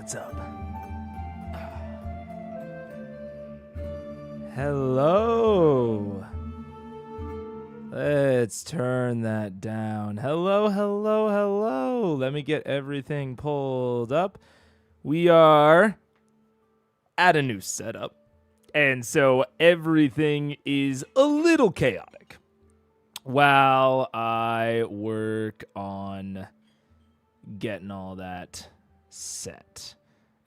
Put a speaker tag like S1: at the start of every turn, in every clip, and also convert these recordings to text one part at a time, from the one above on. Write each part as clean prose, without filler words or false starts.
S1: what's up? Hello. Let's turn that down. Hello, hello, hello. Let me get everything pulled up. We are at a new setup, and so everything is a little chaotic while I work on getting all that set.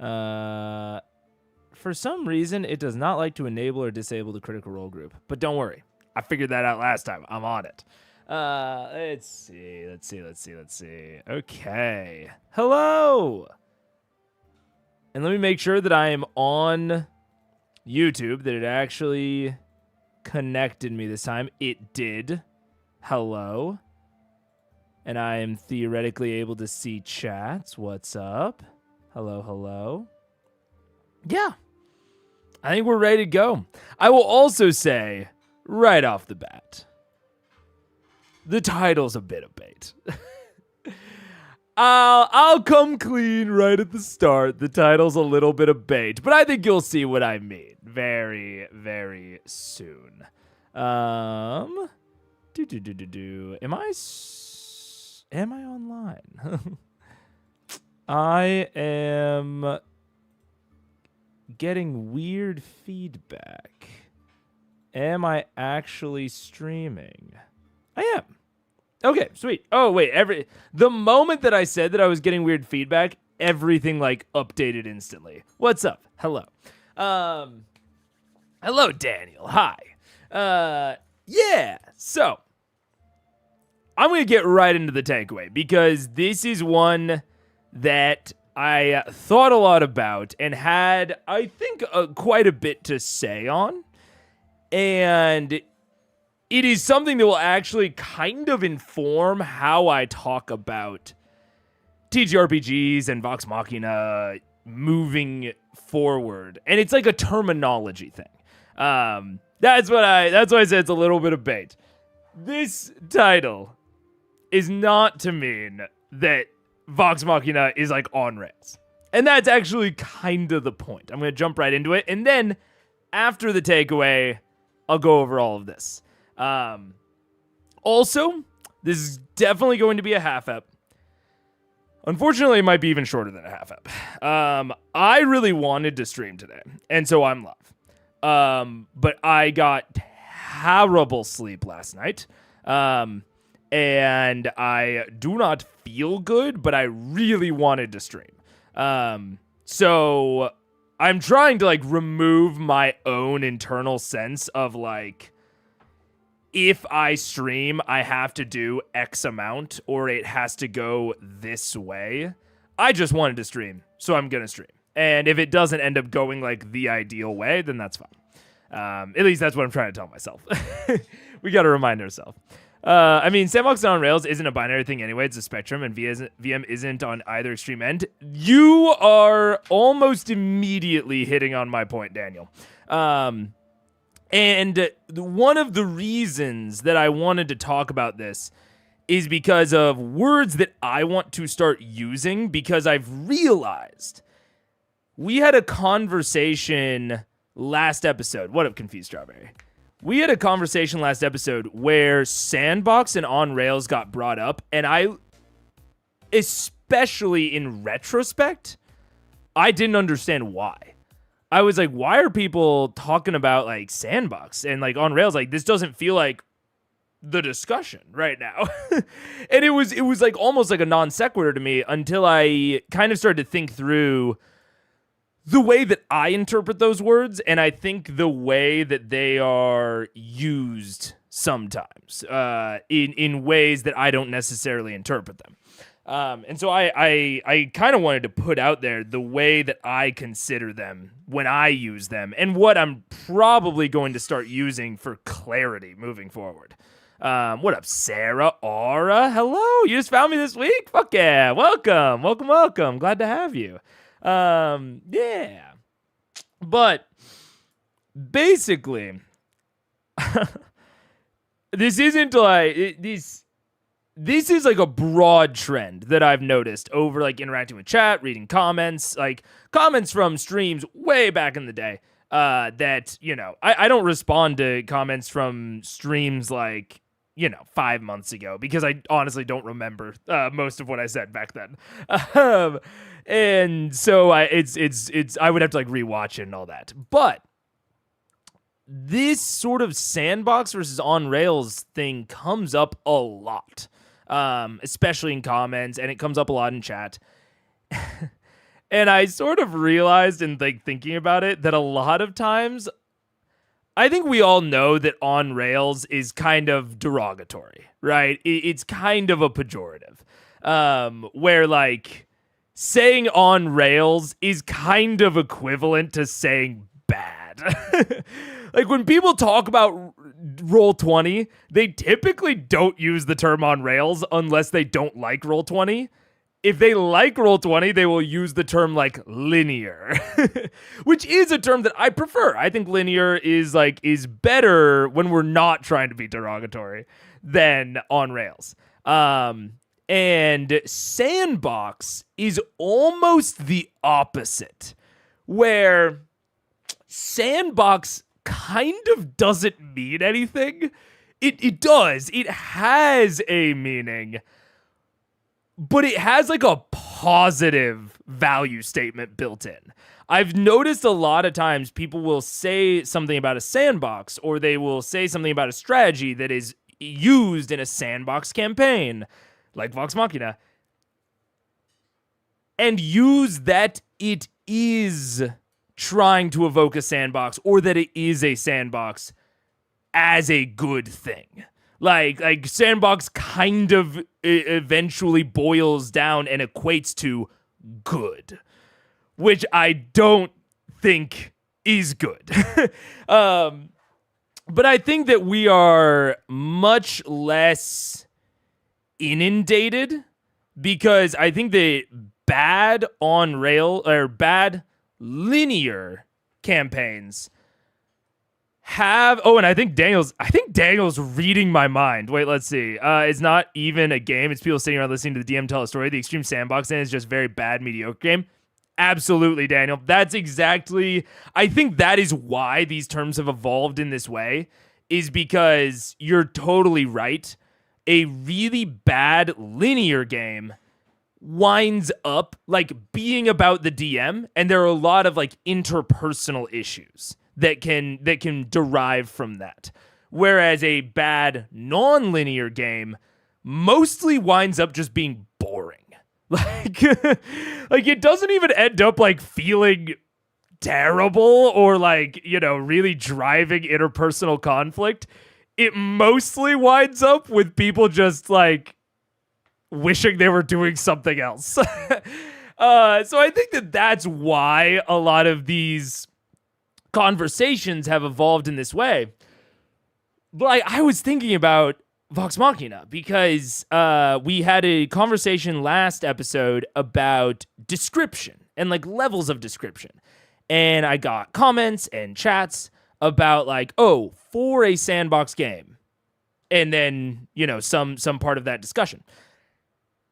S1: For some reason, it does not like to enable or disable the critical role group, but don't worry. I figured that out last time. I'm on it. Let's see. Okay. Hello. And let me make sure that I am on YouTube, that it actually connected me this time. It did. Hello. And I am theoretically able to see chats. What's up? Hello, hello. Yeah. I think we're ready to go. I will also say, right off the bat, the title's a bit of bait. I'll come clean right at the start. The title's a little bit of bait, but I think you'll see what I mean very, very soon. Am I online? I am getting weird feedback. Am I actually streaming? I am. Okay, sweet. Oh, wait. The moment that I said that I was getting weird feedback, everything, updated instantly. What's up? Hello. Hello, Daniel. Hi. Yeah. So, I'm going to get right into the takeaway, because this is one that I thought a lot about and had, I think, quite a bit to say on. And it is something that will actually kind of inform how I talk about TTRPGs and Vox Machina moving forward. And it's like a terminology thing. That's why I said it's a little bit of bait. This title is not to mean that Vox Machina is on rails. And that's actually kind of the point. I'm going to jump right into it. And then after the takeaway, I'll go over all of this. Also, this is definitely going to be a half ep. Unfortunately, it might be even shorter than a half ep. I really wanted to stream today, and so I'm live. But I got terrible sleep last night. And I do not feel good, but I really wanted to stream. So I'm trying to remove my own internal sense of if I stream, I have to do X amount or it has to go this way. I just wanted to stream, so I'm going to stream. And if it doesn't end up going the ideal way, then that's fine. At least that's what I'm trying to tell myself. We got to remind ourselves. Sandbox on Rails isn't a binary thing anyway. It's a spectrum, and VM isn't on either extreme end. You are almost immediately hitting on my point, Daniel. And one of the reasons that I wanted to talk about this is because of words that I want to start using, because I've realized we had a conversation last episode. What up, Confused Strawberry? We had a conversation last episode where Sandbox and On Rails got brought up, and I, especially in retrospect, I didn't understand why. I was like, why are people talking about Sandbox and On Rails? This doesn't feel like the discussion right now. And it was almost like a non sequitur to me until I kind of started to think through the way that I interpret those words, and I think the way that they are used sometimes in ways that I don't necessarily interpret them. And so I kind of wanted to put out there the way that I consider them when I use them, and what I'm probably going to start using for clarity moving forward. What up, Sarah? Aura? Hello, you just found me this week? Fuck yeah, welcome. Glad to have you. Yeah. But basically, this isn't this is like a broad trend that I've noticed over like interacting with chat, reading comments, like comments from streams way back in the day. That, you know, I don't respond to comments from streams like, you know, 5 months ago because I honestly don't remember most of what I said back then. And so I would have to like rewatch it and all that. But this sort of sandbox versus on rails thing comes up a lot, especially in comments, and it comes up a lot in chat. And I sort of realized in like thinking about it that a lot of times I think we all know that on rails is kind of derogatory, right? It's kind of a pejorative, where like saying on rails is kind of equivalent to saying bad. Like when people talk about Roll20, they typically don't use the term on rails unless they don't like Roll20. If they like Roll20, they will use the term like linear, which is a term that I prefer. I think linear is better when we're not trying to be derogatory than on rails. And sandbox is almost the opposite, where sandbox kind of doesn't mean anything. It does. It has a meaning, but it has like a positive value statement built in. I've noticed a lot of times people will say something about a sandbox, or they will say something about a strategy that is used in a sandbox campaign, like Vox Machina, and use that it is trying to evoke a sandbox, or that it is a sandbox, as a good thing. Like sandbox kind of eventually boils down and equates to good, which I don't think is good. But I think that we are much less inundated, because I think the bad on rail or bad linear campaigns have, and I think Daniel's reading my mind. Wait, let's see. It's not even a game. It's people sitting around listening to the DM tell a story. The extreme sandbox then is just very bad, mediocre game. Absolutely, Daniel. That's exactly, I think that is why these terms have evolved in this way, is because you're totally right. A really bad linear game winds up like being about the DM, and there are a lot of like interpersonal issues that can derive from that. Whereas a bad non-linear game mostly winds up just being boring. Like it doesn't even end up like feeling terrible or like, you know, really driving interpersonal conflict. It mostly winds up with people just like wishing they were doing something else. So I think that that's why a lot of these conversations have evolved in this way. But I was thinking about Vox Machina because we had a conversation last episode about description and like levels of description. And I got comments and chats about like, oh, for a sandbox game. And then, you know, some part of that discussion.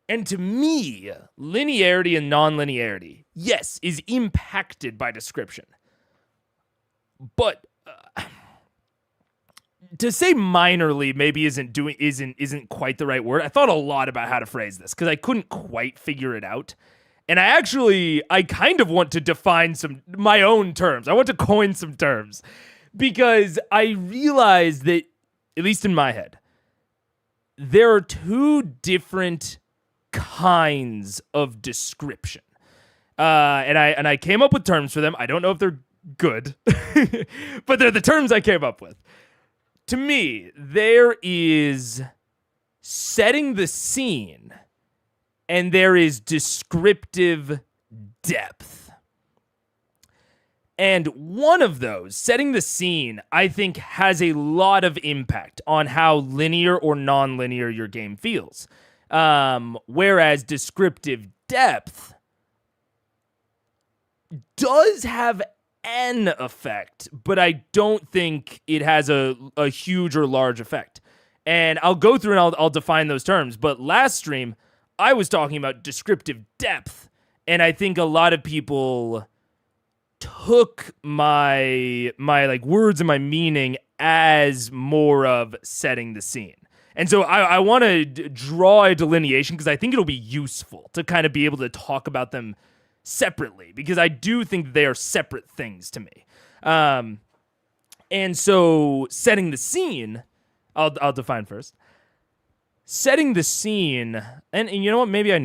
S1: And to me, linearity and non-linearity, yes, is impacted by description. But to say minorly maybe isn't quite the right word. I thought a lot about how to phrase this because I couldn't quite figure it out. And I kind of want to define my own terms. I want to coin some terms because I realized that, at least in my head, there are two different kinds of description. And I came up with terms for them. I don't know if they're good, but they're the terms I came up with. To me, there is setting the scene and there is descriptive depth. And one of those, setting the scene, I think has a lot of impact on how linear or non-linear your game feels. Whereas descriptive depth does have an effect, but I don't think it has a huge or large effect. And I'll go through and I'll define those terms. But last stream, I was talking about descriptive depth. And I think a lot of people took my like words and my meaning as more of setting the scene. And so I want to draw a delineation because I think it'll be useful to kind of be able to talk about them separately, because I do think they are separate things to me. And so setting the scene, I'll define first. Setting the scene, and you know what? Maybe I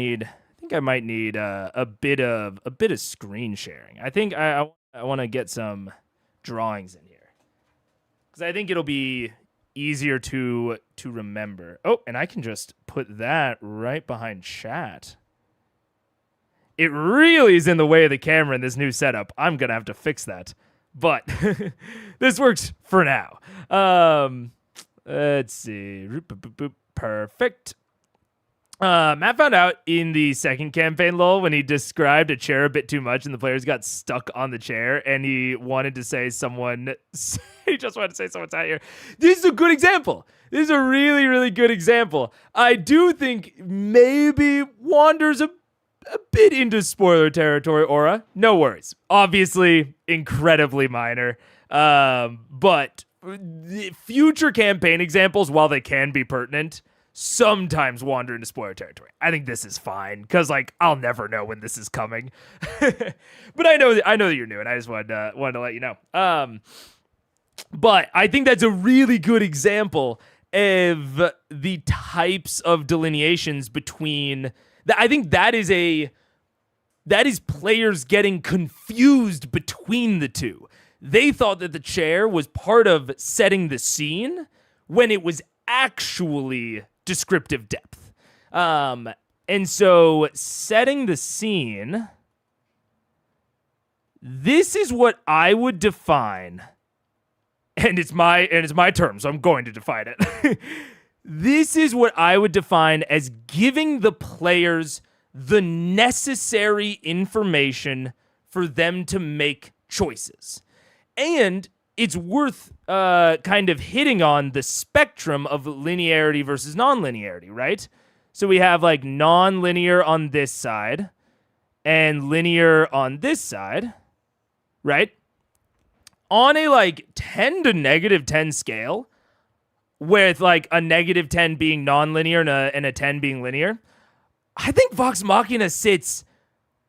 S1: might need a bit of screen sharing. I think I want to get some drawings in here because I think it'll be easier to remember. Oh, and I can just put that right behind chat. It really is in the way of the camera in this new setup. I'm gonna have to fix that, but this works for now. Let's see. Perfect. Matt found out in the second campaign lull when he described a chair a bit too much and the players got stuck on the chair and he wanted to say he just wanted to say someone's out here. This is a good example. This is a really, really good example. I do think maybe wanders a bit into spoiler territory, Aura. No worries. Obviously, incredibly minor. But the future campaign examples, while they can be pertinent, sometimes wander into spoiler territory. I think this is fine because, like, I'll never know when this is coming. But I know that you're new, and I just wanted to let you know. But I think that's a really good example of the types of delineations between. I think that is players getting confused between the two. They thought that the chair was part of setting the scene when it was actually descriptive depth. And so setting the scene, this is what I would define, and it's my term, so I'm going to define it. This is what I would define as giving the players the necessary information for them to make choices. And it's worth kind of hitting on the spectrum of linearity versus non-linearity, right? So we have like non-linear on this side and linear on this side, right? On a like 10 to negative 10 scale, with like a negative 10 being non-linear and a 10 being linear, I think Vox Machina sits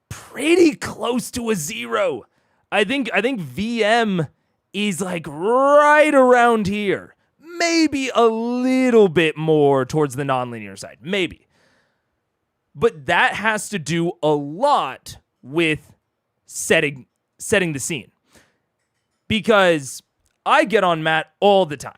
S1: pretty close to a 0. I think VM is like right around here. Maybe a little bit more towards the non-linear side. Maybe. But that has to do a lot with setting the scene. Because I get on Matt all the time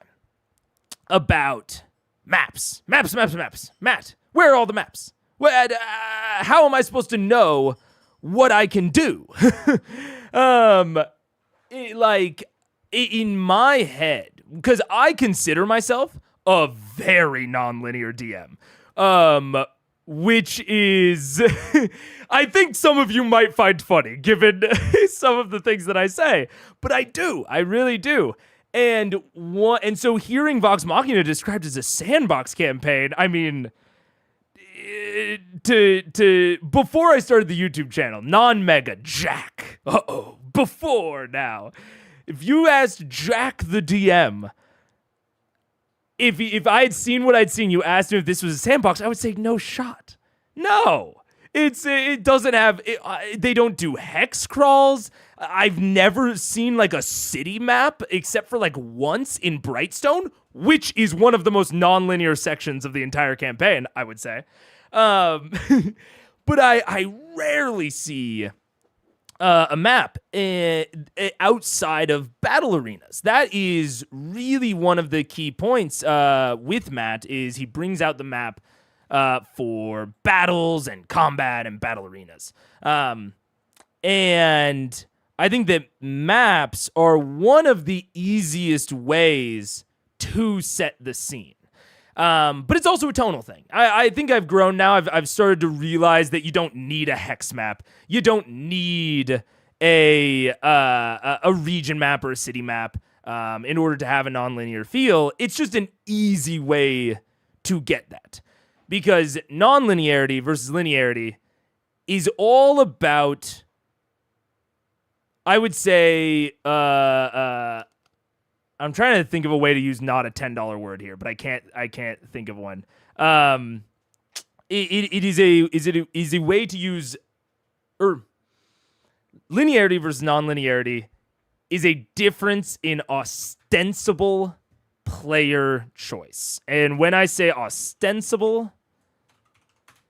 S1: about maps. Matt, where are all the maps? How am I supposed to know what I can do? In my head, because I consider myself a very non-linear DM, which is, I think some of you might find funny, given some of the things that I say, but I really do. And so hearing Vox Machina described as a sandbox campaign, I mean, before I started the YouTube channel, non-mega Jack. Before now. If you asked Jack the DM, if I had seen what I'd seen, you asked him if this was a sandbox, I would say no shot. No. It doesn't have, they don't do hex crawls. I've never seen like a city map except for like once in Whitestone, which is one of the most non-linear sections of the entire campaign, I would say. But I rarely see a map outside of battle arenas. That is really one of the key points with Matt, is he brings out the map for battles and combat and battle arenas. And I think that maps are one of the easiest ways to set the scene. But it's also a tonal thing. I think I've grown now. I've started to realize that you don't need a hex map. You don't need a region map or a city map. in order to have a nonlinear feel. It's just an easy way to get that, because nonlinearity versus linearity is all about, I would say, I'm trying to think of a way to use not a $10 word here, but I can't think of one. It is a way to use, or linearity versus nonlinearity is a difference in ostensible player choice. And when I say ostensible,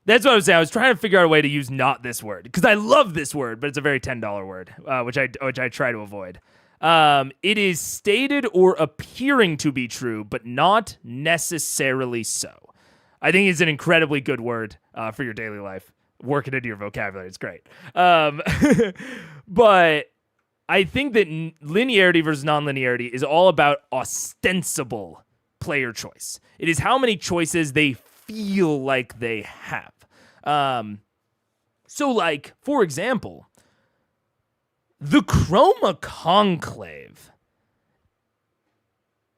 S1: that's what I was saying. I was trying to figure out a way to use not this word, because I love this word, but it's a very $10 word, which I try to avoid. It is stated or appearing to be true, but not necessarily so. I think it's an incredibly good word for your daily life. Work it into your vocabulary. It's great. But I think that linearity versus nonlinearity is all about ostensible player choice. It is how many choices they feel like they have. So, like, for example, the Chroma Conclave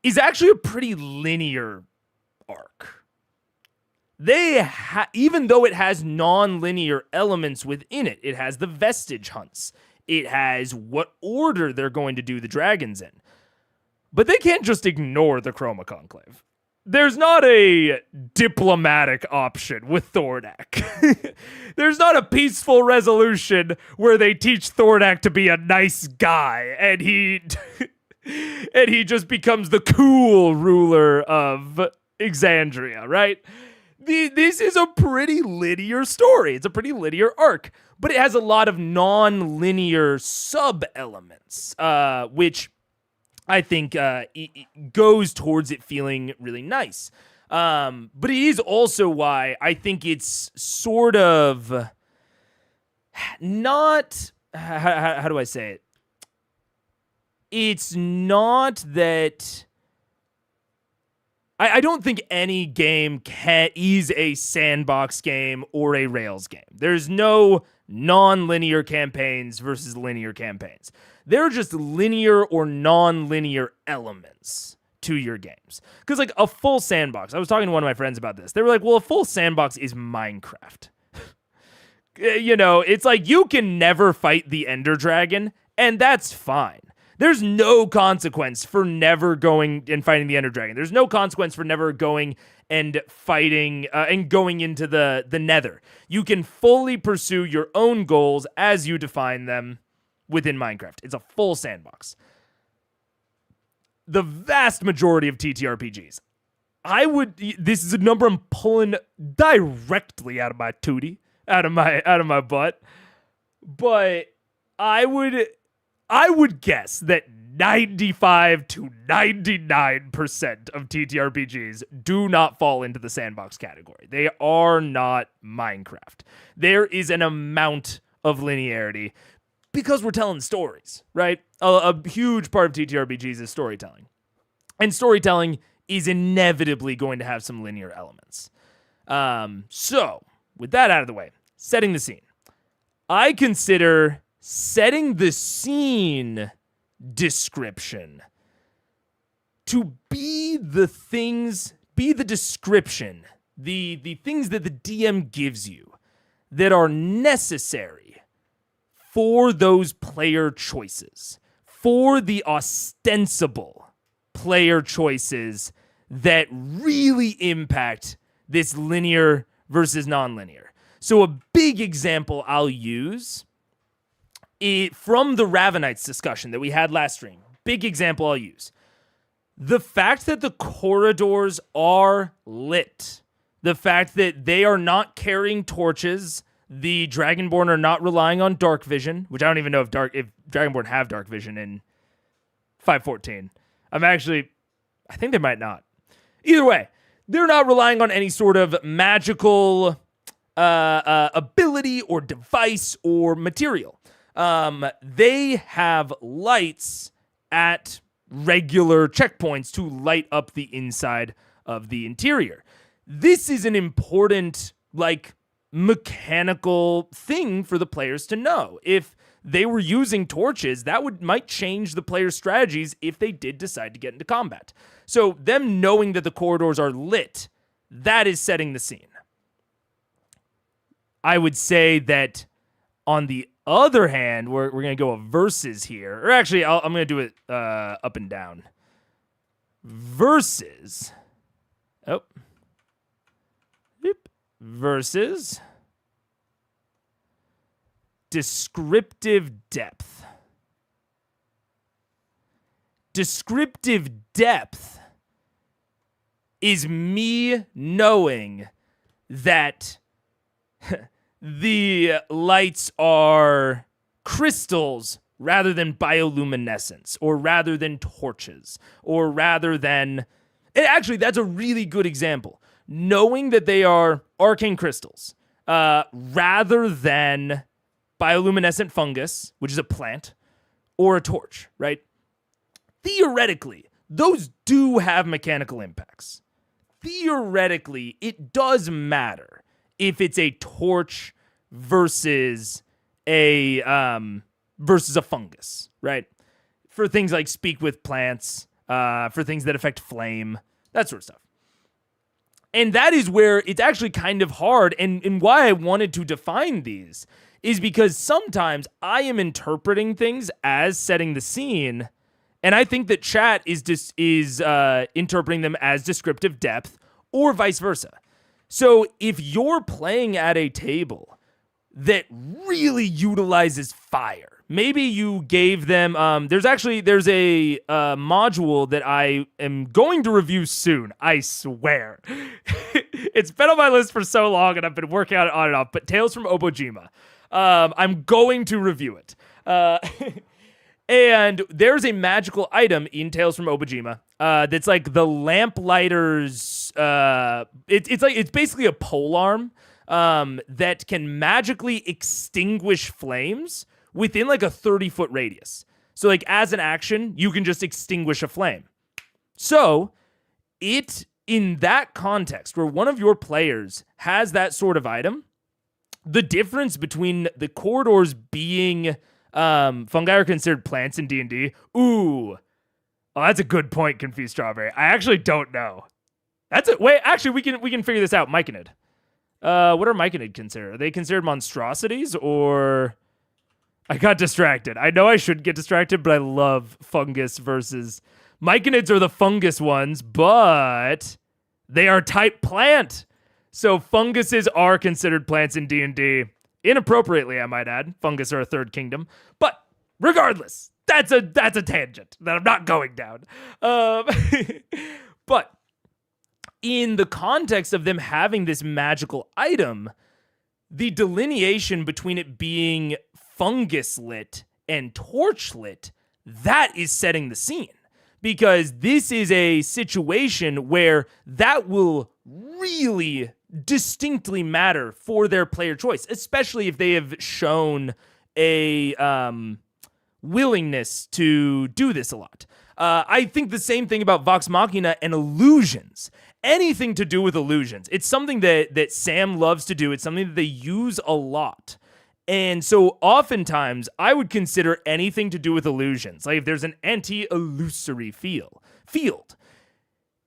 S1: is actually a pretty linear arc. Even though it has non-linear elements within it, it has the vestige hunts. It has what order they're going to do the dragons in. But they can't just ignore the Chroma Conclave. There's not a diplomatic option with Thordak. There's not a peaceful resolution where they teach Thordak to be a nice guy and he just becomes the cool ruler of Exandria, right? This is a pretty linear story. It's a pretty linear arc, but it has a lot of non-linear sub-elements, which I think it goes towards it feeling really nice. But it is also why I think it's sort of not... How do I say it? It's not that... I don't think any game is a sandbox game or a Rails game. There's no non-linear campaigns versus linear campaigns. They're just linear or non-linear elements to your games. Because, like, a full sandbox, I was talking to one of my friends about this. They were like, well, a full sandbox is Minecraft. You know, it's like you can never fight the Ender Dragon, and that's fine. There's no consequence for never going and fighting the Ender Dragon. There's no consequence for never going and fighting and going into the Nether. You can fully pursue your own goals as you define them within Minecraft. It's a full sandbox. The vast majority of TTRPGs, this is a number I'm pulling directly out of my tootie, out of my butt, but I would guess that 95 to 99% of TTRPGs do not fall into the sandbox category. They are not Minecraft. There is an amount of linearity because we're telling stories, right? A huge part of TTRPGs is storytelling. And storytelling is inevitably going to have some linear elements. So, with that out of the way, setting the scene. I consider setting the scene description to be the description, the things that the DM gives you that are necessary for those player choices, for the ostensible player choices that really impact this linear versus non-linear. So a big example I'll use from the Ravenites discussion that we had last stream, big example I'll use. The fact that the corridors are lit, the fact that they are not carrying torches, the Dragonborn are not relying on dark vision, which I don't even know if Dragonborn have dark vision in 5.14. I think they might not. Either way, they're not relying on any sort of magical ability or device or material. They have lights at regular checkpoints to light up the inside of the interior. This is an important, mechanical thing for the players to know. If they were using torches, that might change the players' strategies if they did decide to get into combat. So them knowing that the corridors are lit, that is setting the scene. I would say that on the other hand, we're going to go a versus here. Or actually, I'm going to do it up and down. Versus. Oh. Yep. Versus. Descriptive depth. Descriptive depth is me knowing that the lights are crystals rather than bioluminescence, or rather than torches, or rather than... Actually, that's a really good example. Knowing that they are arcane crystals, rather than bioluminescent fungus, which is a plant, or a torch, right? Theoretically, those do have mechanical impacts. Theoretically, it does matter if it's a torch versus a fungus, right? For things like speak with plants, for things that affect flame, that sort of stuff. And that is where it's actually kind of hard, and why I wanted to define these is because sometimes I am interpreting things as setting the scene, and I think that chat is interpreting them as descriptive depth, or vice versa. So if you're playing at a table that really utilizes fire, maybe you gave them, there's a module that I am going to review soon, I swear. It's been on my list for so long and I've been working on it on and off, but Tales from Obojima. I'm going to review it. And there's a magical item in Tales from Obojima that's like the lamplighter's. It's basically a polearm that can magically extinguish flames within like a 30-foot radius. So like as an action, you can just extinguish a flame. So in that context where one of your players has that sort of item, the difference between the corridors being fungi are considered plants in D&D. Ooh. Oh, that's a good point, Confused Strawberry. I actually don't know. Wait, actually, we can figure this out. Myconid. What are Myconid considered? Are they considered monstrosities, or... I got distracted. I know I shouldn't get distracted, but I love fungus versus... Myconids are the fungus ones, but they are type plant. So funguses are considered plants in D&D. Inappropriately, I might add. Fungus are a third kingdom. But regardless, that's a tangent that I'm not going down. But in the context of them having this magical item, the delineation between it being fungus lit and torch lit, that is setting the scene. Because this is a situation where that will really distinctly matter for their player choice, especially if they have shown a willingness to do this a lot. I think the same thing about Vox Machina and illusions. Anything to do with illusions. It's something that Sam loves to do. It's something that they use a lot. And so oftentimes I would consider anything to do with illusions. Like if there's an anti-illusory field.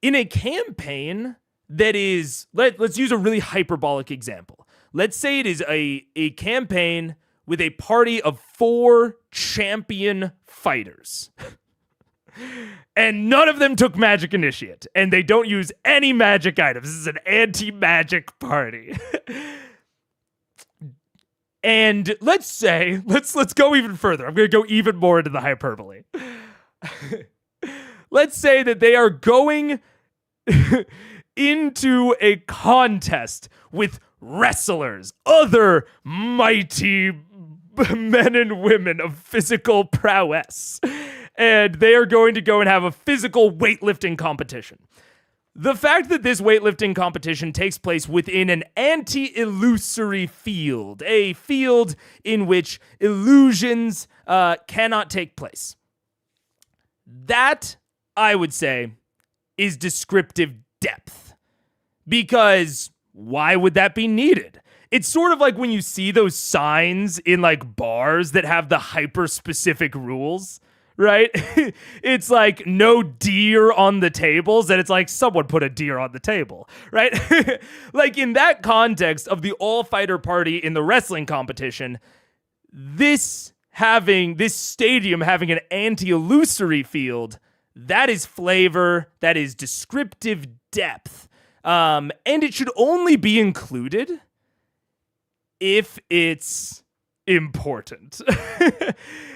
S1: In a campaign that is, let's use a really hyperbolic example. Let's say it is a campaign with a party of 4 champion fighters. And none of them took magic initiate. And they don't use any magic items. This is an anti-magic party. And let's say, let's go even further. I'm going to go even more into the hyperbole. Let's say that they are going into a contest with wrestlers, other mighty men and women of physical prowess. And they are going to go and have a physical weightlifting competition. The fact that this weightlifting competition takes place within an anti-illusory field, a field in which illusions cannot take place, that, I would say, is descriptive depth. Because why would that be needed? it's sort of like when you see those signs in like bars that have the hyper specific rules, right? It's like no deer on the tables, and it's like someone put a deer on the table, right? Like in that context of the all-fighter party in the wrestling competition, this stadium having an anti-illusory field, that is flavor, that is descriptive depth, and it should only be included if it's important.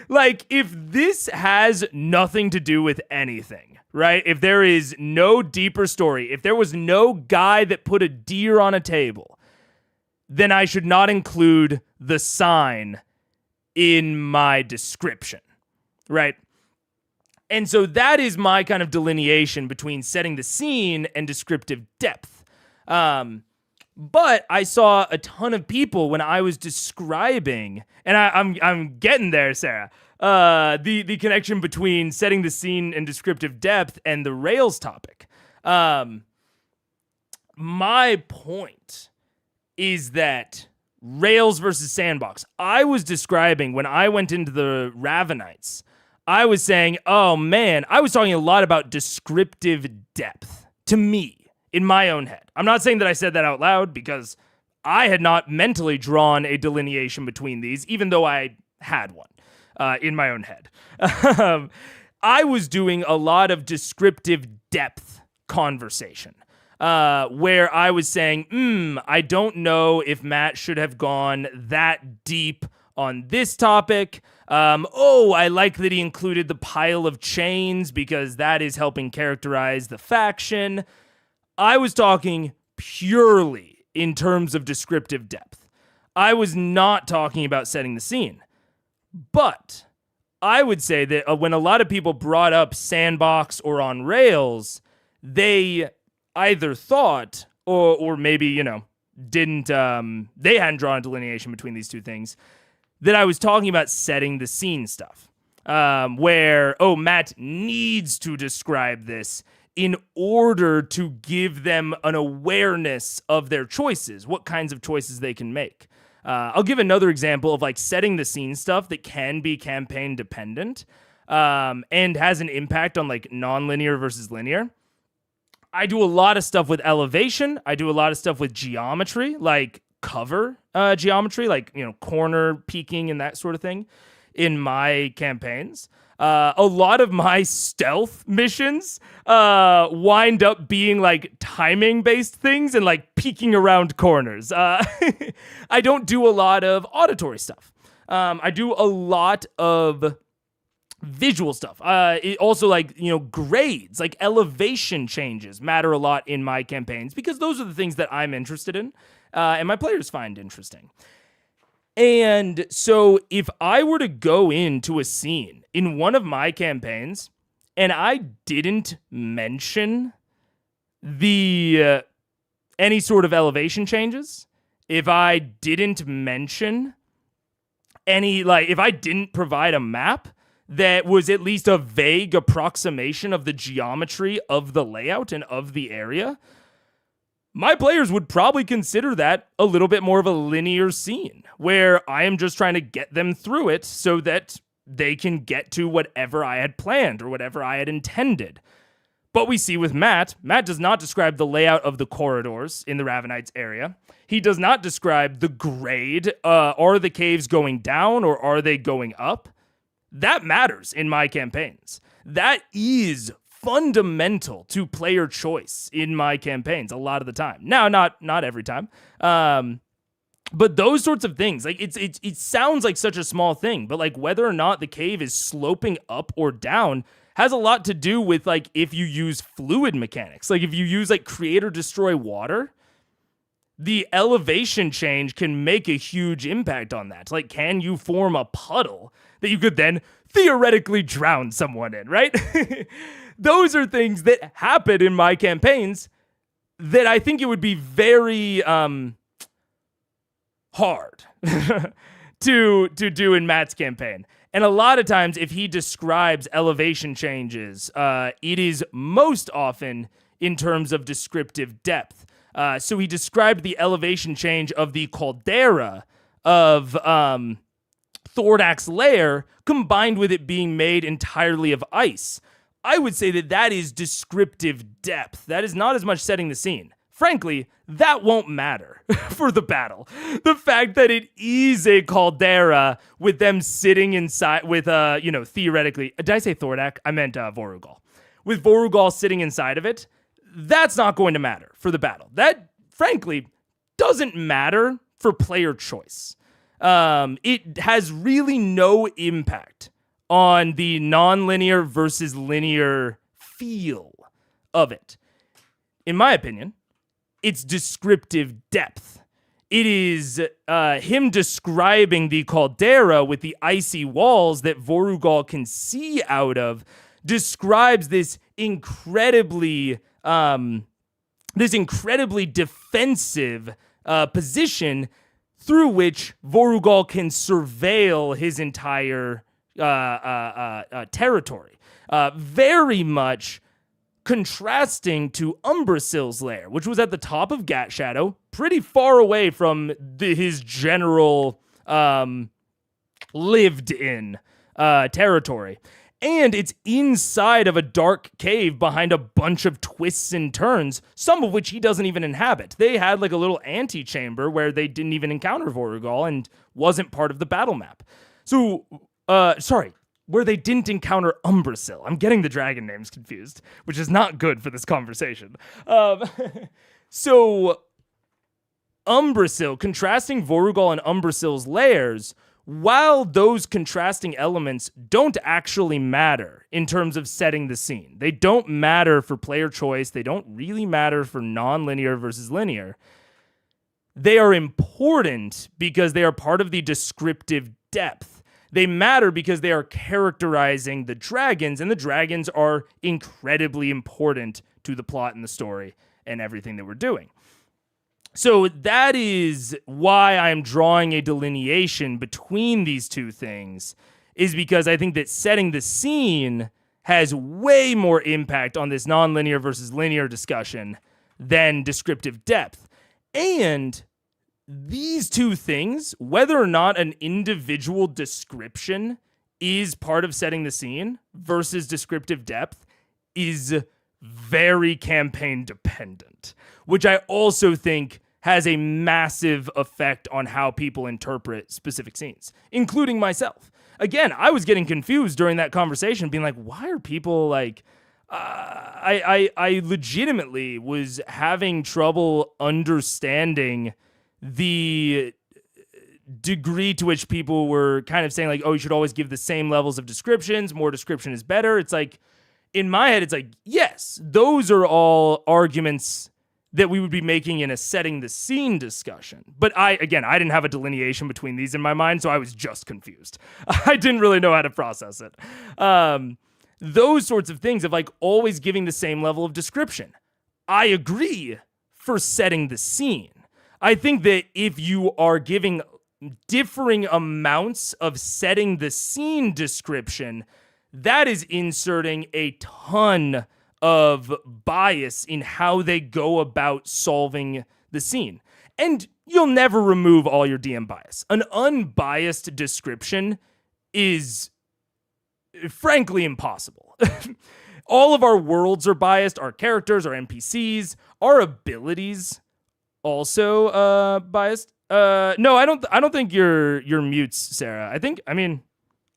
S1: Like, if this has nothing to do with anything, right? If there is no deeper story, if there was no guy that put a deer on a table, then I should not include the sign in my description, right? And so that is my kind of delineation between setting the scene and descriptive depth. But I saw a ton of people when I was describing, and I'm getting there, Sarah, the connection between setting the scene and descriptive depth and the Rails topic. My point is that Rails versus sandbox. I was describing when I went into the Ravenites, I was saying, oh man, I was talking a lot about descriptive depth to me. In my own head. I'm not saying that I said that out loud because I had not mentally drawn a delineation between these, even though I had one in my own head. I was doing a lot of descriptive depth conversation where I was saying, I don't know if Matt should have gone that deep on this topic. I like that he included the pile of chains because that is helping characterize the faction. I was talking purely in terms of descriptive depth. I was not talking about setting the scene. But I would say that when a lot of people brought up sandbox or on Rails, they either thought or maybe, didn't, they hadn't drawn a delineation between these two things, that I was talking about setting the scene stuff. Where, Matt needs to describe this in order to give them an awareness of their choices, what kinds of choices they can make. I'll give another example of like setting the scene stuff that can be campaign dependent and has an impact on like non-linear versus linear. I do a lot of stuff with elevation. I do a lot of stuff with geometry, like cover geometry, like, corner peeking and that sort of thing in my campaigns. A lot of my stealth missions wind up being like timing based things and like peeking around corners. I don't do a lot of auditory stuff. I do a lot of visual stuff. It also like, grades, like elevation changes matter a lot in my campaigns because those are the things that I'm interested in and my players find interesting. And so if I were to go into a scene in one of my campaigns and I didn't mention the any sort of elevation changes, if I didn't mention any, like, if I didn't provide a map that was at least a vague approximation of the geometry of the layout and of the area, my players would probably consider that a little bit more of a linear scene where I am just trying to get them through it so that they can get to whatever I had planned or whatever I had intended. But we see with Matt does not describe the layout of the corridors in the Ravenites area. He does not describe the grade. Are the caves going down or are they going up? That matters in my campaigns. That is fundamental to player choice in my campaigns a lot of the time. Now, not every time. But those sorts of things, like it sounds like such a small thing, but like whether or not the cave is sloping up or down has a lot to do with like if you use fluid mechanics. Like if you use like create or destroy water, the elevation change can make a huge impact on that. Like, can you form a puddle that you could then theoretically drown someone in, right? Those are things that happen in my campaigns that I think it would be very hard to do in Matt's campaign. And a lot of times, if he describes elevation changes, it is most often in terms of descriptive depth. So he described the elevation change of the caldera of Thordak's lair combined with it being made entirely of ice. I would say that is descriptive depth. That is not as much setting the scene. Frankly, that won't matter for the battle. The fact that it is a caldera with them sitting inside with, theoretically, did I say Thordak? I meant Vorugal. With Vorugal sitting inside of it, that's not going to matter for the battle. That, frankly, doesn't matter for player choice. It has really no impact on the non-linear versus linear feel of it. In my opinion, it's descriptive depth. It is him describing the caldera with the icy walls that Vorugal can see out of, describes this incredibly defensive position through which Vorugal can surveil his entire territory. Very much contrasting to Umbrasyl's lair, which was at the top of Gat Shadow, pretty far away from his general lived-in territory. And it's inside of a dark cave behind a bunch of twists and turns, some of which he doesn't even inhabit. They had like a little antechamber where they didn't even encounter Vorugal and wasn't part of the battle map. So, where they didn't encounter Umbrasyl. I'm getting the dragon names confused, which is not good for this conversation. So, Umbrasyl, contrasting Vorugal and Umbrasyl's lairs, while those contrasting elements don't actually matter in terms of setting the scene. They don't matter for player choice. They don't really matter for non-linear versus linear. They are important because they are part of the descriptive depth. They matter because they are characterizing the dragons, and the dragons are incredibly important to the plot and the story and everything that we're doing. So that is why I'm drawing a delineation between these two things, is because I think that setting the scene has way more impact on this non-linear versus linear discussion than descriptive depth. And these two things, whether or not an individual description is part of setting the scene versus descriptive depth, is very campaign dependent, which I also think has a massive effect on how people interpret specific scenes, including myself. Again, I was getting confused during that conversation, being like, why are people like, I legitimately was having trouble understanding the degree to which people were kind of saying like, oh, you should always give the same levels of descriptions. More description is better. It's like, in my head, it's like, yes, those are all arguments that we would be making in a setting the scene discussion. But I didn't have a delineation between these in my mind, so I was just confused. I didn't really know how to process it. Those sorts of things of like always giving the same level of description. I agree for setting the scene. I think that if you are giving differing amounts of setting the scene description, that is inserting a ton of bias in how they go about solving the scene. And you'll never remove all your DM bias. An unbiased description is frankly impossible. All of our worlds are biased, our characters, our NPCs, our abilities also biased. No, I don't think you're mutes, Sarah.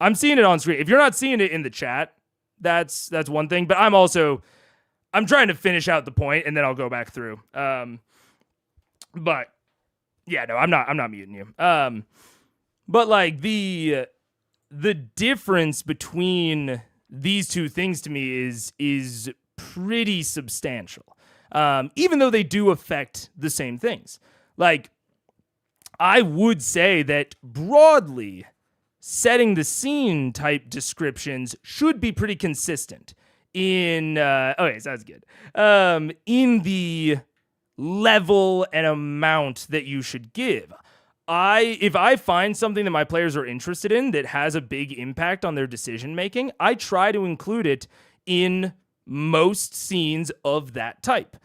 S1: I'm seeing it on screen. If you're not seeing it in the chat, that's one thing, but I'm trying to finish out the point and then I'll go back through. But yeah, no, I'm not muting you. But like the difference between these two things to me is pretty substantial. Even though they do affect the same things. Like, I would say that broadly, setting the scene type descriptions should be pretty consistent in okay, so that's good. In the level and amount that you should give. If I find something that my players are interested in that has a big impact on their decision making, I try to include it in most scenes of that type.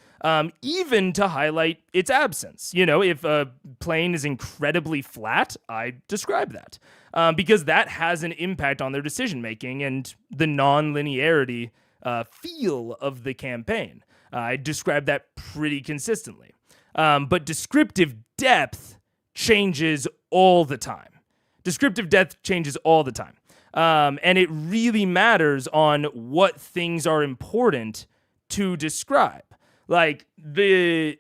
S1: even to highlight its absence. You know, if a plane is incredibly flat, I describe that because that has an impact on their decision making and the non-linearity feel of the campaign. I describe that pretty consistently. But descriptive depth changes all the time. Descriptive depth changes all the time. And it really matters on what things are important to describe. Like, the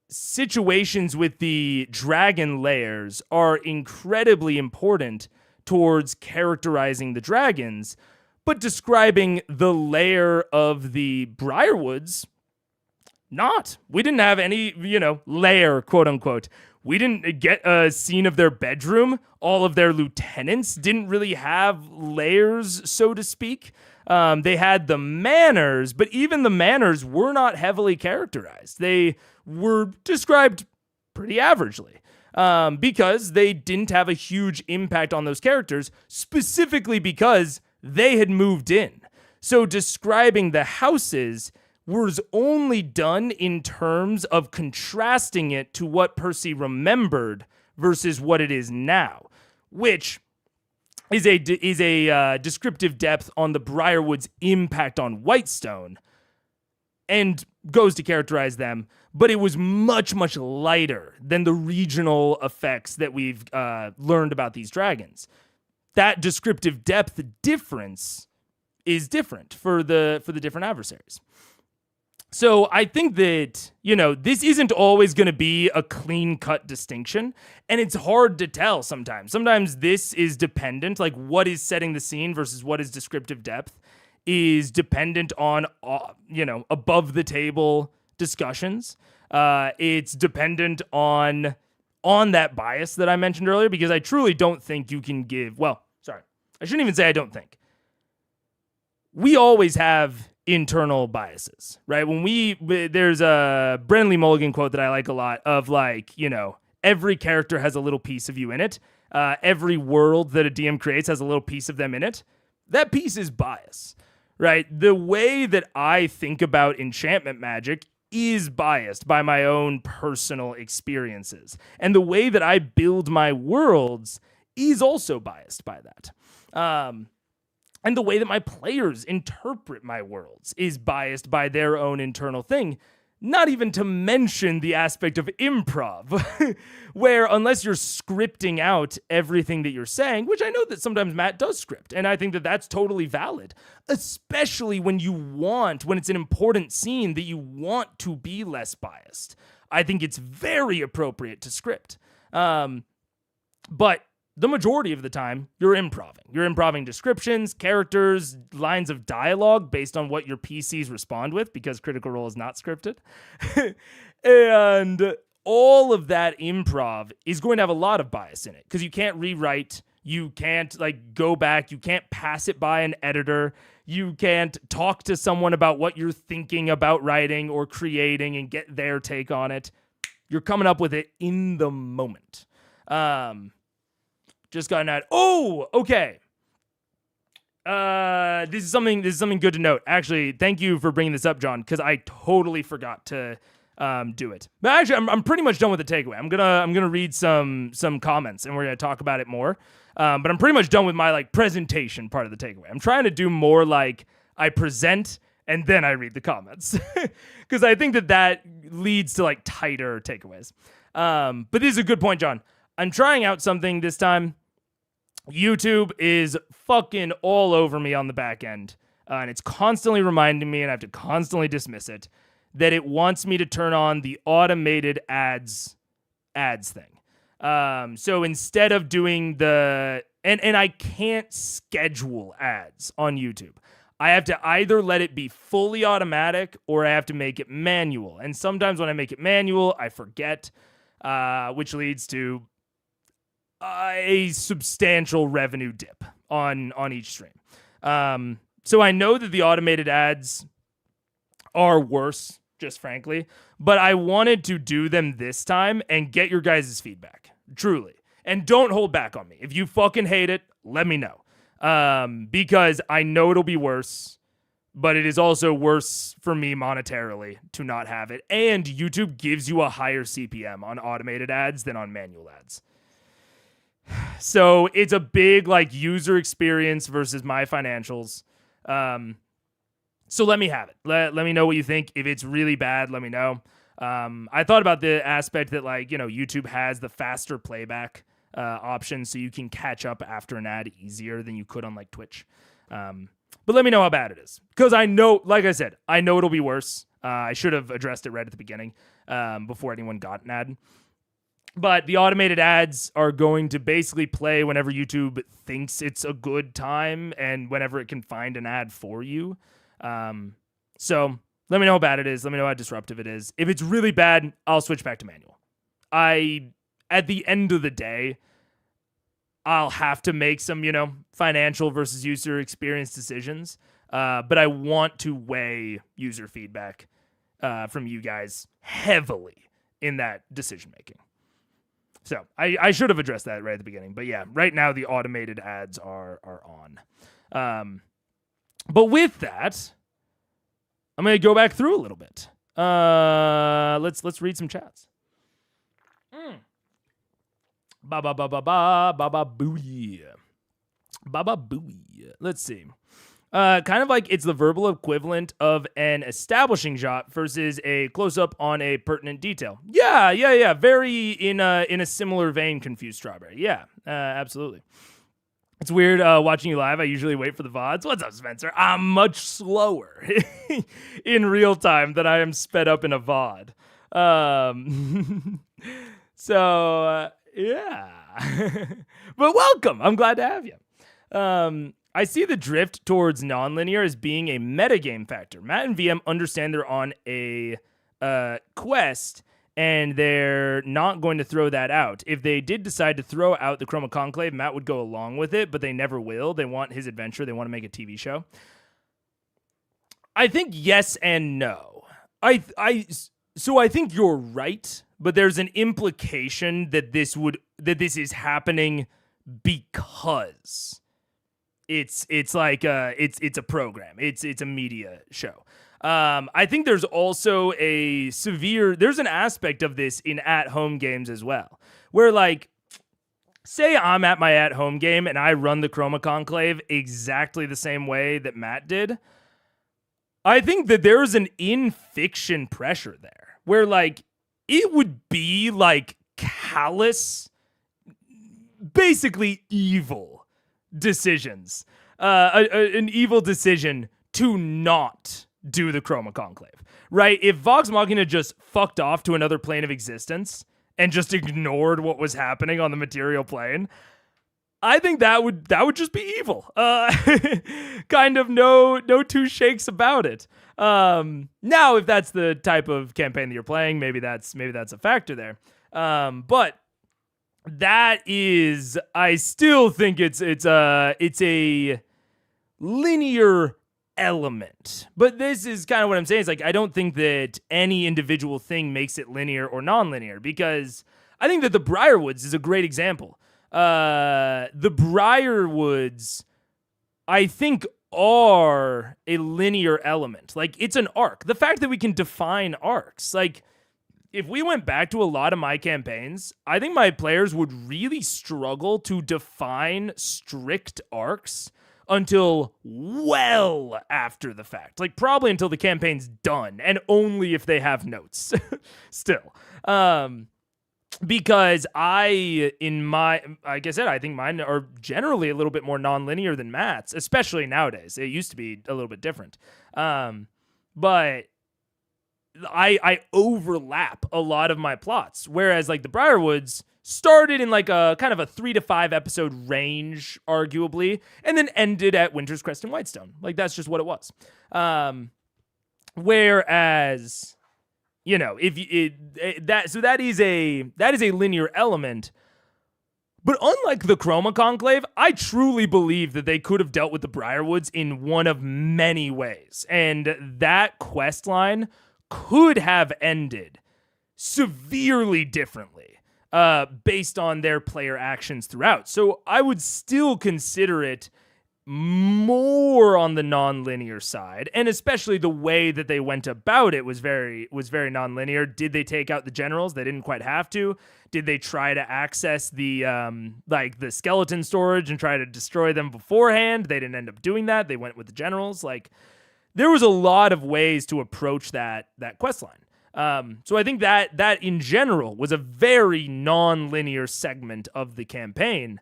S1: situations with the dragon layers are incredibly important towards characterizing the dragons, but describing the layer of the Briarwoods, not. We didn't have any, layer, quote unquote. We didn't get a scene of their bedroom. All of their lieutenants didn't really have layers, so to speak. They had the manors, but even the manors were not heavily characterized. They were described pretty averagely because they didn't have a huge impact on those characters, specifically because they had moved in. So describing the houses was only done in terms of contrasting it to what Percy remembered versus what it is now, which is a descriptive depth on the Briarwood's impact on Whitestone and goes to characterize them, but it was much, much lighter than the regional effects that we've learned about these dragons. That descriptive depth difference is different for the different adversaries. So I think that, this isn't always going to be a clean-cut distinction, and it's hard to tell sometimes. Sometimes this is dependent, like what is setting the scene versus what is descriptive depth is dependent on, above-the-table discussions. It's dependent on that bias that I mentioned earlier, because I truly don't think you can give, I shouldn't even say I don't think. We always have internal biases, right? There's a Brenly Mulligan quote that I like a lot of every character has a little piece of you in it. Every world that a DM creates has a little piece of them in it. That piece is bias, right? The way that I think about enchantment magic is biased by my own personal experiences. And the way that I build my worlds is also biased by that. And the way that my players interpret my worlds is biased by their own internal thing. Not even to mention the aspect of improv, where unless you're scripting out everything that you're saying, which I know that sometimes Matt does script, and I think that that's totally valid, especially when it's an important scene that you want to be less biased. I think it's very appropriate to script. But the majority of the time, you're improving. You're improving descriptions, characters, lines of dialogue based on what your PCs respond with, because Critical Role is not scripted. And all of that improv is going to have a lot of bias in it, because you can't rewrite, you can't go back, you can't pass it by an editor, you can't talk to someone about what you're thinking about writing or creating and get their take on it. You're coming up with it in the moment. Just got an ad. Oh, okay. This is something good to note. Actually, thank you for bringing this up, John, because I totally forgot to do it. But actually, I'm pretty much done with the takeaway. I'm gonna read some comments, and we're gonna talk about it more. But I'm pretty much done with my presentation part of the takeaway. I'm trying to do more I present and then I read the comments, because I think that leads to tighter takeaways. But this is a good point, John. I'm trying out something this time. YouTube is fucking all over me on the back end, and it's constantly reminding me, and I have to constantly dismiss it, that it wants me to turn on the automated ads thing. So instead of doing and I can't schedule ads on YouTube. I have to either let it be fully automatic or I have to make it manual. And sometimes when I make it manual, I forget, which leads to a substantial revenue dip on each stream. So I know that the automated ads are worse, just frankly, but I wanted to do them this time and get your guys' feedback, truly. And don't hold back on me. If you fucking hate it, let me know. Because I know it'll be worse, but it is also worse for me monetarily to not have it. And YouTube gives you a higher CPM on automated ads than on manual ads. So it's a big like user experience versus my financials. So let me have it. Let me know what you think. If it's really bad, let me know. I thought about the aspect that like, YouTube has the faster playback option, so you can catch up after an ad easier than you could on like Twitch. But let me know how bad it is. Because I know, like I said, I know it'll be worse. I should have addressed it right at the beginning before anyone got an ad. But the automated ads are going to basically play whenever YouTube thinks it's a good time and whenever it can find an ad for you. So let me know how bad it is. Let me know how disruptive it is. If it's really bad, I'll switch back to manual. At the end of the day, I'll have to make some, financial versus user experience decisions. But I want to weigh user feedback from you guys heavily in that decision making. So I should have addressed that right at the beginning. But yeah, right now the automated ads are on. But with that, I'm going to go back through a little bit. Let's read some chats. Ba ba ba ba ba ba ba booey. Ba ba booey. Let's see. Kind of like it's the verbal equivalent of an establishing shot versus a close-up on a pertinent detail. Yeah. Very in a similar vein, Confused Strawberry. Yeah, absolutely. It's weird watching you live. I usually wait for the VODs. What's up, Spencer? I'm much slower in real time than I am sped up in a VOD. Yeah. But welcome. I'm glad to have you. I see the drift towards nonlinear as being a metagame factor. Matt and VM understand they're on a quest, and they're not going to throw that out. If they did decide to throw out the Chroma Conclave, Matt would go along with it, but they never will. They want his adventure. They want to make a TV show. I think yes and no. So I think you're right, but there's an implication that this is happening because it's a program. It's a media show. I think there's also there's an aspect of this in at-home games as well, where like, say I'm at my at-home game and I run the Chroma Conclave exactly the same way that Matt did. I think that there's an in-fiction pressure there, where like, it would be like callous, basically evil decisions, an evil decision to not do the Chroma Conclave, right? If Vox Machina just fucked off to another plane of existence and just ignored what was happening on the material plane, I think that would just be evil. Kind of no two shakes about it. Now, if that's the type of campaign that you're playing, maybe that's a factor there. But that is, I still think it's a linear element. But this is kind of what I'm saying. It's like, I don't think that any individual thing makes it linear or non-linear, because I think that the Briarwoods is a great example. The Briarwoods, I think, are a linear element. Like, it's an arc. The fact that we can define arcs, like, if we went back to a lot of my campaigns, I think my players would really struggle to define strict arcs until well after the fact. Like, probably until the campaign's done, and only if they have notes still. Because like I said, I think mine are generally a little bit more non-linear than Matt's, especially nowadays. It used to be a little bit different. But I overlap a lot of my plots, whereas like the Briarwoods started in like a kind of a 3 to 5 episode range, arguably, and then ended at Winter's Crest and Whitestone. Like, that's just what it was. Whereas, you know, that is a linear element. But unlike the Chroma Conclave, I truly believe that they could have dealt with the Briarwoods in one of many ways, and that quest line could have ended severely differently based on their player actions throughout. So I would still consider it more on the non-linear side, and especially the way that they went about it was very non-linear. Did they take out the generals? They didn't quite have to. Did they try to access the the skeleton storage and try to destroy them beforehand? They didn't end up doing that. They went with the generals. Like, there was a lot of ways to approach that quest line. So I think that in general was a very non-linear segment of the campaign,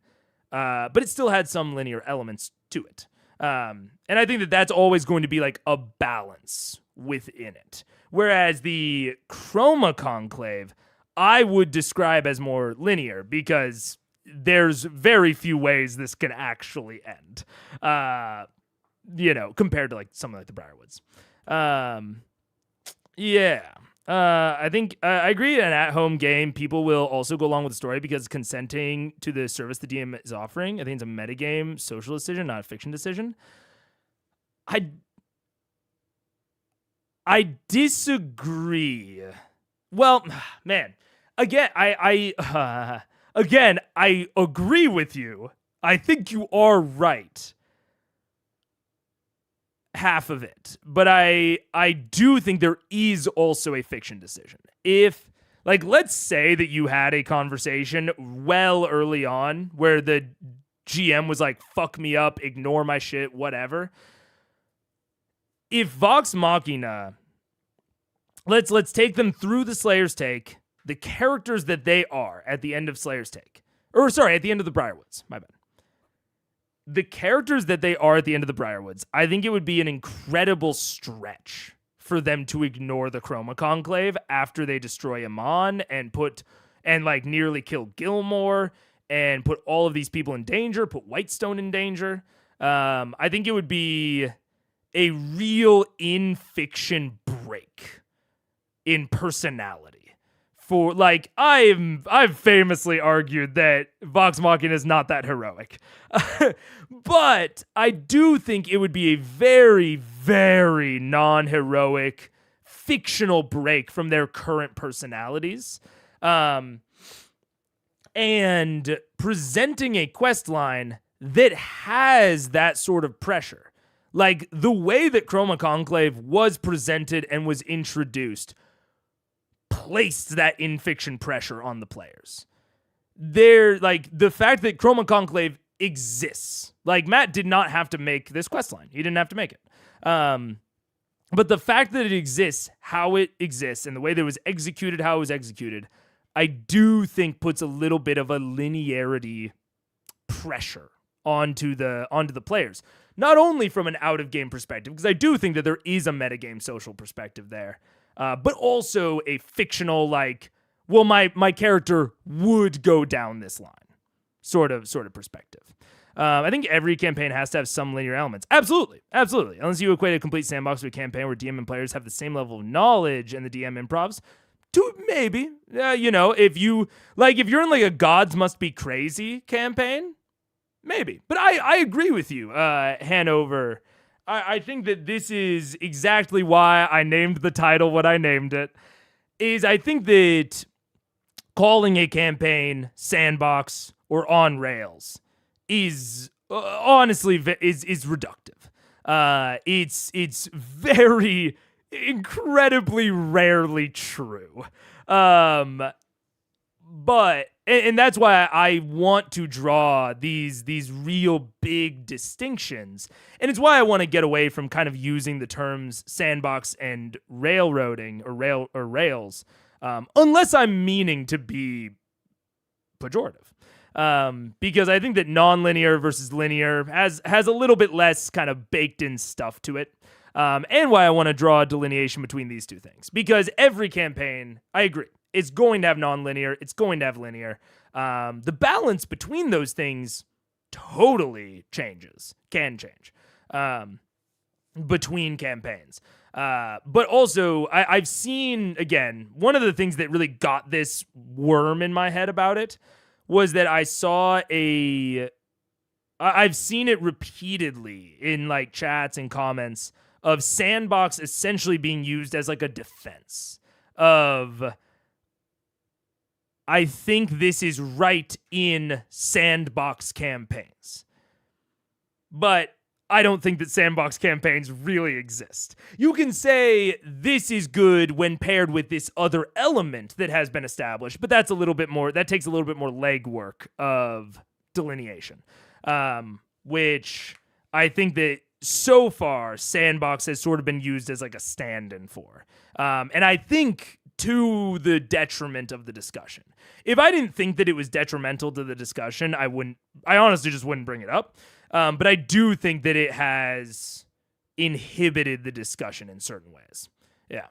S1: but it still had some linear elements to it. And I think that that's always going to be like a balance within it. Whereas the Chroma Conclave, I would describe as more linear because there's very few ways this can actually end, compared to like something like the Briarwoods. I think I agree. An at-home game, people will also go along with the story because consenting to the service the DM is offering, I think it's a metagame social decision, not a fiction decision. I disagree. Well, man, again, I agree with you. I think you are right. Half of it, but I do think there is also a fiction decision. If, like, let's say that you had a conversation well early on where the GM was like, fuck me up, ignore my shit, whatever. If Vox Machina, let's take them through the Slayer's Take, the characters that they are at the end of Slayer's Take, at the end of the Briarwoods, my bad. The characters that they are at the end of the Briarwoods, I think it would be an incredible stretch for them to ignore the Chroma Conclave after they destroy Amon and nearly kill Gilmore and put all of these people in danger, put Whitestone in danger. I think it would be a real in-fiction break in personality. For, like, I've famously argued that Vox Machina is not that heroic. But I do think it would be a very, very non-heroic fictional break from their current personalities. And presenting a quest line that has that sort of pressure. Like, the way that Chroma Conclave was presented and was introduced placed that in-fiction pressure on the players. The fact that Chroma Conclave exists. Like, Matt did not have to make this questline. He didn't have to make it. But the fact that it exists, how it exists, and the way that it was executed, how it was executed, I do think puts a little bit of a linearity pressure onto the players. Not only from an out-of-game perspective, because I do think that there is a metagame social perspective there, but also a fictional, my character would go down this line sort of perspective. I think every campaign has to have some linear elements. Absolutely. Unless you equate a complete sandbox to a campaign where DM and players have the same level of knowledge and the DM improvs, to maybe, if you're in like a Gods Must Be Crazy campaign, maybe. But I agree with you, Hanover. I think that this is exactly why I named the title what I named it, is I think that calling a campaign sandbox or on rails is honestly is reductive. It's very incredibly rarely true. But that's why I want to draw these real big distinctions. And it's why I want to get away from kind of using the terms sandbox and railroading or rails, unless I'm meaning to be pejorative. Because I think that non-linear versus linear has a little bit less kind of baked in stuff to it. And why I want to draw a delineation between these two things. Because every campaign, I agree, it's going to have non-linear, it's going to have linear. The balance between those things totally can change between campaigns. But also, I've seen, again, one of the things that really got this worm in my head about it was that I've seen it repeatedly in like chats and comments of sandbox essentially being used as like a defense of, I think this is right in sandbox campaigns. but I don't think that sandbox campaigns really exist. You can say this is good when paired with this other element that has been established, but that takes a little bit more legwork of delineation, which I think that so far sandbox has sort of been used as like a stand-in for. And I think to the detriment of the discussion. If I didn't think that it was detrimental to the discussion, I honestly just wouldn't bring it up. But I do think that it has inhibited the discussion in certain ways. Yeah.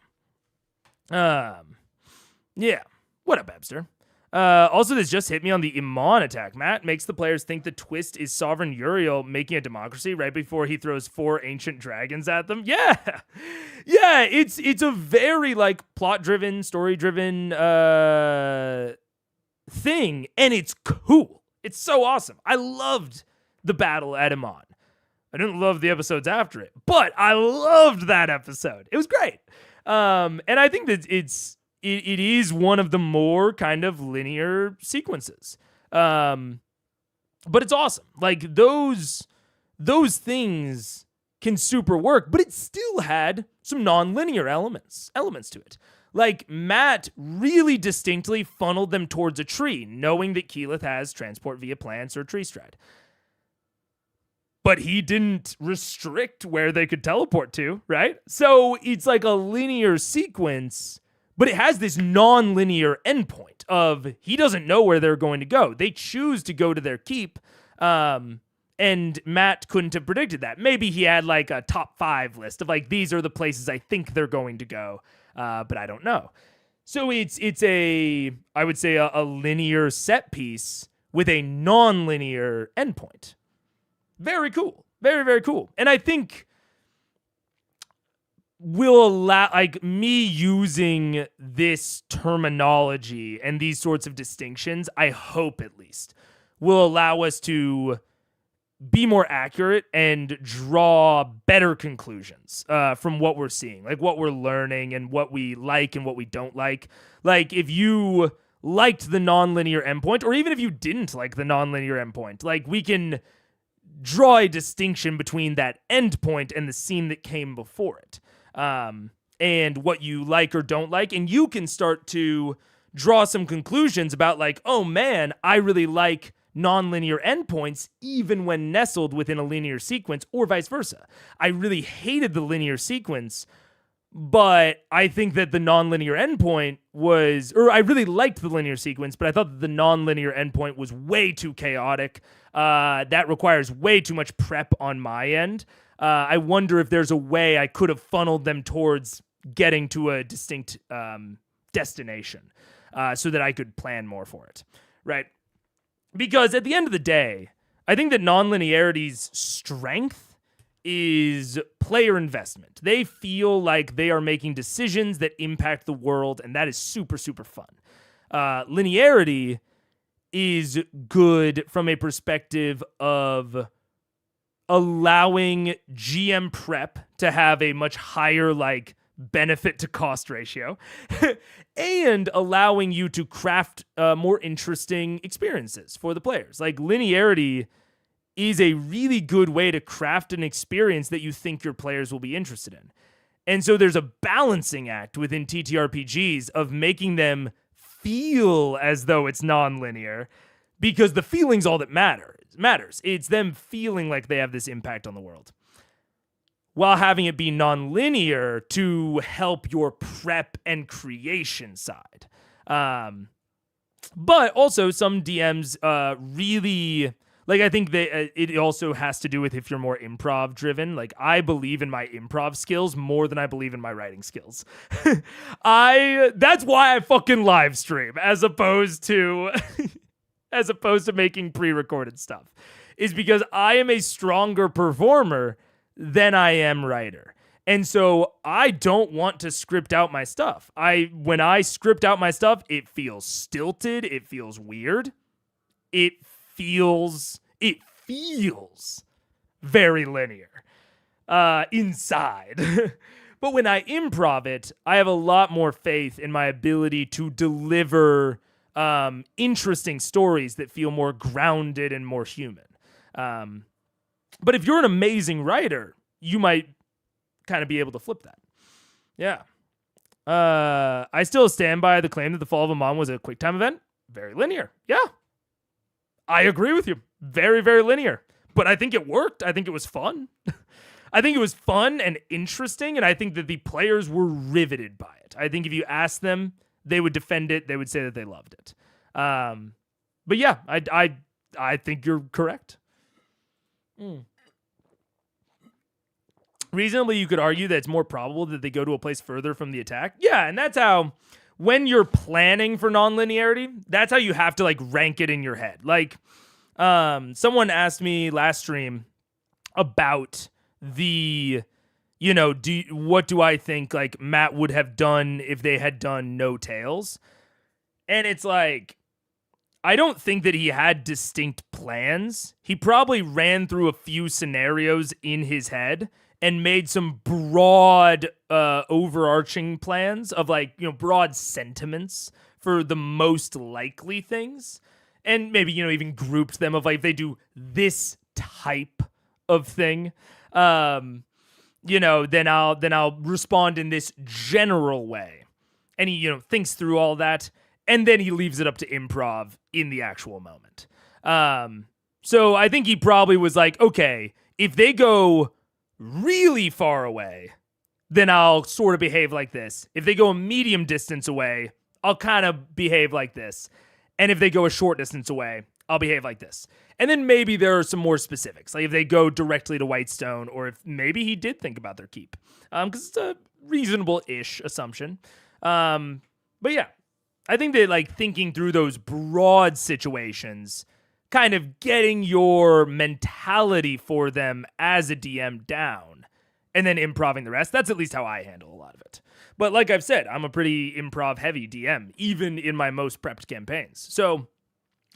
S1: Yeah. What up, Ebster? Also, this just hit me on the Iman attack. Matt makes the players think the twist is Sovereign Uriel making a democracy right before he throws 4 ancient dragons at them. Yeah. Yeah, it's a very like plot-driven, story-driven thing, and it's cool. It's so awesome. I loved the battle at Iman. I didn't love the episodes after it, but I loved that episode. It was great. And I think that it is one of the more kind of linear sequences. But it's awesome. Like those things can super work, but it still had some non-linear elements to it. Like Matt really distinctly funneled them towards a tree, knowing that Keyleth has transport via plants or tree stride. But he didn't restrict where they could teleport to, right? So it's like a linear sequence, but it has this non-linear endpoint of he doesn't know where they're going to go. They choose to go to their keep, and Matt couldn't have predicted that. Maybe he had like a top 5 list of like, these are the places I think they're going to go, but I don't know. So it's I would say a linear set piece with a non-linear endpoint. Very cool. Very, very cool. And I think will allow, like, me using this terminology and these sorts of distinctions, I hope at least, will allow us to be more accurate and draw better conclusions from what we're seeing, like what we're learning and what we like and what we don't like. Like, if you liked the nonlinear endpoint, or even if you didn't like the nonlinear endpoint, like, we can draw a distinction between that endpoint and the scene that came before it, and what you like or don't like, and you can start to draw some conclusions about like, oh man, I really like nonlinear endpoints even when nestled within a linear sequence, or vice versa. I really hated the linear sequence, but I think that the nonlinear endpoint was, or I really liked the linear sequence, but I thought that the nonlinear endpoint was way too chaotic. That requires way too much prep on my end. I wonder if there's a way I could have funneled them towards getting to a distinct destination, so that I could plan more for it, right? Because at the end of the day, I think that nonlinearity's strength is player investment. They feel like they are making decisions that impact the world, and that is super, super fun. Linearity is good from a perspective of allowing GM prep to have a much higher, like, benefit to cost ratio, and allowing you to craft more interesting experiences for the players. Like, linearity is a really good way to craft an experience that you think your players will be interested in. And so there's a balancing act within TTRPGs of making them feel as though it's non-linear, because the feeling's all that matters. It's them feeling like they have this impact on the world, while having it be non-linear to help your prep and creation side. But also some DMs really... Like, I think that it also has to do with if you're more improv driven. Like, I believe in my improv skills more than I believe in my writing skills. That's why I fucking live stream as opposed to making pre-recorded stuff, is because I am a stronger performer than I am writer. And so I don't want to script out my stuff. When I script out my stuff, it feels stilted. It feels weird. It feels very linear inside. But when I improv it, I have a lot more faith in my ability to deliver interesting stories that feel more grounded and more human. But if you're an amazing writer, you might kind of be able to flip that. Yeah. I still stand by the claim that The Fall of Amon was a QuickTime event. Very linear. Yeah. I agree with you. Very, very linear. But I think it worked. I think it was fun. I think it was fun and interesting, and I think that the players were riveted by it. I think if you asked them, they would defend it. They would say that they loved it. But yeah, I think you're correct. Reasonably, you could argue that it's more probable that they go to a place further from the attack. Yeah, and that's how, when you're planning for nonlinearity, that's how you have to like rank it in your head. Like, someone asked me last stream about the, what do I think like Matt would have done if they had done no tails? And it's like, I don't think that he had distinct plans. He probably ran through a few scenarios in his head and made some broad overarching plans of like, broad sentiments for the most likely things. And maybe, even grouped them of like, if they do this type of thing, then I'll respond in this general way. And he, thinks through all that. And then he leaves it up to improv in the actual moment. So I think he probably was like, okay, if they go really far away, then I'll sort of behave like this. If they go a medium distance away, I'll kind of behave like this. And if they go a short distance away, I'll behave like this. And then maybe there are some more specifics, like if they go directly to Whitestone, or if maybe he did think about their keep, because it's a reasonable-ish assumption. But yeah, I think that like thinking through those broad situations, kind of getting your mentality for them as a DM down, and then improving the rest. That's at least how I handle a lot of it. But like I've said, I'm a pretty improv-heavy DM, even in my most prepped campaigns. So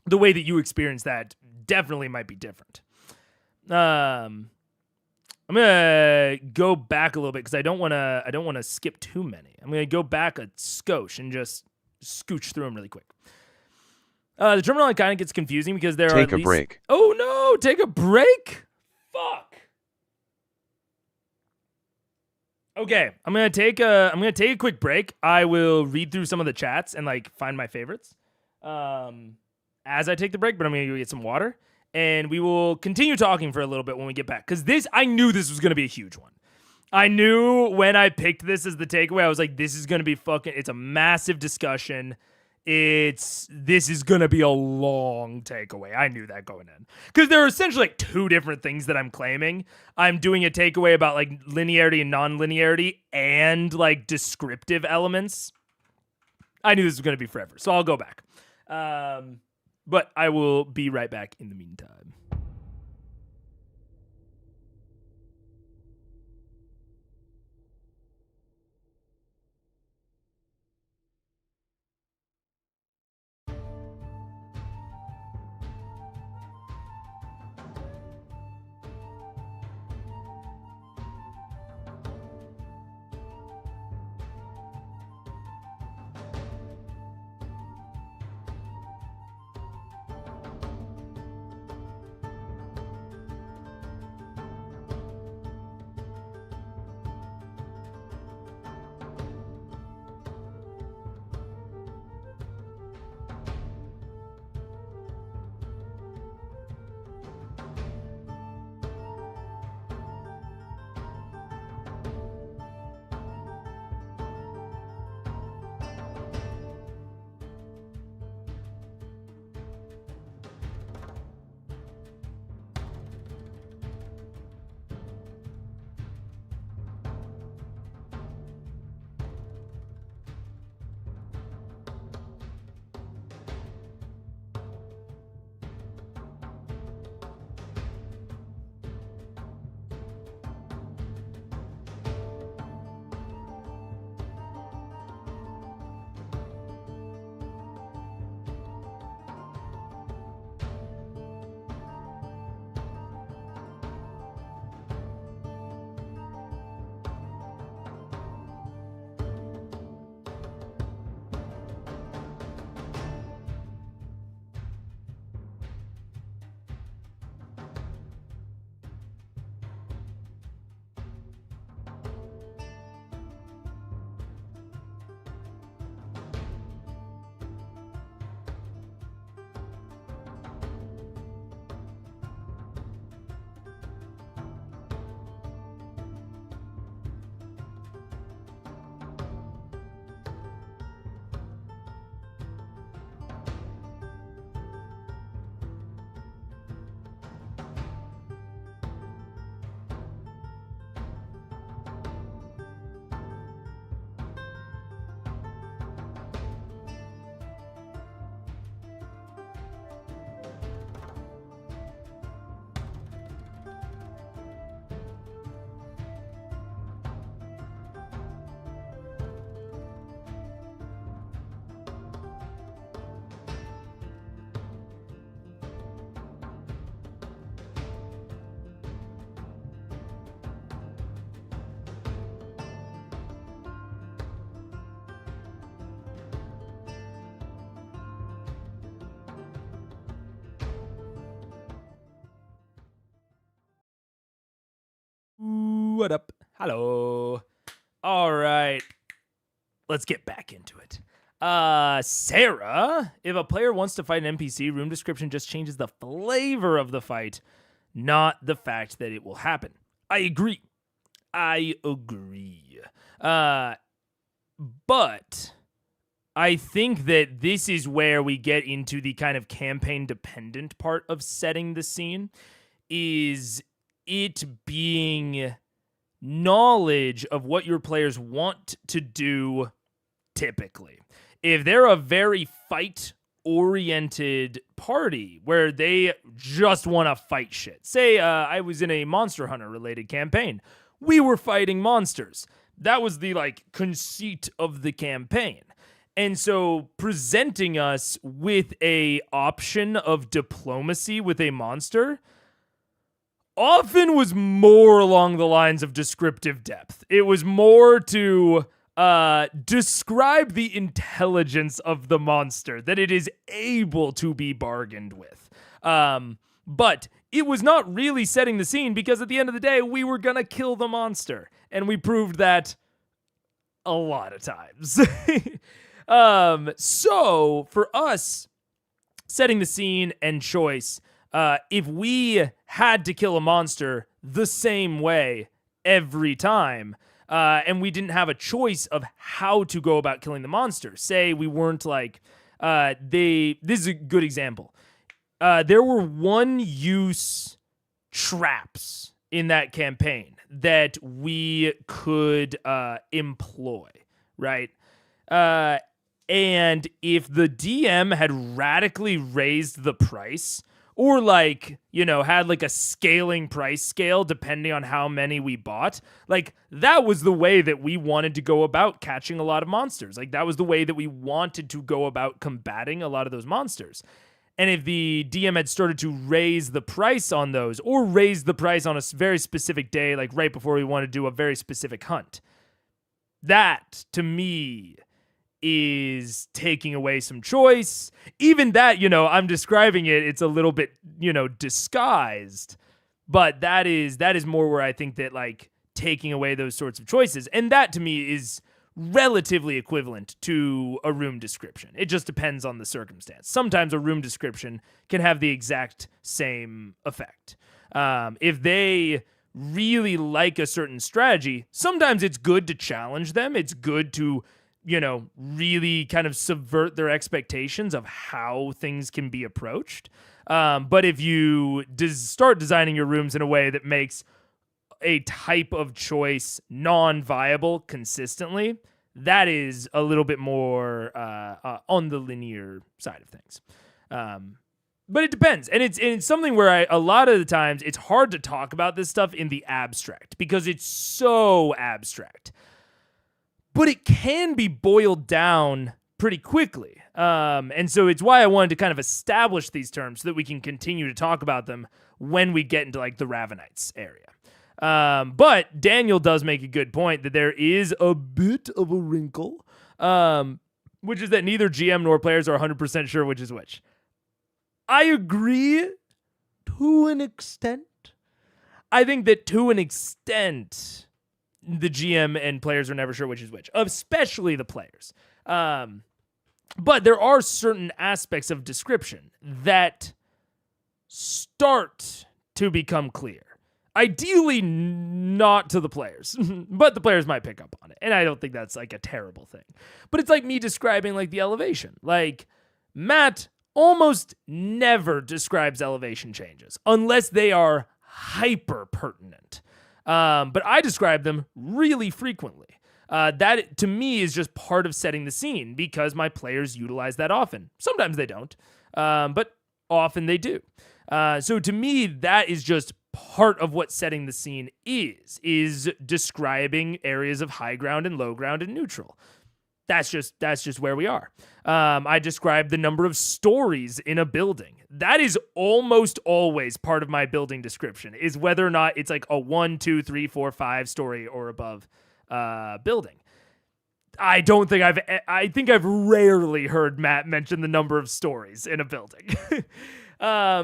S1: the way that you experience that definitely might be different. I'm gonna go back a little bit because I don't want to skip too many. I'm gonna go back a skosh and just scooch through them really quick. The terminology kind of gets confusing because there are
S2: Take a break.
S1: Oh no, take a break? Fuck. Okay, I'm gonna take a quick break. I will read through some of the chats and like find my favorites as I take the break, but I'm gonna go get some water and we will continue talking for a little bit when we get back. Because I knew this was gonna be a huge one. I knew when I picked this as the takeaway, I was like, this is gonna be it's a massive discussion. This is gonna be a long takeaway. I knew that going in. Because there are essentially like two different things that I'm claiming. I'm doing a takeaway about like linearity and non-linearity and like descriptive elements. I knew this was gonna be forever, so I'll go back. But I will be right back in the meantime. What up? Hello. All right. Let's get back into it. Sarah, if a player wants to fight an NPC, room description just changes the flavor of the fight, not the fact that it will happen. I agree. But I think that this is where we get into the kind of campaign-dependent part of setting the scene, is it being knowledge of what your players want to do typically. If they're a very fight-oriented party where they just want to fight shit. Say I was in a Monster Hunter-related campaign. We were fighting monsters. That was the, conceit of the campaign. And so presenting us with a option of diplomacy with a monster often was more along the lines of descriptive depth. It was more to describe the intelligence of the monster, that it is able to be bargained with. But it was not really setting the scene, because at the end of the day, we were going to kill the monster. And we proved that a lot of times. So for us, setting the scene and choice, if we had to kill a monster the same way every time, and we didn't have a choice of how to go about killing the monster, say we weren't this is a good example. There were one-use traps in that campaign that we could employ, right? And if the DM had radically raised the price, or had a scaling price scale depending on how many we bought, that was the way that we wanted to go about catching a lot of monsters. That was the way that we wanted to go about combating a lot of those monsters. And if the DM had started to raise the price on those, or raise the price on a very specific day, right before we want to do a very specific hunt, that, to me, is taking away some choice. Even that, I'm describing it, it's a little bit, disguised. But that is more where I think that, taking away those sorts of choices. And that, to me, is relatively equivalent to a room description. It just depends on the circumstance. Sometimes a room description can have the exact same effect. If they really like a certain strategy, sometimes it's good to challenge them. It's good to really kind of subvert their expectations of how things can be approached. But if you start designing your rooms in a way that makes a type of choice non-viable consistently, that is a little bit more on the linear side of things. But it depends. And it's something where a lot of the times it's hard to talk about this stuff in the abstract because it's so abstract. But it can be boiled down pretty quickly. And so it's why I wanted to kind of establish these terms so that we can continue to talk about them when we get into the Ravenites area. But Daniel does make a good point that there is a bit of a wrinkle, which is that neither GM nor players are 100% sure which is which. I agree to an extent. I think that to an extent, the GM and players are never sure which is which, especially the players. But there are certain aspects of description that start to become clear. Ideally, not to the players, but the players might pick up on it. And I don't think that's a terrible thing. But it's like me describing the elevation. Matt almost never describes elevation changes unless they are hyper pertinent. But I describe them really frequently. That, to me, is just part of setting the scene because my players utilize that often. Sometimes they don't, but often they do. So to me, that is just part of what setting the scene is describing areas of high ground and low ground and neutral. That's just where we are. I describe the number of stories in a building. That is almost always part of my building description, is whether or not it's a 1, 2, 3, 4, 5 story or above building. I think I've rarely heard Matt mention the number of stories in a building.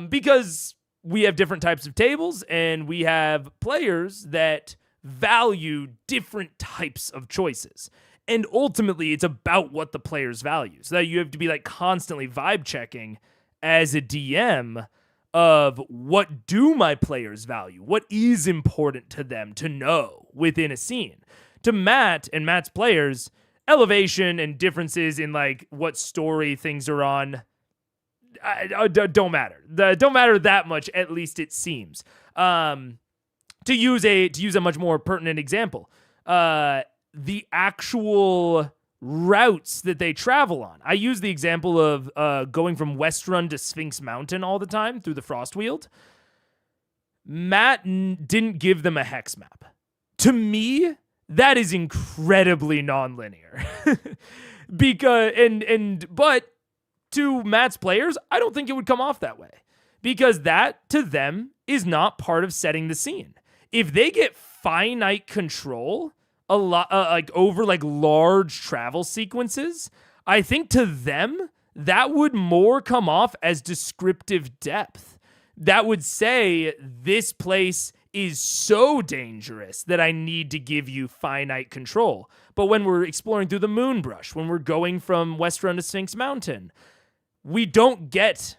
S1: Because we have different types of tables and we have players that value different types of choices. And ultimately, it's about what the players value. So that you have to be like constantly vibe checking as a DM of what do my players value? What is important to them to know within a scene? To Matt and Matt's players, elevation and differences in like what story things are on don't matter. Don't matter that much, at least it seems. To use a much more pertinent example, the actual routes that they travel on. I use the example of going from Westrun to Sphinx Mountain all the time through the Frostweald. Matt didn't give them a hex map. To me, that is incredibly nonlinear. But to Matt's players, I don't think it would come off that way. Because that, to them, is not part of setting the scene. If they get finite control a lot over like large travel sequences, I think to them that would more come off as descriptive depth. That would say this place is so dangerous that I need to give you finite control. But when we're exploring through the Moonbrush, when we're going from Westrun to Sphinx Mountain, we don't get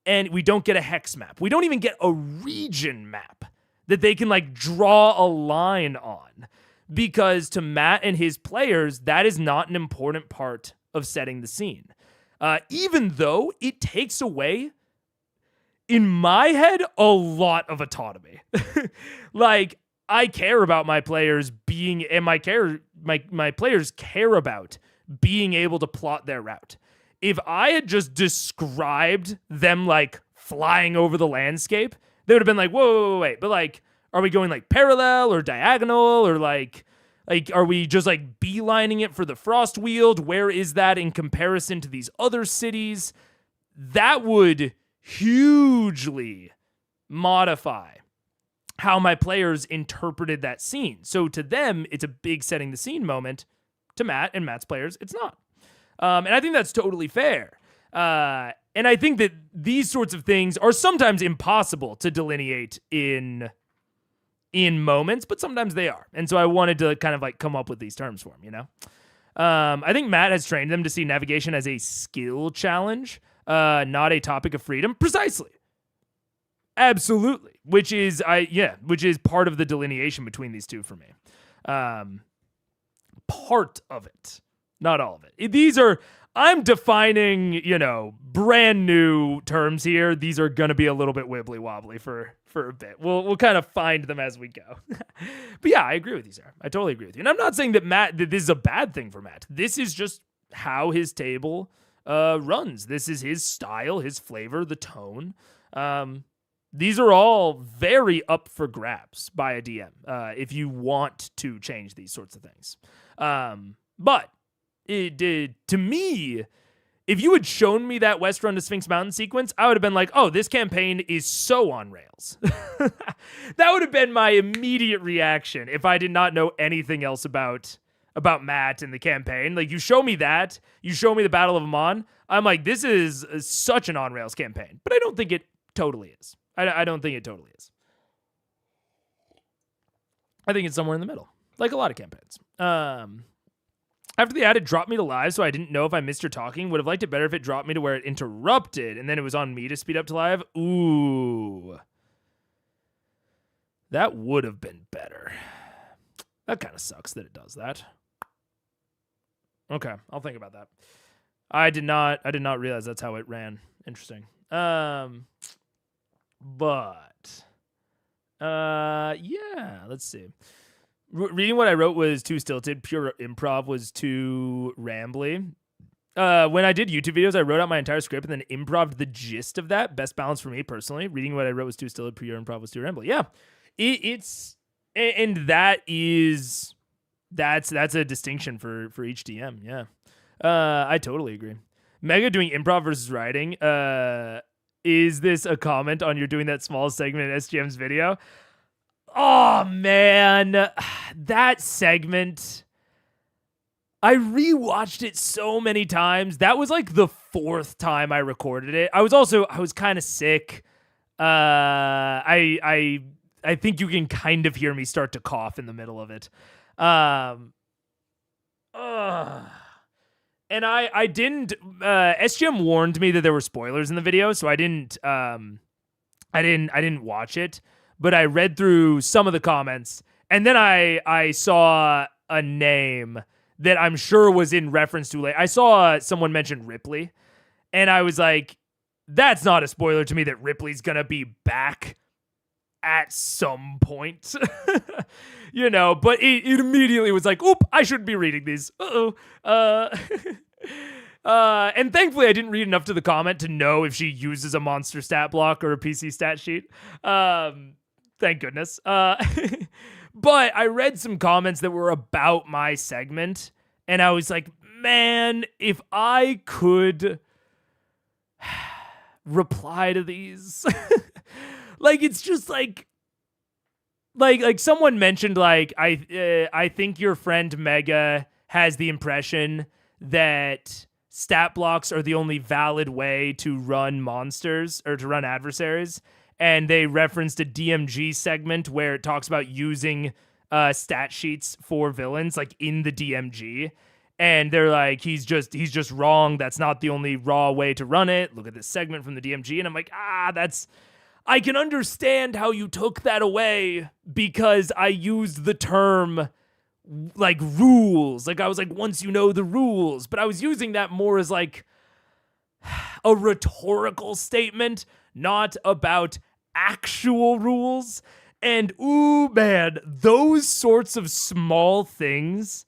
S1: a hex map. We don't even get a region map that they can like draw a line on. Because to Matt and his players, that is not an important part of setting the scene. Even though it takes away, in my head, a lot of autonomy. Like, I care about my players being, and my players care about being able to plot their route. If I had just described them, like, flying over the landscape, they would have been like, whoa, wait. But, like, are we going like parallel or diagonal or like are we just like beelining it for the Frostweald? Where is that in comparison to these other cities? That would hugely modify how my players interpreted that scene. So to them, it's a big setting the scene moment. To Matt and Matt's players, it's not. And I think that's totally fair. And I think that these sorts of things are sometimes impossible to delineate in moments, but sometimes they are. And so I wanted to kind of like come up with these terms for him, you know? I think Matt has trained them to see navigation as a skill challenge, not a topic of freedom. Precisely. Absolutely. Which is part of the delineation between these two for me. Part of it. Not all of it. I'm defining, brand new terms here. These are going to be a little bit wibbly wobbly for a bit. We'll kind of find them as we go. But yeah, I agree with you, Sarah. I totally agree with you. And I'm not saying that this is a bad thing for Matt. This is just how his table runs. This is his style, his flavor, the tone. These are all very up for grabs by a DM if you want to change these sorts of things. But it did, to me, if you had shown me that Westrun to Sphinx Mountain sequence, I would have been like, oh, this campaign is so on rails. That would have been my immediate reaction if I did not know anything else about Matt and the campaign. Like, you show me that, you show me the Battle of Amon, I'm like, this is such an on rails campaign. But I don't think it totally is. I don't think it totally is. I think it's somewhere in the middle, like a lot of campaigns. After the ad, it dropped me to live, so I didn't know if I missed your talking. Would have liked it better if it dropped me to where it interrupted, and then it was on me to speed up to live. Ooh. That would have been better. That kind of sucks that it does that. Okay, I'll think about that. I did not realize that's how it ran. Interesting. Yeah, let's see. Reading what I wrote was too stilted. Pure improv was too rambly. When I did YouTube videos, I wrote out my entire script and then improv'd the gist of that. Best balance for me personally. Reading what I wrote was too stilted. Pure improv was too rambly. Yeah, that's a distinction for each DM. Yeah, I totally agree. Mega doing improv versus writing. Is this a comment on you're doing that small segment in SGM's video? Oh, man, that segment, I rewatched it so many times. That was like the fourth time I recorded it. I was kind of sick. I think you can kind of hear me start to cough in the middle of it. And I didn't SGM warned me that there were spoilers in the video, so I didn't watch it, but I read through some of the comments, and then I saw a name that I'm sure was in reference to, like, I saw someone mention Ripley, and I was like, that's not a spoiler to me that Ripley's gonna be back at some point. You know, but it immediately was like, oop, I shouldn't be reading these. And thankfully I didn't read enough to the comment to know if she uses a monster stat block or a PC stat sheet. Thank goodness. But I read some comments that were about my segment, and I was like, man, if I could reply to these. Like, it's just like someone mentioned, like, I think your friend Mega has the impression that stat blocks are the only valid way to run monsters or to run adversaries. And they referenced a DMG segment where it talks about using stat sheets for villains, like in the DMG. And they're like, he's just wrong. That's not the only raw way to run it. Look at this segment from the DMG. And I'm like, I can understand how you took that away because I used the term like rules. Like, I was like, once you know the rules, but I was using that more as like a rhetorical statement, not about actual rules. And ooh, man, those sorts of small things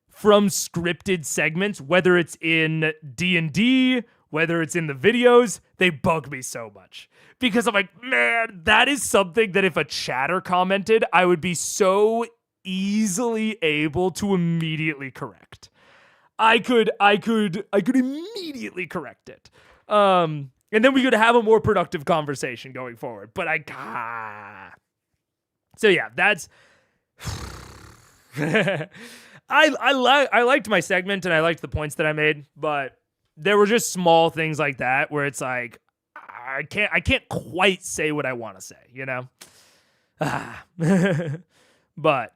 S1: from scripted segments, whether it's in D&D, whether it's in the videos, they bug me so much. Because I'm like, man, that is something that if a chatter commented, I would be so easily able to immediately correct. I could immediately correct it. And then we could have a more productive conversation going forward. But so yeah, that's I liked my segment and I liked the points that I made, but there were just small things like that where it's like I can't quite say what I want to say, you know? But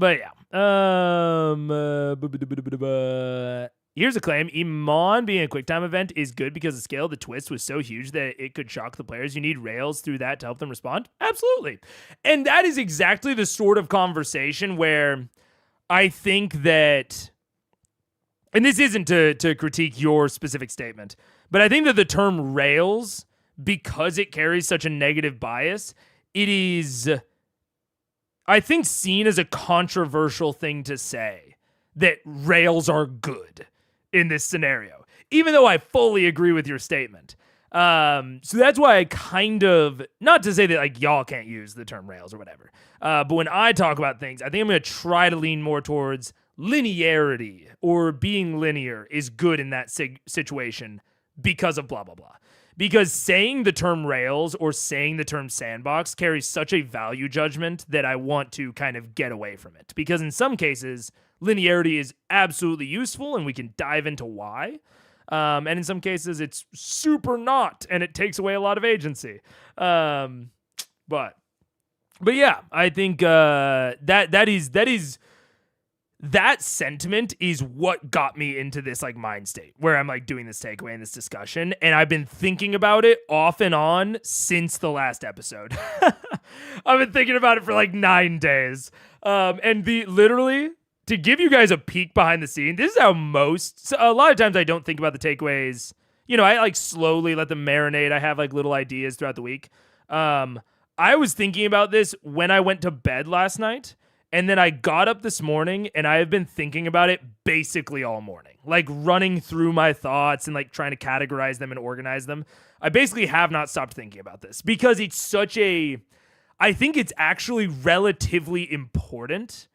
S1: yeah. Here's a claim. J'Mon being a QuickTime event is good because the scale of the twist was so huge that it could shock the players. You need rails through that to help them respond? Absolutely. And that is exactly the sort of conversation where I think that, and this isn't to critique your specific statement, but I think that the term rails, because it carries such a negative bias, it is, I think, seen as a controversial thing to say that rails are good in this scenario, even though I fully agree with your statement. So that's why I kind of, not to say that like y'all can't use the term rails or whatever, but when I talk about things, I think I'm going to try to lean more towards linearity, or being linear is good in that situation because of blah, blah, blah. Because saying the term rails or saying the term sandbox carries such a value judgment that I want to kind of get away from it. Because in some cases, linearity is absolutely useful, and we can dive into why. And in some cases, it's super not, and it takes away a lot of agency. But yeah, I think that sentiment is what got me into this like mind state where I'm like doing this takeaway in this discussion, and I've been thinking about it off and on since the last episode. I've been thinking about it for like 9 days. And literally, to give you guys a peek behind the scene, this is how a lot of times I don't think about the takeaways. You know, I like slowly let them marinate. I have like little ideas throughout the week. I was thinking about this when I went to bed last night, and then I got up this morning, and I have been thinking about it basically all morning, like running through my thoughts and like trying to categorize them and organize them. I basically have not stopped thinking about this because it's such I think it's actually relatively important,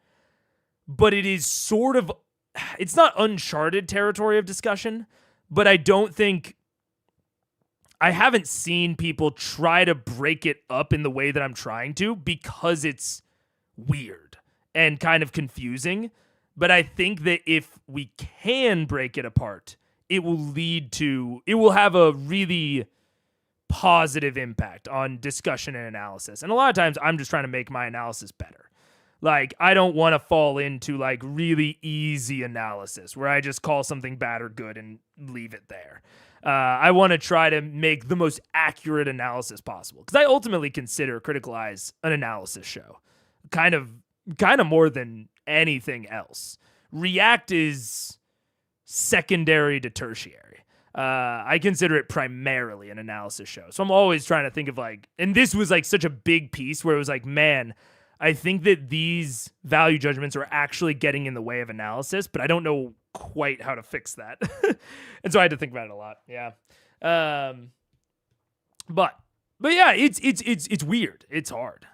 S1: but it is sort of, it's not uncharted territory of discussion, but I haven't seen people try to break it up in the way that I'm trying to because it's weird and kind of confusing. But I think that if we can break it apart, it will have a really positive impact on discussion and analysis. And a lot of times I'm just trying to make my analysis better. Like, I don't want to fall into like really easy analysis where I just call something bad or good and leave it there. I want to try to make the most accurate analysis possible, because I ultimately consider Critical Eyes an analysis show, kind of more than anything else. React is secondary to tertiary. I consider it primarily an analysis show. So I'm always trying to think of like, and this was like such a big piece where it was like, man, I think that these value judgments are actually getting in the way of analysis, but I don't know quite how to fix that. And so I had to think about it a lot. Yeah. But yeah, it's weird. It's hard.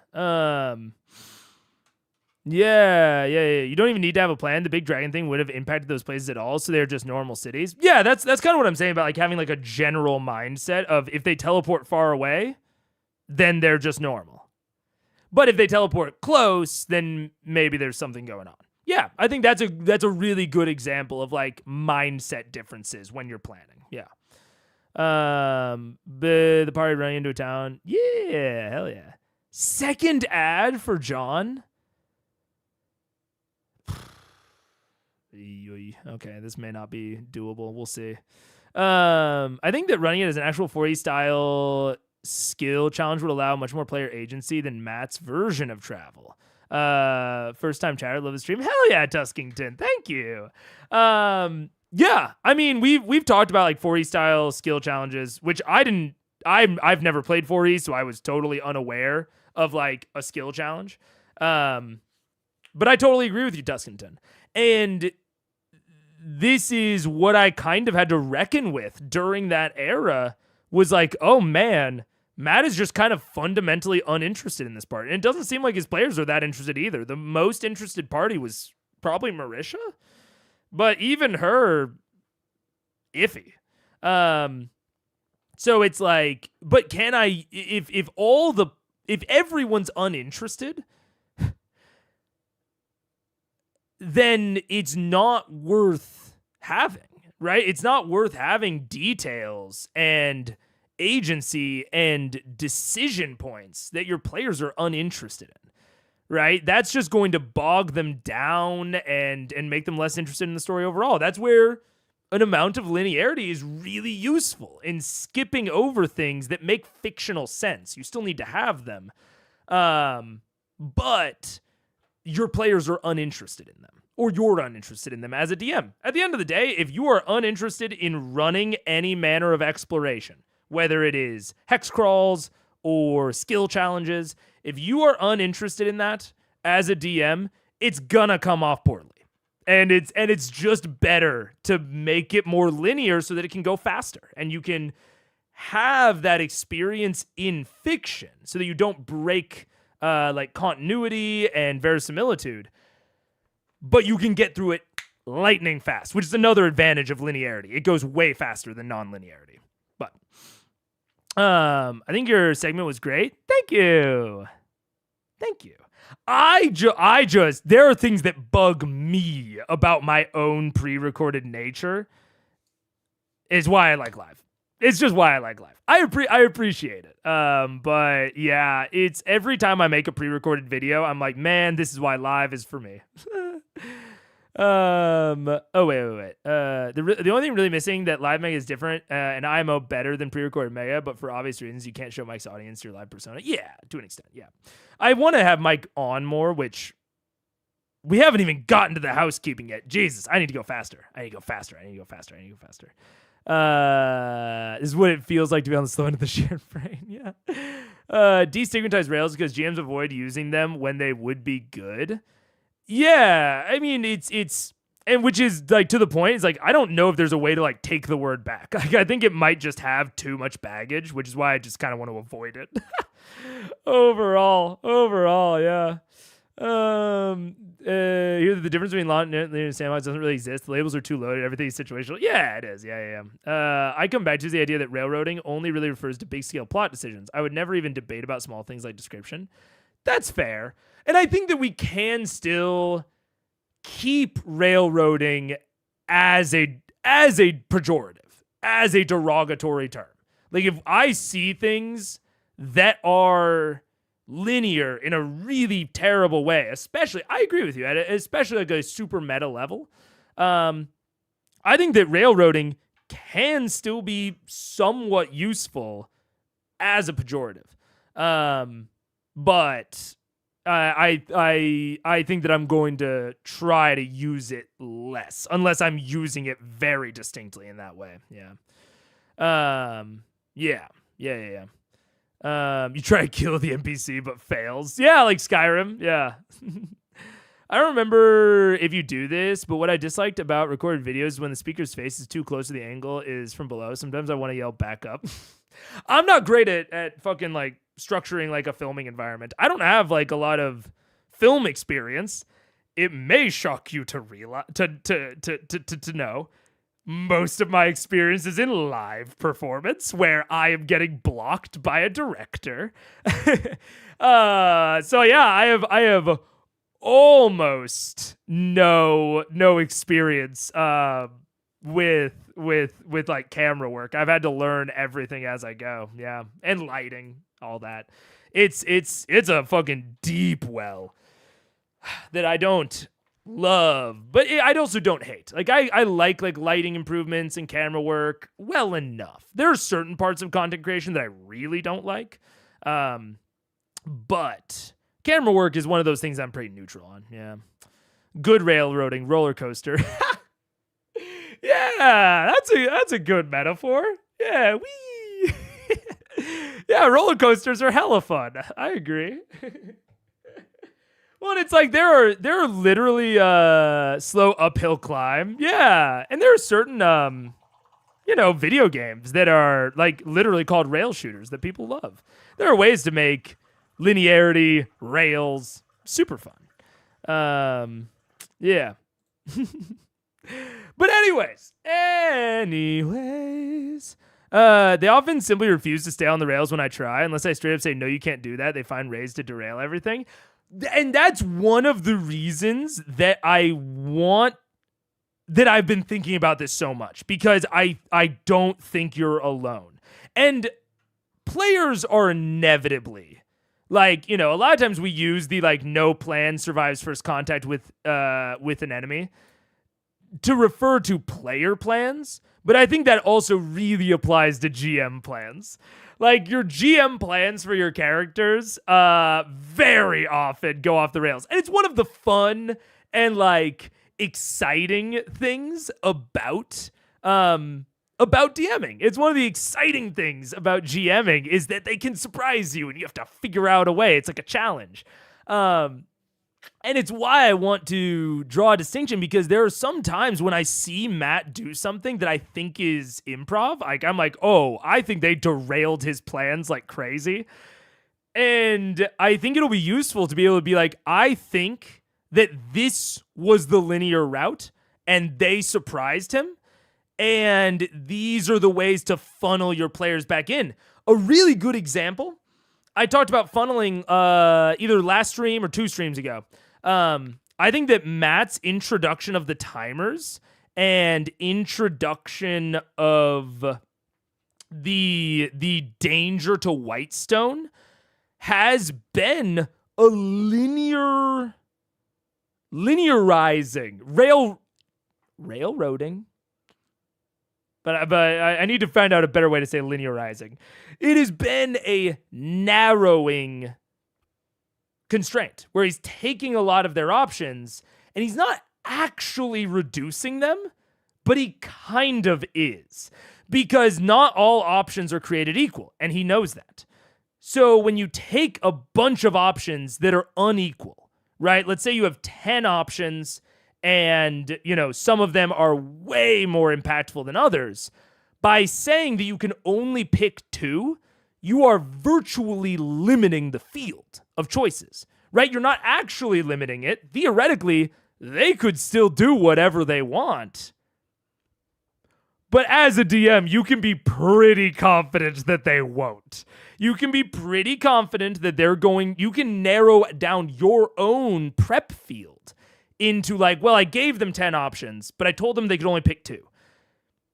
S1: Yeah. You don't even need to have a plan. The big dragon thing would have impacted those places at all, so they're just normal cities. Yeah, that's kind of what I'm saying about like having like a general mindset of if they teleport far away, then they're just normal. But if they teleport close, then maybe there's something going on. Yeah, I think that's a really good example of like mindset differences when you're planning. Yeah. The party running into a town. Yeah, hell yeah. Second ad for John. Okay, this may not be doable. We'll see. I think that running it as an actual 4E style skill challenge would allow much more player agency than Matt's version of travel. First time chatter, love the stream. Hell yeah, Tuskington. Thank you. Yeah, I mean, we've talked about like 4E style skill challenges, which I've never played 4E, so I was totally unaware of like a skill challenge. But I totally agree with you, Tuskington. And this is what I kind of had to reckon with during that era, was like, oh man, Matt is just kind of fundamentally uninterested in this part. And it doesn't seem like his players are that interested either. The most interested party was probably Marisha, but even her, iffy. So it's like, but can I, if everyone's uninterested, then it's not worth having, right? It's not worth having details and agency and decision points that your players are uninterested in, right? That's just going to bog them down and make them less interested in the story overall. That's where an amount of linearity is really useful in skipping over things that make fictional sense. You still need to have them, but your players are uninterested in them, or you're uninterested in them as a DM. At the end of the day, if you are uninterested in running any manner of exploration, whether it is hex crawls or skill challenges, if you are uninterested in that as a DM, it's gonna come off poorly. And it's just better to make it more linear so that it can go faster and you can have that experience in fiction so that you don't break like continuity and verisimilitude, but you can get through it lightning fast, which is another advantage of linearity. It goes way faster than non-linearity. But I think your segment was great. Thank you. I just, there are things that bug me about my own pre-recorded nature. Is why I like live. It's just why I like live. I appreciate it. But yeah, it's every time I make a pre-recorded video, I'm like, man, this is why live is for me. Oh wait. The only thing really missing that live Mega is different, and IMO better than pre-recorded Mega, but for obvious reasons, you can't show Mike's audience your live persona. Yeah, to an extent. Yeah, I want to have Mike on more, which we haven't even gotten to the housekeeping yet. Jesus, I need to go faster. This is what it feels like to be on the slow end of the shared frame. Yeah. Destigmatize rails because GMs avoid using them when they would be good. Yeah, I mean, it's and which is like to the point. It's like I don't know if there's a way to like take the word back. Like, I think it might just have too much baggage, which is why I just kind of want to avoid it. Overall, yeah. Here the difference between law and sandbox doesn't really exist. The labels are too loaded. Everything is situational. Yeah, it is. Yeah. I come back to the idea that railroading only really refers to big scale plot decisions. I would never even debate about small things like description. That's fair. And I think that we can still keep railroading as a pejorative, as a derogatory term. Like, if I see things that are linear in a really terrible way, especially, I agree with you, especially like a super meta level, I think that railroading can still be somewhat useful as a pejorative. But I think that I'm going to try to use it less, unless I'm using it very distinctly in that way. Yeah. Yeah. You try to kill the NPC but fails. Yeah, like Skyrim. Yeah. I don't remember if you do this, but what I disliked about recorded videos when the speaker's face is too close to the angle is from below. Sometimes I want to yell back up. I'm not great at fucking like structuring like a filming environment. I don't have like a lot of film experience. It may shock you to realize to know most of my experience is in live performance where I am getting blocked by a director. So yeah, I have almost no experience with like camera work. I've had to learn everything as I go. Yeah, and lighting, all that. It's a fucking deep well that I don't love, but I also don't hate. Like I like lighting improvements and camera work well enough. There are certain parts of content creation that I really don't like, but camera work is one of those things I'm pretty neutral on. Yeah, good railroading, roller coaster. Yeah, that's a good metaphor. Yeah, wee. Yeah, roller coasters are hella fun. I agree. Well, it's like there are literally slow uphill climb. Yeah, and there are certain video games that are like literally called rail shooters that people love. There are ways to make linearity rails super fun. Yeah. But anyways, they often simply refuse to stay on the rails when I try. Unless I straight up say, no, you can't do that. They find ways to derail everything. And that's one of the reasons that I've been thinking about this so much, because I don't think you're alone. And players are inevitably like, a lot of times we use the like no plan survives first contact with an enemy to refer to player plans, but I think that also really applies to GM plans. Like, your GM plans for your characters very often go off the rails. And it's one of the fun and like exciting things about DMing. It's one of the exciting things about GMing is that they can surprise you and you have to figure out a way. It's like a challenge. And it's why I want to draw a distinction, because there are some times when I see Matt do something that I think is improv. Like, I'm like, oh, I think they derailed his plans like crazy. And I think it'll be useful to be able to be like, I think that this was the linear route and they surprised him. And these are the ways to funnel your players back in. A really good example, I talked about funneling either last stream or 2 streams ago. I think that Matt's introduction of the timers and introduction of the danger to Whitestone has been a linearizing railroading. But I need to find out a better way to say linearizing. It has been a narrowing constraint where he's taking a lot of their options and he's not actually reducing them, but he kind of is, because not all options are created equal, and he knows that. So when you take a bunch of options that are unequal, right? Let's say you have 10 options and, some of them are way more impactful than others. By saying that you can only pick 2, you are virtually limiting the field of choices, right? You're not actually limiting it. Theoretically, they could still do whatever they want. But as a DM, you can be pretty confident that they won't. You can be pretty confident that you can narrow down your own prep field into like, well, I gave them 10 options, but I told them they could only pick 2.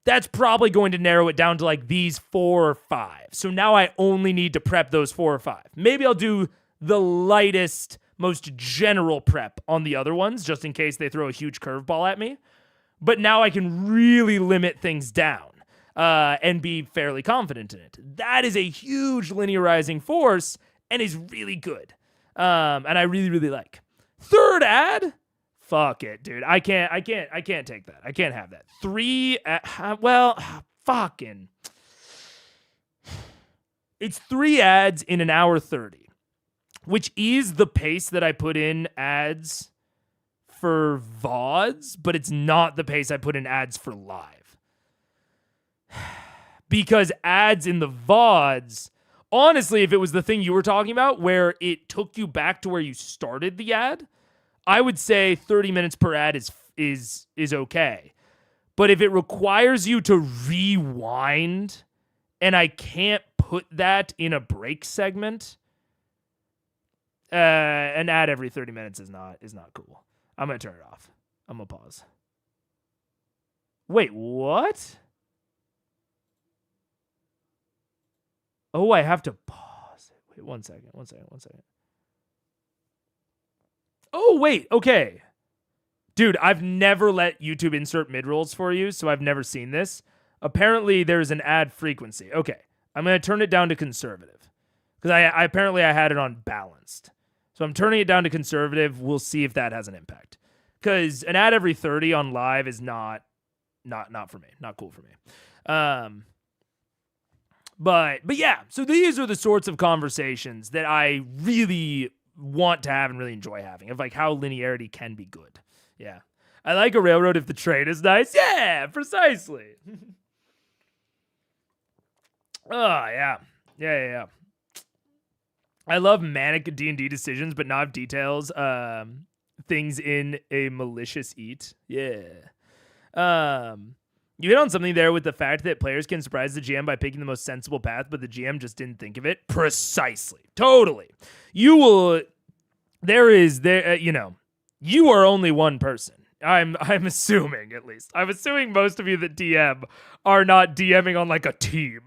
S1: that's probably going to narrow it down to like these 4 or 5. So now I only need to prep those 4 or 5. Maybe I'll do the lightest, most general prep on the other ones, just in case they throw a huge curveball at me. But now I can really limit things down and be fairly confident in it. That is a huge linearizing force and is really good. And I really, really like. Third ad? Fuck it, dude. I can't take that. I can't have that. 3, fucking. It's 3 ads in an hour 30, which is the pace that I put in ads for VODs, but it's not the pace I put in ads for live. Because ads in the VODs, honestly, if it was the thing you were talking about where it took you back to where you started the ad, I would say 30 minutes per ad is okay. But if it requires you to rewind, and I can't put that in a break segment, an ad every 30 minutes is not cool. I'm going to turn it off. I'm going to pause. Wait, what? Oh, I have to pause. Wait, one second. Oh, wait, okay. Dude, I've never let YouTube insert mid-rolls for you, so I've never seen this. Apparently, there's an ad frequency. Okay, I'm going to turn it down to conservative. Because I apparently had it on balanced. So I'm turning it down to conservative. We'll see if that has an impact. Because an ad every 30 on live is not for me. Not cool for me. But yeah, so these are the sorts of conversations that I really want to have and really enjoy having, of like how linearity can be good. Yeah. I like a railroad if the train is nice. Yeah, precisely. Oh, yeah. Yeah. I love manic D&D decisions, but not have details. Things in a malicious eat. Yeah. You hit on something there with the fact that players can surprise the GM by picking the most sensible path, but the GM just didn't think of it. Precisely. Totally. You are only one person. I'm assuming, at least. I'm assuming most of you that DM are not DMing on like a team.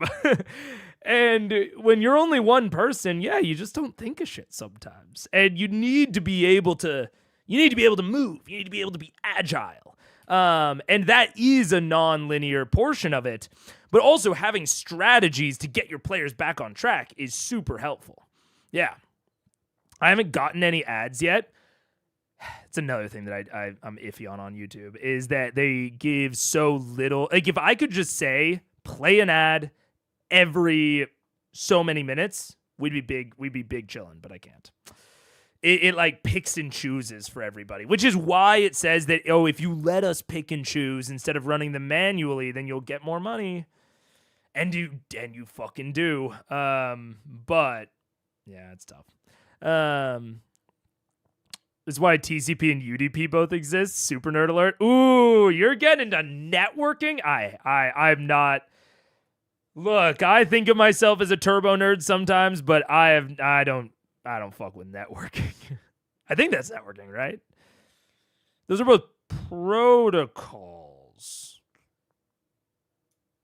S1: And when you're only one person, yeah, you just don't think of shit sometimes. And you need to be able to move. You need to be able to be agile. And that is a non-linear portion of it. But also having strategies to get your players back on track is super helpful. Yeah. I haven't gotten any ads yet. It's another thing that I'm iffy on YouTube, is that they give so little. Like, if I could just say, play an ad every so many minutes, we'd be big chilling, but I can't. It like picks and chooses for everybody, which is why it says that, if you let us pick and choose instead of running them manually, then you'll get more money. And you fucking do. But yeah, it's tough. That's why TCP and UDP both exist. Super nerd alert. Ooh, you're getting into networking? I'm not. Look, I think of myself as a turbo nerd sometimes, but I don't fuck with networking. I think that's networking, right? Those are both protocols.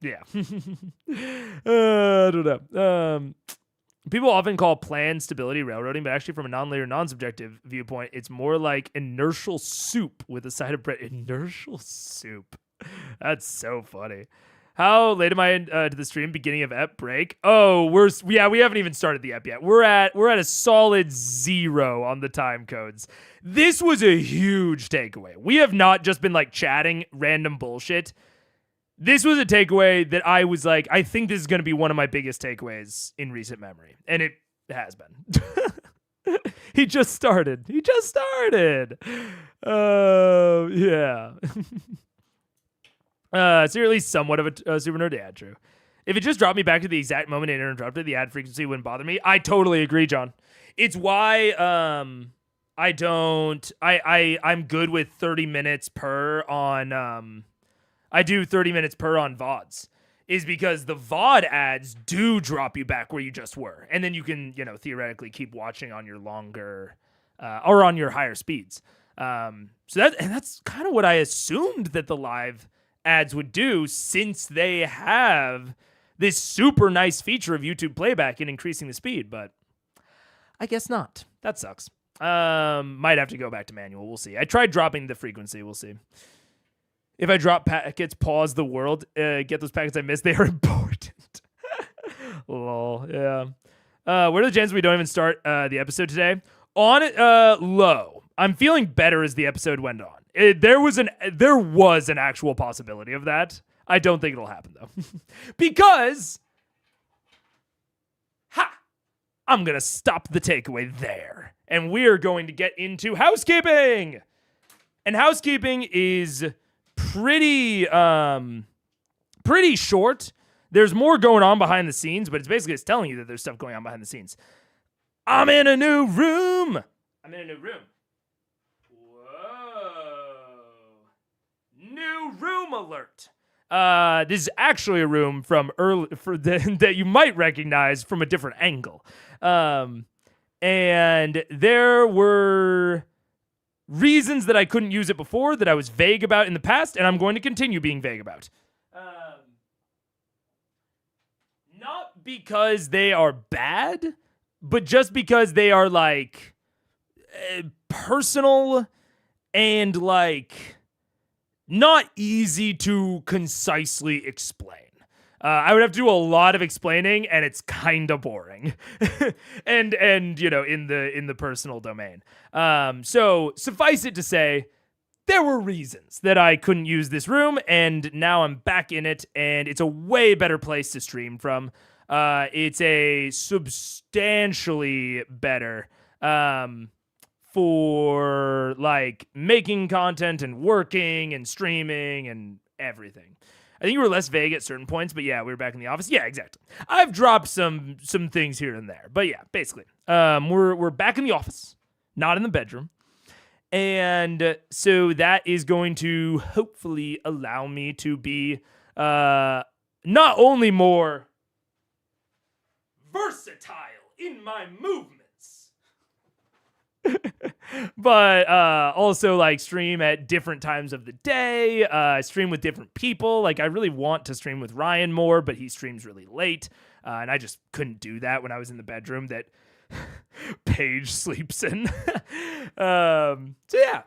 S1: Yeah. I don't know. People often call planned stability railroading, but actually from a non-linear, non-subjective viewpoint, it's more like inertial soup with a side of bread. Inertial soup. That's so funny. How late am I to the stream? Beginning of ep break? Oh, we haven't even started the ep yet. We're at a solid 0 on the time codes. This was a huge takeaway. We have not just been like chatting random bullshit. This was a takeaway that I was like, I think this is going to be one of my biggest takeaways in recent memory. And it has been. He just started. Yeah. So you're at least somewhat of a super nerd. Yeah, true. If it just dropped me back to the exact moment it interrupted, the ad frequency wouldn't bother me. I totally agree, John. It's why I'm good with 30 minutes per on I do 30 minutes per on VODs, is because the VOD ads do drop you back where you just were. And then you can, theoretically keep watching on your longer or on your higher speeds. So that's kind of what I assumed that the live ads would do, since they have this super nice feature of YouTube playback and increasing the speed, but I guess not. That sucks. Might have to go back to manual. We'll see. I tried dropping the frequency. We'll see. If I drop packets, pause the world, get those packets I missed, they are important. Lol, yeah. What are the chances we don't even start the episode today? On low. I'm feeling better as the episode went on. There was an actual possibility of that. I don't think it'll happen though. Because I'm going to stop the takeaway there. And we're going to get into housekeeping. And housekeeping is pretty short. There's more going on behind the scenes, but it's basically just telling you that there's stuff going on behind the scenes. I'm in a new room. Whoa. New room alert. This is actually a room from that you might recognize from a different angle. And there were reasons that I couldn't use it before that I was vague about in the past, and I'm going to continue being vague about. Not because they are bad, but just because they are like personal and like not easy to concisely explain. I would have to do a lot of explaining, and it's kind of boring, and you know, in the personal domain. So suffice it to say, there were reasons that I couldn't use this room, and now I'm back in it, and it's a way better place to stream from. It's a substantially better for like making content and working and streaming and everything. I think you were less vague at certain points, but yeah, we were back in the office. Yeah, exactly. I've dropped some things here and there, but yeah, basically, we're back in the office, not in the bedroom, and so that is going to hopefully allow me to be not only more versatile in my movements, but also like stream at different times of the day, stream with different people. Like I really want to stream with Ryan more, but he streams really late, and I just couldn't do that when I was in the bedroom that Paige sleeps in. So yeah,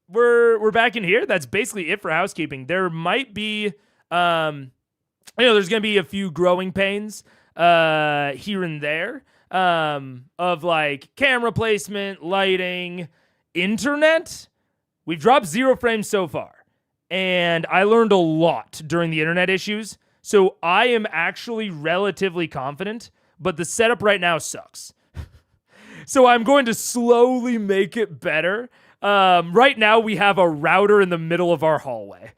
S1: we're back in here. That's basically it for housekeeping. There might be there's gonna be a few growing pains here and there, of like camera placement, lighting, internet. We've dropped 0 frames so far, and I learned a lot during the internet issues, so I am actually relatively confident, but the setup right now sucks. So I'm going to slowly make it better. Right now we have a router in the middle of our hallway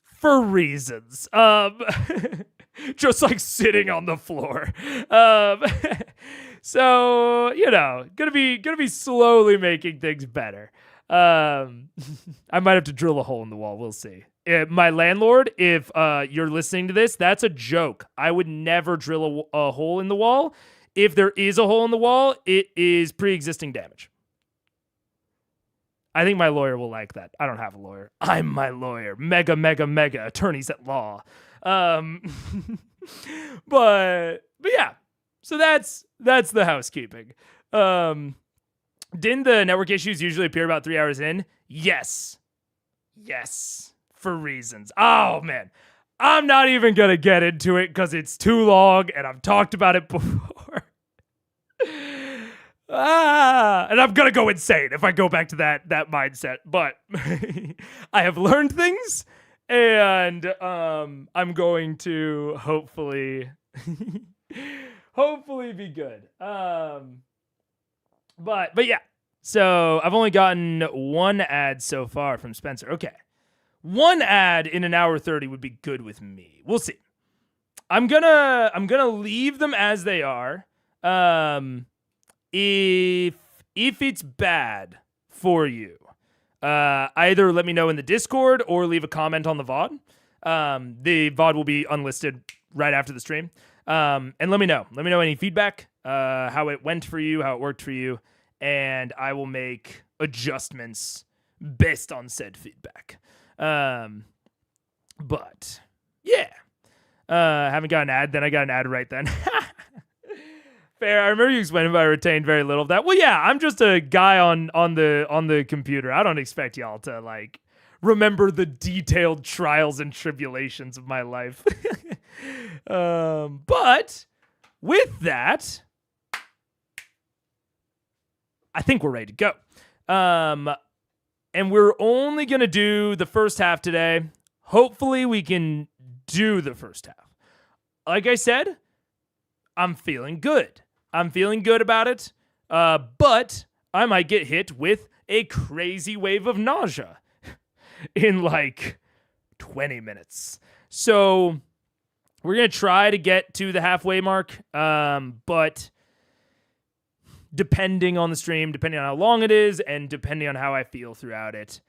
S1: for reasons. Just like sitting on the floor. So, you know, gonna be slowly making things better. I might have to drill a hole in the wall. We'll see. My landlord, if you're listening to this, that's a joke. I would never drill a hole in the wall. If there is a hole in the wall, it is pre-existing damage. I think my lawyer will like that. I don't have a lawyer. I'm my lawyer. Mega attorneys at law. But yeah, so that's the housekeeping. Didn't the network issues usually appear about 3 hours in? Yes, for reasons. Oh man, I'm not even gonna get into it because it's too long and I've talked about it before. And I'm gonna go insane if I go back to that mindset, but I have learned things, and I'm going to hopefully be good. But yeah, so I've only gotten 1 ad so far from Spencer. Okay, 1 ad in an hour 30 would be good with me. We'll see. I'm gonna leave them as they are. If it's bad for you, either let me know in the Discord or leave a comment on the VOD. The VOD will be unlisted right after the stream. And let me know any feedback, how it went for you, how it worked for you, and I will make adjustments based on said feedback. But yeah, haven't got an ad. Then I got an ad right then. Fair. I remember you explaining, but I retained very little of that. Well, yeah, I'm just a guy on the computer. I don't expect y'all to like remember the detailed trials and tribulations of my life. But with that, I think we're ready to go. And we're only gonna do the first half today. Hopefully, we can do the first half. Like I said, I'm feeling good. I'm feeling good about it, but I might get hit with a crazy wave of nausea in like 20 minutes. So we're going to try to get to the halfway mark, but depending on the stream, depending on how long it is, and depending on how I feel throughout it,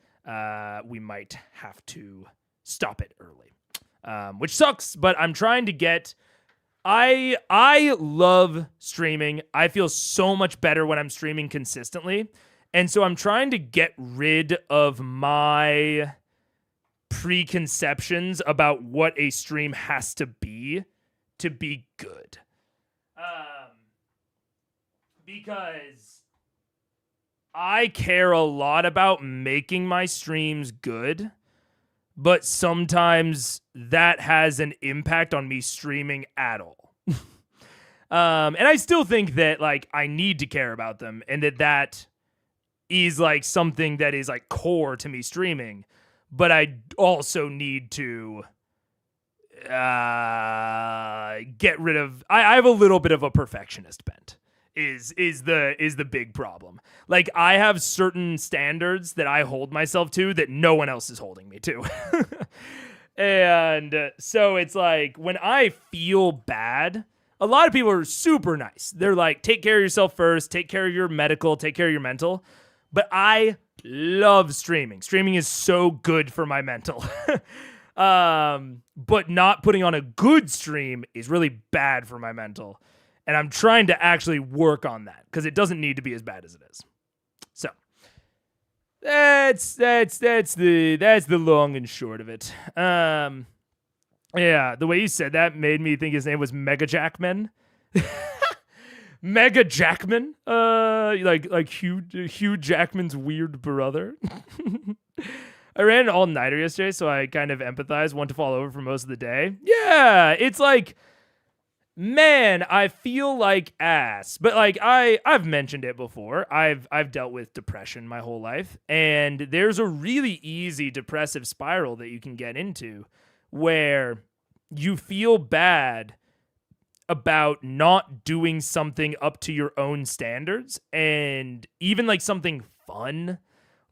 S1: we might have to stop it early, which sucks, but I'm trying to get... I love streaming. I feel so much better when I'm streaming consistently. And so I'm trying to get rid of my preconceptions about what a stream has to be good. Because I care a lot about making my streams good, but sometimes that has an impact on me streaming at all. And I still think that like I need to care about them, and that is like something that is like core to me streaming. But I also need to get rid of. I have a little bit of a perfectionist bent. Is the big problem. Like I have certain standards that I hold myself to that no one else is holding me to. And so it's like when I feel bad, a lot of people are super nice. They're like, take care of yourself first, take care of your medical, take care of your mental. But I love streaming. Streaming is so good for my mental. But not putting on a good stream is really bad for my mental. And I'm trying to actually work on that because it doesn't need to be as bad as it is. So that's the long and short of it. Yeah, the way you said that made me think his name was Mega Jackman. Mega Jackman, like Hugh Jackman's weird brother. I ran an all-nighter yesterday, so I kind of empathize. Want to fall over for most of the day. Yeah, it's like, man, I feel like ass. But like I've mentioned it before. I've dealt with depression my whole life, and there's a really easy depressive spiral that you can get into where you feel bad about not doing something up to your own standards, and even like something fun.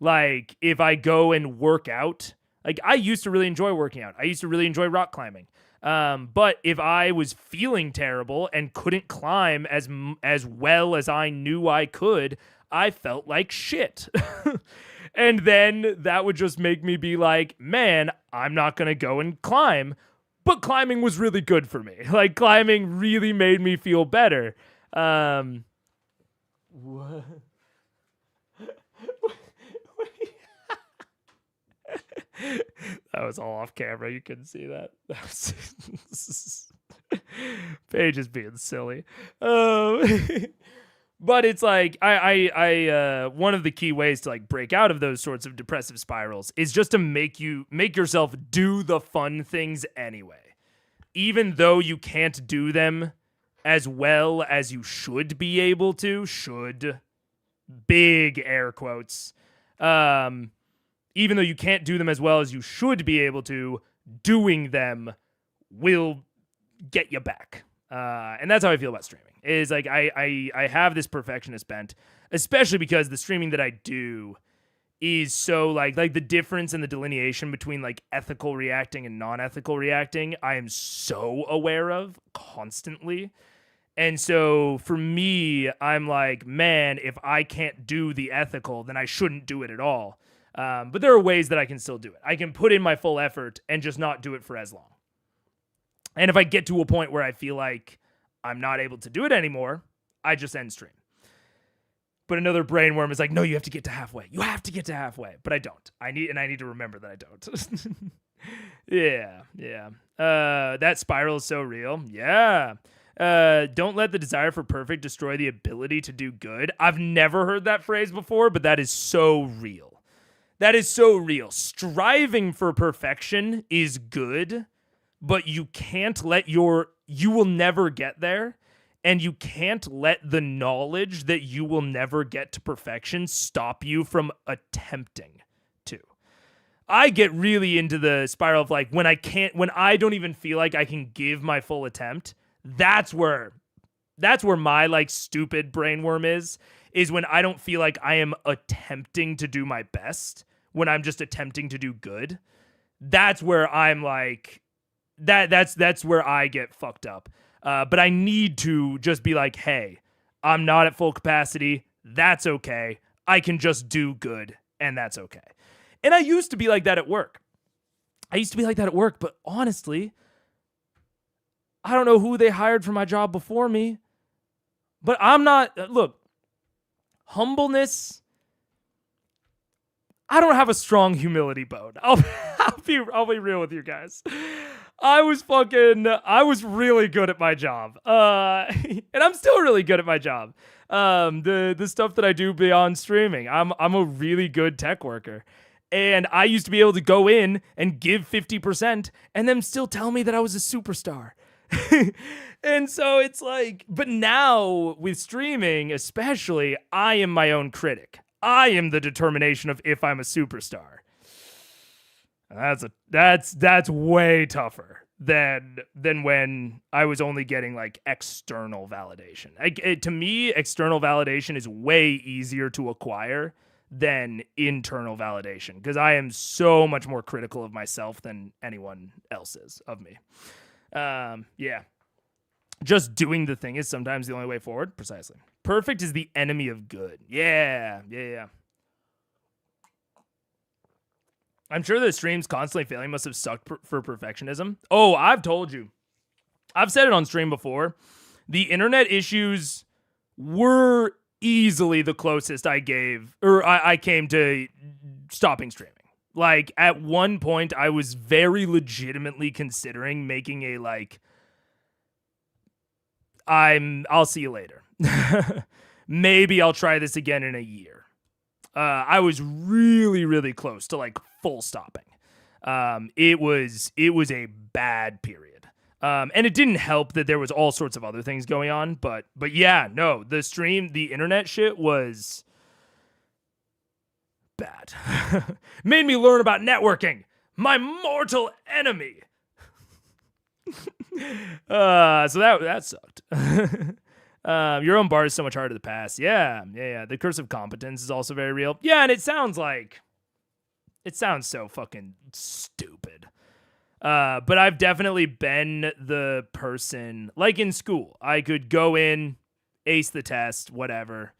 S1: Like if I go and work out, like I used to really enjoy working out. I used to really enjoy rock climbing. But if I was feeling terrible and couldn't climb as well as I knew I could, I felt like shit. And then that would just make me be like, man, I'm not going to go and climb. But climbing was really good for me. Like climbing really made me feel better. What? That was all off camera. You couldn't see that. That was Paige is being silly. But it's like I one of the key ways to like break out of those sorts of depressive spirals is just to make yourself do the fun things anyway, even though you can't do them as well as you should be able to. Should, big air quotes. Even though you can't do them as well as you should be able to, doing them will get you back. And that's how I feel about streaming. Is like I have this perfectionist bent, especially because the streaming that I do is so like the difference in the delineation between like ethical reacting and non-ethical reacting, I am so aware of constantly. And so for me, I'm like, man, if I can't do the ethical, then I shouldn't do it at all. But there are ways that I can still do it. I can put in my full effort and just not do it for as long. And if I get to a point where I feel like I'm not able to do it anymore, I just end stream. But another brainworm is like, no, you have to get to halfway. You have to get to halfway. But I don't. I need to remember that I don't. Yeah. That spiral is so real. Yeah. Don't let the desire for perfect destroy the ability to do good. I've never heard that phrase before, but that is so real. That is so real. Striving for perfection is good, but you will never get there. And you can't let the knowledge that you will never get to perfection stop you from attempting to. I get really into the spiral of like when I don't even feel like I can give my full attempt. That's where my like stupid brainworm is when I don't feel like I am attempting to do my best, when I'm just attempting to do good. That's where I'm like, that's where I get fucked up. But I need to just be like, hey, I'm not at full capacity. That's okay. I can just do good, and that's okay. And I used to be like that at work. But honestly, I don't know who they hired for my job before me. But I'm not, look, humbleness, I don't have a strong humility bone. I'll be real with you guys. I was really good at my job. And I'm still really good at my job. The stuff that I do beyond streaming, I'm a really good tech worker. And I used to be able to go in and give 50% and then still tell me that I was a superstar. And so it's like, but now with streaming, especially, I am my own critic. I am the determination of if I'm a superstar. That's way tougher than when I was only getting like external validation. To me, external validation is way easier to acquire than internal validation because I am so much more critical of myself than anyone else is of me. Yeah. Just doing the thing is sometimes the only way forward. Precisely. Perfect is the enemy of good. Yeah. I'm sure the streams constantly failing must have sucked for perfectionism. Oh, I've told you. I've said it on stream before. The internet issues were easily the closest I came to stopping streaming. Like, at one point, I was very legitimately considering making a, like, I'll see you later. Maybe I'll try this again in a year. I was really, really close to, like, full stopping. It was a bad period. And it didn't help that there was all sorts of other things going on. But yeah, no, the internet shit was bad. Made me learn about networking. My mortal enemy. So that sucked. Your own bar is so much harder to pass. Yeah. The curse of competence is also very real. Yeah, and it sounds so fucking stupid. But I've definitely been the person, like in school, I could go in, ace the test, whatever,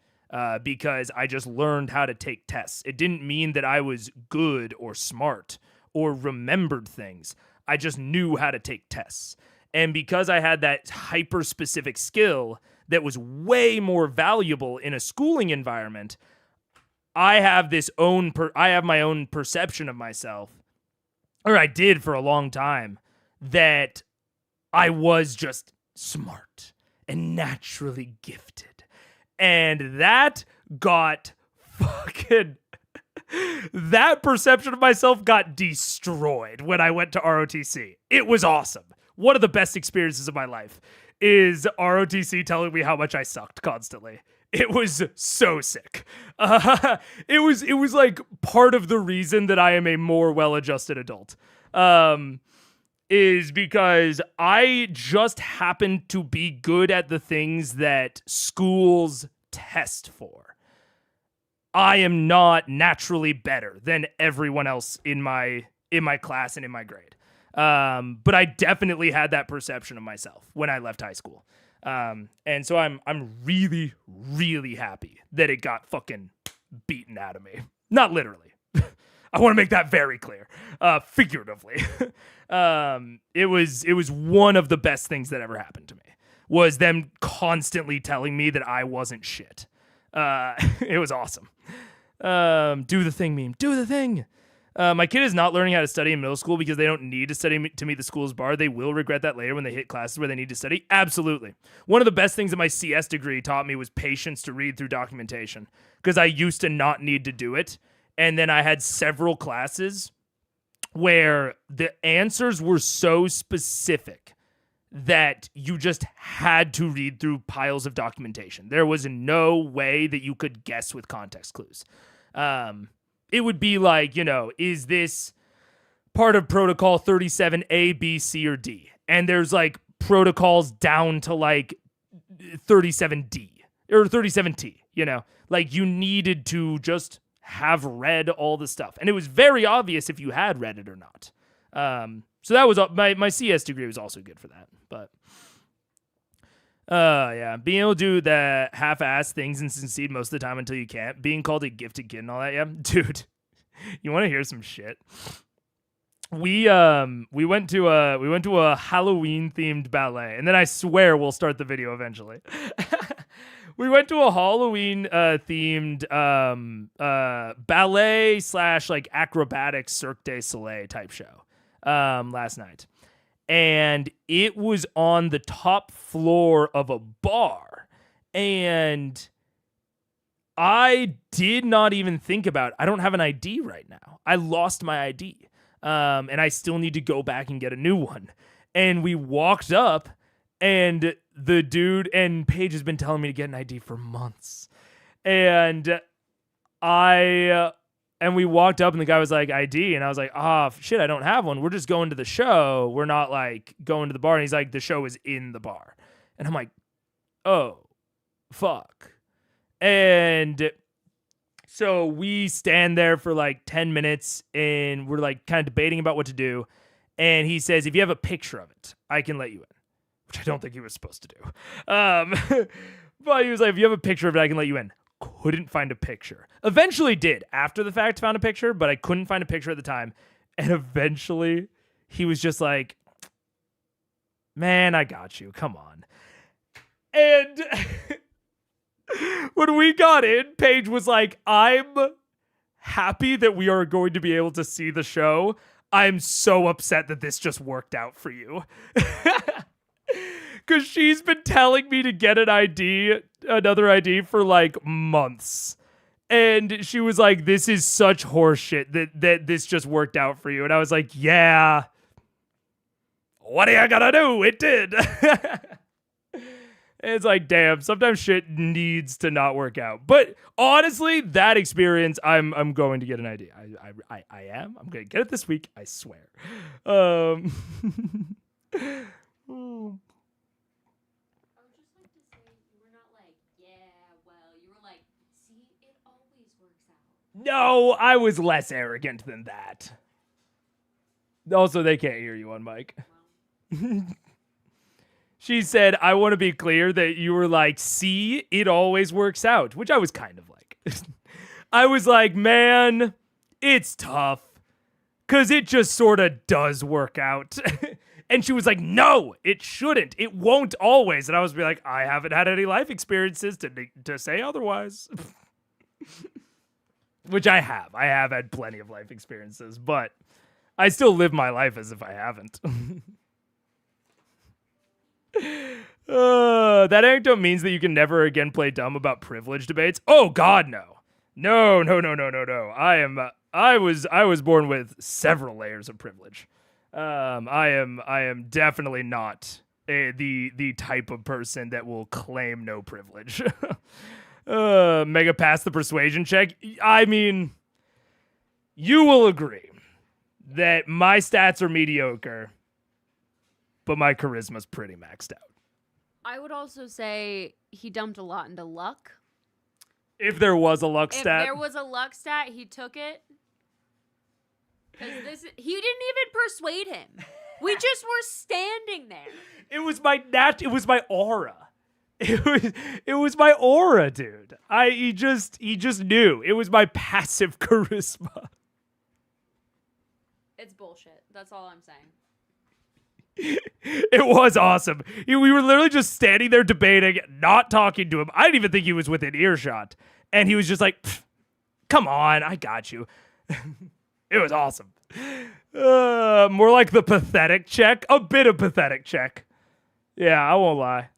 S1: because I just learned how to take tests. It didn't mean that I was good or smart or remembered things. I just knew how to take tests. And because I had that hyper-specific skill that was way more valuable in a schooling environment, I have my own perception of myself, or I did for a long time, that I was just smart and naturally gifted. And that got fucking... that perception of myself got destroyed when I went to ROTC. It was awesome. One of the best experiences of my life is ROTC telling me how much I sucked constantly. It was so sick. It was like part of the reason that I am a more well-adjusted adult. Is because I just happen to be good at the things that schools test for. I am not naturally better than everyone else in my class and in my grade. But I definitely had that perception of myself when I left high school. And so I'm really, really happy that it got fucking beaten out of me. Not literally. I want to make that very clear. Figuratively. It was one of the best things that ever happened to me, was them constantly telling me that I wasn't shit. It was awesome. Do the thing meme. Do the thing. My kid is not learning how to study in middle school because they don't need to study to meet the school's bar. They will regret that later when they hit classes where they need to study. Absolutely. One of the best things that my CS degree taught me was patience to read through documentation because I used to not need to do it. And then I had several classes where the answers were so specific that you just had to read through piles of documentation. There was no way that you could guess with context clues. It would be like, is this part of protocol 37A, B, C, or D? And there's like protocols down to like 37D or 37T, like you needed to just have read all the stuff. And it was very obvious if you had read it or not. So that was my CS degree was also good for that. But yeah, being able to do the half-ass things and succeed most of the time until you can't, being called a gifted kid and all that. Yeah, dude, you want to hear some shit? We went to a Halloween themed ballet, and then I swear we'll start the video eventually. We went to a Halloween themed ballet / like acrobatic Cirque du Soleil type show last night. And it was on the top floor of a bar. And I did not even think about it. I don't have an ID right now. I lost my ID. And I still need to go back and get a new one. And we walked up, and the dude, and Paige has been telling me to get an ID for months. And we walked up, and the guy was like, ID. And I was like, shit, I don't have one. We're just going to the show. We're not like going to the bar. And he's like, the show is in the bar. And I'm like, oh, fuck. And so we stand there for like 10 minutes, and we're like kind of debating about what to do. And he says, if you have a picture of it, I can let you in. Which I don't think he was supposed to do. But he was like, if you have a picture of it, I can let you in. Couldn't find a picture. Eventually did. After the fact, found a picture, but I couldn't find a picture at the time. And eventually, he was just like, man, I got you. Come on. And when we got in, Paige was like, I'm happy that we are going to be able to see the show. I'm so upset that this just worked out for you. Because she's been telling me to get another ID for like months. And she was like, this is such horseshit that this just worked out for you. And I was like, yeah, what are you gonna do? It did. It's like, damn, sometimes shit needs to not work out. But honestly, that experience, I'm going to get an ID. I am. I'm going to get it this week. I swear. No, I was less arrogant than that. Also, they can't hear you on mic. She said, I want to be clear that you were like, see, it always works out, which I was kind of like. I was like, man, it's tough because it just sort of does work out. And she was like, no, it shouldn't. It won't always. And I was like, I haven't had any life experiences to say otherwise. Which I have. I have had plenty of life experiences, but I still live my life as if I haven't. That anecdote means that you can never again play dumb about privilege debates. Oh God, no. No. I was born with several layers of privilege. I am definitely not the type of person that will claim no privilege. Mega pass the persuasion check. I mean, you will agree that my stats are mediocre, but my charisma's pretty maxed out.
S2: I would also say he dumped a lot into luck.
S1: If there was a luck stat.
S2: If there was a luck stat, he took it. He didn't even persuade him. We just were standing there.
S1: It was my aura. It was my aura, dude. He just knew. It was my passive charisma.
S2: It's bullshit. That's all I'm saying.
S1: It was awesome. We were literally just standing there debating, not talking to him. I didn't even think he was within earshot. And he was just like, come on, I got you. It was awesome. More like the pathetic check. A bit of pathetic check. Yeah, I won't lie.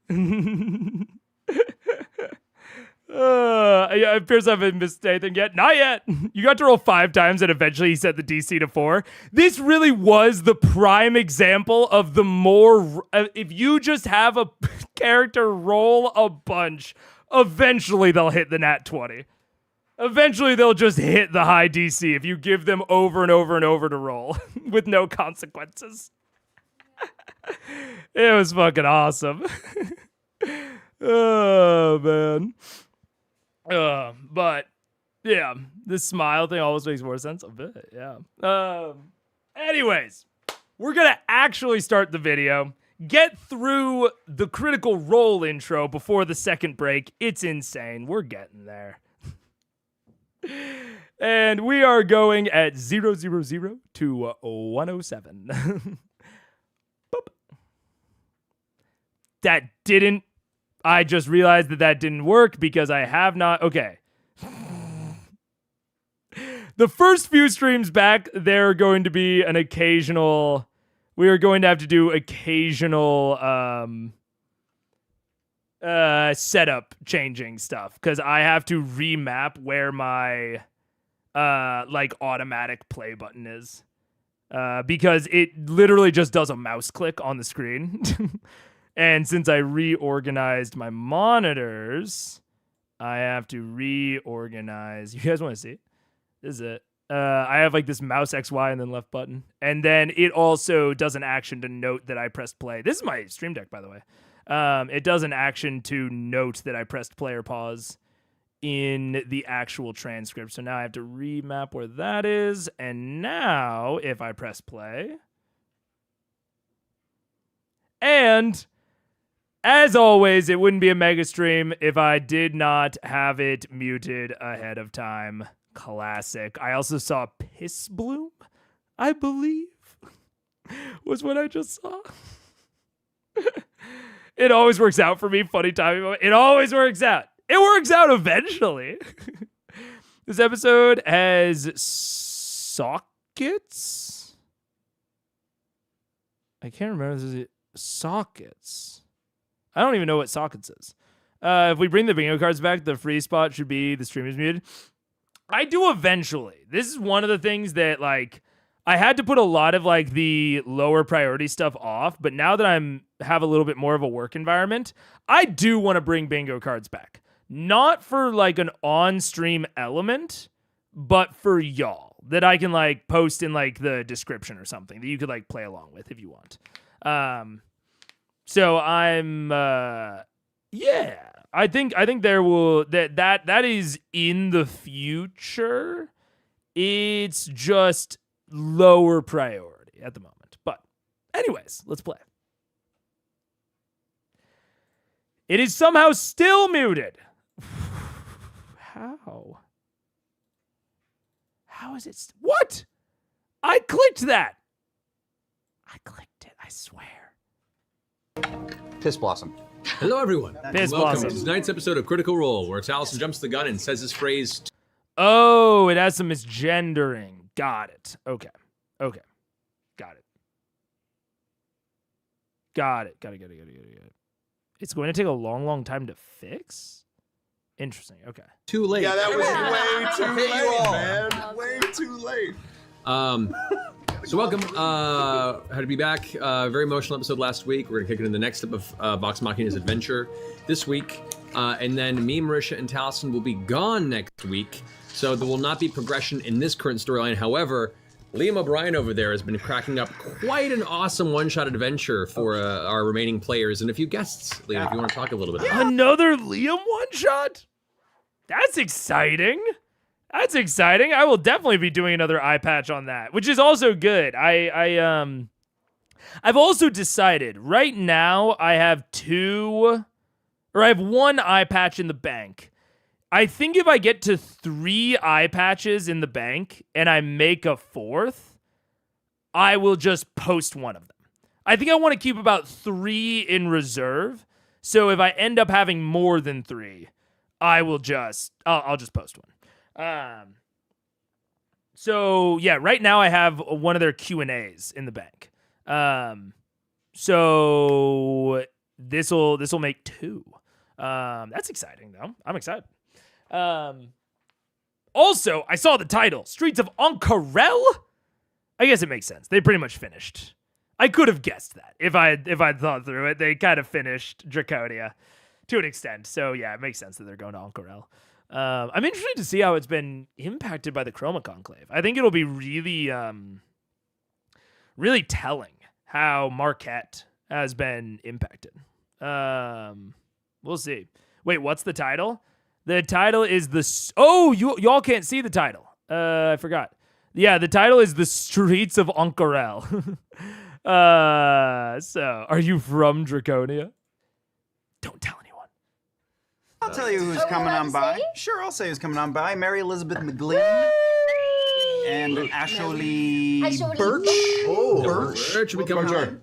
S1: It appears I haven't missed anything yet. Not yet. You got to roll 5 times and eventually he set the DC to 4. This really was the prime example of the more... if you just have a character roll a bunch, eventually they'll hit the nat 20. Eventually they'll just hit the high DC if you give them over and over and over to roll with no consequences. It was fucking awesome. Oh, man. But yeah, this smile thing always makes more sense a bit. Yeah. Anyways, we're gonna actually start the video, get through the Critical Role intro before the second break. It's insane. We're getting there. And we are going at 000 to 107. Boop. That didn't. I just realized that didn't work because I have not. Okay. The first few streams back, there are going to be an occasional. We are going to have to do occasional setup changing stuff because I have to remap where my like automatic play button is because it literally just does a mouse click on the screen. And since I reorganized my monitors, I have to reorganize. You guys want to see it? This is it. I have like this mouse XY and then left button. And then it also does an action to note that I pressed play. This is my stream deck, by the way. It does an action to note that I pressed play or pause in the actual transcript. So now I have to remap where that is. And now if I press play. And as always, it wouldn't be a mega stream if I did not have it muted ahead of time. Classic. I also saw Piss Bloom, I believe, was what I just saw. It always works out for me. Funny timing moment. It always works out. It works out eventually. This episode has sockets. I can't remember. This is sockets. I don't even know what sockets is. If we bring the bingo cards back, the free spot should be the stream is muted. I do eventually. This is one of the things that, like, I had to put a lot of, like, the lower priority stuff off, but now that have a little bit more of a work environment, I do want to bring bingo cards back. Not for, like, an on-stream element, but for y'all. That I can, like, post in, like, the description or something that you could, like, play along with if you want. So I'm, yeah, I think there will, that is in the future. It's just lower priority at the moment. But anyways, let's play. It is somehow still muted. How? How is it? What? I clicked that. I clicked it, I swear.
S3: Piss Blossom.
S4: Hello, everyone.
S1: Piss
S4: Welcome
S1: Blossom.
S4: to tonight's episode of Critical Role, where Taliesin jumps the gun and says his phrase.
S1: Oh, it has some misgendering. Got it. Okay. Got it. Got it. It's going to take a long time to fix? Interesting. Okay.
S4: Too late.
S5: Yeah, that was way too
S4: Hit you
S5: late,
S4: all.
S5: man. Way too late.
S4: So welcome. How to be back. Very emotional episode last week. We're gonna kick it in the next step of Vox Machina's adventure this week, and then me, Marisha, and Taliesin will be gone next week. So there will not be progression in this current storyline. However, Liam O'Brien over there has been cracking up quite an awesome one-shot adventure for our remaining players and a few guests. Liam, if you want to talk a little bit about it.
S1: Another Liam one-shot? That's exciting. I will definitely be doing another eye patch on that, which is also good. I've also decided right now I have one eye patch in the bank. I think if I get to 3 eye patches in the bank and I make a 4th, I will just post one of them. I think I want to keep about 3 in reserve. So if I end up having more than 3, I'll just post one. So yeah, right now I have one of their Q&As in the bank. So this'll make 2. That's exciting though. I'm excited. Also, I saw the title, Streets of Ank'Harel. I guess it makes sense. They pretty much finished. I could have guessed that if I'd thought through it. They kind of finished Draconia to an extent. So yeah, it makes sense that they're going to Ank'Harel. I'm interested to see how it's been impacted by the Chroma Conclave. I think it'll be really, really telling how Marquette has been impacted. We'll see. Wait, what's the title? The title is y'all can't see the title. I forgot. Yeah, the title is The Streets of Ank'Harel. So, are you from Draconia? Don't tell anyone.
S3: I'll tell you who's coming on by. Sure, I'll say who's coming on by. Mary Elizabeth McGlynn and Ashley Birch.
S5: Oh,
S4: Birch will be coming on.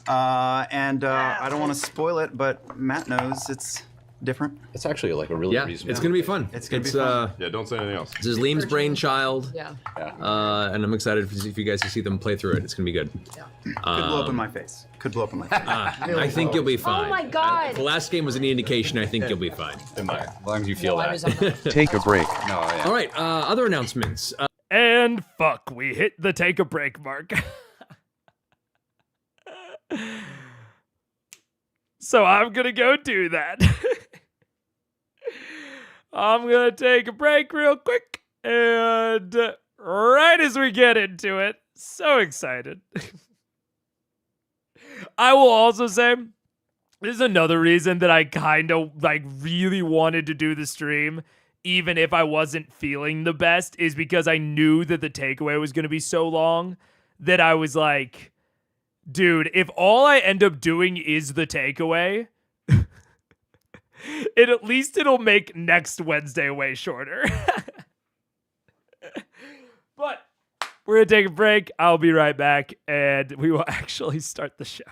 S3: I don't want to spoil it, but Matt knows it's different.
S6: It's actually like a really reasonable.
S4: It's gonna be fun.
S3: It's gonna be fun.
S5: Yeah, don't say anything else.
S4: This is Liam's brainchild.
S7: Yeah.
S4: And I'm excited if you guys can see them play through it. It's gonna be good.
S3: Could blow up in my face. Could blow up in my face.
S4: I think you'll be fine.
S7: Oh my God.
S4: If the last game was any indication, I think you'll be fine.
S6: As long as you feel
S7: I
S6: that.
S7: was on the-
S8: Take a break.
S6: No, yeah.
S4: All right. Other announcements.
S1: And fuck, we hit the take a break mark. So I'm gonna go do that. I'm gonna take a break real quick, and right as we get into it, so excited. I will also say, this is another reason that I kind of really wanted to do the stream, even if I wasn't feeling the best, is because I knew that the takeaway was gonna be so long that I was like, dude, if all I end up doing is the takeaway, at least it'll make next Wednesday way shorter. But we're going to take a break. I'll be right back, and we will actually start the show.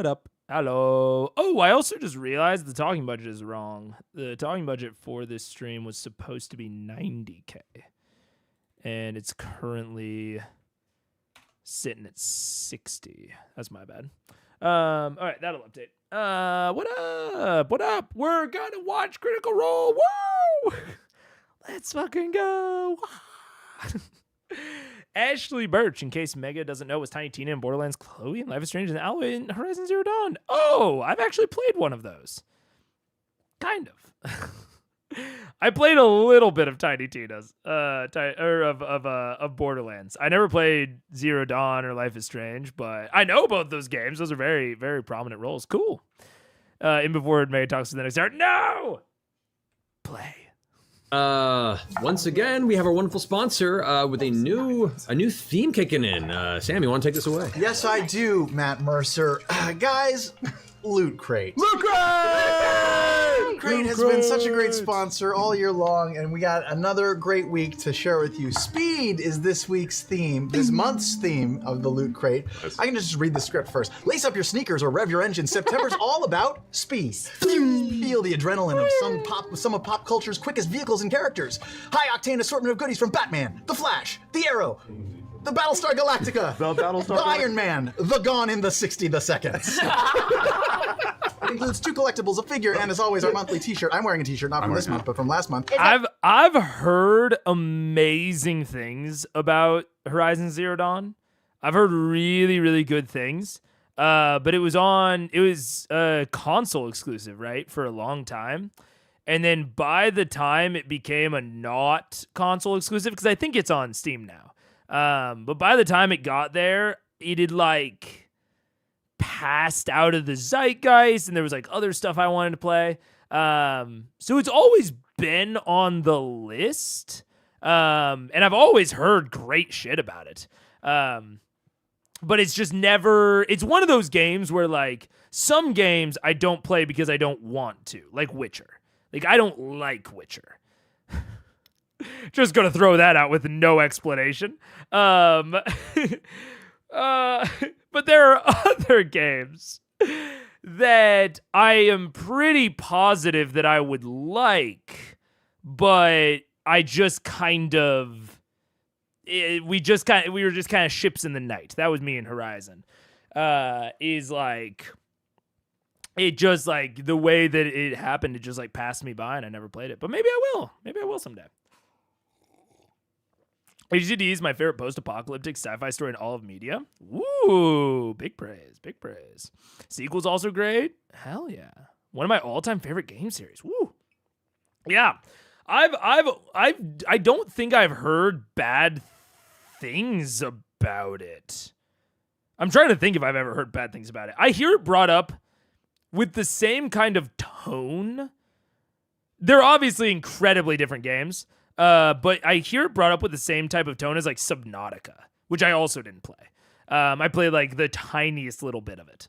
S1: What up? Hello. Oh, I also just realized the talking budget is wrong. The talking budget for this stream was supposed to be 90K. And it's currently sitting at 60. That's my bad. All right, that'll update. What up? What up? We're gonna watch Critical Role. Woo! Let's fucking go. Ashley Birch, in case Mega doesn't know, was Tiny Tina in Borderlands Chloe in Life is Strange and Allura in Horizon Zero Dawn. Oh, I've actually played one of those. Kind of. I played a little bit of Tiny Tina's, of Borderlands. I never played Zero Dawn or Life is Strange, but I know both those games. Those are very, very prominent roles. Cool. In before Mega talks to the next start. No! Play.
S4: Once again, we have our wonderful sponsor with a new theme kicking in. Sam, you want to take this away?
S7: Yes, I do, Matt Mercer. Guys, Loot Crate.
S5: Loot Crate!
S7: Loot Crate has been such a great sponsor all year long, and we got another great week to share with you. Speed is this week's theme, this month's theme of the Loot Crate. I can just read the script first. Lace up your sneakers or rev your engine. September's all about speed. Feel the adrenaline of some of pop culture's quickest vehicles and characters. High-octane assortment of goodies from Batman, The Flash, The Arrow, the Battlestar Galactica, the Iron Man, the Gone in the 60 seconds. It includes 2 collectibles, a figure, and as always, our monthly t-shirt. I'm wearing a t-shirt, not from this month, but from last month.
S1: I've heard amazing things about Horizon Zero Dawn. I've heard really, really good things. But it was console exclusive, right, for a long time. And then by the time it became a not console exclusive, because I think it's on Steam now. But by the time it got there, it had like passed out of the zeitgeist, and there was like other stuff I wanted to play. So it's always been on the list. And I've always heard great shit about it. But it's just never, it's one of those games where like some games I don't play because I don't want to, like Witcher. Like I don't like Witcher. Just gonna throw that out with no explanation. But there are other games that I am pretty positive that I would like, but I just kind of, we were just kind of ships in the night. That was me and Horizon. Is like, it just like the way that it happened, it just like passed me by and I never played it. But maybe I will. Maybe I will someday. HDD is my favorite post-apocalyptic sci-fi story in all of media. Woo! Big praise, big praise. Sequel's also great. Hell yeah. One of my all-time favorite game series. Woo! Yeah. I don't think I've heard bad things about it. I'm trying to think if I've ever heard bad things about it. I hear it brought up with the same kind of tone. They're obviously incredibly different games. But I hear it brought up with the same type of tone as like Subnautica, which I also didn't play. I played like the tiniest little bit of it.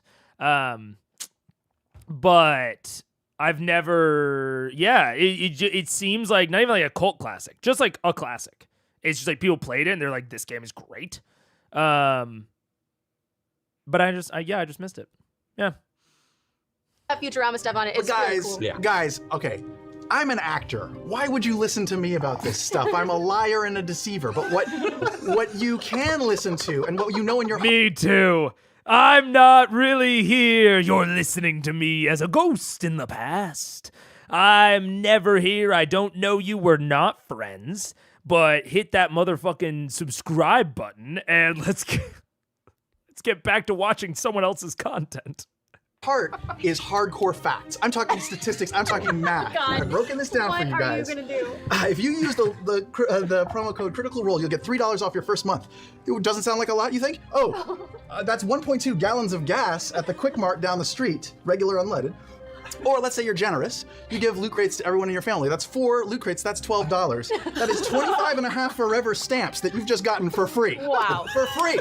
S1: But I've never, it seems like not even like a cult classic, just like a classic. It's just like people played it and they're like, this game is great. But I just missed it. Yeah.
S8: Futurama stuff on it. It's
S7: guys,
S8: really cool.
S7: Guys, okay. I'm an actor. Why would you listen to me about this stuff? I'm a liar and a deceiver. But what you can listen to and what you know in your
S1: Me too. I'm not really here. You're listening to me as a ghost in the past. I'm never here. I don't know you. We're not friends. But hit that motherfucking subscribe button and let's get back to watching someone else's content.
S7: Part is hardcore facts. I'm talking statistics. I'm talking math.
S8: God.
S7: I've broken this down for you guys.
S8: What are you gonna do?
S7: If you use the promo code Critical Role, you'll get $3 off your first month. It doesn't sound like a lot, you think? That's 1.2 gallons of gas at the Quick Mart down the street, regular unleaded. Or let's say you're generous, you give loot crates to everyone in your family. That's 4 loot crates, that's $12. That is 25.5 forever stamps that you've just gotten for free.
S8: Wow.
S7: For free.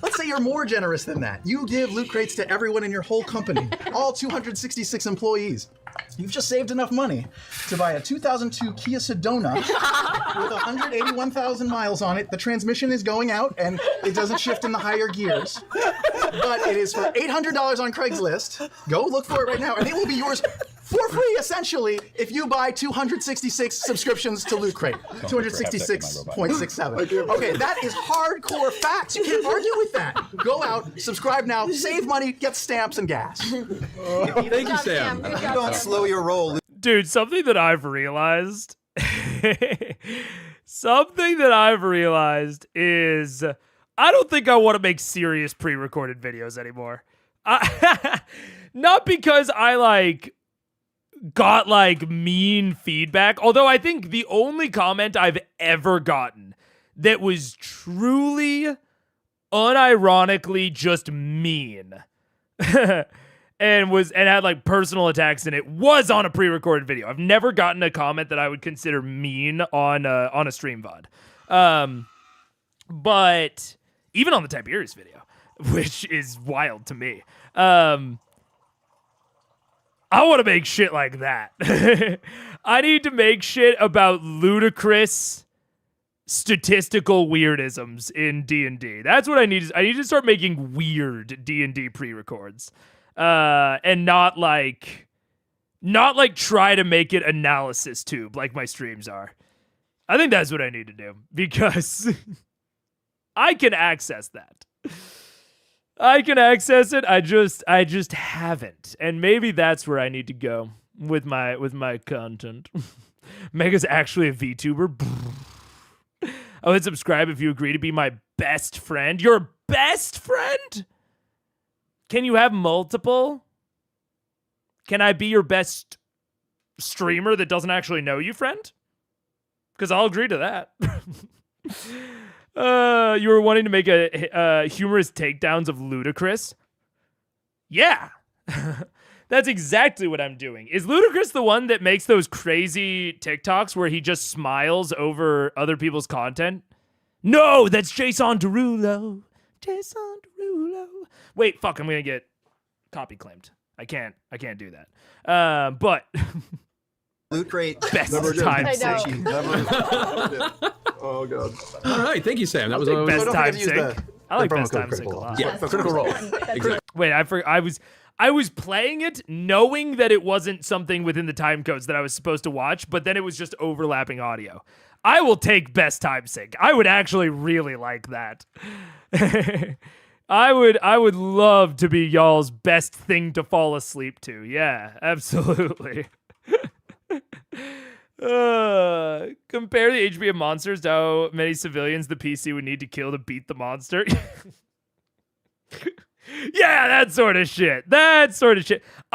S7: Let's say you're more generous than that. You give loot crates to everyone in your whole company, all 266 employees. You've just saved enough money to buy a 2002 Kia Sedona with 181,000 miles on it. The transmission is going out and it doesn't shift in the higher gears. But it is for $800 on Craigslist. Go look for it right now, and it will be yours for free, essentially, if you buy 266 subscriptions to Loot Crate. 266.67. Okay, that is hardcore facts. You can't argue with that. Go out, subscribe now, save money, get stamps and gas.
S4: Thank you, Sam.
S3: If you don't slow your roll.
S1: Dude, something that I've realized. Something that I've realized is I don't think I want to make serious pre-recorded videos anymore. Not because I got mean feedback, although I think the only comment I've ever gotten that was truly unironically just mean and had personal attacks in it was on a pre-recorded video. I've never gotten a comment that I would consider mean on a stream VOD. But even on the Tiberius video, which is wild to me. I want to make shit like that. I need to make shit about ludicrous statistical weirdisms in D&D. That's what I need. I need to start making weird D&D pre-records. And not try to make it analysis tube like my streams are. I think that's what I need to do because I can access that. I can access it. I just haven't. And maybe that's where I need to go with my content. Mega's actually a VTuber. I would subscribe if you agree to be my best friend. Your best friend? Can you have multiple? Can I be your best streamer that doesn't actually know you, friend? Because I'll agree to that. You were wanting to make a humorous takedowns of Ludacris? Yeah. That's exactly what I'm doing. Is Ludacris the one that makes those crazy TikToks where he just smiles over other people's content? No, that's Jason Derulo. Jason Derulo. Wait, fuck, I'm going to get copy claimed. I can't do that. But
S3: Loot Crate.
S1: Best time sync.
S7: Oh, God.
S4: All right, thank you, Sam. That was
S1: best time
S7: to use
S1: sync. I like best time sync a lot.
S4: Yeah, critical role. Exactly.
S1: Wait, I was playing it knowing that it wasn't something within the time codes that I was supposed to watch, but then it was just overlapping audio. I will take best time sync. I would actually really like that. I would love to be y'all's best thing to fall asleep to. Yeah, absolutely. Compare the HP of monsters to how many civilians the PC would need to kill to beat the monster. Yeah, that sort of shit.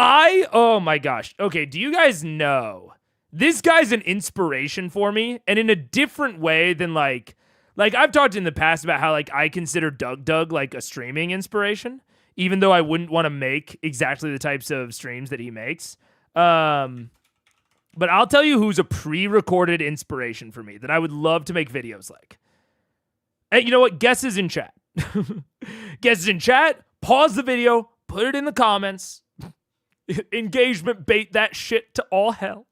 S1: Oh my gosh. Okay, do you guys know? This guy's an inspiration for me, and in a different way than like I've talked in the past about how I consider Doug like a streaming inspiration, even though I wouldn't want to make exactly the types of streams that he makes. But I'll tell you who's a pre-recorded inspiration for me that I would love to make videos like. Hey, you know what? Guess is in chat. Guess is in chat. Pause the video. Put it in the comments. Engagement bait that shit to all hell.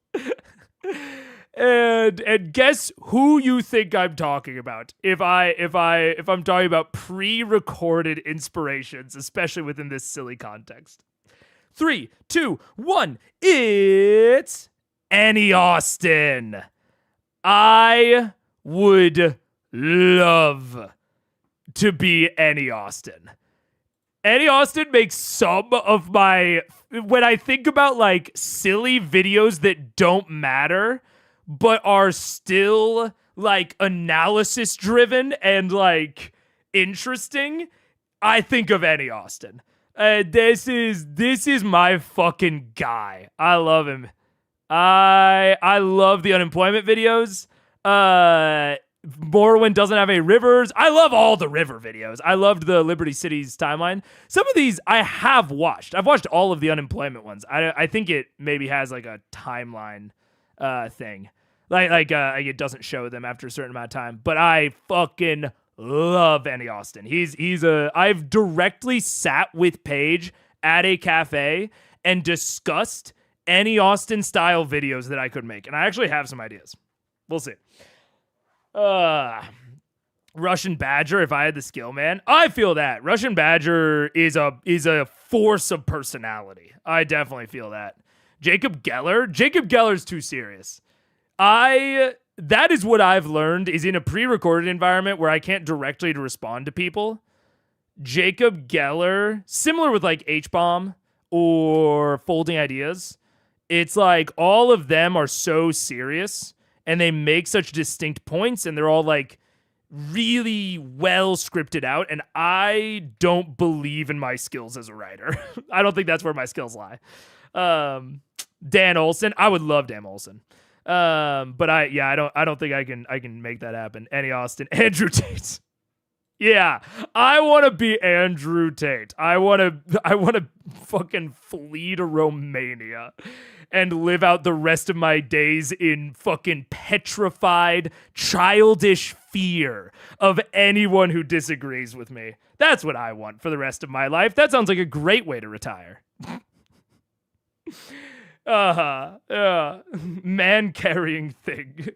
S1: And guess who you think I'm talking about. If I'm talking about pre-recorded inspirations, especially within this silly context. 3, 2, 1. It's Annie Austin. I would love to be Annie Austin. Annie Austin makes some of my, when I think about silly videos that don't matter, but are still analysis driven and interesting, I think of Annie Austin. This is my fucking guy. I love him. I love the unemployment videos. Morrowind doesn't have any rivers. I love all the river videos. I loved the Liberty Cities timeline. Some of these I have watched. I've watched all of the unemployment ones. I think it maybe has a timeline thing. It doesn't show them after a certain amount of time. But I fucking love Annie Austin. I've directly sat with Paige at a cafe and discussed any Austin style videos that I could make. And I actually have some ideas. We'll see. Russian Badger, if I had the skill, man. I feel that. Russian Badger is a force of personality. I definitely feel that. Jacob Geller's too serious. That is what I've learned is in a pre-recorded environment where I can't directly respond to people. Jacob Geller, similar with like H-Bomb or Folding Ideas, it's like all of them are so serious and they make such distinct points and they're all like really well scripted out, and I don't believe in my skills as a writer. I don't think that's where my skills lie. Dan Olsen, I would love Dan Olsen. But I don't think I can make that happen. Annie Austin, Andrew Tate. Yeah, I want to be Andrew Tate. I want to fucking flee to Romania and live out the rest of my days in fucking petrified, childish fear of anyone who disagrees with me. That's what I want for the rest of my life. That sounds like a great way to retire. Man carrying thing.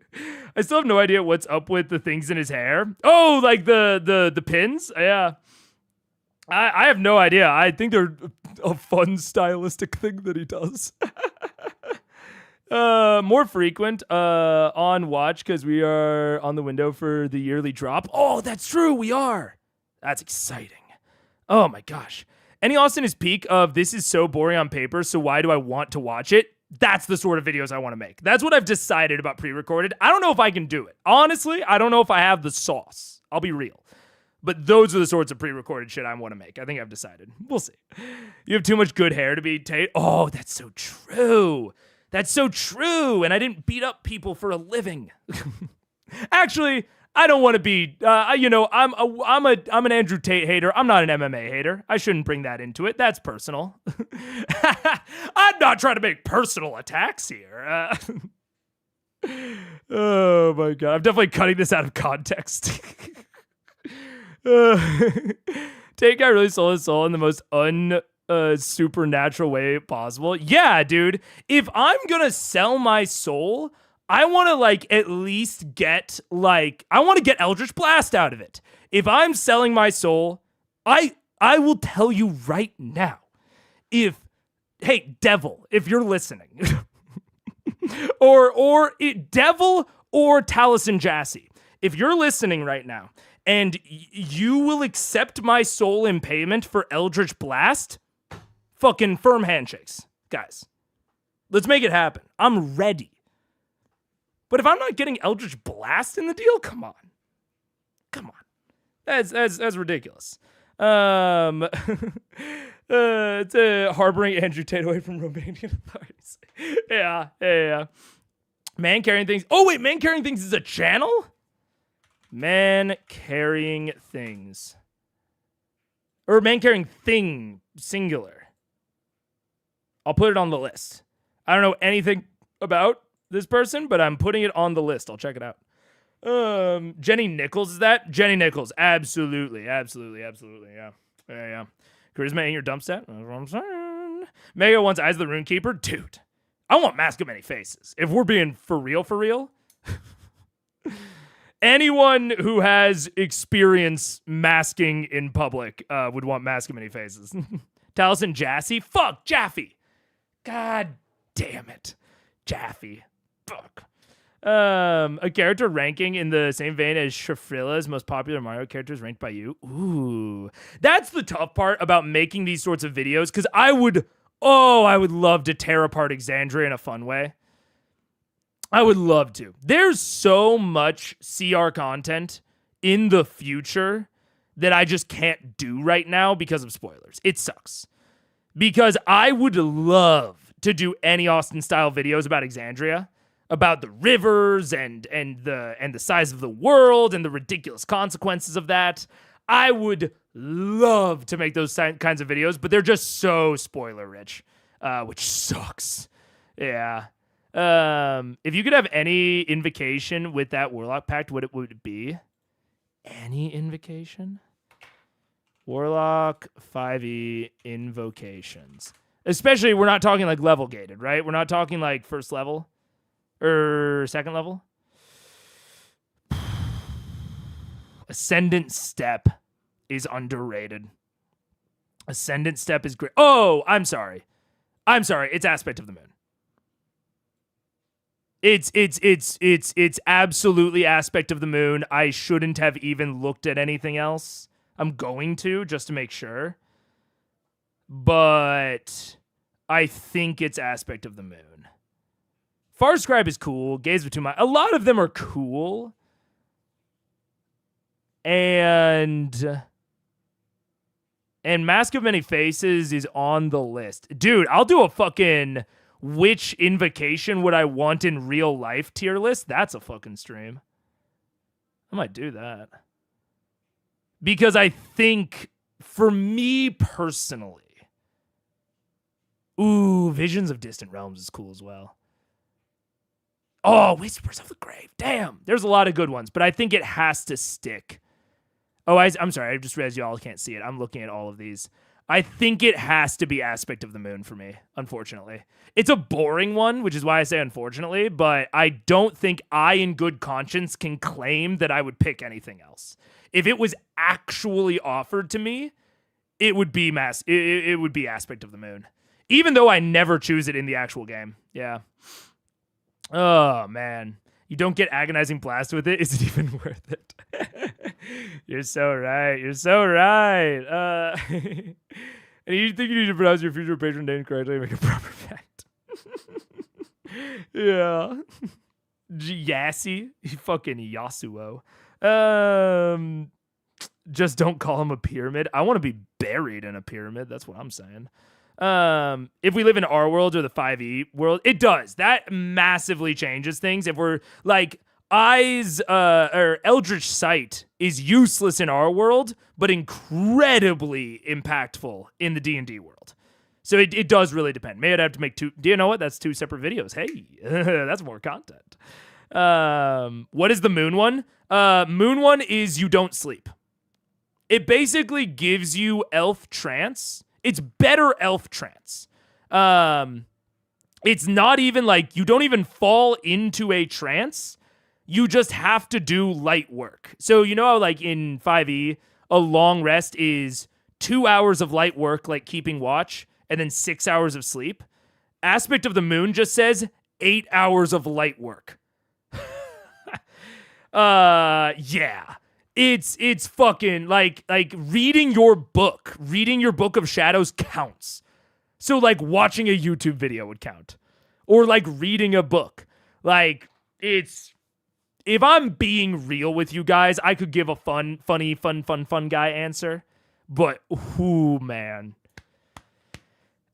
S1: I still have no idea what's up with the things in his hair. Oh, like the pins? Yeah. I have no idea. I think they're a fun stylistic thing that he does. More frequent on watch because we are on the window for the yearly drop. Oh, that's true. We are. That's exciting. Oh my gosh. Any Austin is peak of this is so boring on paper, so why do I want to watch it? That's the sort of videos I want to make. That's what I've decided about pre-recorded. I don't know if I can do it. Honestly, I don't know if I have the sauce. I'll be real. But those are the sorts of pre-recorded shit I want to make. I think I've decided. We'll see. You have too much good hair to be Tate. Oh, that's so true. That's so true. And I didn't beat up people for a living. Actually, I don't want to be, I'm an Andrew Tate hater. I'm not an MMA hater. I shouldn't bring that into it. That's personal. I'm not trying to make personal attacks here. Oh my God. I'm definitely cutting this out of context. Tate guy really sold his soul in the most supernatural way possible. Yeah, dude. If I'm gonna sell my soul, I want to at least get I want to get Eldritch Blast out of it. If I'm selling my soul, I will tell you right now. Hey, Devil, if you're listening, or Devil or Taliesin Jassy, if you're listening right now and you will accept my soul in payment for Eldritch Blast, fucking firm handshakes, guys. Let's make it happen. I'm ready. But if I'm not getting Eldritch Blast in the deal, come on. That's ridiculous. It's harboring Andrew Tate away from Romanian authorities. Yeah. Man Carrying Things. Oh wait, Man Carrying Things is a channel? Man Carrying Things. Or Man Carrying Thing, singular. I'll put it on the list. I don't know anything about this person, but I'm putting it on the list. I'll check it out. Jenny Nichols, is that? Jenny Nichols, absolutely. Yeah. Charisma in your dump stat. That's what I'm saying. Mega wants Eyes of the Runekeeper. Dude, I want Mask of Many Faces. If we're being for real. Anyone who has experience masking in public would want Mask of Many Faces. Taliesin Jassy. Fuck, Jaffe. God damn it. Jaffe. Fuck. A character ranking in the same vein as Shafrilla's most popular Mario characters ranked by you. Ooh. That's the tough part about making these sorts of videos, because I would love to tear apart Exandria in a fun way. I would love to. There's so much CR content in the future that I just can't do right now because of spoilers. It sucks. Because I would love to do any Austin style videos about Exandria, about the rivers and the size of the world and the ridiculous consequences of that. I would love to make those kinds of videos, but they're just so spoiler rich, which sucks. Yeah. If you could have any invocation with that Warlock Pact, what would it be? Any invocation? Warlock 5e invocations. Especially, we're not talking like level gated, right? We're not talking like first level or second level. Ascendant Step is underrated. Ascendant Step is great. Oh, I'm sorry. It's Aspect of the Moon. It's absolutely Aspect of the Moon. I shouldn't have even looked at anything else. I'm going to just to make sure. But I think it's Aspect of the Moon. Farscribe is cool. Gaze of Two Minds. A lot of them are cool. And Mask of Many Faces is on the list. Dude, I'll do a fucking which invocation would I want in real life tier list. That's a fucking stream. I might do that. Because I think, for me personally, Visions of Distant Realms is cool as well. Oh, Whispers of the Grave. Damn. There's a lot of good ones, but I think it has to stick. Oh, I'm sorry. I just realized y'all can't see it. I'm looking at all of these. I think it has to be Aspect of the Moon for me, unfortunately. It's a boring one, which is why I say unfortunately, but I don't think I, in good conscience, can claim that I would pick anything else. If it was actually offered to me, it would be it would be Aspect of the Moon. Even though I never choose it in the actual game. Yeah. Oh, man. You don't get Agonizing Blast with it. Is it even worth it? You're so right. You're so right. And you think you need to pronounce your future patron name correctly and make a proper fact. Yeah. Yassi. Fucking Yasuo. Just don't call him a pyramid. I want to be buried in a pyramid. That's what I'm saying. If we live in our world or the 5e world, it does. That massively changes things. If we're like Eyes or Eldritch Sight is useless in our world, but incredibly impactful in the D&D world. So it does really depend. Maybe I'd have to make two. Do you know what? That's two separate videos. Hey, that's more content. What is the moon one? Moon one is you don't sleep. It basically gives you elf trance. It's better elf trance. It's not even like you don't even fall into a trance. You just have to do light work. So you know how like in 5e, a long rest is 2 hours of light work, like keeping watch, and then 6 hours of sleep. Aspect of the Moon just says 8 hours of light work. Yeah. It's fucking like reading your book of shadows counts. So like watching a YouTube video would count, or like reading a book. Like if I'm being real with you guys, I could give a fun guy answer, but man,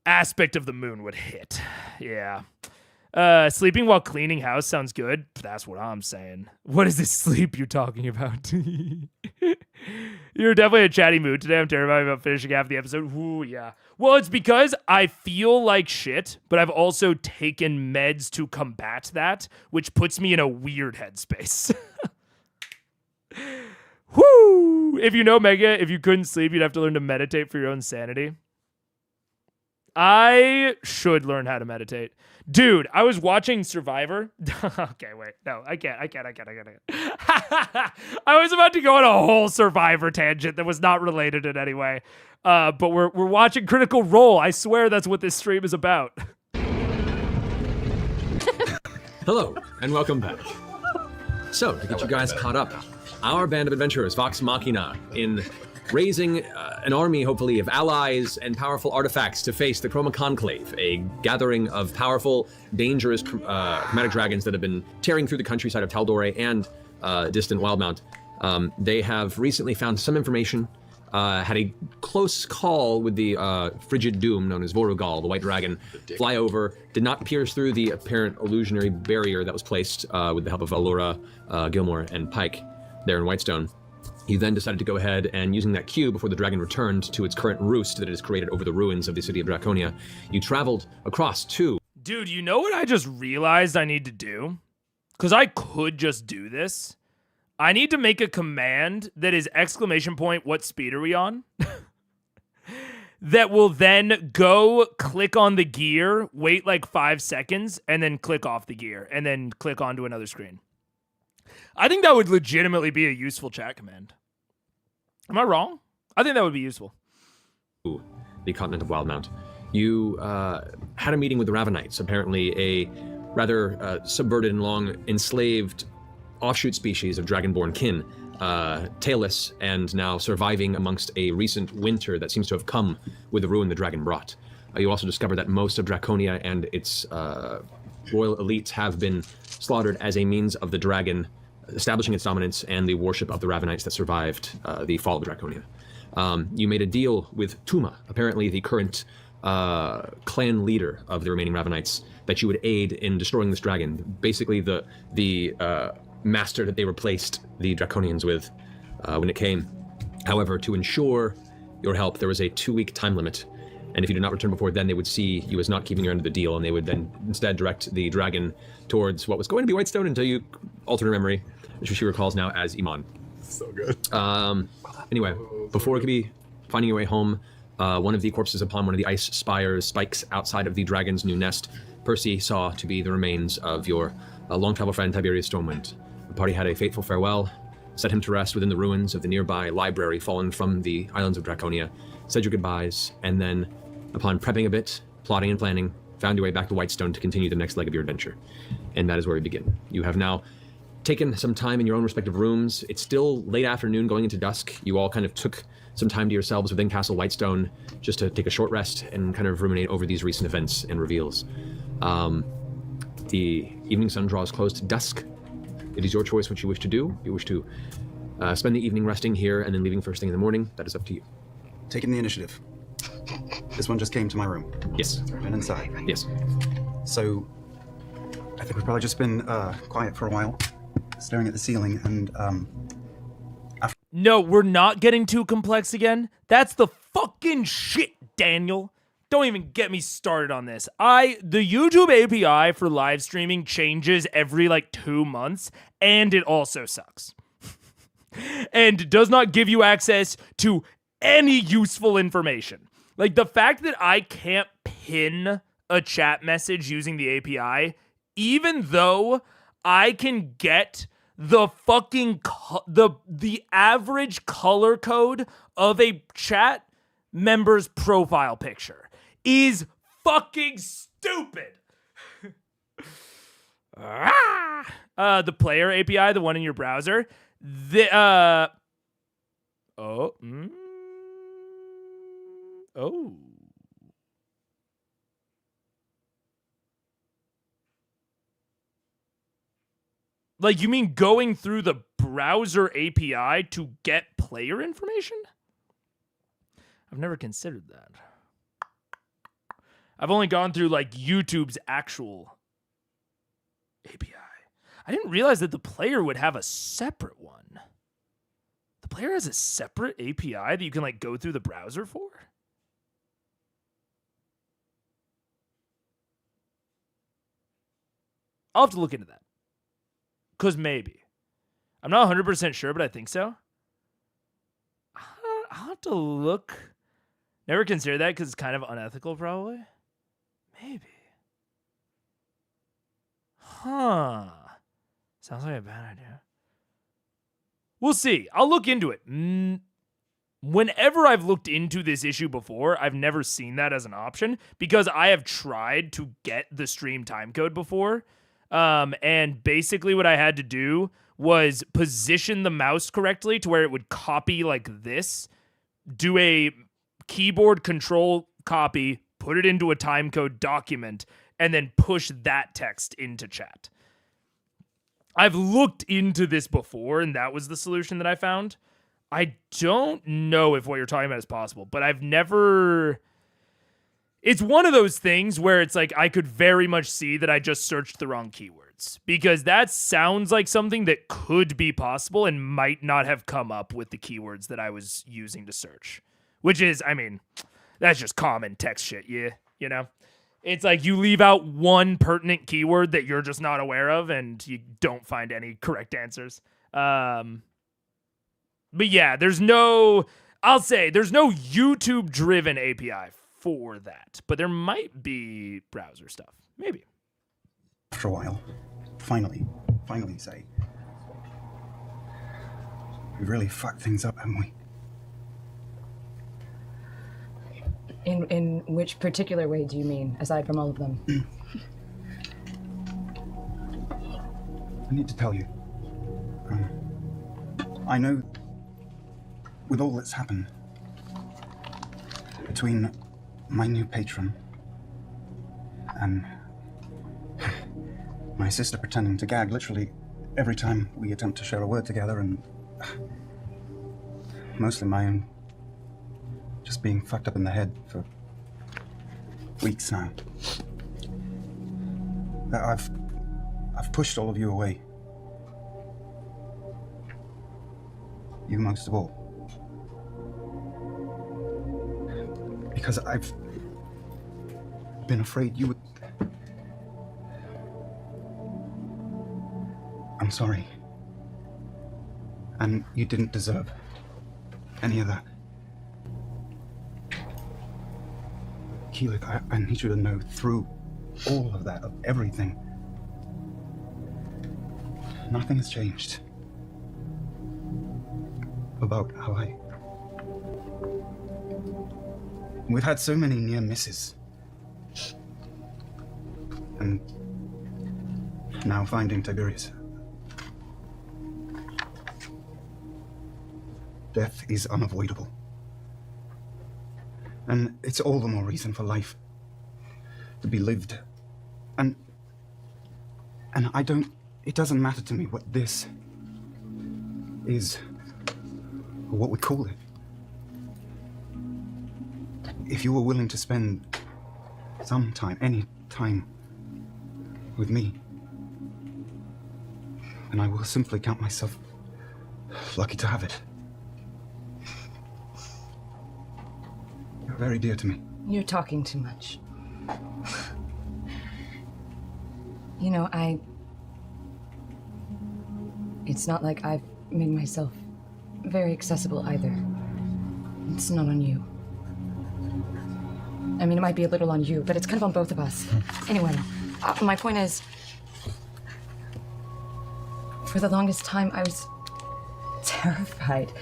S1: Aspect of the Moon would hit. Yeah. Sleeping while cleaning house sounds good. That's what I'm saying. What is this sleep you're talking about? You're definitely in a chatty mood today. I'm terrified about finishing half the episode. Ooh, yeah. Well, it's because I feel like shit, but I've also taken meds to combat that, which puts me in a weird headspace. Whoo! If you know Mega, if you couldn't sleep, you'd have to learn to meditate for your own sanity. I should learn how to meditate. Dude, I was watching Survivor. Okay, wait. No, I can't. I was about to go on a whole Survivor tangent that was not related in any way. But we're watching Critical Role. I swear that's what this stream is about.
S4: Hello, and welcome back. So, to get you guys caught up, our band of adventurers, Vox Machina, in raising an army, hopefully, of allies and powerful artifacts to face the Chroma Conclave, a gathering of powerful, dangerous chromatic dragons that have been tearing through the countryside of Tal'Dorei and distant Wildmount. They have recently found some information, had a close call with the frigid doom known as Vorugal, the white dragon, fly over, did not pierce through the apparent illusionary barrier that was placed with the help of Allura, Gilmore, and Pike there in Whitestone. He then decided to go ahead and, using that cue before the dragon returned to its current roost that it has created over the ruins of the city of Draconia, you traveled across to...
S1: Dude, you know what I just realized I need to do? Because I could just do this. I need to make a command that is ! What speed are we on? that will then go click on the gear, wait like 5 seconds, and then click off the gear, and then click onto another screen. I think that would legitimately be a useful chat command. Am I wrong? I think that would be useful.
S4: Ooh, the continent of Wildmount. You had a meeting with the Ravenites, apparently a rather subverted and long enslaved offshoot species of dragonborn kin, tailless and now surviving amongst a recent winter that seems to have come with the ruin the dragon brought. You also discovered that most of Draconia and its royal elites have been slaughtered as a means of the dragon establishing its dominance and the worship of the Ravenites that survived the fall of Draconia. You made a deal with Tuma, apparently the current clan leader of the remaining Ravenites, that you would aid in destroying this dragon. Basically, the master that they replaced the Draconians with when it came. However, to ensure your help, there was a 2-week time limit, and if you did not return before then, they would see you as not keeping your end of the deal, and they would then instead direct the dragon towards what was going to be Whitestone until you altered her memory, which she recalls now as Iman.
S7: So good.
S4: Anyway, before it could be finding your way home, one of the corpses upon one of the ice spikes outside of the dragon's new nest, Percy saw to be the remains of your long-travel friend Tiberius Stormwind. The party had a fateful farewell, set him to rest within the ruins of the nearby library fallen from the islands of Draconia, said your goodbyes, and then, upon prepping a bit, plotting and planning, found your way back to Whitestone to continue the next leg of your adventure. And that is where we begin. You have now taken some time in your own respective rooms. It's still late afternoon, going into dusk. You all kind of took some time to yourselves within Castle Whitestone just to take a short rest and kind of ruminate over these recent events and reveals. The evening sun draws close to dusk. It is your choice what you wish to do. You wish to spend the evening resting here and then leaving first thing in the morning. That is up to you.
S3: Taking the initiative. This one just came to my room.
S4: Yes.
S3: Been inside.
S4: Yes.
S3: So, I think we've probably just been quiet for a while, staring at the ceiling, and
S1: No, we're not getting too complex again. That's the fucking shit, Daniel. Don't even get me started on this. The YouTube API for live streaming changes every like 2 months, and it also sucks. And does not give you access to any useful information. Like the fact that I can't pin a chat message using the API, even though I can get the fucking the average color code of a chat member's profile picture, is fucking stupid. The player API, the one in your browser, Like, you mean going through the browser API to get player information? I've never considered that. I've only gone through, like, YouTube's actual API. I didn't realize that the player would have a separate one. The player has a separate API that you can, like, go through the browser for? I'll have to look into that. Because maybe. I'm not 100% sure, but I think so. I'll have to look. Never considered that because it's kind of unethical, probably. Maybe. Huh. Sounds like a bad idea. We'll see. I'll look into it. Whenever I've looked into this issue before, I've never seen that as an option because I have tried to get the stream timecode before. And basically what I had to do was position the mouse correctly to where it would copy like this, do a keyboard control copy, put it into a timecode document, and then push that text into chat. I've looked into this before, and that was the solution that I found. I don't know if what you're talking about is possible, but I've never... It's one of those things where it's like I could very much see that I just searched the wrong keywords because that sounds like something that could be possible and might not have come up with the keywords that I was using to search, which is, I mean, that's just common text shit, yeah, you know? It's like you leave out one pertinent keyword that you're just not aware of and you don't find any correct answers. But yeah, there's no... I'll say there's no YouTube-driven API for that, but there might be browser stuff. Maybe.
S3: After a while, finally say, we've really fucked things up, haven't we?
S9: In which particular way do you mean, aside from all of them?
S3: I need to tell you. I know, with all that's happened, between my new patron and my sister pretending to gag literally every time we attempt to share a word together, and mostly my own just being fucked up in the head for weeks now. I've pushed all of you away. You most of all. Because I've been afraid you would... I'm sorry. And you didn't deserve any of that. Keyleth, I need you to know through all of that, of everything, nothing has changed about how I... We've had so many near misses. And now finding Tiberius. Death is unavoidable. And it's all the more reason for life to be lived. And it doesn't matter to me what this is, or what we call it. If you were willing to spend some time, any time, with me, then I will simply count myself lucky to have it. You're very dear to me.
S9: You're talking too much. You know, it's not like I've made myself very accessible either. It's not on you. I mean, it might be a little on you, but it's kind of on both of us. Anyway, my point is, for the longest time, I was terrified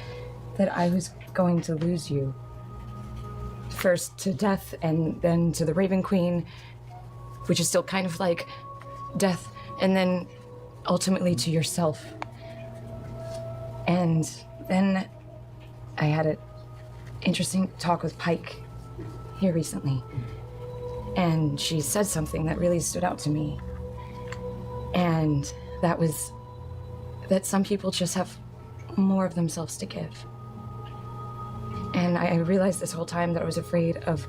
S9: that I was going to lose you. First to death, and then to the Raven Queen, which is still kind of like death, and then ultimately to yourself. And then I had an interesting talk with Pike here recently, and she said something that really stood out to me, and that was that some people just have more of themselves to give. And I realized this whole time that I was afraid of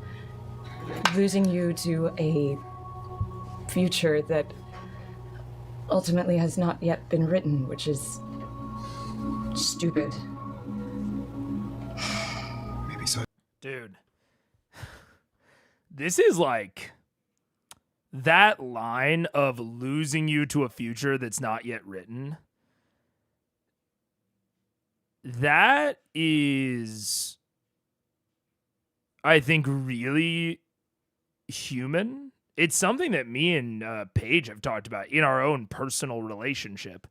S9: losing you to a future that ultimately has not yet been written, which is stupid.
S3: Maybe so.
S1: Dude. This is like that line of losing you to a future that's not yet written. That is, I think, really human. It's something that me and Paige have talked about in our own personal relationship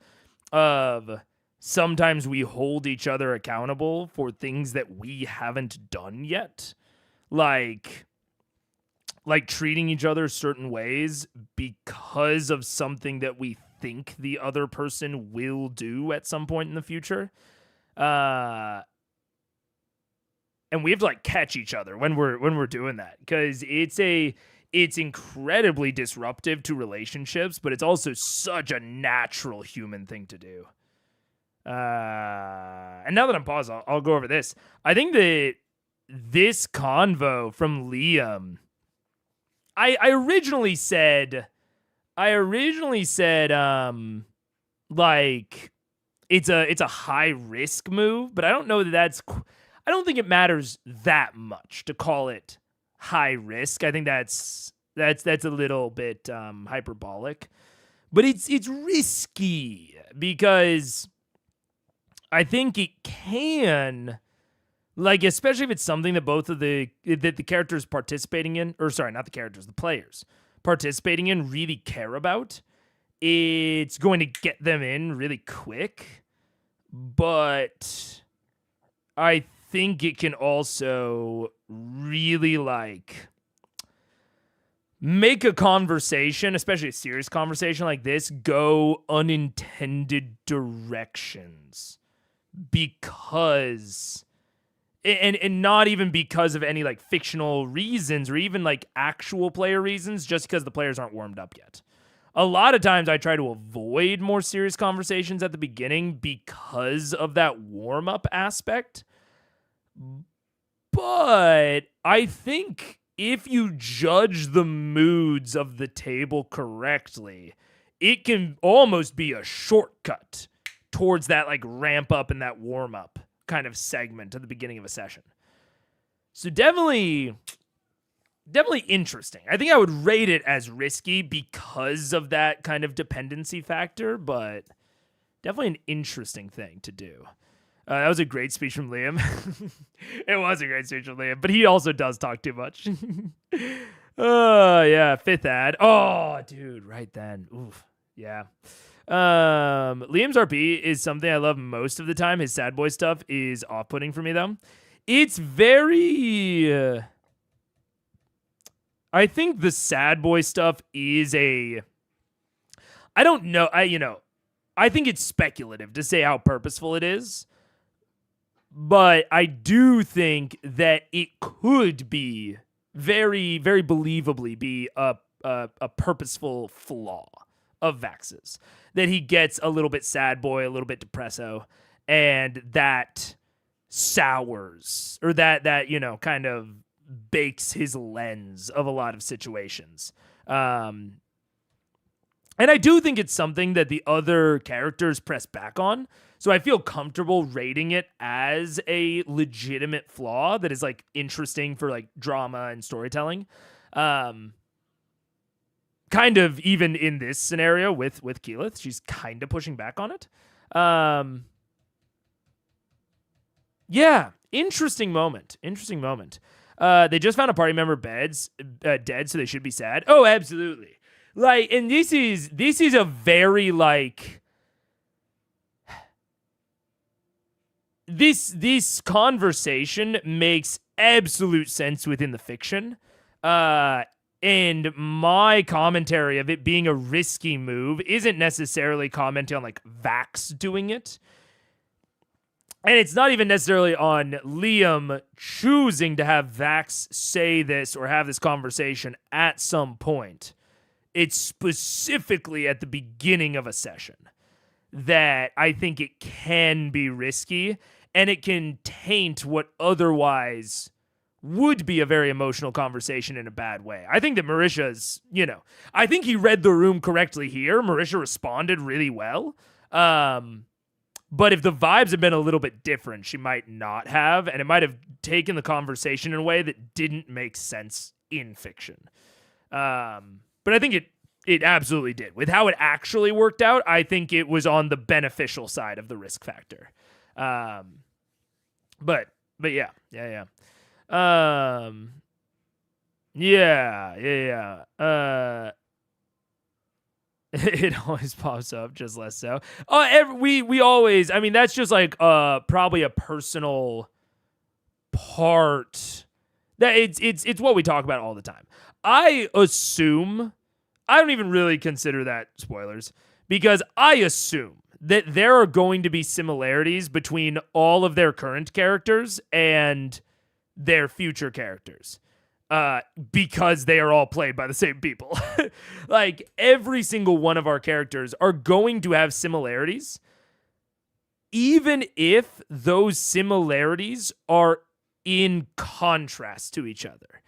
S1: of sometimes we hold each other accountable for things that we haven't done yet. Like treating each other certain ways because of something that we think the other person will do at some point in the future. And we have to like catch each other when we're doing that, because it's incredibly disruptive to relationships, but it's also such a natural human thing to do. And now that I'm paused, I'll go over this. I think that this convo from Liam, I originally said like it's a high risk move, but I don't know that I don't think it matters that much to call it high risk. I think that's a little bit hyperbolic, but it's risky because I think it can Like, especially if it's something that that the characters participating in, or sorry, not the characters, the players participating in really care about, it's going to get them in really quick. But I think it can also really, like, make a conversation, especially a serious conversation like this, go unintended directions. Because... And not even because of any, like, fictional reasons or even, like, actual player reasons, just because the players aren't warmed up yet. A lot of times I try to avoid more serious conversations at the beginning because of that warm-up aspect. But I think if you judge the moods of the table correctly, it can almost be a shortcut towards that, like, ramp up and that warm-up kind of segment at the beginning of a session. So definitely interesting. I think I would rate it as risky because of that kind of dependency factor, but definitely an interesting thing to do. That was a great speech from Liam. It was a great speech from Liam, but he also does talk too much. Oh, yeah, 5th ad. Oh, dude, right then. Oof, yeah. Liam's RP is something I love most of the time. His sad boy stuff is off-putting for me, though. It's very... I think the sad boy stuff is a... I don't know. I think it's speculative to say how purposeful it is. But I do think that it could be very, very believably be a purposeful flaw of Vax's. That he gets a little bit sad boy, a little bit depresso, and that sours, or that kind of bakes his lens of a lot of situations. And I do think it's something that the other characters press back on, so I feel comfortable rating it as a legitimate flaw that is, like, interesting for, like, drama and storytelling. Kind of even in this scenario with Keyleth, she's kind of pushing back on it. Yeah, interesting moment. They just found a party member dead, so they should be sad. Oh, absolutely. Like, and this is a very, like, this conversation makes absolute sense within the fiction. And my commentary of it being a risky move isn't necessarily commenting on, like, Vax doing it. And it's not even necessarily on Liam choosing to have Vax say this or have this conversation at some point. It's specifically at the beginning of a session that I think it can be risky, and it can taint what otherwise would be a very emotional conversation in a bad way. I think that Marisha's, I think he read the room correctly here. Marisha responded really well. But if the vibes had been a little bit different, she might not have, and it might have taken the conversation in a way that didn't make sense in fiction. But I think it absolutely did. With how it actually worked out, I think it was on the beneficial side of the risk factor. But yeah. It always pops up, just less so. We always, I mean, that's just like probably a personal part that it's what we talk about all the time. I assume, I don't even really consider that spoilers, because I assume that there are going to be similarities between all of their current characters and their future characters. Because they are all played by the same people. Like, every single one of our characters are going to have similarities, even if those similarities are in contrast to each other.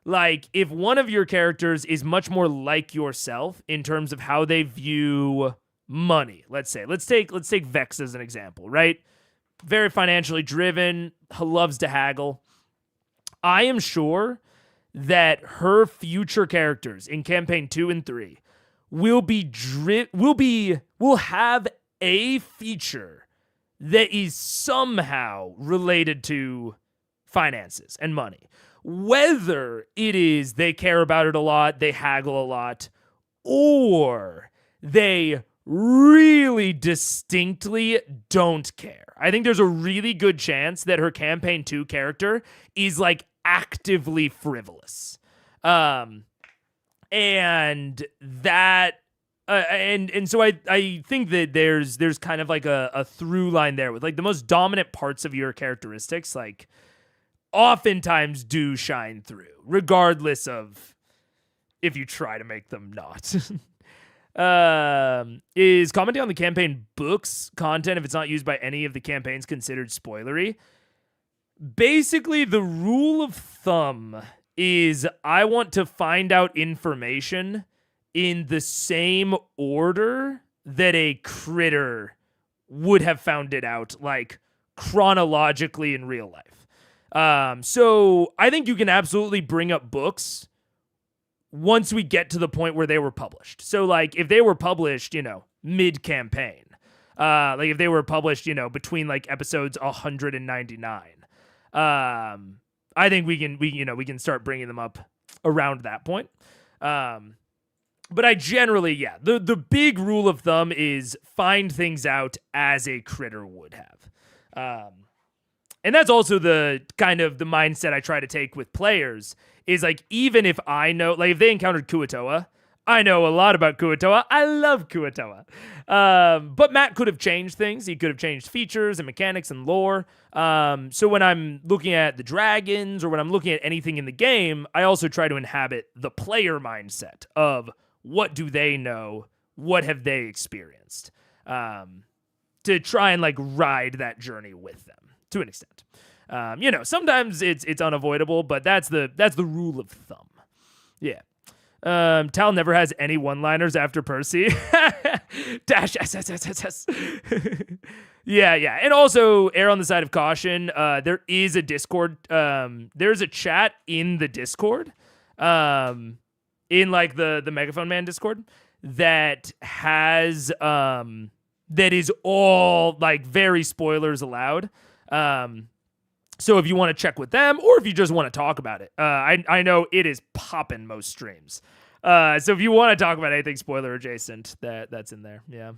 S1: Like, if one of your characters is much more like yourself in terms of how they view money, let's take Vex as an example, right? Very financially driven, loves to haggle. I am sure that her future characters in campaign 2 and 3 will have a feature that is somehow related to finances and money. Whether it is they care about it a lot, they haggle a lot, or they really distinctly don't care. I think there's a really good chance that her campaign 2 character is like actively frivolous. And that and so I think that there's kind of like a through line there with like the most dominant parts of your characteristics like oftentimes do shine through, regardless of if you try to make them not. Is commenting on the campaign book's content if it's not used by any of the campaigns considered spoilery? Basically, the rule of thumb is I want to find out information in the same order that a critter would have found it out, like chronologically in real life. So I think you can absolutely bring up books once we get to the point where they were published. So like if they were published, mid-campaign, like if they were published, between like episodes 199, I think we can start bringing them up around that point. But I generally, the big rule of thumb is find things out as a critter would have. And that's also the kind of the mindset I try to take with players is like, even if I know, like if they encountered Kuatoa, I know a lot about Kuatoa. I love Kuatoa. But Matt could have changed things. He could have changed features and mechanics and lore. So when I'm looking at the dragons or when I'm looking at anything in the game, I also try to inhabit the player mindset of what do they know? What have they experienced? To try and like ride that journey with them to an extent. Sometimes it's unavoidable, but that's the rule of thumb. Yeah. Tal never has any one-liners after Percy. Dash S. Yeah. And also, err on the side of caution. There is a Discord. There's a chat in the Discord. In like the Megaphone Man Discord that has that is all like very spoilers allowed. So if you want to check with them or if you just want to talk about it, I know it is popping most streams. So if you want to talk about anything spoiler adjacent, that's in there. Yeah.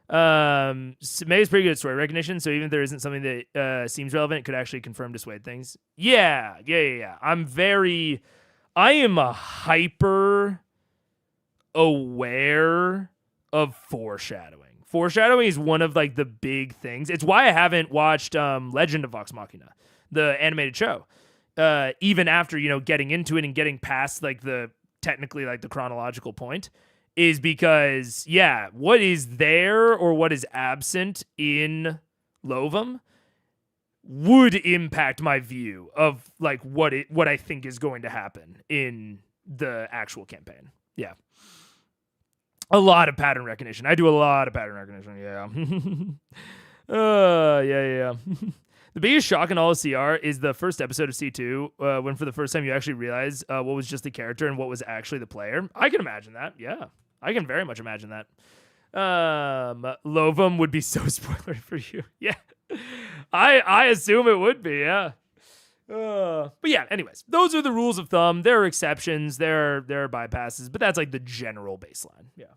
S1: May is pretty good at story recognition. So even if there isn't something that seems relevant, it could actually confirm, dissuade things. Yeah. I am a hyper aware of foreshadowing. Foreshadowing is one of like the big things. It's why I haven't watched Legend of Vox Machina, the animated show. Even after, getting into it and getting past like the technically like the chronological point, is because what is there or what is absent in Lovum would impact my view of like what I think is going to happen in the actual campaign. Yeah. A lot of pattern recognition. I do a lot of pattern recognition. Yeah. Yeah. The biggest shock in all of CR is the first episode of C2, when for the first time you actually realize what was just the character and what was actually the player. I can imagine that. Yeah. I can very much imagine that. Lovum would be so spoilery for you. Yeah. I assume it would be, yeah. But yeah, anyways, those are the rules of thumb. There are exceptions, there are bypasses, but that's like the general baseline. Yeah.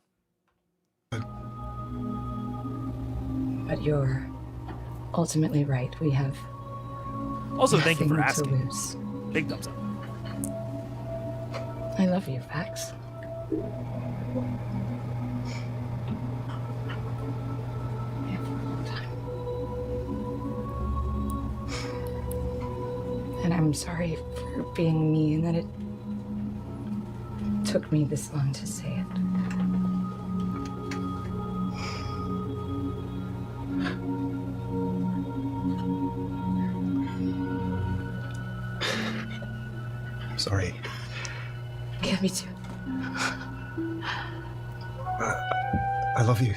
S9: But you're ultimately right. We have
S1: also thank you for asking.
S9: To lose.
S1: Big thumbs up.
S9: I love you, Vax. And I'm sorry for being me and that it took me this long to say it.
S3: I'm sorry.
S9: Yeah, me too.
S3: I love you.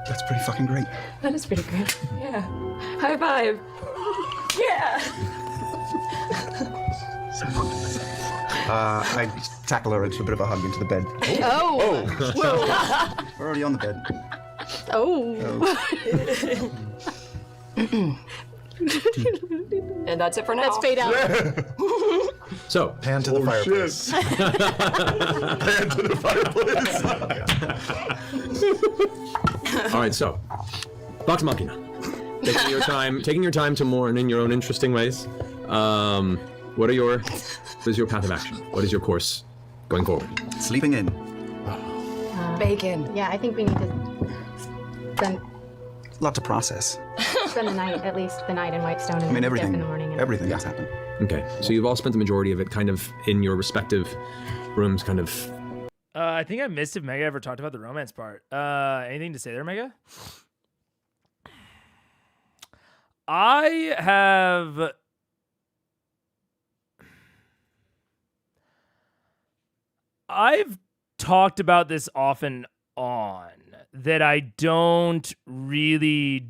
S3: That's pretty fucking great.
S9: That is pretty great. Yeah. High five. Yeah.
S3: I tackle her into a bit of a hug into the bed.
S8: Oh.
S3: We're already on the bed.
S8: Oh.
S9: And that's it for now.
S8: Let's fade out.
S4: So,
S7: Pan to the fireplace.
S5: Pan to the fireplace.
S4: all right, so, Vox Machina. Taking your time to mourn in your own interesting ways. What is your path of action? What is your course going forward?
S3: Sleeping in.
S9: Bacon.
S8: Yeah, I think we need to spend
S3: A lot to process.
S8: the night, at least the night in Whitestone, and
S3: I mean,
S8: then get up
S3: everything.
S8: in the morning.
S3: Everything has happened.
S4: Okay, so you've all spent the majority of it kind of in your respective rooms, kind of.
S1: I think I missed if Mega ever talked about the romance part. Anything to say there, Mega? I've talked about this off and on, that I don't really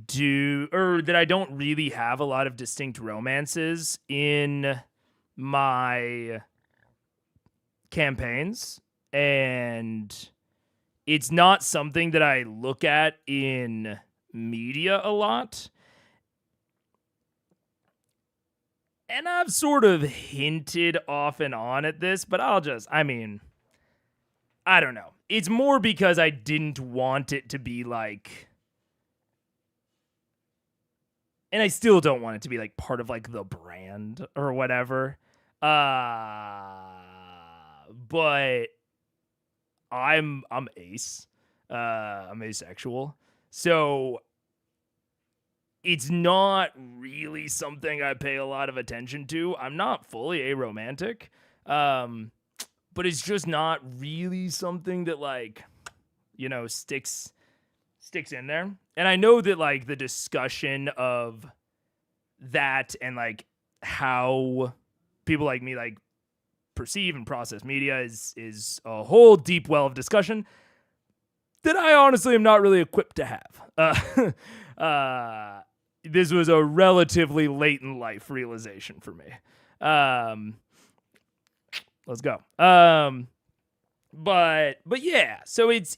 S1: have a lot of distinct romances in my campaigns, and it's not something that I look at in media a lot. And I've sort of hinted off and on at this, but I don't know. It's more because I didn't want it to be like, and I still don't want it to be like part of like the brand or whatever. But I'm ace. I'm asexual. So it's not really something I pay a lot of attention to. I'm not fully aromantic. But it's just not really something that, like, you know, sticks in there. And I know that, like, the discussion of that and, like, how people like me, like, perceive and process media is a whole deep well of discussion that I honestly am not really equipped to have. This was a relatively late in life realization for me. Let's go. But yeah, so it's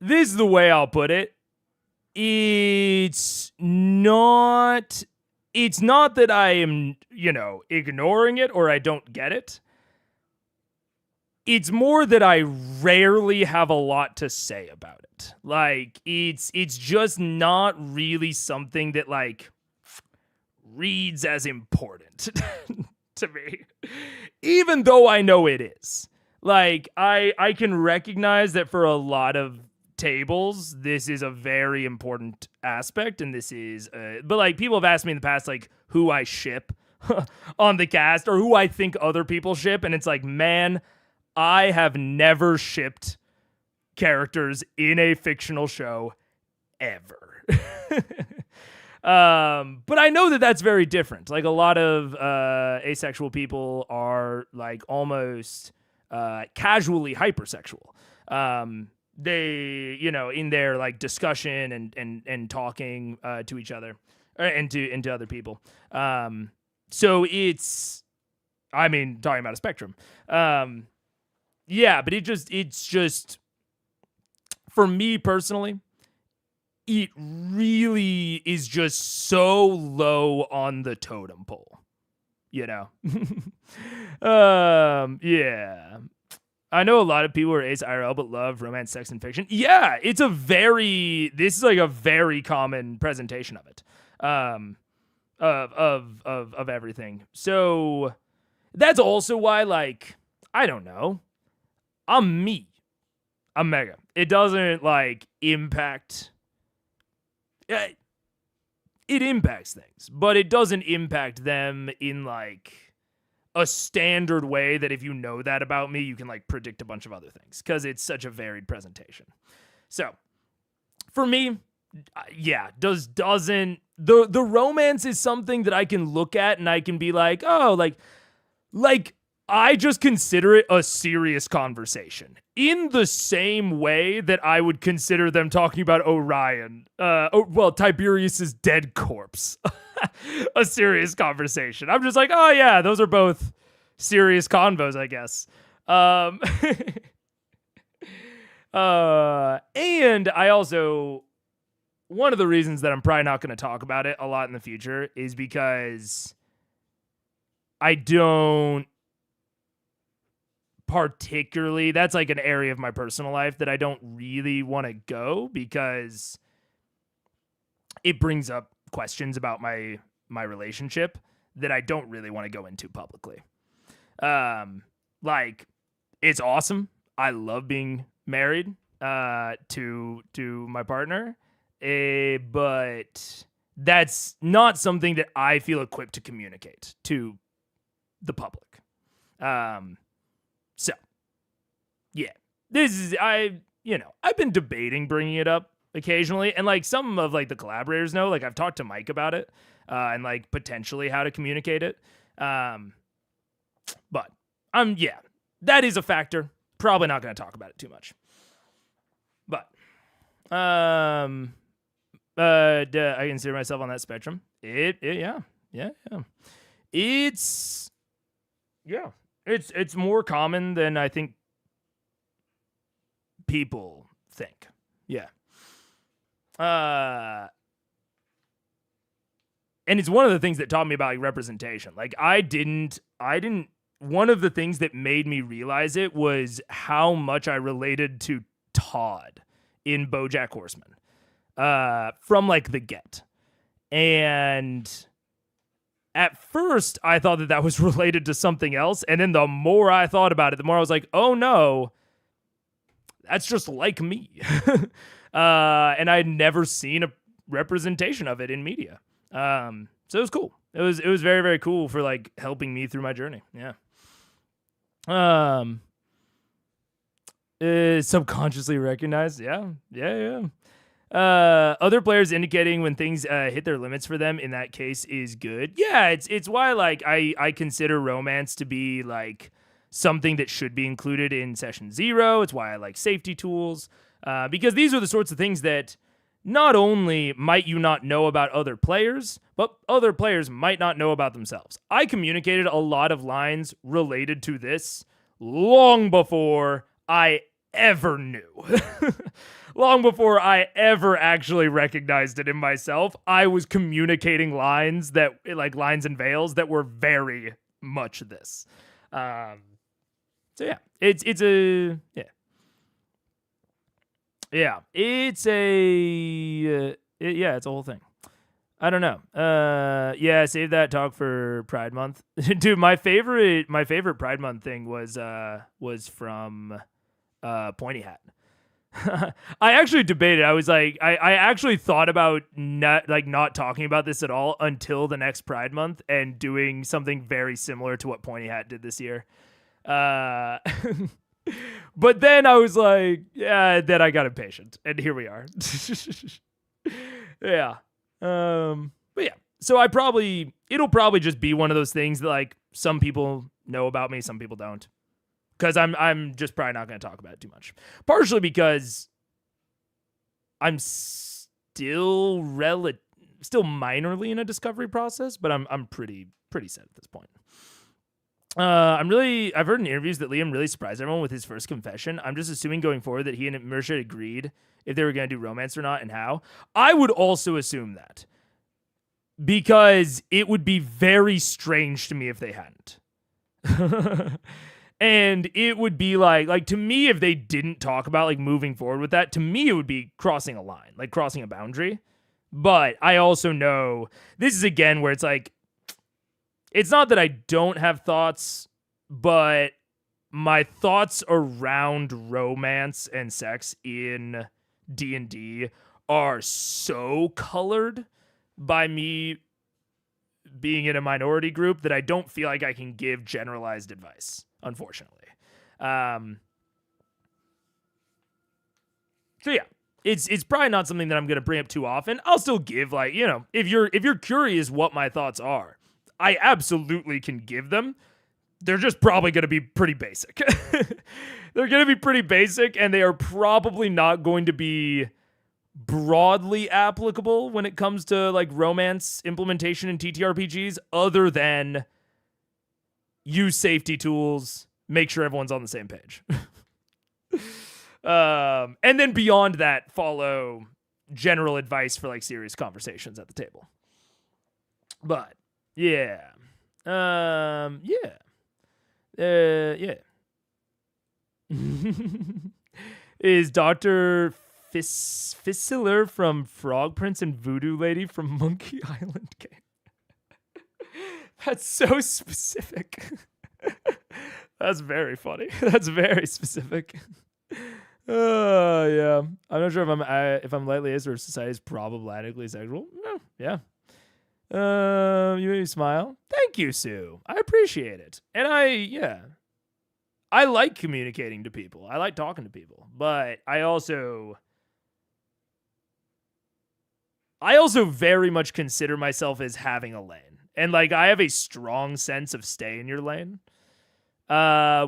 S1: this is the way I'll put it. It's not that I am, you know, ignoring it or I don't get it. It's more that I rarely have a lot to say about it. Like, it's just not really something that, like, reads as important to me, even though I know it is. Like, I can recognize that for a lot of tables, this is a very important aspect, and this is, but, like, people have asked me in the past, like, who I ship on the cast, or who I think other people ship, and it's like, man, I have never shipped characters in a fictional show ever. But I know that that's very different. Like, a lot of asexual people are, like, almost casually hypersexual. They, you know, in their, like, discussion and talking to each other and to other people. So it's, I mean, talking about a spectrum. Yeah, but it's just for me personally, it really is just so low on the totem pole, you know? Yeah. I know a lot of people are ace IRL but love romance, sex, and fiction. Yeah, this is like a very common presentation of it. Of everything. So that's also why, like, I don't know. I'm me. I'm Mega. It doesn't, like, impact. It impacts things, but it doesn't impact them in, like, a standard way that if you know that about me, you can, like, predict a bunch of other things, because it's such a varied presentation. So, for me, yeah, doesn't the romance is something that I can look at and I can be like, oh, like I just consider it a serious conversation in the same way that I would consider them talking about Orion, Tiberius's dead corpse, a serious conversation. I'm just like, oh yeah, those are both serious convos, I guess. And I also one of the reasons that I'm probably not going to talk about it a lot in the future is because I don't particularly, that's like an area of my personal life that I don't really want to go because it brings up questions about my relationship that I don't really want to go into publicly. Like, it's awesome. I love being married to my partner, but that's not something that I feel equipped to communicate to the public. So, yeah, this is, I've been debating bringing it up occasionally, and like some of like the collaborators know, like I've talked to Mike about it, and like potentially how to communicate it. But that is a factor. Probably not going to talk about it too much. But, I consider myself on that spectrum. It's more common than I think people think. Yeah. And it's one of the things that taught me about like representation. Like one of the things that made me realize it was how much I related to Todd in BoJack Horseman, from like the get. And at first I thought that was related to something else. And then the more I thought about it, the more I was like, oh no, that's just like me. And I'd never seen a representation of it in media. So it was cool. It was very, very cool for like helping me through my journey. Yeah. Subconsciously recognized. Yeah. Other players indicating when things hit their limits for them in that case is good. Yeah, it's why like I consider romance to be like something that should be included in session 0. It's why I like safety tools, because these are the sorts of things that not only might you not know about other players, but other players might not know about themselves. I communicated a lot of lines related to this long before I ever knew. Long before I ever actually recognized it in myself, I was communicating lines that, like lines and veils that were very much this. So yeah, it's a whole thing. I don't know. Save that talk for Pride Month. Dude, my favorite Pride Month thing was from Pointy Hat. I actually debated. I was like, I actually thought about not talking about this at all until the next Pride Month and doing something very similar to what Pointy Hat did this year. But then I was like, then I got impatient, and here we are. Yeah. But yeah. So it'll probably just be one of those things that like some people know about me, some people don't. Because I'm just probably not going to talk about it too much. Partially because I'm still minorly in a discovery process, but I'm pretty set at this point. I've heard in interviews that Liam really surprised everyone with his first confession. I'm just assuming going forward that he and Marisha agreed if they were going to do romance or not and how. I would also assume that, because it would be very strange to me if they hadn't. And it would be like to me, if they didn't talk about like moving forward with that, to me it would be crossing a line, like crossing a boundary. But I also know this is again where it's like, it's not that I don't have thoughts, but my thoughts around romance and sex in D&D are so colored by me being in a minority group that I don't feel like I can give generalized advice, unfortunately. So yeah, it's probably not something that I'm going to bring up too often. I'll still give if you're curious what my thoughts are, I absolutely can give them. They're just probably going to be pretty basic. They're going to be pretty basic, and they are probably not going to be broadly applicable when it comes to like romance implementation in TTRPGs, other than use safety tools, make sure everyone's on the same page. And then beyond that, follow general advice for like serious conversations at the table. But yeah. Yeah. Is Dr. Fissler from Frog Prince and Voodoo Lady from Monkey Island game? That's so specific. That's very funny. That's very specific. Yeah. I'm not sure if I'm lightly as or society is problematically sexual. No, yeah. You made me smile. Thank you, Sue. I appreciate it. And I like communicating to people. I like talking to people. But I also very much consider myself as having a lane. And like I have a strong sense of stay in your lane.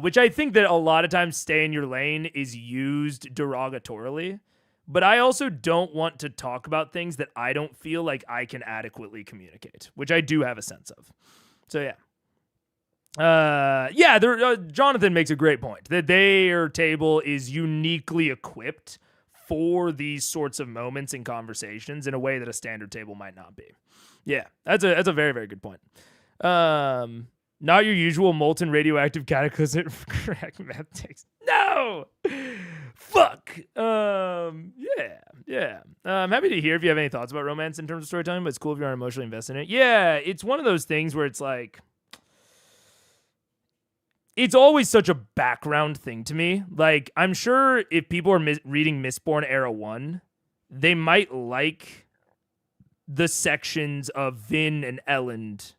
S1: Which I think that a lot of times stay in your lane is used derogatorily. But I also don't want to talk about things that I don't feel like I can adequately communicate, which I do have a sense of. So yeah. Jonathan makes a great point that their table is uniquely equipped for these sorts of moments in conversations in a way that a standard table might not be. Yeah, that's a very, very good point. Not your usual molten radioactive cataclysm correct math takes. No! Fuck! Yeah. I'm happy to hear if you have any thoughts about romance in terms of storytelling, but it's cool if you aren't emotionally invested in it. Yeah, it's one of those things where it's like, it's always such a background thing to me. Like, I'm sure if people are reading Mistborn Era 1, they might like the sections of Vin and Elend,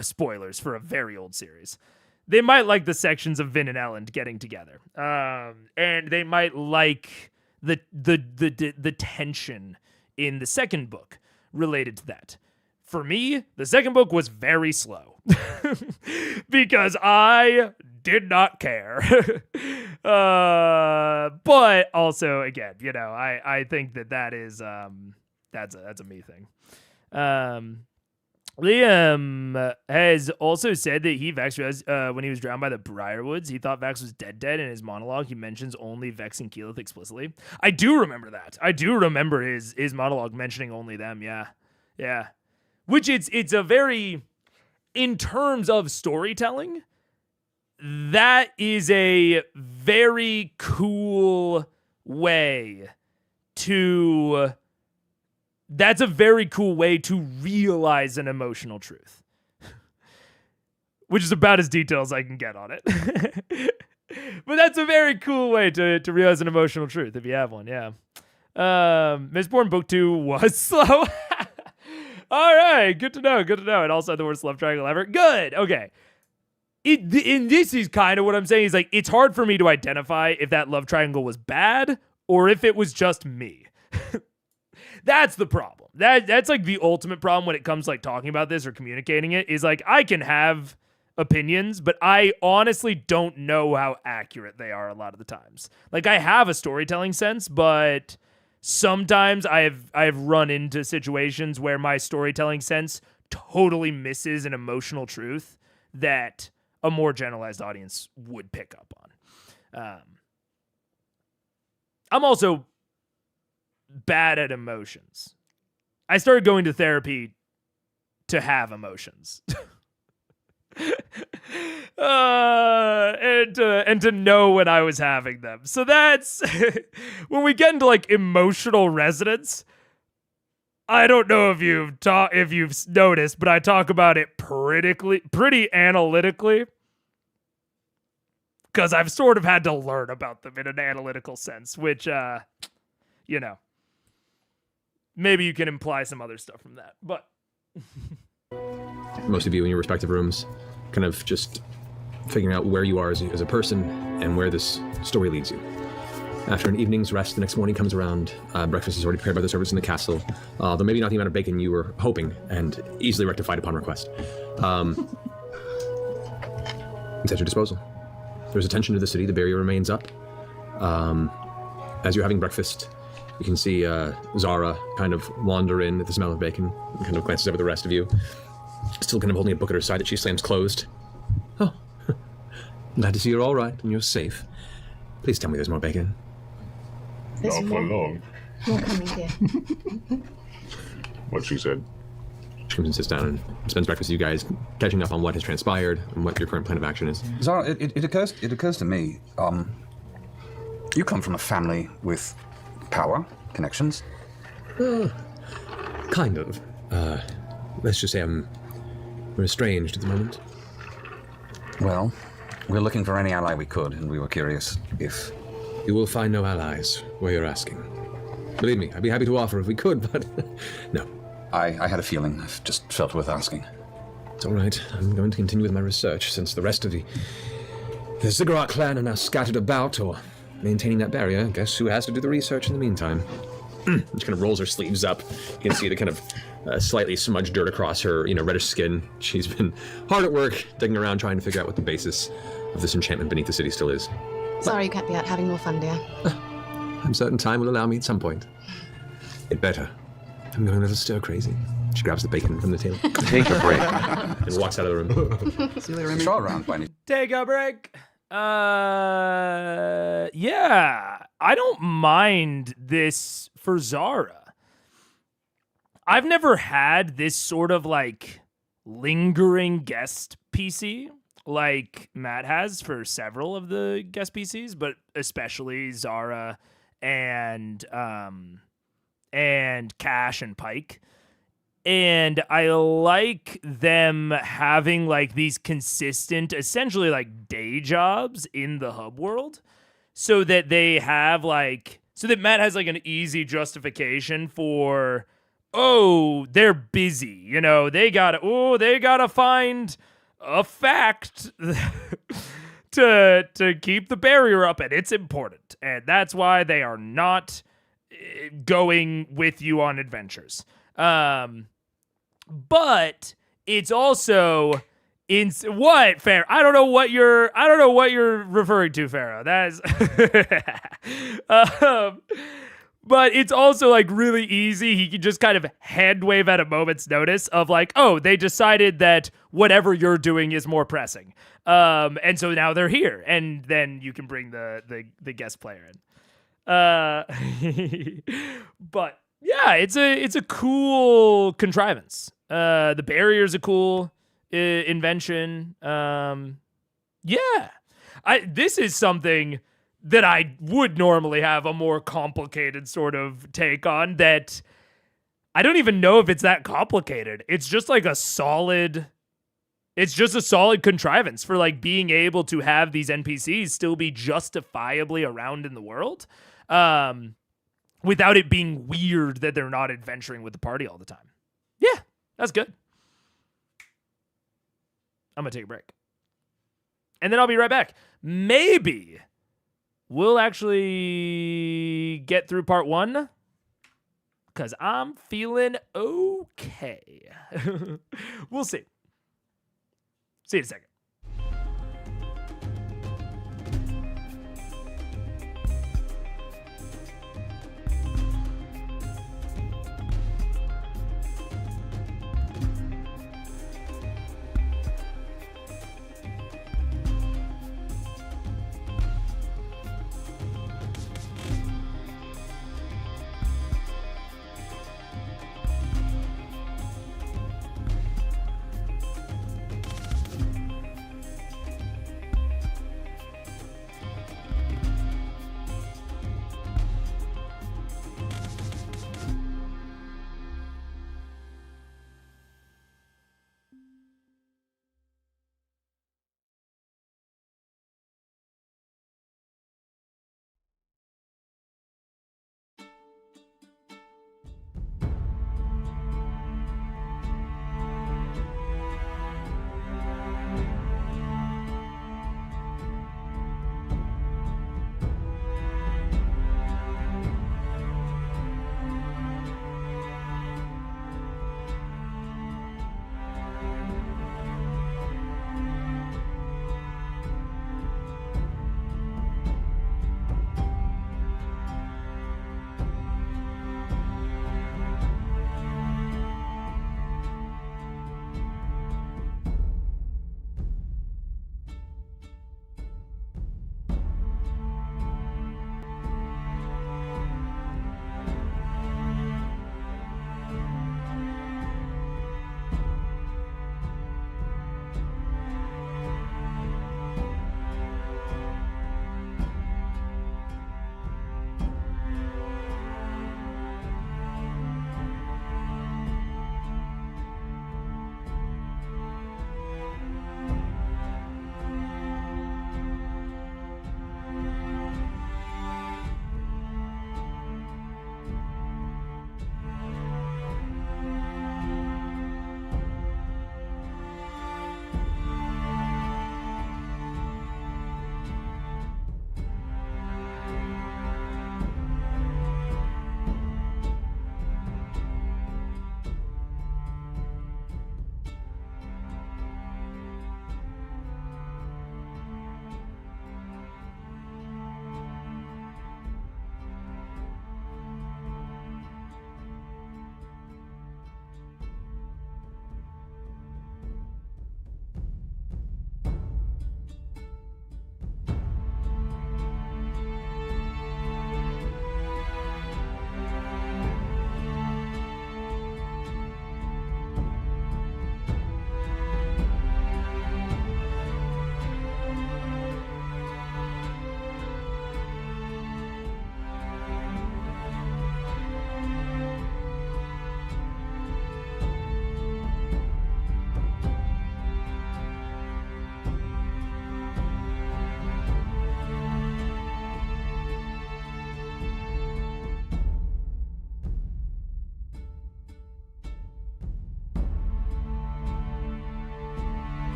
S1: spoilers for a very old series. They might like the sections of Vin and Elend getting together. And they might like the tension in the second book related to that. For me, the second book was very slow because I did not care. But also, again, I think that is that's a me thing. Liam has also said that Vex realized when he was drowned by the Briarwoods, he thought Vex was dead. In his monologue, he mentions only Vex and Keyleth explicitly. I do remember that. I do remember his monologue mentioning only them. Yeah. Which it's a very, in terms of storytelling, that is a very cool way to... That's a very cool way to realize an emotional truth. Which is about as detailed as I can get on it. But that's a very cool way to realize an emotional truth, if you have one, yeah. Mistborn Book 2 was slow. All right, good to know. And also the worst love triangle ever. Good, okay. And this is kind of what I'm saying. Is like, it's hard for me to identify if that love triangle was bad or if it was just me. That's the problem. That's like the ultimate problem when it comes to like talking about this or communicating it, is like I can have opinions, but I honestly don't know how accurate they are a lot of the times. Like I have a storytelling sense, but sometimes I've run into situations where my storytelling sense totally misses an emotional truth that a more generalized audience would pick up on. I'm also bad at emotions. I started going to therapy to have emotions. And to know when I was having them. So that's when we get into like emotional resonance. I don't know if you've noticed, but I talk about it pretty analytically. Because I've sort of had to learn about them in an analytical sense, which maybe you can imply some other stuff from that, but...
S4: Most of you in your respective rooms, kind of just figuring out where you are as a person and where this story leads you. After an evening's rest, the next morning comes around. Breakfast is already prepared by the servants in the castle, though maybe not the amount of bacon you were hoping, and easily rectified upon request. It's at your disposal. There's attention to the city. The barrier remains up. As you're having breakfast, you can see Zara kind of wander in at the smell of bacon and kind of glances over the rest of you. Still kind of holding a book at her side that she slams closed. Oh, glad to see you're all right and you're safe. Please tell me there's more bacon.
S5: Not for long.
S8: We're coming, dear.
S5: What she said.
S4: She comes and sits down and spends breakfast with you guys, catching up on what has transpired and what your current plan of action is.
S6: Zara, it occurs to me, you come from a family with power, connections?
S4: Kind of. Let's just say we're estranged at the moment.
S6: Well, we're looking for any ally we could, and we were curious if...
S4: You will find no allies where you're asking. Believe me, I'd be happy to offer if we could, but no.
S6: I had a feeling. I've just felt worth asking.
S4: It's all right. I'm going to continue with my research, since the rest of the Ziggurat clan are now scattered about, or maintaining that barrier. Guess who has to do the research in the meantime? She kind of rolls her sleeves up. You can see the kind of slightly smudged dirt across her, reddish skin. She's been hard at work, digging around, trying to figure out what the basis of this enchantment beneath the city still is.
S8: Sorry you can't be out having more fun, dear.
S4: I'm certain time will allow me at some point. It better. I'm going a little stir crazy. She grabs the bacon from the table.
S5: Take a break.
S4: And walks out of the room.
S6: See you later, Amy. Around by any...
S1: Take a break. Yeah, I don't mind this for Zara. I've never had this sort of like lingering guest PC like Matt has for several of the guest PCs, but especially Zara and Cash and Pike. And I like them having like these consistent, essentially like day jobs in the hub world, so that they have like, so that Matt has like an easy justification for, oh, they're busy, they gotta find a fact to keep the barrier up, and it's important, and that's why they are not going with you on adventures. But it's also in what, Farrah? I don't know what you're referring to, Farrah. That is, but it's also like really easy. He can just kind of hand wave at a moment's notice of like, oh, they decided that whatever you're doing is more pressing. And so now they're here, and then you can bring the guest player in. But yeah, it's a cool contrivance. The barrier's a cool invention. This is something that I would normally have a more complicated sort of take on, that I don't even know if it's that complicated. It's just like a solid contrivance for like being able to have these NPCs still be justifiably around in the world. Without it being weird that they're not adventuring with the party all the time. Yeah, that's good. I'm going to take a break. And then I'll be right back. Maybe we'll actually get through part 1, because I'm feeling okay. We'll see. See you in a second.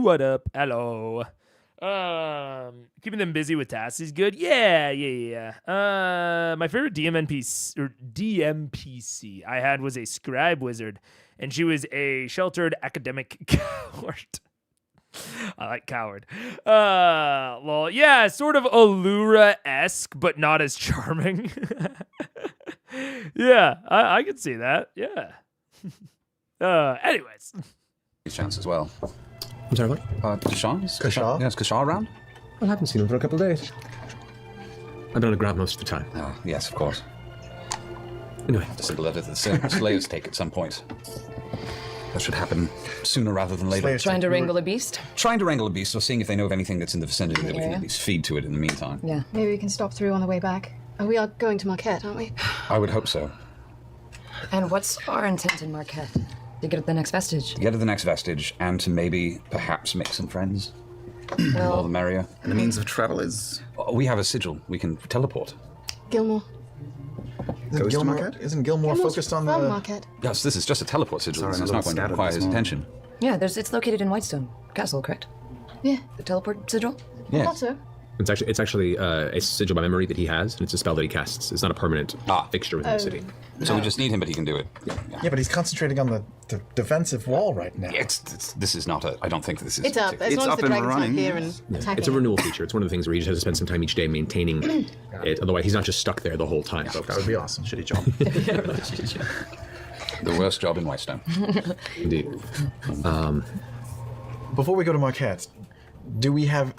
S1: what up? Hello. Keeping them busy with tasks is good. Yeah. My favorite DMPC I had was a scribe wizard, and she was a sheltered academic coward. I like coward. Lol. Yeah, sort of Allura-esque, but not as charming. Yeah, I could see that. Yeah. Anyways.
S6: Chance as well.
S4: I'm sorry, what?
S6: Kashaw?
S7: Kashaw?
S6: Yeah, is Kashaw around?
S4: I haven't seen him for a couple of days. I've been on the ground most of the time.
S6: Oh, yes, of course.
S4: Anyway.
S6: Just a letter to the Slayers take at some point. That should happen sooner rather than later.
S7: Slayers
S9: Trying to wrangle a beast?
S6: Trying to wrangle a beast, or seeing if they know of anything that's in the vicinity that we can
S9: Yeah.
S6: at least feed to it in the meantime.
S9: Yeah.
S8: Maybe we can stop through on the way back. Oh, we are going to Marquette, aren't we?
S6: I would hope so.
S9: And what's our intent in Marquette? To get at the next vestige?
S6: To get to the next vestige, and to maybe, perhaps, make some friends. All the merrier.
S3: And the means of travel is...
S6: We have a sigil. We can teleport.
S8: Gilmore.
S7: Isn't
S3: Ghost Marquette?
S7: Gilmore
S8: Gilmore's
S7: focused on
S8: from
S7: the...
S8: Marquette.
S6: Yes, this is just a teleport sigil.
S3: Sorry,
S6: This
S3: I'm
S6: is
S3: a
S6: not
S3: little
S6: going to
S3: scattered
S6: require
S3: this
S6: his
S3: morning.
S6: attention.
S9: Yeah, it's located in Whitestone Castle, correct?
S8: Yeah,
S9: The teleport sigil?
S8: I
S6: Yes.
S8: thought so.
S4: It's actually a sigil by memory that he has, and it's a spell that he casts. It's not a permanent fixture within the city.
S6: So we just need him, but he can do it.
S7: Yeah, but he's concentrating on the defensive wall right now.
S6: This is not a... I don't think this is...
S8: It's up. As
S3: It's
S8: long as
S3: up
S8: the
S3: and
S8: dragon's not
S3: running,
S8: here
S3: yes.
S8: and attacking.
S4: It's a renewal feature. It's one of the things where he just has to spend some time each day maintaining it. Otherwise, he's not just stuck there the whole time.
S7: That would be awesome.
S3: Shitty job.
S6: The worst job in Whitestone.
S4: Indeed.
S7: Before we go to Marquette, do we have...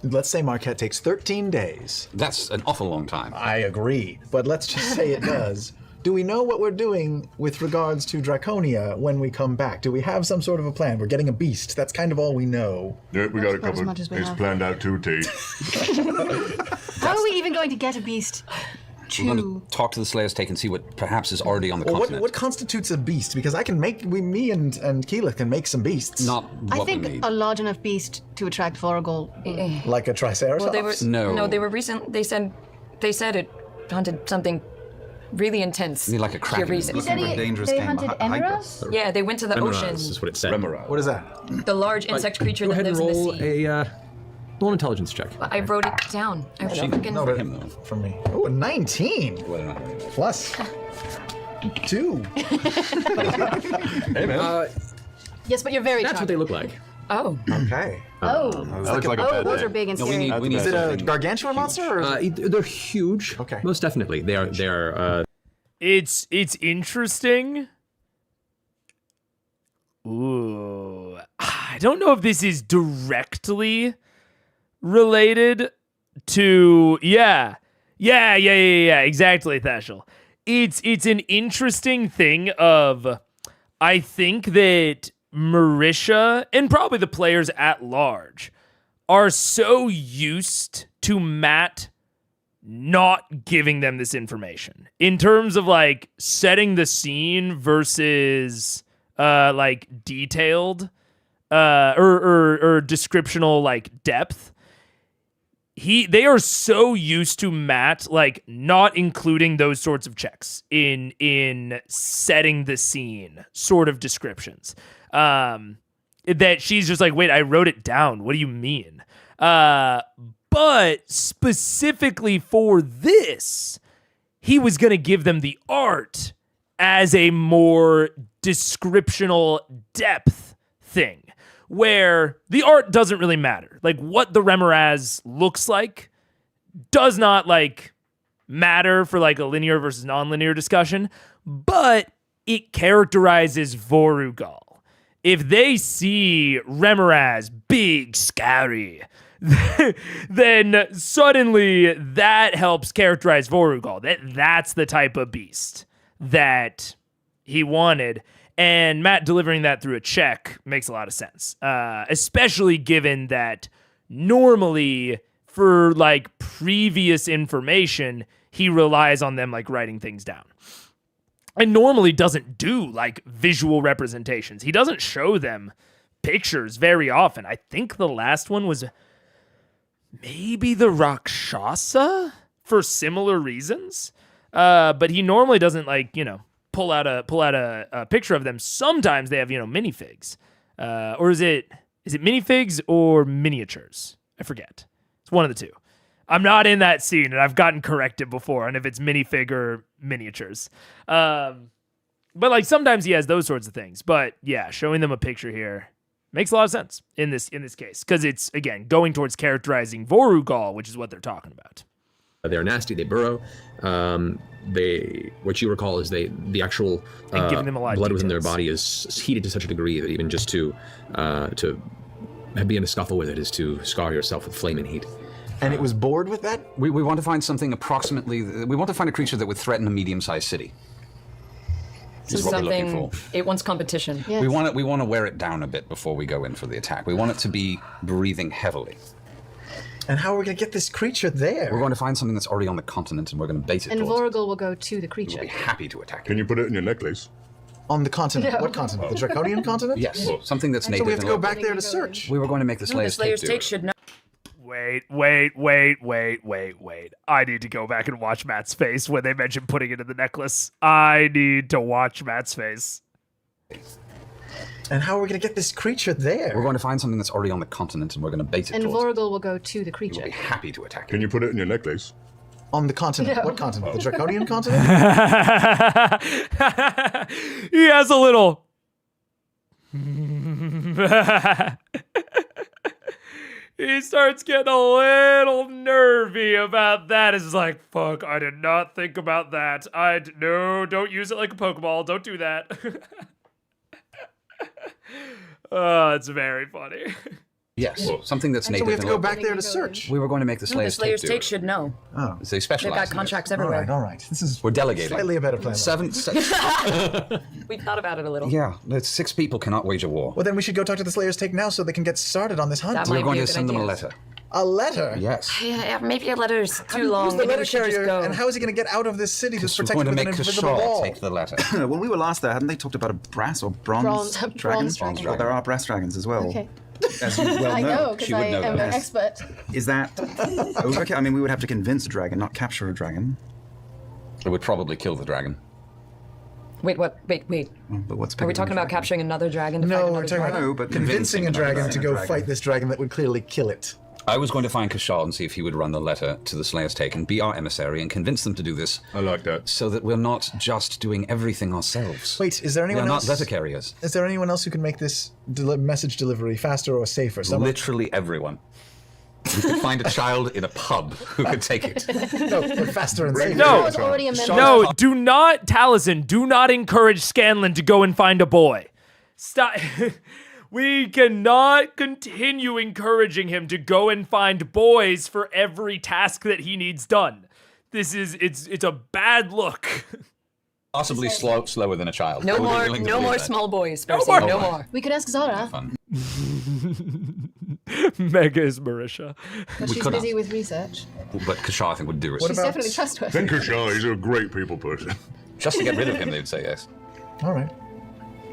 S7: Let's say Marquette takes 13 days.
S6: That's an awful long time.
S7: I agree, but let's just say it does. Do we know what we're doing with regards to Draconia when we come back? Do we have some sort of a plan? We're getting a beast. That's kind of all we know.
S5: Yeah, we got a
S8: That's about as
S5: couple
S8: much as we
S5: things
S8: have.
S5: planned out too, Tate.
S8: How are we even going to get a beast?
S6: We're going to talk to the Slayers take and see what perhaps is already on the
S7: Well,
S6: continent.
S7: what constitutes a beast? Because I can make, me and Keyleth can make some beasts.
S6: Not
S8: I
S6: what we
S8: think
S6: need.
S8: a large enough beast to attract Voragol.
S7: Like a Triceratops?
S9: Well, they were
S6: No.
S9: they were recent. They said it hunted something really intense.
S6: You need like a kraken.
S9: Here recent.
S3: You said he- dangerous they game, hunted Emeralds?
S9: Yeah, they went to the ocean.
S4: Remoras is what it said.
S7: What is that?
S9: The large insect creature
S4: Go
S9: that
S4: ahead and
S9: lives in
S4: roll
S9: the sea.
S4: roll an intelligence check.
S9: I wrote it down. I freaking
S7: No, but
S6: him, though.
S7: For me. Oh, a 19
S6: Whether or not we need it.
S7: plus 2.
S6: Hey, man.
S8: Yes, but you're very
S4: That's what they look like.
S9: Oh.
S7: Okay.
S8: Oh,
S5: That looks like a bad
S8: those
S5: day.
S8: are big and
S6: No, we
S8: scary.
S6: need
S7: Is it a
S6: something
S7: gargantuan monster? Or
S4: They're huge.
S7: Okay.
S4: Most definitely. They are
S1: It's interesting. Ooh. I don't know if this is directly related to exactly, Thashel. It's an interesting thing of I think that Marisha and probably the players at large are so used to Matt not giving them this information in terms of like setting the scene versus like detailed or descriptional like depth. They are so used to Matt like not including those sorts of checks in setting the scene sort of descriptions. That she's just like, wait, I wrote it down. What do you mean? But specifically for this, he was going to give them the art as a more descriptional depth thing, where the art doesn't really matter. Like, what the Remoraz looks like does not, like, matter for, like, a linear versus non-linear discussion, but it characterizes Vorugal. If they see Remoraz big, scary, then suddenly that helps characterize Vorugal. That's the type of beast that he wanted. And Matt delivering that through a check makes a lot of sense, especially given that normally for like previous information, he relies on them like writing things down. And normally doesn't do like visual representations. He doesn't show them pictures very often. I think the last one was maybe the Rakshasa for similar reasons. But he normally doesn't like, pull out a picture of them. Sometimes they have, minifigs. Or is it Is it minifigs or miniatures? I forget. It's one of the two. I'm not in that scene, and I've gotten corrected before on if it's minifig or miniatures. But like sometimes he has those sorts of things. But yeah, showing them a picture here makes a lot of sense in this case, because it's again going towards characterizing Vorugal, which is what they're talking about.
S4: They're nasty. They burrow. What you recall is the actual
S1: giving them a lot of
S4: blood within their
S1: details.
S4: body is heated to such a degree that even just to be in a scuffle with it is to scar yourself with flaming heat.
S7: And it was bored with that?
S6: We want to find something approximately. We want to find a creature that would threaten a medium-sized city.
S9: So
S6: Is what we're looking
S9: something.
S6: for.
S9: It wants competition.
S8: Yes.
S6: We want to wear it down a bit before we go in for the attack. We want it to be breathing heavily.
S7: And how are we going to get this creature there?
S6: We're going to find something that's already on the continent, and we're going to bait it
S8: And
S6: towards
S8: Vorugal will go to the
S6: it. We'll
S8: creature.
S6: be happy to attack
S5: Can
S6: it.
S5: you put it in your necklace?
S7: On the continent.
S8: No.
S7: What continent? The Draconian continent?
S6: Yes, something that's
S7: So
S6: native.
S7: we have to
S6: and
S7: go
S6: local.
S7: back there to search.
S6: We were going to make the
S9: The
S6: Slayer's
S9: Slayer's
S6: take
S9: take
S6: do it.
S9: should know.
S1: Wait. I need to go back and watch Matt's face when they mention putting it in the necklace. I need to watch Matt's face.
S7: And how are we going to get this creature there?
S6: We're going to find something that's already on the continent, and we're going to bait it
S8: And
S6: towards it.
S8: Vorugal will go to the
S6: We'll
S8: creature.
S6: be happy to attack it.
S5: Can you put it in your necklace?
S7: On the continent.
S8: No.
S7: What continent? The Draconian continent?
S1: He has a little. He starts getting a little nervy about that. It's like, fuck, I did not think about that. No, don't use it like a Pokeball. Don't do that. Oh, it's very funny.
S6: Yes, something that's
S7: So
S6: native.
S7: we have to
S6: and
S7: go
S6: local.
S7: back there to search.
S6: We were going to make the
S9: The
S6: Slayer's,
S9: Slayer's
S6: take
S9: take
S6: do
S9: should know.
S7: Oh.
S6: it. They
S9: They've
S6: specialize
S9: got
S6: in this.
S9: contracts
S7: All
S9: everywhere.
S7: right, all right. This is
S6: We're delegating.
S7: slightly a better plan.
S9: We thought about it a little.
S6: Yeah, 6 people cannot wage a war.
S7: Well, then we should go talk to the Slayer's take now so they can get started on this hunt.
S9: That
S6: We're
S9: might
S6: going
S9: be a
S6: to
S9: good
S6: send them a
S9: idea.
S6: letter.
S7: A letter?
S6: Yes.
S9: Yeah, maybe a letter's too
S7: Who's
S9: long.
S7: the
S9: Maybe
S7: letter
S9: we should just
S7: carrier,
S9: go.
S7: and how is he going to get out of this city that's
S6: We're
S7: protected
S6: going to
S7: with an
S6: make
S7: invisible
S6: Kashaw
S7: wall?
S6: take the letter.
S3: When we were last there, hadn't they talked about a brass or bronze,
S8: Bronze
S3: dragons?
S8: dragon.
S3: Well, there are brass dragons as well.
S8: Okay.
S3: As you well
S8: I know, because
S6: She would
S8: I
S6: know
S8: am
S6: that.
S8: an expert.
S3: Is that overkill? I mean, we would have to convince a dragon, not capture a dragon.
S6: It would probably kill the dragon.
S9: Wait, what? Wait.
S3: But what's
S9: Are we talking about capturing another dragon to fight
S7: No,
S9: another
S7: we're talking
S9: dragon?
S7: about
S3: No, but
S7: convincing a dragon to go
S3: dragon.
S7: fight this dragon that would clearly kill it.
S6: I was going to find Kashaw and see if he would run the letter to the Slayer's Take and be our emissary and convince them to do this
S5: I like that.
S6: so that we're not just doing everything ourselves.
S7: Wait, is there
S6: we are
S7: anyone
S6: not
S7: else?
S6: letter carriers.
S7: Is there anyone else who can make this message delivery faster or safer? Someone?
S6: Literally everyone. We could find a child in a pub who could take it.
S7: No, but faster and safer.
S1: No.
S8: I was already a member.
S1: No, do not, Taliesin, do not encourage Scanlan to go and find a boy. Stop. We cannot continue encouraging him to go and find boys for every task that he needs done. It's a bad look.
S6: Possibly slower than a child.
S9: No
S6: I would be
S9: more,
S6: willing to
S9: no
S6: believe
S9: more
S6: that.
S9: small boys, Percy.
S1: more.
S9: No more.
S8: We could ask Zara,
S6: Fun.
S1: Mega is Marisha.
S8: but she's
S6: could
S8: busy
S6: ask.
S8: with research.
S6: But Kashaw, I think, would do it.
S7: What
S8: She's
S7: about-
S8: definitely trustworthy.
S5: Think Kashaw, he's a great people person.
S6: Just to get rid of him, they would say yes.
S7: All right.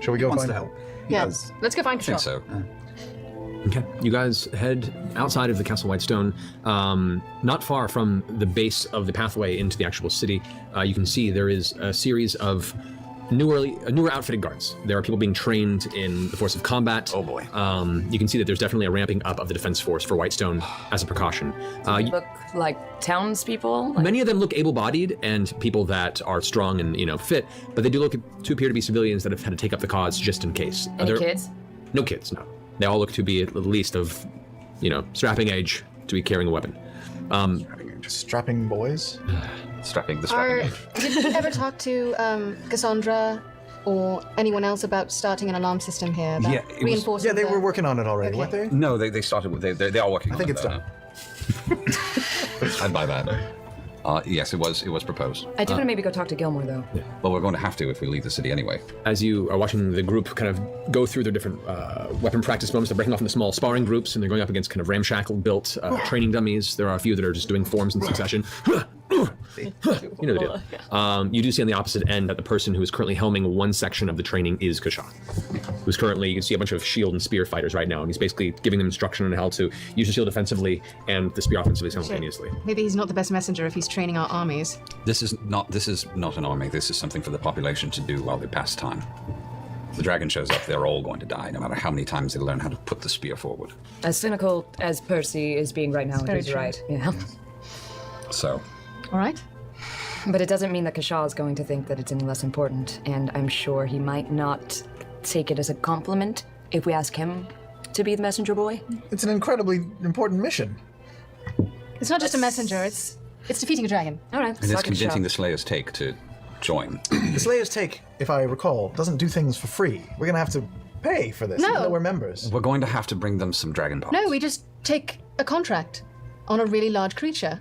S7: Shall we go
S3: wants
S7: find
S3: to
S7: help?
S3: help. He
S8: Yeah,
S3: does.
S8: let's go find
S6: I think
S8: Kashaw.
S6: so.
S4: Okay. You guys head outside of the Castle Whitestone, not far from the base of the pathway into the actual city. You can see there is a series of newer outfitted guards. There are people being trained in the force of combat.
S3: Oh, boy.
S4: You can see that there's definitely a ramping up of the defense force for Whitestone as a precaution.
S9: Look like townspeople. Like,
S4: Many of them look able-bodied and people that are strong and fit, but they do look to appear to be civilians that have had to take up the cause just in case.
S9: any kids?
S4: No kids, no. They all look to be at least of, strapping age to be carrying a weapon.
S7: Strapping boys?
S6: Strapping the strapping edge.
S8: Did you ever talk to Cassandra or anyone else about starting an alarm system here? About
S6: Yeah, it was-
S8: reinforcing
S7: Yeah, they
S8: the-
S7: were working on it already,
S8: Okay.
S7: weren't they?
S6: No, they started with. They are working.
S7: I think
S6: on
S7: it's
S6: it,
S7: done.
S6: I'd buy that. Yes, it was proposed.
S9: I do want to maybe go talk to Gilmore, though.
S6: But we're going to have to if we leave the city anyway.
S4: As you are watching the group kind of go through their different weapon practice moments, they're breaking off into small sparring groups and they're going up against kind of ramshackle-built training dummies. There are a few that are just doing forms in succession. You know the deal. You do see on the opposite end that the person who is currently helming one section of the training is Kashaw, who's currently, you can see a bunch of shield and spear fighters right now, and he's basically giving them instruction on how to use the shield defensively and the spear offensively simultaneously.
S8: Maybe he's not the best messenger if he's training our armies.
S6: This is not an army. This is something for the population to do while they pass time. the dragon shows up, they're all going to die, no matter how many times they learn how to put the spear forward.
S9: As cynical as Percy is being right now,
S8: very
S9: he's
S8: true.
S9: right. Yeah.
S6: So,
S8: All right.
S9: But it doesn't mean that Kashaw is going to think that it's any less important, and I'm sure he might not take it as a compliment if we ask him to be the messenger boy.
S7: It's an incredibly important mission.
S8: It's not just a messenger. It's defeating a dragon.
S9: All right,
S6: and it's convincing the Slayer's Take to join.
S7: The Slayer's Take, if I recall, doesn't do things for free. We're gonna have to pay for this,
S8: No.
S7: even though we're members.
S6: We're going to have to bring them some dragon parts.
S8: No, we just take a contract on a really large creature,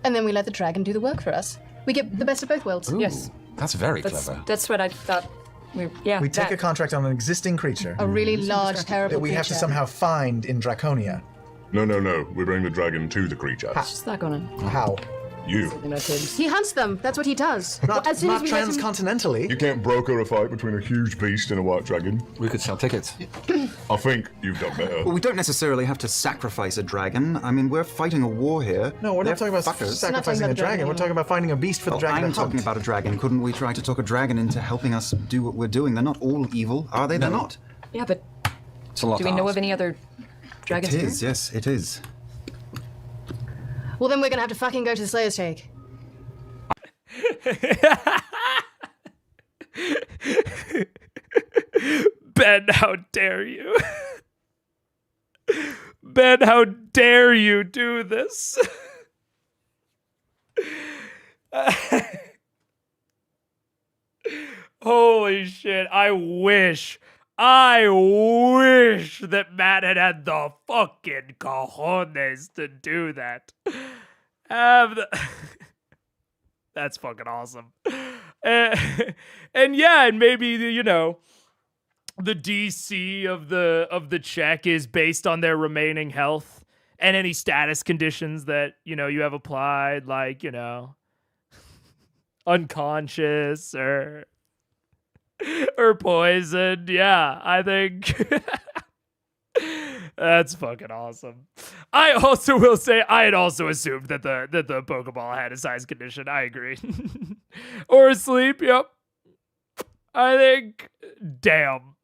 S8: and then we let the dragon do the work for us. We get the best of both worlds.
S6: Ooh,
S9: Yes.
S6: That's very clever.
S9: That's what I thought. We
S7: take a contract on an existing creature
S8: A really large, terrible
S7: that we have to
S8: creature.
S7: somehow find in Draconia.
S5: No. We bring the dragon to the creature.
S9: What's that going on?
S7: How?
S5: You.
S8: He hunts them. That's what he does.
S7: Not,
S8: as soon
S7: not
S8: as we let him-
S7: transcontinentally.
S5: You can't broker a fight between a huge beast and a white dragon.
S6: We could sell tickets.
S5: I think you've done better.
S3: Well, we don't necessarily have to sacrifice a dragon. I mean, we're fighting a war here.
S7: No, we're not
S3: They're
S7: talking about
S3: fuckers.
S7: sacrificing a dragon. We're talking about finding a beast for the dragon
S3: I'm
S7: to hunt.
S3: talking about a dragon. Couldn't we try to talk a dragon into helping us do what we're doing? They're not all evil, are they? They're not.
S9: Yeah, but
S6: It's a lot
S9: do
S6: to
S9: we know
S6: ask.
S9: of any other dragons
S3: It
S9: here?
S3: is, yes, it is.
S8: Well, then we're gonna have to fucking go to the Slayer's Take.
S1: Ben, how dare you? Ben, how dare you do this? Holy shit, I wish that Matt had the fucking cojones to do that. That's fucking awesome. And yeah, and maybe, you know, the DC of the check is based on their remaining health and any status conditions that, you know, you have applied, like, you know, unconscious or poisoned. Yeah, I think that's fucking awesome. I also will say I had also assumed that the Pokeball had a size condition. I agree. Or asleep. Yep. I think. Damn.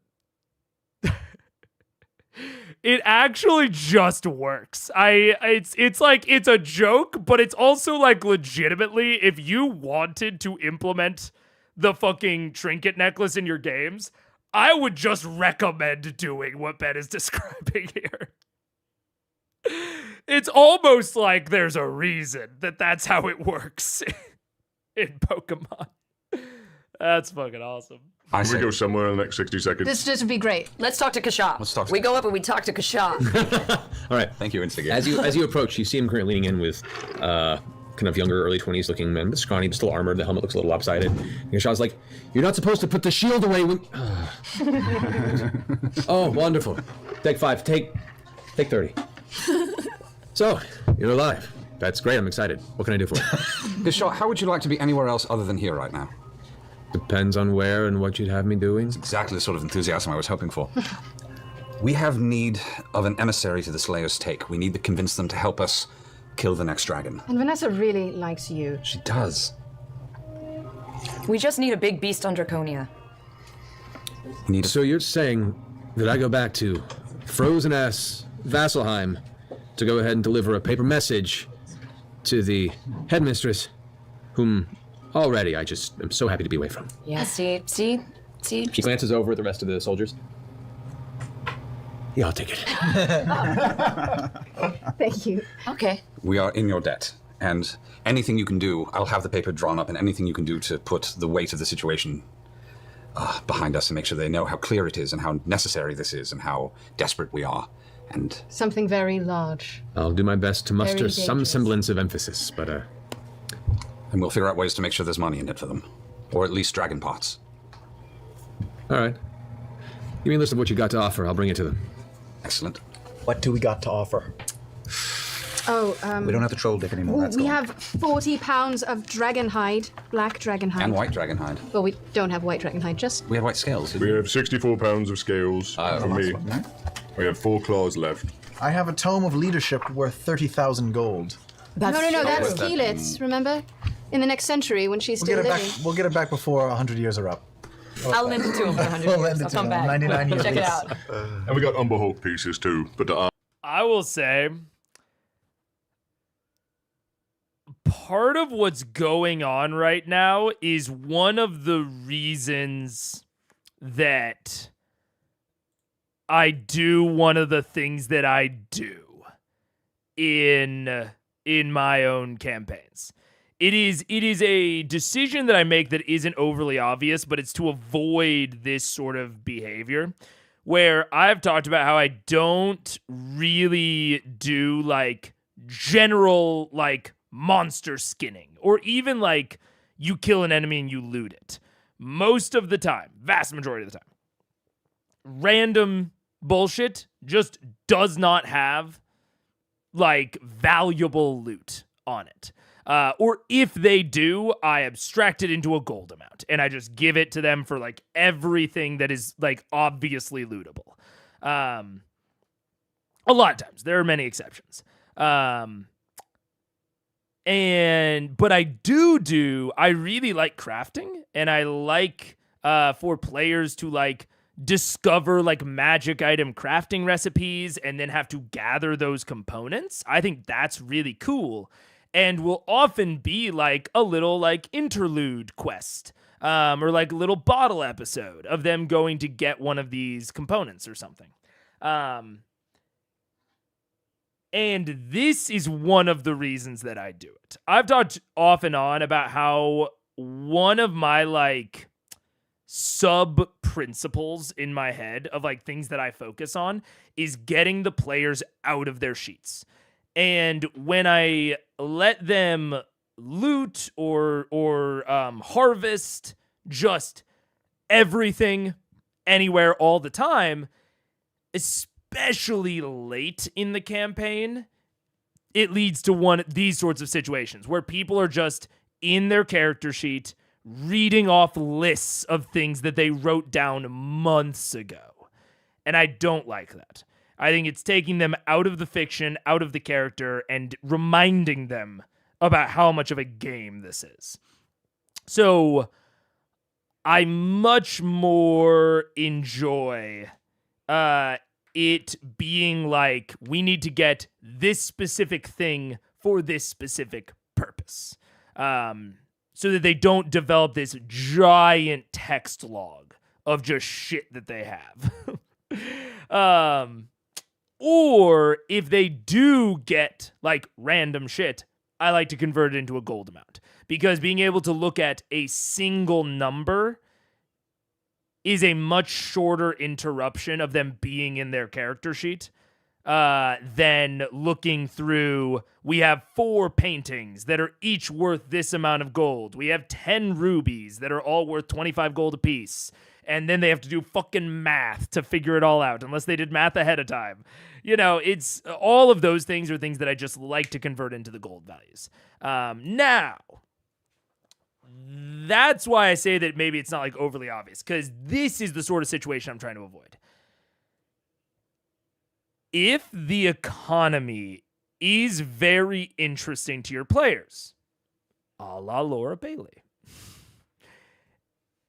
S1: It actually just works. It's like it's a joke, but it's also like legitimately, if you wanted to implement the fucking trinket necklace in your games, I would just recommend doing what Ben is describing here. It's almost like there's a reason that that's how it works in Pokemon. That's fucking awesome.
S5: Can we go somewhere in the next 60 seconds?
S8: This would be great.
S9: Let's talk to Kashaw.
S6: Let's talk to
S9: We go up and we talk to Kashaw.
S4: All right.
S6: Thank you, Instigator.
S4: As you approach, you see him currently leaning in with kind of younger, early 20s looking men, but scrawny, but still armored. The helmet looks a little lopsided. And Kashaw's like, "You're not supposed to put the shield away when..." Oh, wonderful. Take 5. Take 30. So, you're alive. That's great. I'm excited. What can I do for you?
S6: Kashaw, how would you like to be anywhere else other than here right now?
S4: Depends on where and what you'd have me doing.
S6: Exactly the sort of enthusiasm I was hoping for. We have need of an emissary to the Slayer's Take. We need to convince them to help us kill the next dragon.
S8: And Vanessa really likes you.
S6: She does.
S9: We just need a big beast on Draconia.
S6: We need
S4: So you're saying that I go back to frozen-ass Vasselheim to go ahead and deliver a paper message to the headmistress, whom already I just am so happy to be away from.
S9: Yeah, see?
S4: She glances over at the rest of the soldiers. Yeah, I'll take it.
S8: Thank you.
S9: Okay.
S6: We are in your debt, and anything you can do, I'll have the paper drawn up, and anything you can do to put the weight of the situation behind us and make sure they know how clear it is and how necessary this is and how desperate we are. And
S8: Something very large.
S4: I'll do my best to muster
S8: Very
S4: some
S8: dangerous.
S4: semblance of emphasis, but
S6: and we'll figure out ways to make sure there's money in it for them, or at least dragon parts.
S4: all right. Give me a list of what you got to offer. I'll bring it to them.
S6: Excellent.
S7: What do we got to offer?
S8: Oh,
S3: We don't have to troll dick anymore. That's
S8: we
S3: gone.
S8: have 40 pounds of dragon hide, black dragon hide.
S6: And white dragon hide.
S8: Well, we don't have white dragon hide, just
S6: We had white scales.
S5: We have 64 pounds of scales for me. We have 4 claws left.
S7: I have a tome of leadership worth 30,000 gold.
S8: no, that's
S6: with that.
S8: Keyleth's. Remember, in the next century when she's
S7: We'll
S8: still
S7: get it back.
S8: living.
S7: We'll get it back before 100 years are up.
S9: I'll lend it to him for 100
S7: We'll
S9: years.
S7: lend it
S9: I'll
S7: to
S9: come
S7: him,
S9: back.
S7: 99 years.
S9: Check it out.
S5: And we got Umberhawk pieces too, but
S1: I will say part of what's going on right now is one of the reasons that I do one of the things that I do in my own campaigns. It is a decision that I make that isn't overly obvious, but it's to avoid this sort of behavior where I've talked about how I don't really do like general like monster skinning or even like you kill an enemy and you loot it. Most of the time, vast majority of the time, random bullshit just does not have like valuable loot on it. Or if they do, I abstract it into a gold amount and I just give it to them for like everything that is like obviously lootable. A lot of times, there are many exceptions. But I I really like crafting and I like for players to like discover like magic item crafting recipes and then have to gather those components. I think that's really cool. And will often be like a little like interlude quest or like a little bottle episode of them going to get one of these components or something. And this is one of the reasons that I do it. I've talked off and on about how one of my like sub principles in my head of like things that I focus on is getting the players out of their sheets. And when I let them loot or harvest just everything, anywhere, all the time, especially late in the campaign, it leads to these sorts of situations where people are just in their character sheet reading off lists of things that they wrote down months ago. And I don't like that. I think it's taking them out of the fiction, out of the character, and reminding them about how much of a game this is. So I much more enjoy it being like, we need to get this specific thing for this specific purpose. So that they don't develop this giant text log of just shit that they have. Or if they do get like random shit, I like to convert it into a gold amount. Because being able to look at a single number is a much shorter interruption of them being in their character sheet than looking through, we have 4 paintings that are each worth this amount of gold. We have 10 rubies that are all worth 25 gold apiece. And then they have to do fucking math to figure it all out, unless they did math ahead of time. You know, it's all of those things are things that I just like to convert into the gold values. Now, that's why I say that maybe it's not like overly obvious, because this is the sort of situation I'm trying to avoid. If the economy is very interesting to your players, a la Laura Bailey,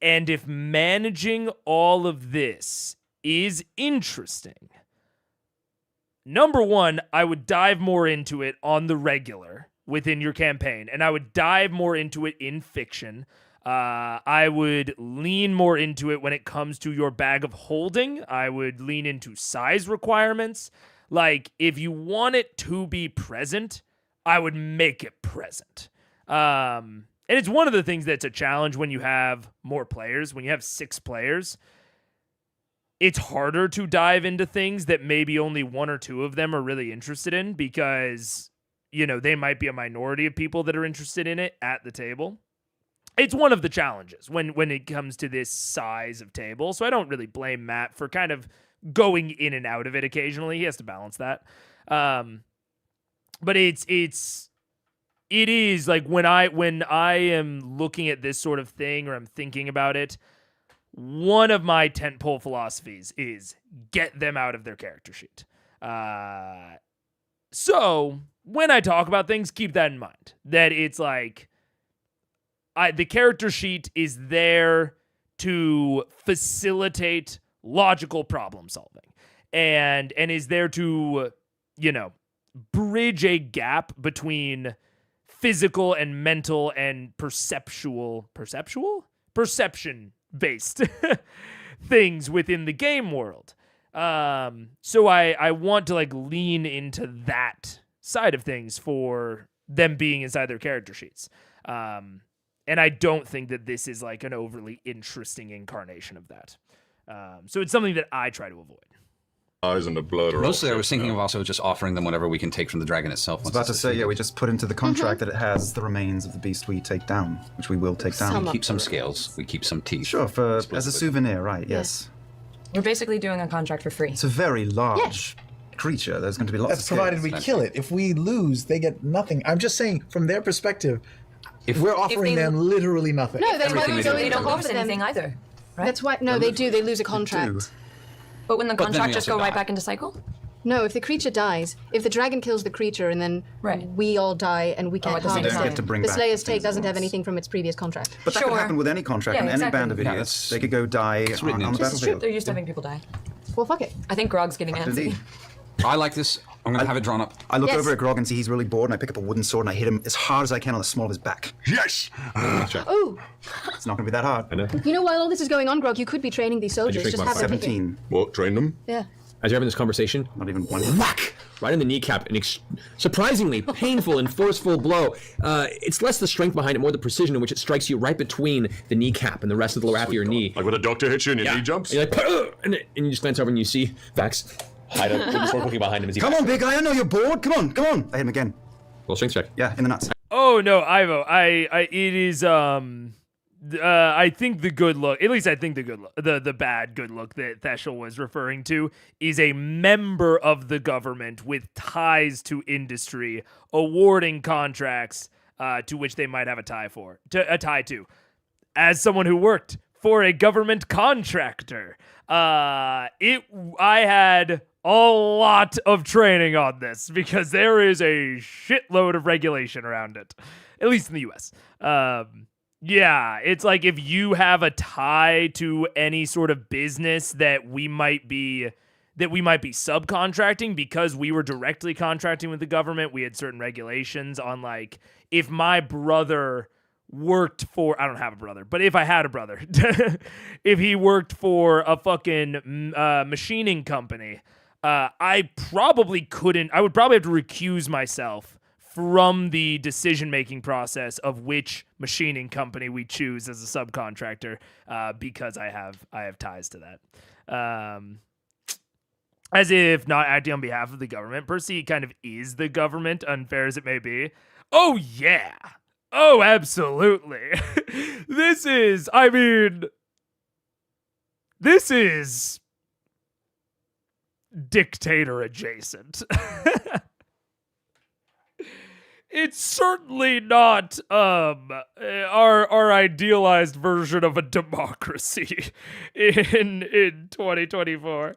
S1: and if managing all of this is interesting, number one, I would dive more into it on the regular within your campaign, and I would dive more into it in fiction. I would lean more into it when it comes to your bag of holding. I would lean into size requirements. Like, if you want it to be present, I would make it present. And it's one of the things that's a challenge when you have more players. When you have 6 players, it's harder to dive into things that maybe only 1 or 2 of them are really interested in, because, you know, they might be a minority of people that are interested in it at the table. It's one of the challenges when it comes to this size of table. So I don't really blame Matt for kind of going in and out of it occasionally. He has to balance that. But it is like when I am looking at this sort of thing, or I'm thinking about it, one of my tentpole philosophies is get them out of their character sheet. So when I talk about things, keep that in mind, that it's like, the character sheet is there to facilitate logical problem solving and is there to, bridge a gap between physical and mental and perception-based things within the game world. So I want to lean into that side of things for them being inside their character sheets. And I don't think that this is an overly interesting incarnation of that. So it's something that I try to avoid.
S5: Eyes and the blood are
S6: Mostly, I was thinking of also just offering them whatever we can take from the dragon itself.
S3: I was about to say, we just put into the contract that it has the remains of the beast we take down, which we will take down.
S6: We keep some scales, we keep some teeth.
S3: Sure, as a souvenir, right, yes.
S9: We're basically doing a contract for free.
S3: It's a very large creature. There's going to be lots
S7: That's
S3: of
S7: provided we
S3: scales.
S7: kill it. If we lose, they get nothing. I'm just saying, from their perspective, if we're offering them literally nothing.
S8: No, that's why we
S9: They don't
S8: offer
S9: lose
S8: them.
S9: anything either, right?
S8: That's why. No, they do. They lose a contract.
S9: But wouldn't the
S6: But then
S9: contract
S6: we
S9: just
S6: also
S9: go right
S6: die.
S9: back into cycle?
S8: No, if the creature dies, if the dragon kills the creature and then we all die and we can't
S9: at the same
S8: harvest
S9: time.
S8: it,
S3: Get to bring
S8: the
S3: back
S8: Slayer's
S3: things
S8: Take doesn't
S3: at
S8: have
S3: once.
S8: anything from its previous contract.
S3: But that could
S9: Sure.
S3: happen with any contract
S9: Yeah,
S3: and any
S9: exactly.
S3: band of
S6: Yeah,
S3: idiots.
S6: that's-
S3: They could go die
S6: written
S3: on the
S6: into
S9: This is true.
S3: battlefield.
S9: They're used to having people die.
S8: Well, fuck it.
S9: I think Grog's getting antsy.
S3: Indeed.
S6: I like this. I'm going to have it drawn up.
S3: I look
S8: Yes.
S3: over at Grog and see he's really bored, and I pick up a wooden sword and I hit him as hard as I can on the small of his back.
S5: Yes!
S8: Oh,
S3: It's not going to be that hard.
S4: I know.
S8: you know, while all this is going on, Grog, you could be training these soldiers.
S4: shrink
S8: Just
S4: my
S8: have them hit you.
S3: 17.
S5: What, train them?
S8: Yeah.
S4: As you're having this conversation,
S3: Not even one.
S4: whack! Right in the kneecap, an surprisingly painful and forceful blow. It's less the strength behind it, more the precision in which it strikes you right between the kneecap and the rest of the lower half of your knee.
S5: Like when a doctor hits you and your knee jumps?
S4: And you're like, and you just glance over and you see Vax hide up with the sword looking behind him as he
S3: Come on, big guy, I know you're bored. Come on. I hit him again.
S4: Roll strength check.
S3: Yeah, in the nuts.
S1: Oh no, Ivo. It is I think the good look, at least I think the good look, the bad good look that Theshel was referring to is a member of the government with ties to industry awarding contracts to which they might have a tie to. As someone who worked for a government contractor, I had a lot of training on this because there is a shitload of regulation around it, at least in the US. Yeah, it's like if you have a tie to any sort of business that we might be subcontracting because we were directly contracting with the government, we had certain regulations on if my brother worked for, I don't have a brother, but if I had a brother, if he worked for a fucking machining company, I would probably have to recuse myself from the decision-making process of which machining company we choose as a subcontractor, because I have ties to that. As if not acting on behalf of the government, Percy kind of is the government, unfair as it may be. Oh yeah, oh absolutely. This is dictator adjacent. It's certainly not our idealized version of a democracy in 2024.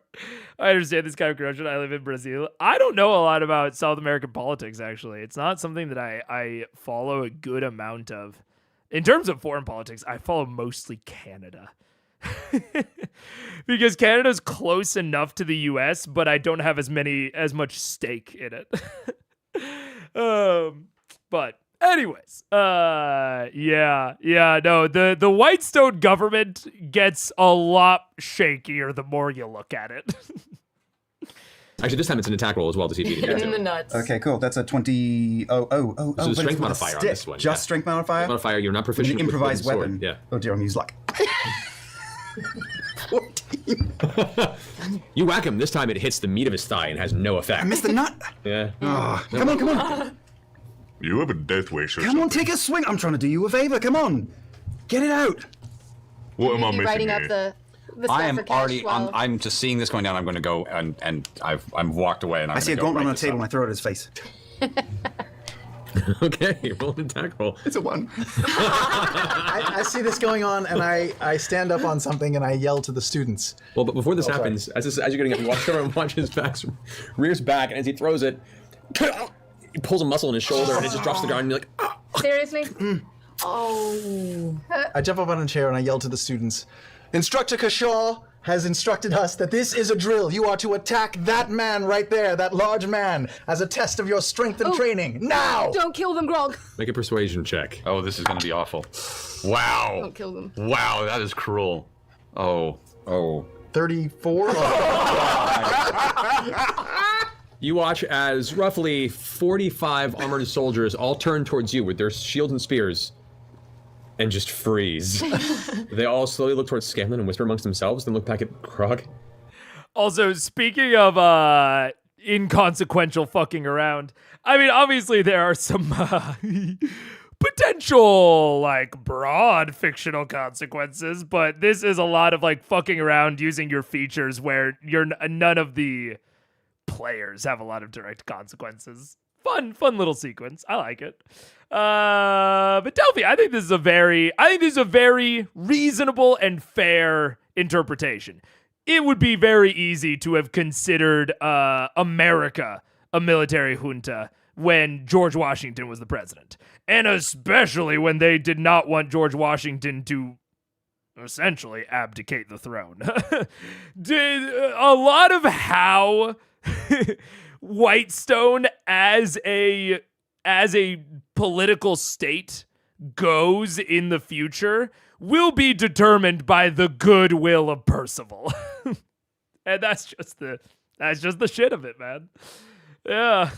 S1: I understand this kind of corruption. I live in Brazil. I don't know a lot about South American politics, actually. It's not something that I follow a good amount of. In terms of foreign politics, I follow mostly Canada. Because Canada's close enough to the US, but I don't have as much stake in it. But anyways, no, the Whitestone government gets a lot shakier the more you look at it.
S4: Actually, this time it's an attack roll as well to see if you can get
S9: In
S4: it.
S9: the nuts.
S3: Okay, cool. That's a 20. Oh.
S4: So the
S3: but
S4: strength
S3: it's with a
S4: modifier on
S3: stick.
S4: this one,
S3: Just
S4: yeah.
S3: strength modifier?
S4: Modifier, you're not proficient
S3: An
S4: with
S3: improvised
S4: sword.
S3: weapon.
S4: Yeah.
S3: Oh dear, I'm used luck. 14.
S4: You whack him. This time it hits the meat of his thigh and has no effect.
S3: I missed the nut.
S4: Yeah.
S3: Oh, come on.
S5: You have a death wish or
S3: Come
S5: something.
S3: on, take a swing. I'm trying to do you a favor. Come on. Get it out.
S5: What am I
S8: You're
S5: missing
S8: writing
S5: here?
S8: up the stuff
S6: I am
S8: for cash
S6: already.
S8: while-
S6: I'm just seeing this going down. I'm going to go and I'm walked away and
S3: I see a gauntlet on the table and I throw it at his face.
S4: Okay, roll an attack roll.
S3: It's a 1.
S7: I see this going on, and I stand up on something and I yell to the students.
S4: Well, but before this
S7: sorry.
S4: happens, as you're getting up, you watch over and watch his back, rears back, and as he throws it, he pulls a muscle in his shoulder and it just drops to the ground and you're like, ah.
S8: Seriously?
S9: Oh.
S7: I jump up on a chair and I yell to the students. Instructor Kashaw has instructed us that this is a drill. You are to attack that man right there, that large man, as a test of your strength and training. Now!
S9: Don't kill them, Grog.
S4: Make a persuasion check.
S6: Oh, this is going to be awful. Wow.
S9: Don't kill them.
S6: Wow, that is cruel. Oh.
S7: 34?
S4: You watch as roughly 45 armored soldiers all turn towards you with their shields and spears and just freeze. They all slowly look towards Scanlan and whisper amongst themselves, then look back at Krog.
S1: Also, speaking of inconsequential fucking around, I mean, obviously there are some potential, like, broad fictional consequences, but this is a lot of, like, fucking around using your features where none of the players have a lot of direct consequences. Fun little sequence. I like it. But Delphi, I think this is a very reasonable and fair interpretation. It would be very easy to have considered America a military junta when George Washington was the president. And especially when they did not want George Washington to essentially abdicate the throne. A lot of how Whitestone as a political state goes in the future will be determined by the goodwill of Percival. And that's just the shit of it, man. Yeah.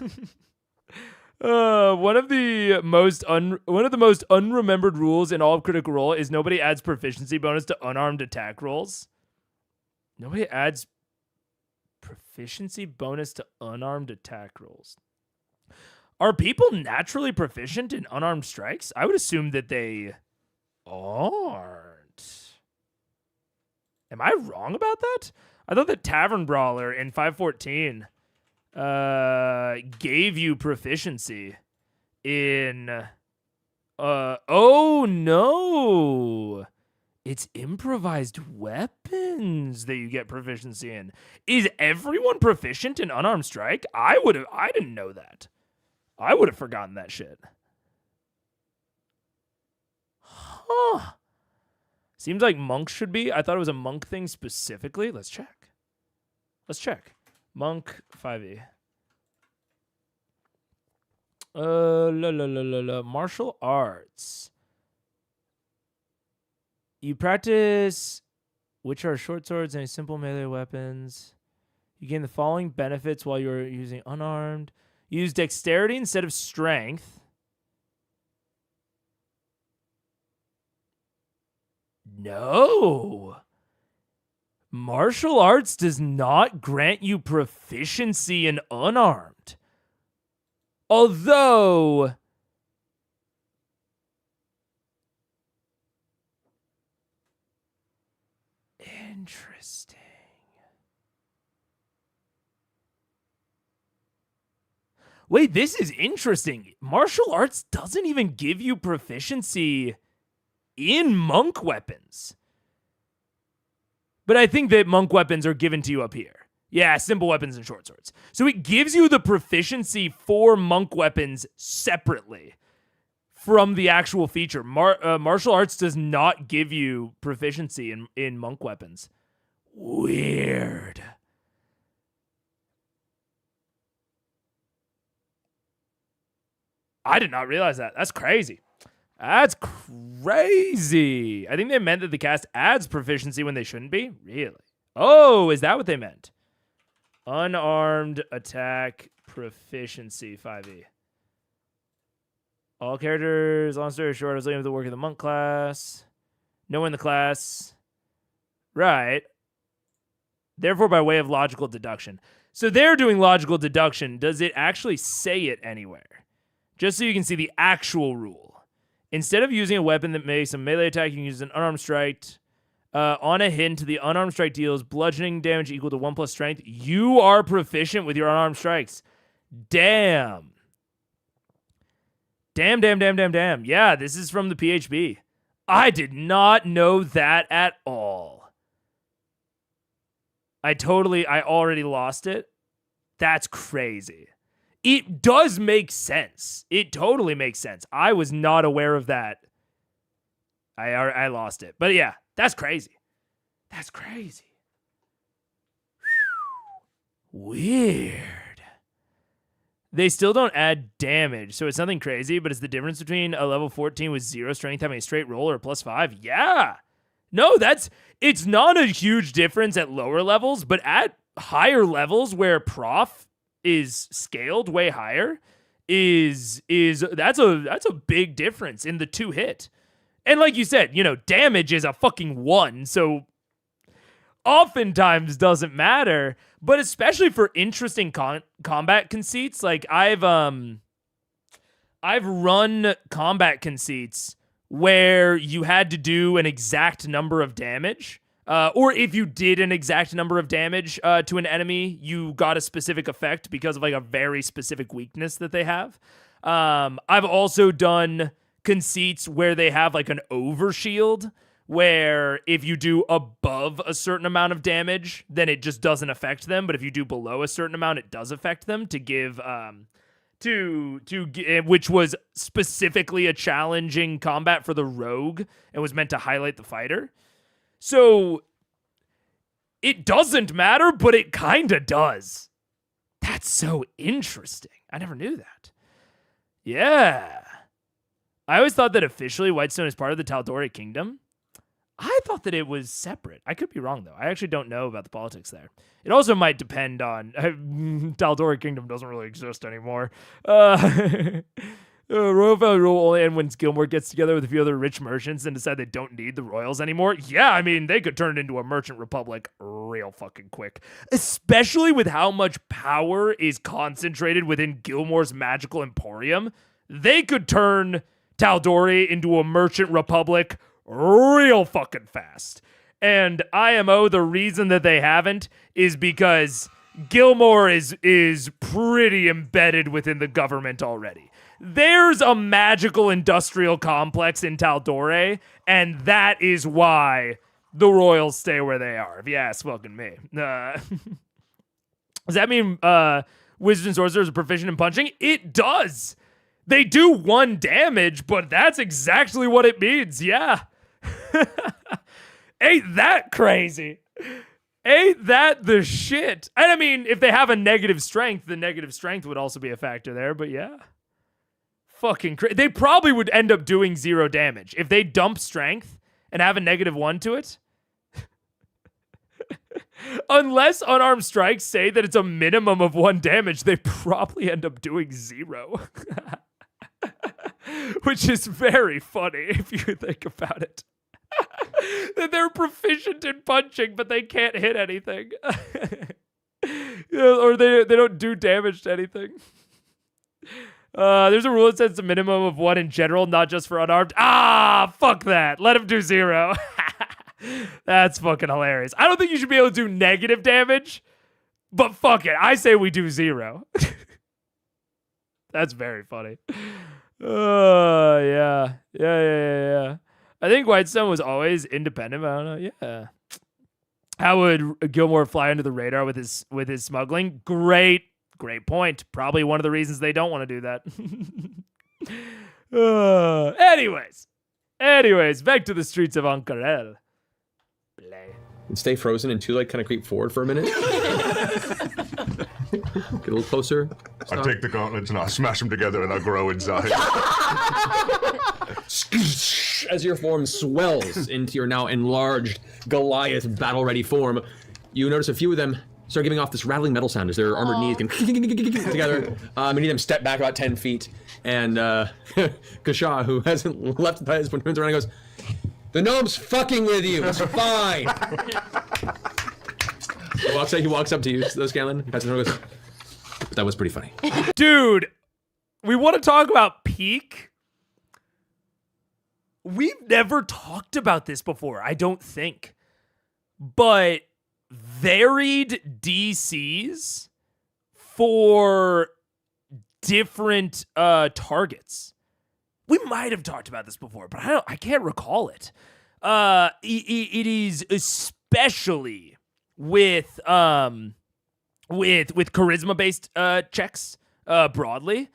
S1: One of the most unremembered rules in all of Critical Role is nobody adds proficiency bonus to unarmed attack rolls. Nobody adds proficiency bonus to unarmed attack rolls. Are people naturally proficient in unarmed strikes? I would assume that they aren't. Am I wrong about that? I thought that Tavern Brawler in 514 gave you proficiency in oh no, it's improvised weapons that you get proficiency in. Is everyone proficient in unarmed strike? I didn't know that. I would have forgotten that shit. Huh. Seems like monks should be. I thought it was a monk thing specifically. Let's check. Monk 5e. Martial arts. You practice, which are short swords and simple melee weapons. You gain the following benefits while you're using unarmed. Use dexterity instead of strength. No. Martial arts does not grant you proficiency in unarmed. Although interesting. Wait, this is interesting. Martial arts doesn't even give you proficiency in monk weapons. But I think that monk weapons are given to you up here. Yeah, simple weapons and short swords. So it gives you the proficiency for monk weapons separately from the actual feature. Martial arts does not give you proficiency in monk weapons. Weird. I did not realize that. That's crazy. That's crazy. I think they meant that the cast adds proficiency when they shouldn't be. Really? Oh, is that what they meant? Unarmed attack proficiency 5e. All characters, long story short, I was looking at the work of the monk class. No one in the class. Right. Therefore, by way of logical deduction. So they're doing logical deduction. Does it actually say it anywhere? Just so you can see the actual rule. Instead of using a weapon that makes a melee attack, you can use an unarmed strike. On a hint, the unarmed strike deals bludgeoning damage equal to 1+ strength. You are proficient with your unarmed strikes. Damn. Damn. Yeah, this is from the PHB. I did not know that at all. I already lost it. That's crazy. It does make sense. It totally makes sense. I was not aware of that I lost it. But yeah, that's crazy. That's crazy. Weird. They still don't add damage, so it's nothing crazy, but it's the difference between a level 14 with 0 strength having a straight roll or a +5. Yeah. No, it's not a huge difference at lower levels, but at higher levels where prof is scaled way higher that's a big difference in the 2 hit. And like you said, damage is a fucking 1, so oftentimes doesn't matter, but especially for interesting combat conceits, like I've run combat conceits where you had to do an exact number of damage, or if you did an exact number of damage to an enemy, you got a specific effect because of like a very specific weakness that they have. I've also done conceits where they have like an overshield, where if you do above a certain amount of damage, then it just doesn't affect them. But if you do below a certain amount, it does affect them to give, which was specifically a challenging combat for the rogue and was meant to highlight the fighter. So it doesn't matter, but it kind of does. That's so interesting. I never knew that. Yeah. I always thought that officially Whitestone is part of the Tal'Dorei kingdom. I thought that it was separate. I could be wrong, though. I actually don't know about the politics there. It also might depend on... Tal'Dorei Kingdom doesn't really exist anymore. Royal Family rule only ends when Gilmore gets together with a few other rich merchants and decide they don't need the royals anymore. Yeah, I mean, they could turn it into a merchant republic real fucking quick. Especially with how much power is concentrated within Gilmore's magical emporium. They could turn Tal'Dorei into a merchant republic real fucking fast. And IMO, the reason that they haven't is because Gilmore is pretty embedded within the government already. There's a magical industrial complex in Tal'Dorei, and that is why the royals stay where they are, if you ask fucking me. Does that mean wizards and sorcerers are proficient in punching? It does. They do 1 damage, but that's exactly what it means, yeah. Ain't that crazy? Ain't that the shit? And I mean, if they have a negative strength, the negative strength would also be a factor there, but yeah. Fucking crazy. They probably would end up doing 0 damage. If they dump strength and have a -1 to it. Unless unarmed strikes say that it's a minimum of 1 damage, they probably end up doing 0. Which is very funny if you think about it. That they're proficient in punching, but they can't hit anything. Or they don't do damage to anything. There's a rule that says a minimum of 1 in general, not just for unarmed. Fuck that. Let him do 0. That's fucking hilarious. I don't think you should be able to do negative damage, but fuck it. I say we do 0. That's very funny. Yeah. I think Whitestone was always independent, but I don't know. Yeah. How would Gilmore fly under the radar with his smuggling? Great point. Probably one of the reasons they don't want to do that. Anyways, back to the streets of Ank'Harel.
S4: And stay frozen and Tulite kind of creep forward for a minute. Get a little closer.
S5: I take the gauntlets and I smash them together and I grow inside.
S4: As your form swells into your now enlarged Goliath battle-ready form, you notice a few of them start giving off this rattling metal sound as their armored knees can together. Many of them step back about 10 feet, and Kasha, who hasn't left the his turns around and goes, "The gnome's fucking with you. It's fine." He walks up to you, Scanlan. He passes the goes, "That was pretty funny."
S1: Dude, we want to talk about peak. We've never talked about this before, I don't think. But varied DCs for different targets. We might have talked about this before, but I can't recall it. It is especially with charisma based checks broadly.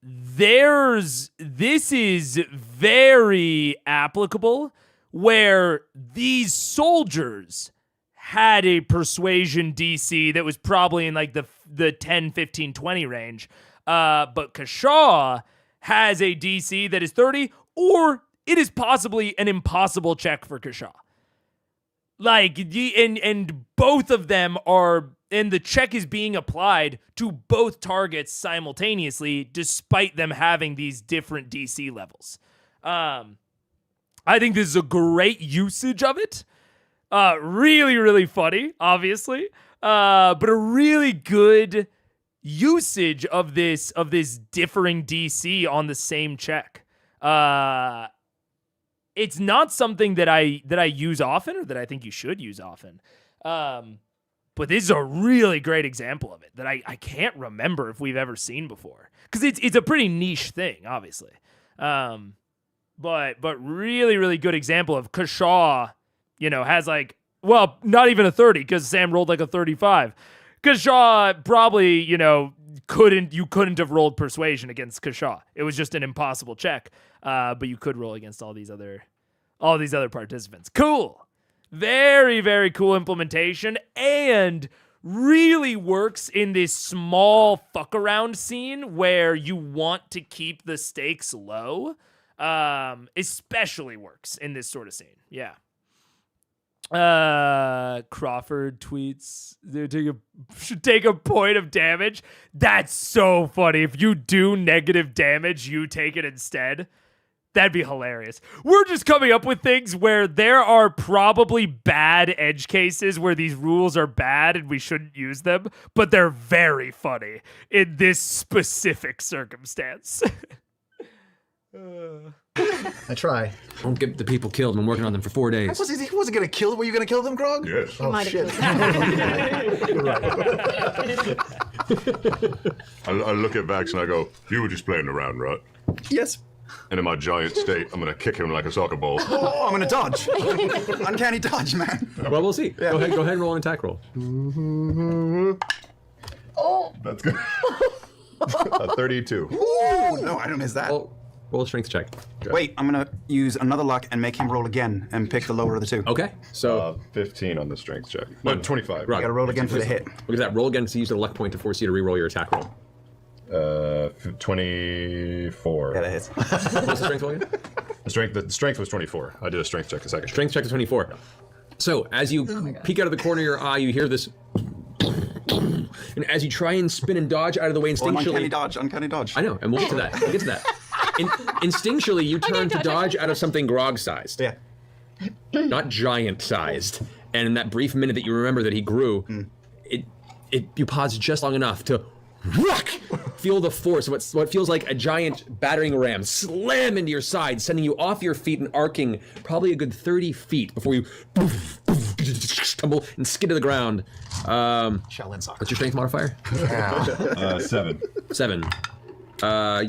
S1: this is very applicable where these soldiers had a persuasion DC that was probably in like the 10, 15, 20 range. But Kashaw has a DC that is 30, or it is possibly an impossible check for Kashaw. Like, and both of them are, and the check is being applied to both targets simultaneously, despite them having these different DC levels. I think this is a great usage of it. Really, really funny, obviously. But a really good usage of this differing DC on the same check. It's not something that I use often, or that I think you should use often. But this is a really great example of it that I can't remember if we've ever seen before, because it's a pretty niche thing, obviously. But really, really good example of Kashaw, has like, well, not even a 30, because Sam rolled like a 35. Kashaw probably, you couldn't have rolled persuasion against Kashaw. It was just an impossible check. But you could roll against all these other participants. Cool. Very, very cool implementation, and really works in this small fuck around scene where you want to keep the stakes low. Especially works in this sort of scene. Yeah. Crawford tweets, should take a point of damage. That's so funny. If you do negative damage, you take it instead. That'd be hilarious. We're just coming up with things where there are probably bad edge cases where these rules are bad and we shouldn't use them, but they're very funny in this specific circumstance.
S7: I try.
S4: Don't get the people killed. I'm working on them for 4 days.
S7: He wasn't gonna kill. Were you gonna kill them, Grog?
S5: Yes.
S7: Oh shit.
S5: I look at Vax and I go, you were just playing around, right?
S3: Yes.
S5: And in my giant state, I'm going to kick him like a soccer ball.
S3: Oh, I'm gonna dodge. Uncanny dodge, man.
S4: Well, we'll see.
S3: Yeah.
S4: Go ahead and roll an attack roll.
S8: Oh.
S5: That's good. A 32.
S3: Ooh, no, I don't miss that.
S4: Roll a strength check.
S3: Wait, I'm gonna use another luck and make him roll again and pick the lower of the two.
S4: Okay, so
S5: 15 on the strength check. No, 25.
S4: Right.
S3: Gotta roll again for the hit.
S4: Look at that. Roll again to use the luck point to force you to re-roll your attack roll.
S5: 24.
S3: Yeah, that hits.
S4: What's the strength roll again?
S5: The strength was 24. I did a strength check a second.
S4: Strength check is 24. So as you peek out of the corner of your eye, you hear this, and as you try and spin and dodge out of the way instinctually.
S3: Uncanny dodge.
S4: I know, and we'll get to that. Instinctually, you turn to dodge out of something grog-sized.
S3: Yeah.
S4: Not giant-sized. And in that brief minute that you remember that he grew, you pause just long enough to feel the force of what feels like a giant battering ram slam into your side, sending you off your feet and arcing probably a good 30 feet before you tumble and skid to the ground.
S7: Shaolin soccer.
S4: What's your strength modifier?
S5: 7.
S4: 7.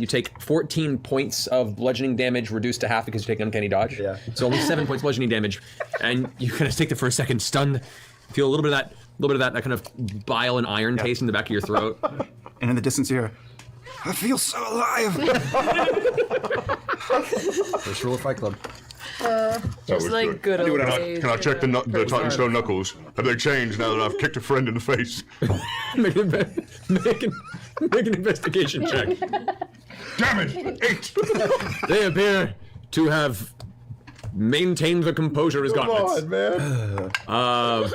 S4: You take 14 points of bludgeoning damage, reduced to half because you take uncanny dodge.
S3: Yeah.
S4: So only 7 points bludgeoning damage, and you kind of take the first second stunned, feel a little bit of that kind of bile and iron taste in the back of your throat.
S3: And in the distance here, I feel so alive.
S6: First rule of Fight Club.
S2: Just like good old days.
S5: Can I check the Titan Stone knuckles? Have they changed now that I've kicked a friend in the face?
S4: make an investigation check.
S5: Damage! 8!
S4: They appear to have maintained the composure as gauntlets.
S5: Come on, man.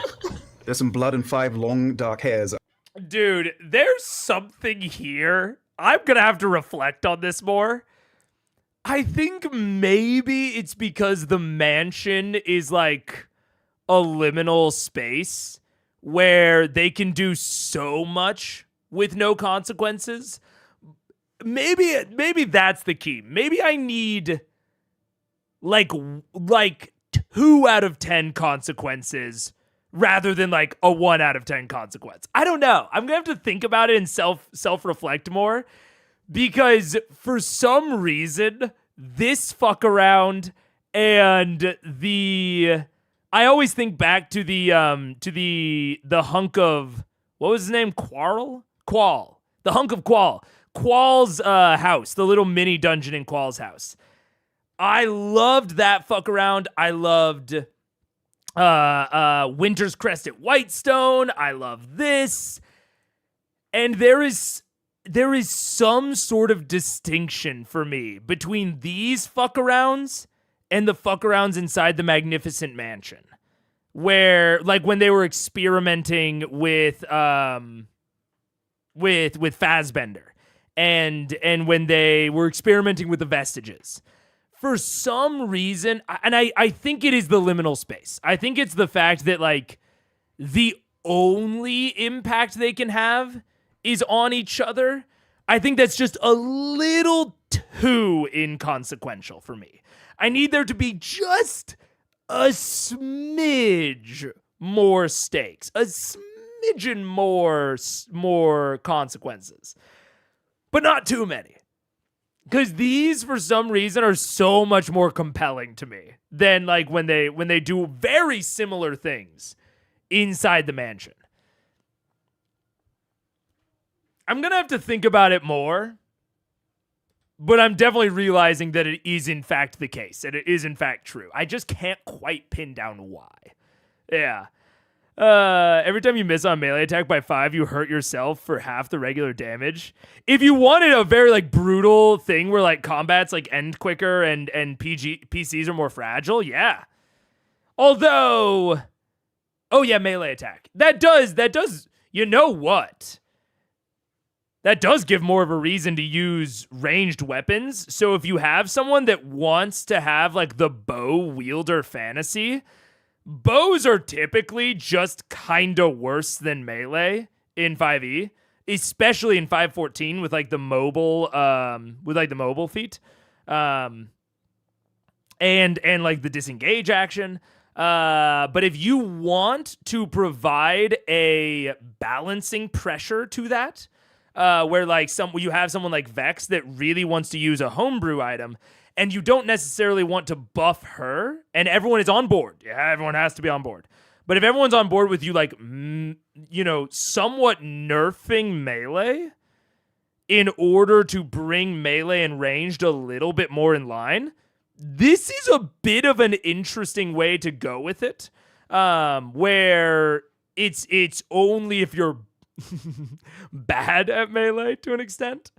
S3: There's some blood and 5 long dark hairs.
S1: Dude, there's something here. I'm gonna have to reflect on this more. I think maybe it's because the mansion is like a liminal space where they can do so much with no consequences. Maybe that's the key. Maybe I need like 2 out of 10 consequences rather than like a 1 out of 10 consequence. I don't know. I'm gonna have to think about it and self-reflect more, because for some reason this fuck around and I always think back to the hunk of, what was his name? Qual. The hunk of Qual. Qual's house, the little mini dungeon in Qual's house. I loved that fuck around. I loved Winter's Crest at Whitestone. I love this. And there is some sort of distinction for me between these fuck arounds and the fuck arounds inside the Magnificent Mansion, where like when they were experimenting with Fassbender and when they were experimenting with the vestiges. For some reason, and I think it is the liminal space. I think it's the fact that like the only impact they can have is on each other. I think that's just a little too inconsequential for me. I need there to be just a smidge more stakes, a smidgen more consequences, but not too many. Because these, for some reason, are so much more compelling to me than like when they do very similar things inside the mansion. I'm going to have to think about it more, but I'm definitely realizing that it is in fact the case, and it is in fact true. I just can't quite pin down why. Yeah. Every time you miss on melee attack by 5, you hurt yourself for half the regular damage. If you wanted a very like brutal thing where like combats like end quicker and PCs are more fragile, yeah. Although, oh yeah, melee attack. That does, you know what? That does give more of a reason to use ranged weapons. So if you have someone that wants to have like the bow wielder fantasy, bows are typically just kind of worse than melee in 5e, especially in 514 with like the mobile feat, and like the disengage action. But if you want to provide a balancing pressure to that, where like you have someone like Vex that really wants to use a homebrew item, and you don't necessarily want to buff her, and everyone is on board. Yeah, everyone has to be on board. But if everyone's on board with you, like, somewhat nerfing melee in order to bring melee and ranged a little bit more in line, this is a bit of an interesting way to go with it, where it's only if you're bad at melee to an extent.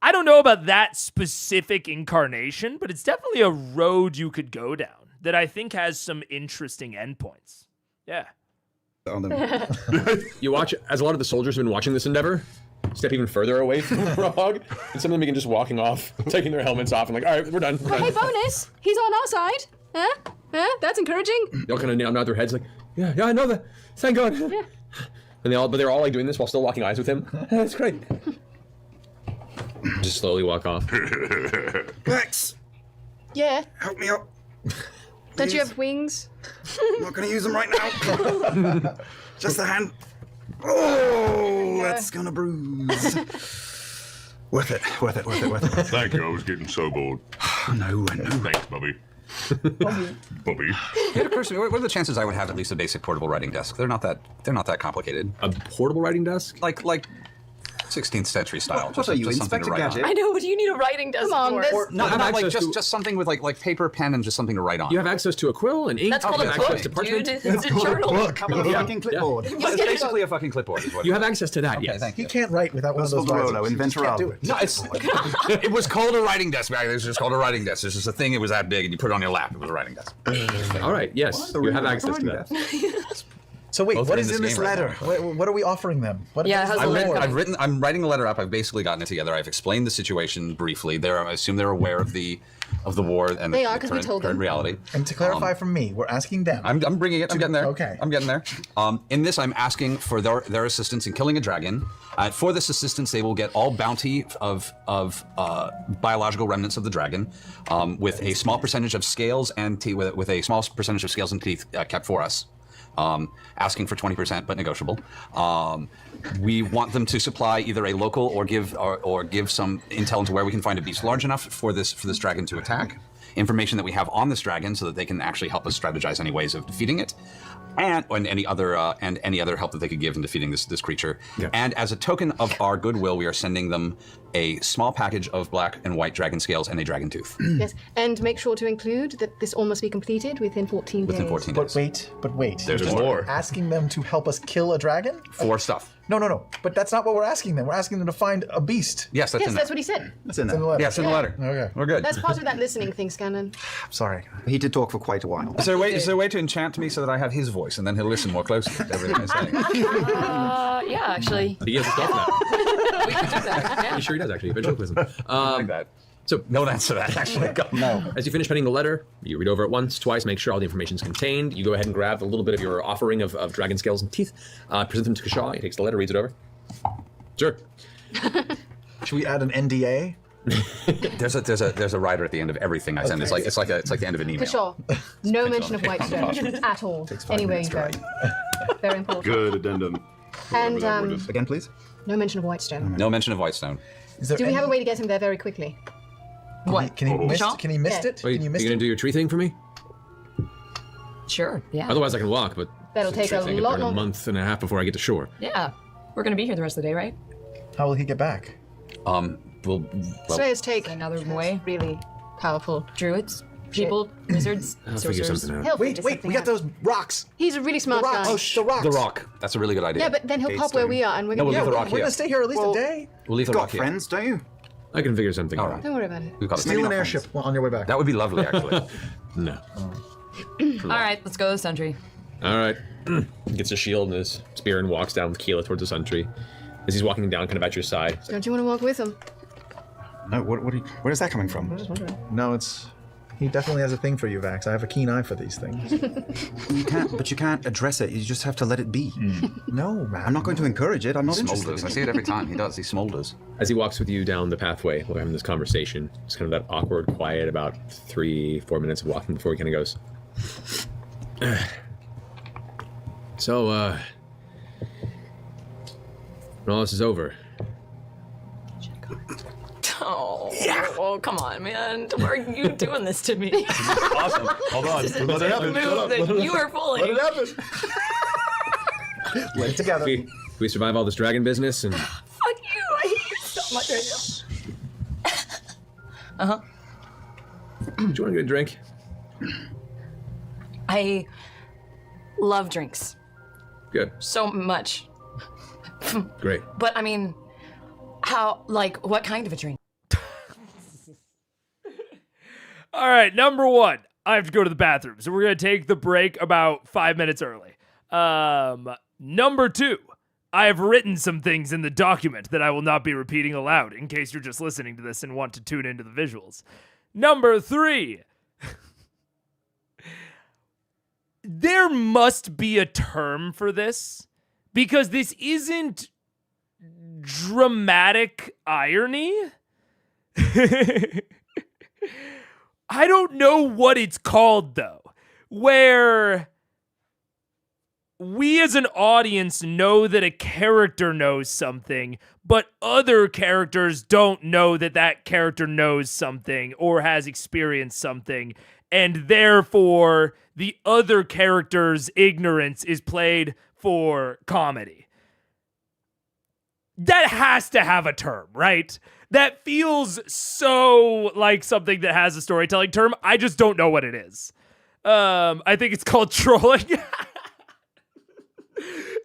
S1: I don't know about that specific incarnation, but it's definitely a road you could go down that I think has some interesting endpoints. Yeah.
S4: You watch, as a lot of the soldiers have been watching this endeavor, step even further away from Rog, and some of them begin just walking off, taking their helmets off, and like, all right, we're done.
S8: Hey, Bonus, he's on our side. Huh? That's encouraging.
S4: They all kind of nod their heads like, yeah, I know that. Thank God. Yeah. And they're all like doing this while still locking eyes with him. That's great. Just slowly walk off.
S3: Vex,
S8: Yeah.
S3: help me up.
S8: Don't you have wings?
S3: I'm not going to use them right now. Just a hand. Oh, that's going to bruise. Worth it.
S5: Thank you, I was getting so bored.
S3: No.
S5: Thanks, Bobby. Bobby.
S6: What are the chances I would have at least a basic portable writing desk? They're not that complicated.
S4: A portable writing desk?
S6: Like 16th century style.
S3: What are you,
S6: just something to
S3: Inspector
S6: write
S3: Gadget?
S6: on.
S8: I know, what do you need a writing desk
S9: Come on,
S8: for?
S6: No,
S4: have
S6: not like
S4: access
S6: just something with like paper, pen, and just something to write on.
S4: You have access to a quill and ink.
S8: That's called
S4: you
S8: a
S4: have
S8: book,
S4: access to parchment.
S8: dude. It's a journal.
S3: How about a fucking clipboard?
S6: It's basically a fucking clipboard. Is what
S4: You
S6: it
S4: have
S6: is.
S4: access to that,
S6: Okay,
S4: yes.
S6: thank
S7: He
S6: you.
S7: can't write without one of those
S3: Rolo,
S7: writers.
S3: inventor
S7: Can't
S3: of.
S7: do it.
S6: No, it was called a writing desk back then. It was just called a writing desk. It's just a thing. It was that big, and you put it on your lap. It was a writing desk.
S4: All right, yes, you have access to that.
S7: So wait,
S6: Both
S7: what
S6: are
S7: is
S6: in
S7: in
S6: this
S7: this
S6: game right
S7: letter? What are we offering them? What
S9: Yeah,
S7: is
S9: how's
S7: the
S9: the letter
S7: lore?
S9: going?
S6: I'm writing the letter up. I've basically gotten it together. I've explained the situation briefly. I assume they're aware of the war and
S8: They
S6: the
S8: are, 'cause we told
S6: current
S8: them.
S6: reality.
S7: And to clarify from me, we're asking them.
S6: I'm bringing it. I'm getting there.
S7: Okay.
S6: I'm getting there. In this, I'm asking for their assistance in killing a dragon. For this assistance, they will get all bounty of biological remnants of the dragon, with a small percentage of scales and teeth, with a small percentage of scales and teeth kept for us. Asking for 20%, but negotiable. We want them to supply either a local or give some intel into where we can find a beast large enough for this dragon to attack. Information that we have on this dragon, so that they can actually help us strategize any ways of defeating it. and any other help that they could give in defeating this creature. Yeah. And as a token of our goodwill, we are sending them a small package of black and white dragon scales and a dragon tooth.
S8: Yes, and make sure to include that this all must be completed within 14 days.
S6: Within 14 days.
S7: But wait.
S5: There's more.
S7: Asking them to help us kill a dragon?
S6: For stuff.
S7: No. But that's not what we're asking them. We're asking them to find a beast.
S6: Yes, that's in there.
S8: That's what he said.
S3: That's in
S7: It's in the
S3: there.
S7: letter.
S6: Yes, in the letter.
S7: Okay.
S6: We're good.
S8: That's part of that listening thing, Scanlan.
S7: I'm sorry.
S3: He did talk for quite a while.
S6: Is there a way to enchant me so that I have his voice and then he'll listen more closely to everything I say?
S9: Yeah, actually.
S4: He has a stuff now.
S9: We can do that. Yeah.
S4: I'm sure he does, actually. Ventriloquism.
S6: Like that.
S4: So,
S6: no answer to that, actually.
S7: No.
S4: as you finish penning the letter, you read over it once, twice, make sure all the information is contained. You go ahead and grab a little bit of your offering of dragon scales and teeth, present them to Kashaw. He takes the letter, reads it over. Sure.
S7: Should we add an NDA?
S6: There's a rider at the end of everything I send.
S7: Okay.
S6: It's like the end of an email.
S8: For sure. No mention of Whitestone at all. Anywhere you go. Very important.
S5: Good addendum.
S8: And
S3: Again, please.
S8: no mention of Whitestone.
S6: No mention of Whitestone.
S7: Is there
S8: Do we have a way to get him there very quickly?
S9: What?
S7: Can he miss
S9: Shaw?
S7: Can he mist
S8: Yeah.
S7: it?
S4: Wait,
S7: Can you
S4: are
S7: mist
S4: you going
S7: it?
S4: to do your tree thing for me?
S9: Sure. Yeah.
S4: Otherwise, I can walk, but
S8: That'll take a
S4: I get
S8: lot
S4: there in a
S8: longer.
S4: month and a half before I get to shore.
S9: Yeah. We're gonna be here the rest of the day, right?
S7: How will he get back?
S8: Slayers take
S9: Another way.
S8: really powerful.
S9: Druids, people, wizards,
S4: I'll figure
S9: sorcerers.
S4: something out.
S8: He'll
S7: Wait,
S8: figure
S7: we
S8: something
S7: got
S8: out.
S7: those rocks.
S8: He's a really
S7: The
S8: smart
S7: rocks.
S8: guy.
S7: The rocks.
S6: The rock. That's a really good idea.
S8: Yeah, but then he'll pop where we are, and we're
S6: No,
S8: gonna.
S6: we'll leave the
S7: we're
S6: rock here.
S7: gonna stay here at least a day.
S6: We'll leave the
S3: Got
S6: rock here.
S3: friends, don't you?
S4: I can figure something
S6: All
S4: out.
S6: right.
S8: Don't worry about it.
S6: We've got
S3: Maybe
S7: Steal an
S3: not
S7: airship on your way back.
S6: That would be lovely, actually.
S4: No.
S9: All right, let's go to the Sentry.
S4: All right. Gets a shield and his spear and walks down with Keyleth towards the sun tree. As he's walking down, kind of at your side.
S8: Don't you want to walk with him?
S3: No, where is that coming from?
S7: No, he definitely has a thing for you, Vax. I have a keen eye for these things.
S3: You can't address it. You just have to let it be.
S7: No, man.
S3: I'm not going to encourage it. I'm not interested.
S6: Smolders. I see it every time. He does. He smolders.
S4: As he walks with you down the pathway, we're having this conversation. It's kind of that awkward, quiet, about 3-4 minutes of walking before he kind of goes. So, when all this is over,
S9: Oh, come on, man. Why are you doing this to me?
S5: Awesome. Hold on. Let it happen.
S9: Move that you are pulling.
S5: Let it happen.
S7: Let it together.
S4: we survive all this dragon business and...
S9: Fuck you. I hate you so much right now. Uh-huh.
S4: Do you want to get a drink?
S9: I love drinks
S4: Good.
S9: so much.
S4: Great.
S9: But I mean, what kind of a drink?
S1: All right, number one, I have to go to the bathroom, so we're going to take the break about 5 minutes early. Number two, I have written some things in the document that I will not be repeating aloud in case you're just listening to this and want to tune into the visuals. Number three, there must be a term for this because this isn't dramatic irony. I don't know what it's called, though, where we as an audience know that a character knows something, but other characters don't know that that character knows something or has experienced something, and therefore the other character's ignorance is played for comedy. That has to have a term, right? That feels so like something that has a storytelling term. I just don't know what it is. I think it's called trolling.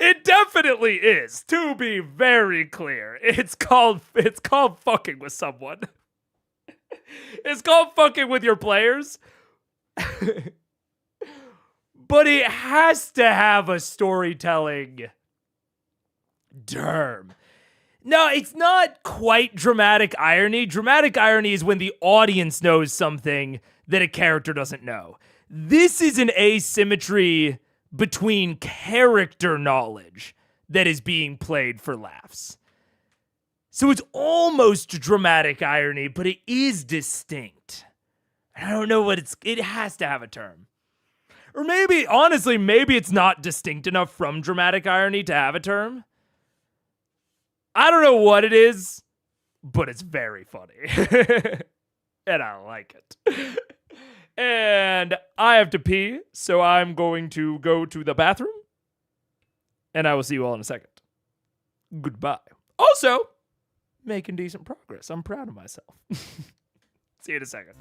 S1: It definitely is, to be very clear. It's called fucking with someone. It's called fucking with your players. But it has to have a storytelling term. No, it's not quite dramatic irony. Dramatic irony is when the audience knows something that a character doesn't know. This is an asymmetry between character knowledge that is being played for laughs. So it's almost dramatic irony, but it is distinct. I don't know what it has to have a term. Or maybe, honestly, maybe it's not distinct enough from dramatic irony to have a term. I don't know what it is, but it's very funny. And I like it. And I have to pee, so I'm going to go to the bathroom. And I will see you all in a second. Goodbye. Also, making decent progress. I'm proud of myself. See you in a second.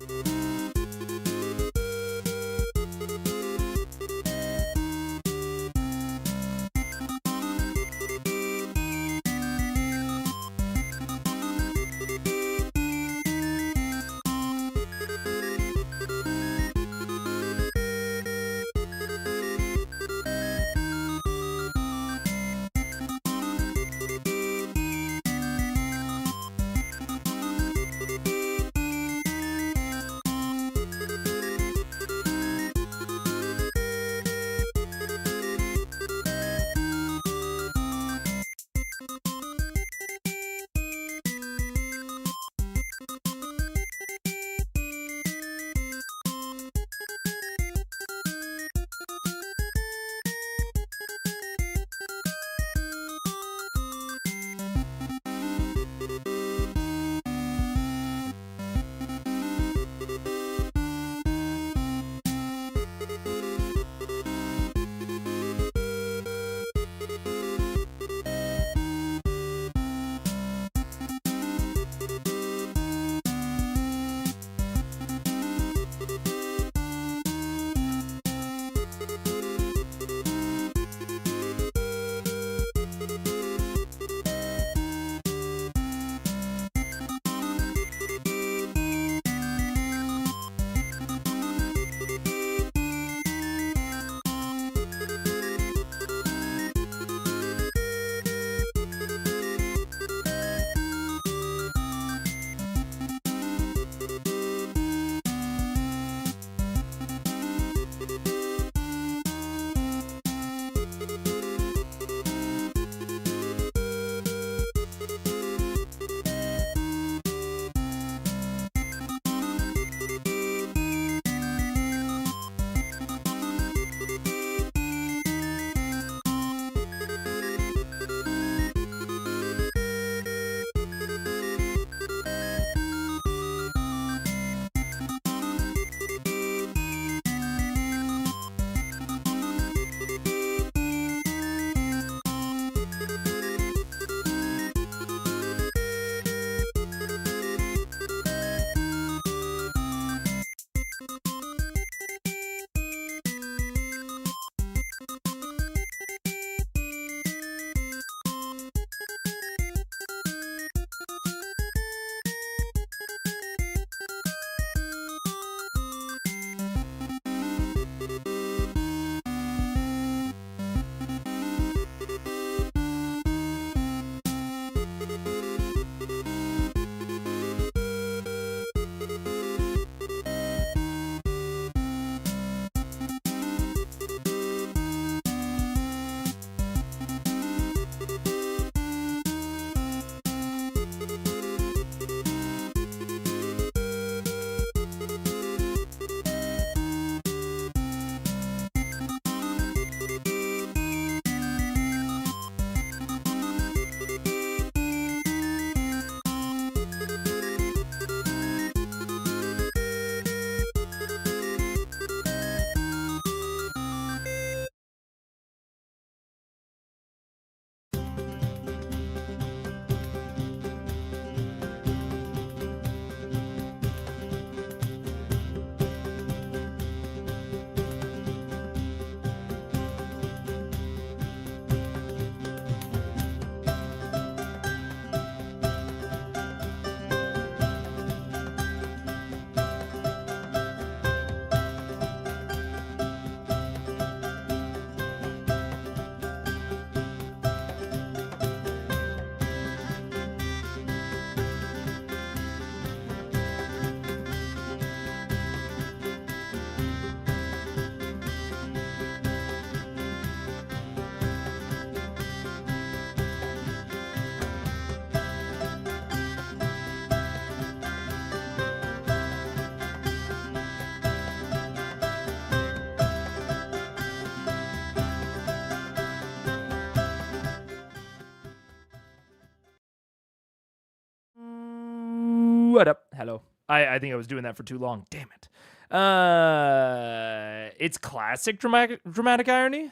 S1: What up? Hello. I think I was doing that for too long. Damn it. It's classic dramatic irony?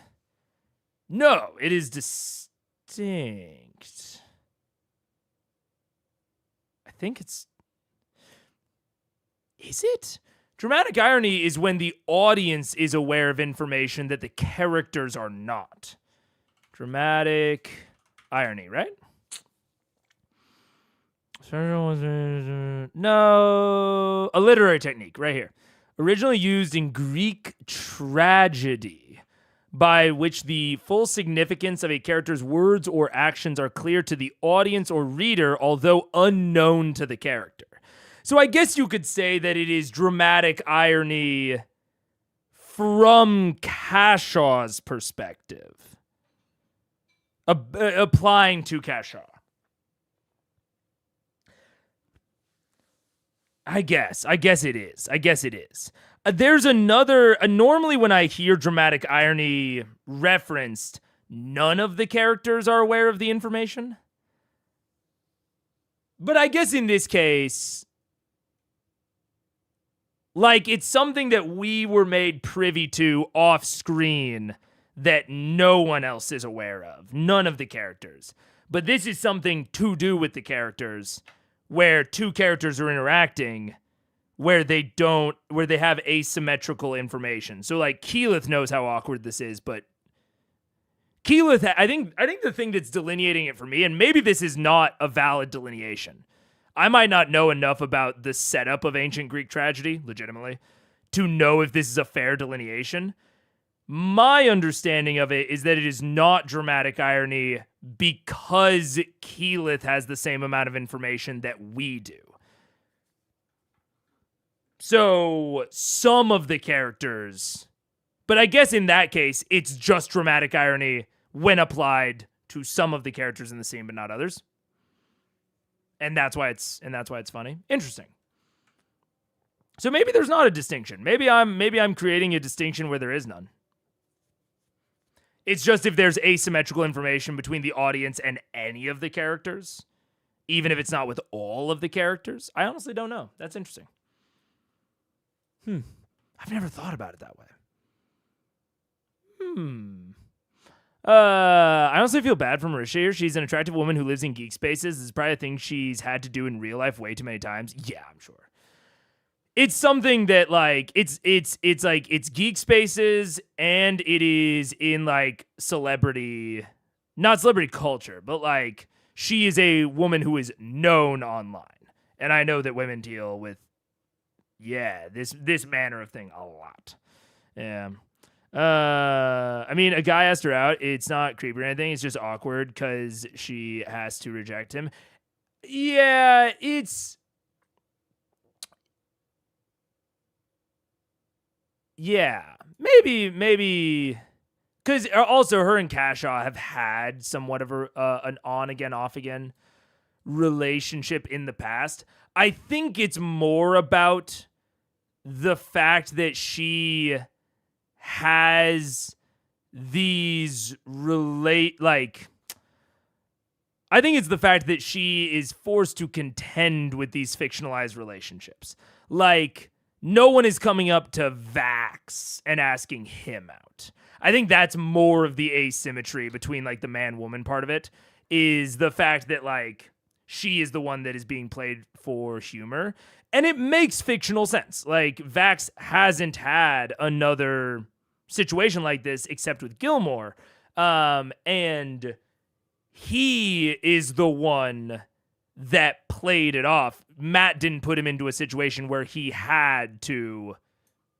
S1: No, it is distinct. I think it's... Is it? Dramatic irony is when the audience is aware of information that the characters are not. Dramatic irony, right? No. A literary technique, right here. Originally used in Greek tragedy, by which the full significance of a character's words or actions are clear to the audience or reader, although unknown to the character. So I guess you could say that it is dramatic irony from Cashaw's perspective, applying to Cashaw. I guess it is. There's another, normally when I hear dramatic irony referenced, none of the characters are aware of the information. But I guess in this case, like, it's something that we were made privy to off screen that no one else is aware of. None of the characters. But this is something to do with the characters, where two characters are interacting, where they have asymmetrical information. So, like, Keyleth knows how awkward this is, but Keyleth, I think the thing that's delineating it for me, and maybe this is not a valid delineation, I might not know enough about the setup of ancient Greek tragedy, legitimately, to know if this is a fair delineation. My understanding of it is that it is not dramatic irony because Keyleth has the same amount of information that we do. So, some of the characters, but I guess in that case, it's just dramatic irony when applied to some of the characters in the scene, but not others. And that's why it's funny. Interesting. So maybe there's not a distinction. Maybe I'm creating a distinction where there is none. It's just if there's asymmetrical information between the audience and any of the characters, even if it's not with all of the characters. I honestly don't know. That's interesting. I've never thought about it that way. I honestly feel bad for Marisha here. She's an attractive woman who lives in geek spaces. This is probably a thing she's had to do in real life way too many times. Yeah, I'm sure. It's something that, like, it's like, it's geek spaces, and it is in, like, not celebrity culture, but, like, she is a woman who is known online. And I know that women deal with, this manner of thing a lot. Yeah. I mean, a guy asked her out. It's not creepy or anything. It's just awkward because she has to reject him. Yeah, it's... Yeah, maybe... Because also her and Cashaw have had somewhat of an on-again, off-again relationship in the past. I think it's more about the fact that she has these I think it's the fact that she is forced to contend with these fictionalized relationships. Like, no one is coming up to Vax and asking him out. I think that's more of the asymmetry between, like, the man-woman part of it, is the fact that, like, she is the one that is being played for humor. And it makes fictional sense. Like, Vax hasn't had another situation like this except with Gilmore. And he is the one that played it off. Matt didn't put him into a situation where he had to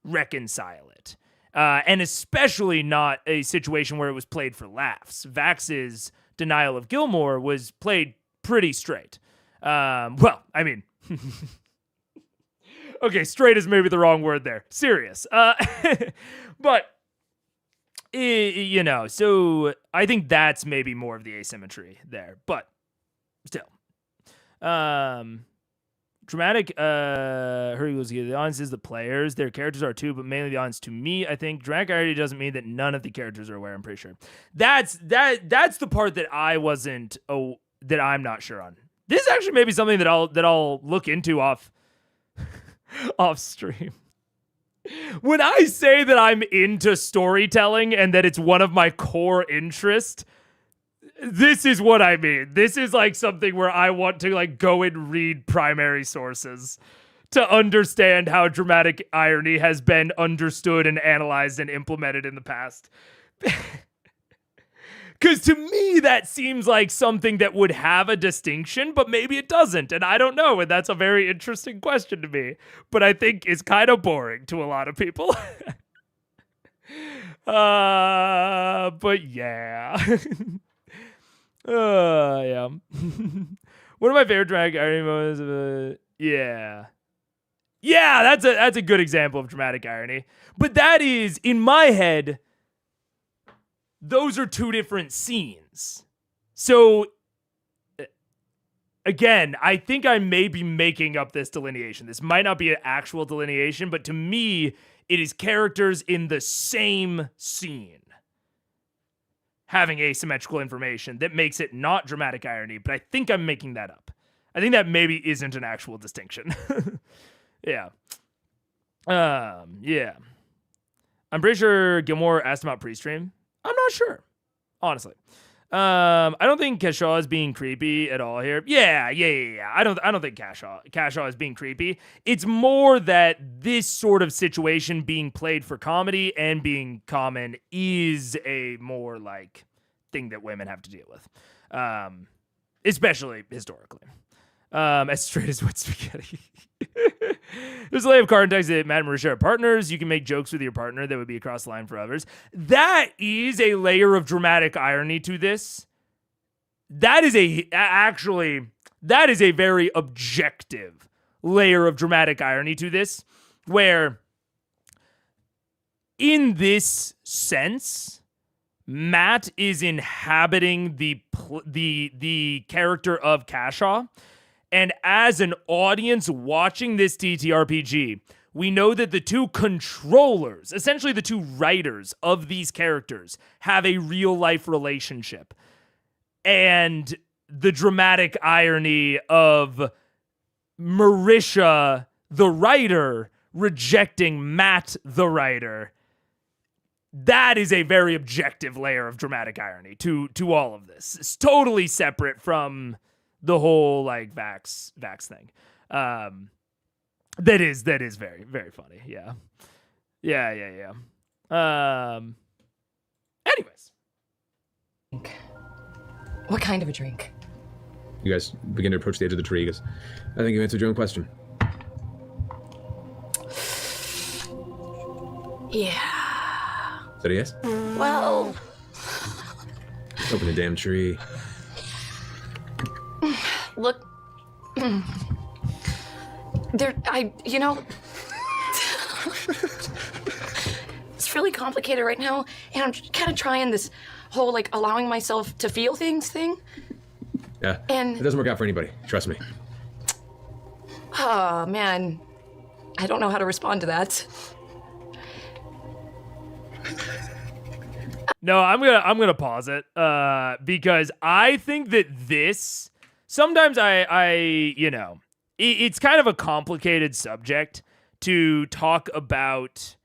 S1: reconcile it. And especially not a situation where it was played for laughs. Vax's denial of Gilmore was played pretty straight. Well, I mean... Okay, straight is maybe the wrong word there. Serious. But, you know, so I think that's maybe more of the asymmetry there. But, still. Dramatic, here he goes again. The audience is the players. Their characters are too, but mainly the audience. To me, I think dramatic irony doesn't mean that none of the characters are aware, I'm pretty sure. That's the part that that I'm not sure on. This is actually maybe something that I'll look into off stream. When I say that I'm into storytelling and that it's one of my core interests, this is what I mean. This is like something where I want to like go and read primary sources to understand how dramatic irony has been understood and analyzed and implemented in the past. Because to me, that seems like something that would have a distinction, but maybe it doesn't. And I don't know. And that's a very interesting question to me. But I think it's kind of boring to a lot of people. But yeah. Yeah. One of my favorite dramatic irony moments. Yeah. Yeah, that's a good example of dramatic irony. But that is, in my head, those are two different scenes. So, again, I think I may be making up this delineation. This might not be an actual delineation, but to me, it is characters in the same scene having asymmetrical information that makes it not dramatic irony, but I think I'm making that up. I think that maybe isn't an actual distinction. Yeah. Yeah. I'm pretty sure Gilmore asked about pre-stream. I'm not sure, honestly. I don't think Kashaw is being creepy at all here. Yeah. I don't think Kashaw is being creepy. It's more that this sort of situation being played for comedy and being common is a more like thing that women have to deal with, especially historically. As straight as wet spaghetti. There's a layer of card and text that Matt and Marisha are partners. You can make jokes with your partner that would be across the line for others. That is a layer of dramatic irony to this. That is a very objective layer of dramatic irony to this, where in this sense, Matt is inhabiting the character of Kashaw. And as an audience watching this TTRPG, we know that the two controllers, essentially the two writers of these characters, have a real-life relationship. And the dramatic irony of Marisha, the writer, rejecting Matt, the writer, that is a very objective layer of dramatic irony to all of this. It's totally separate from the whole like Vax thing. That is very, very funny. Yeah. Anyways.
S9: What kind of a drink?
S4: You guys begin to approach the edge of the tree. Because I think you answered your own question.
S9: Yeah.
S4: Is that a yes?
S9: Well.
S4: Open the damn tree.
S9: Look. It's really complicated right now, and I'm kind of trying this whole, like, allowing myself to feel things thing.
S4: Yeah,
S9: and
S4: it doesn't work out for anybody. Trust me.
S9: Oh, man. I don't know how to respond to that.
S1: No, I'm gonna pause it because I think that this sometimes it's kind of a complicated subject to talk about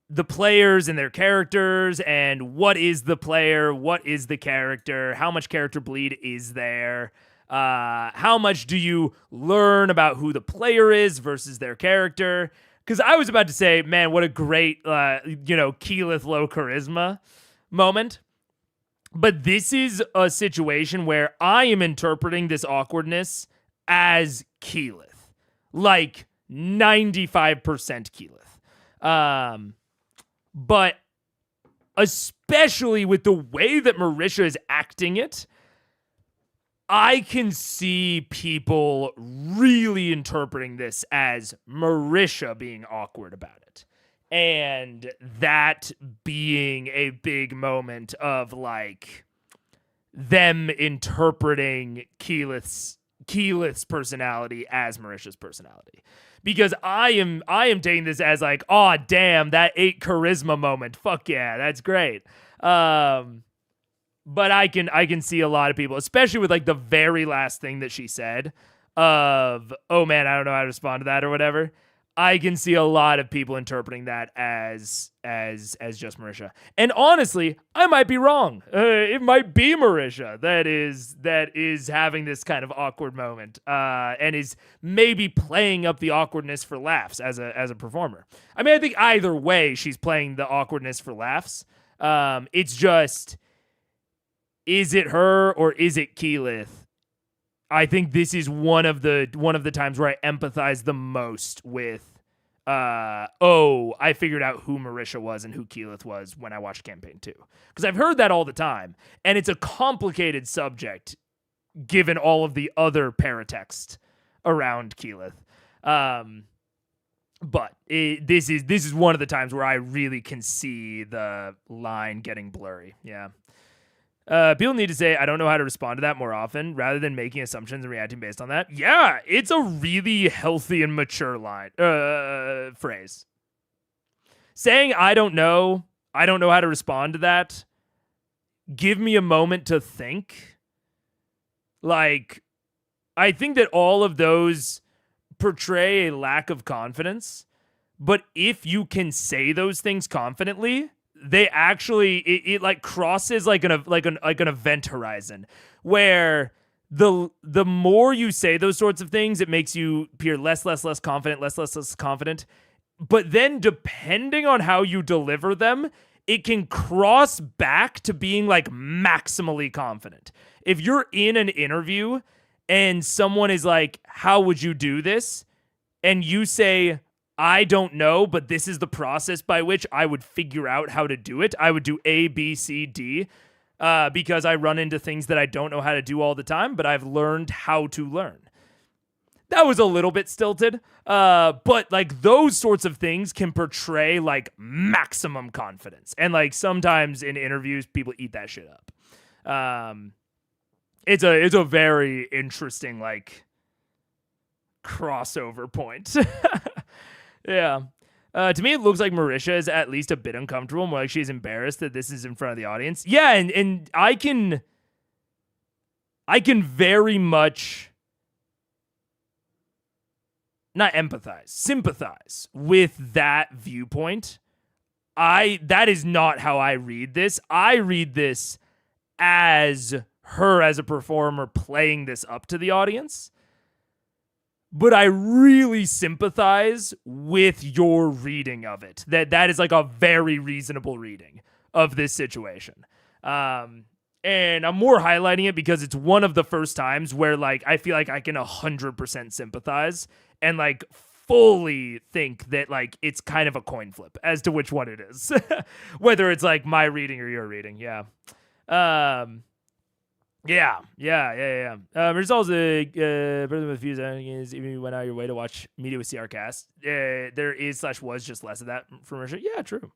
S1: the players and their characters and what is the player, what is the character, how much character bleed is there, how much do you learn about who the player is versus their character. Because I was about to say, man, what a great, Keyleth low charisma moment. But this is a situation where I am interpreting this awkwardness as Keyleth. Like 95% Keyleth. But especially with the way that Marisha is acting it, I can see people really interpreting this as Marisha being awkward about it. And that being a big moment of like them interpreting Keyleth's personality as Marisha's personality. Because I am taking this as like, oh damn, that 8 charisma moment. Fuck yeah, that's great. But I can see a lot of people, especially with like the very last thing that she said of, oh man, I don't know how to respond to that or whatever. I can see a lot of people interpreting that as just Marisha. And honestly, I might be wrong. It might be Marisha that is having this kind of awkward moment, and is maybe playing up the awkwardness for laughs as a performer. I mean, I think either way, she's playing the awkwardness for laughs. It's just, is it her or is it Keyleth? I think this is one of the times where I empathize the most with, I figured out who Marisha was and who Keyleth was when I watched Campaign 2. Because I've heard that all the time, and it's a complicated subject given all of the other paratext around Keyleth. But this is one of the times where I really can see the line getting blurry. Yeah. People need to say, I don't know how to respond to that more often, rather than making assumptions and reacting based on that. Yeah, it's a really healthy and mature phrase. Saying, I don't know how to respond to that, give me a moment to think. Like, I think that all of those portray a lack of confidence, but if you can say those things confidently, they actually it like crosses like an event horizon where the more you say those sorts of things, it makes you appear less confident. But then depending on how you deliver them, it can cross back to being like maximally confident. If you're in an interview and someone is like, how would you do this? And you say, I don't know, but this is the process by which I would figure out how to do it. I would do A, B, C, D, because I run into things that I don't know how to do all the time, but I've learned how to learn. That was a little bit stilted, but like those sorts of things can portray like maximum confidence. And like sometimes in interviews, people eat that shit up. It's a very interesting like crossover point. Yeah. To me, it looks like Marisha is at least a bit uncomfortable, more like she's embarrassed that this is in front of the audience. Yeah, and I can very much not empathize, sympathize with that viewpoint. That is not how I read this. I read this as her as a performer playing this up to the audience. But I really sympathize with your reading of it. That is like a very reasonable reading of this situation. And I'm more highlighting it because it's one of the first times where like I feel like I can 100% sympathize and like fully think that like it's kind of a coin flip as to which one it is. Whether it's like my reading or your reading. Yeah. Yeah. Results further with views is even if you went out your way to watch media with CR cast. There is/was just less of that from Marisha. Yeah, true.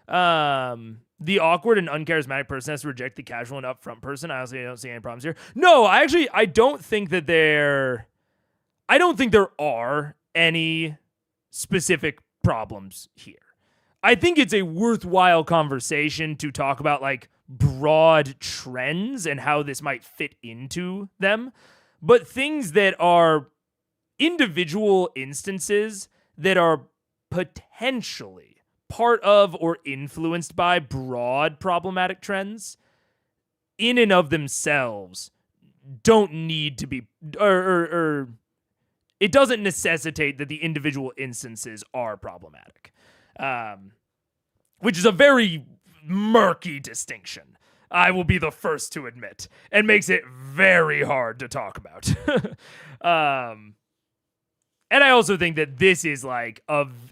S1: The awkward and uncharismatic person has to reject the casual and upfront person. I honestly don't see any problems here. No, I don't think that there are any specific problems here. I think it's a worthwhile conversation to talk about like broad trends and how this might fit into them, but things that are individual instances that are potentially part of or influenced by broad problematic trends in and of themselves don't need to be, or it doesn't necessitate that the individual instances are problematic, which is a very murky distinction, I will be the first to admit, and makes it very hard to talk about. And I also think that this is like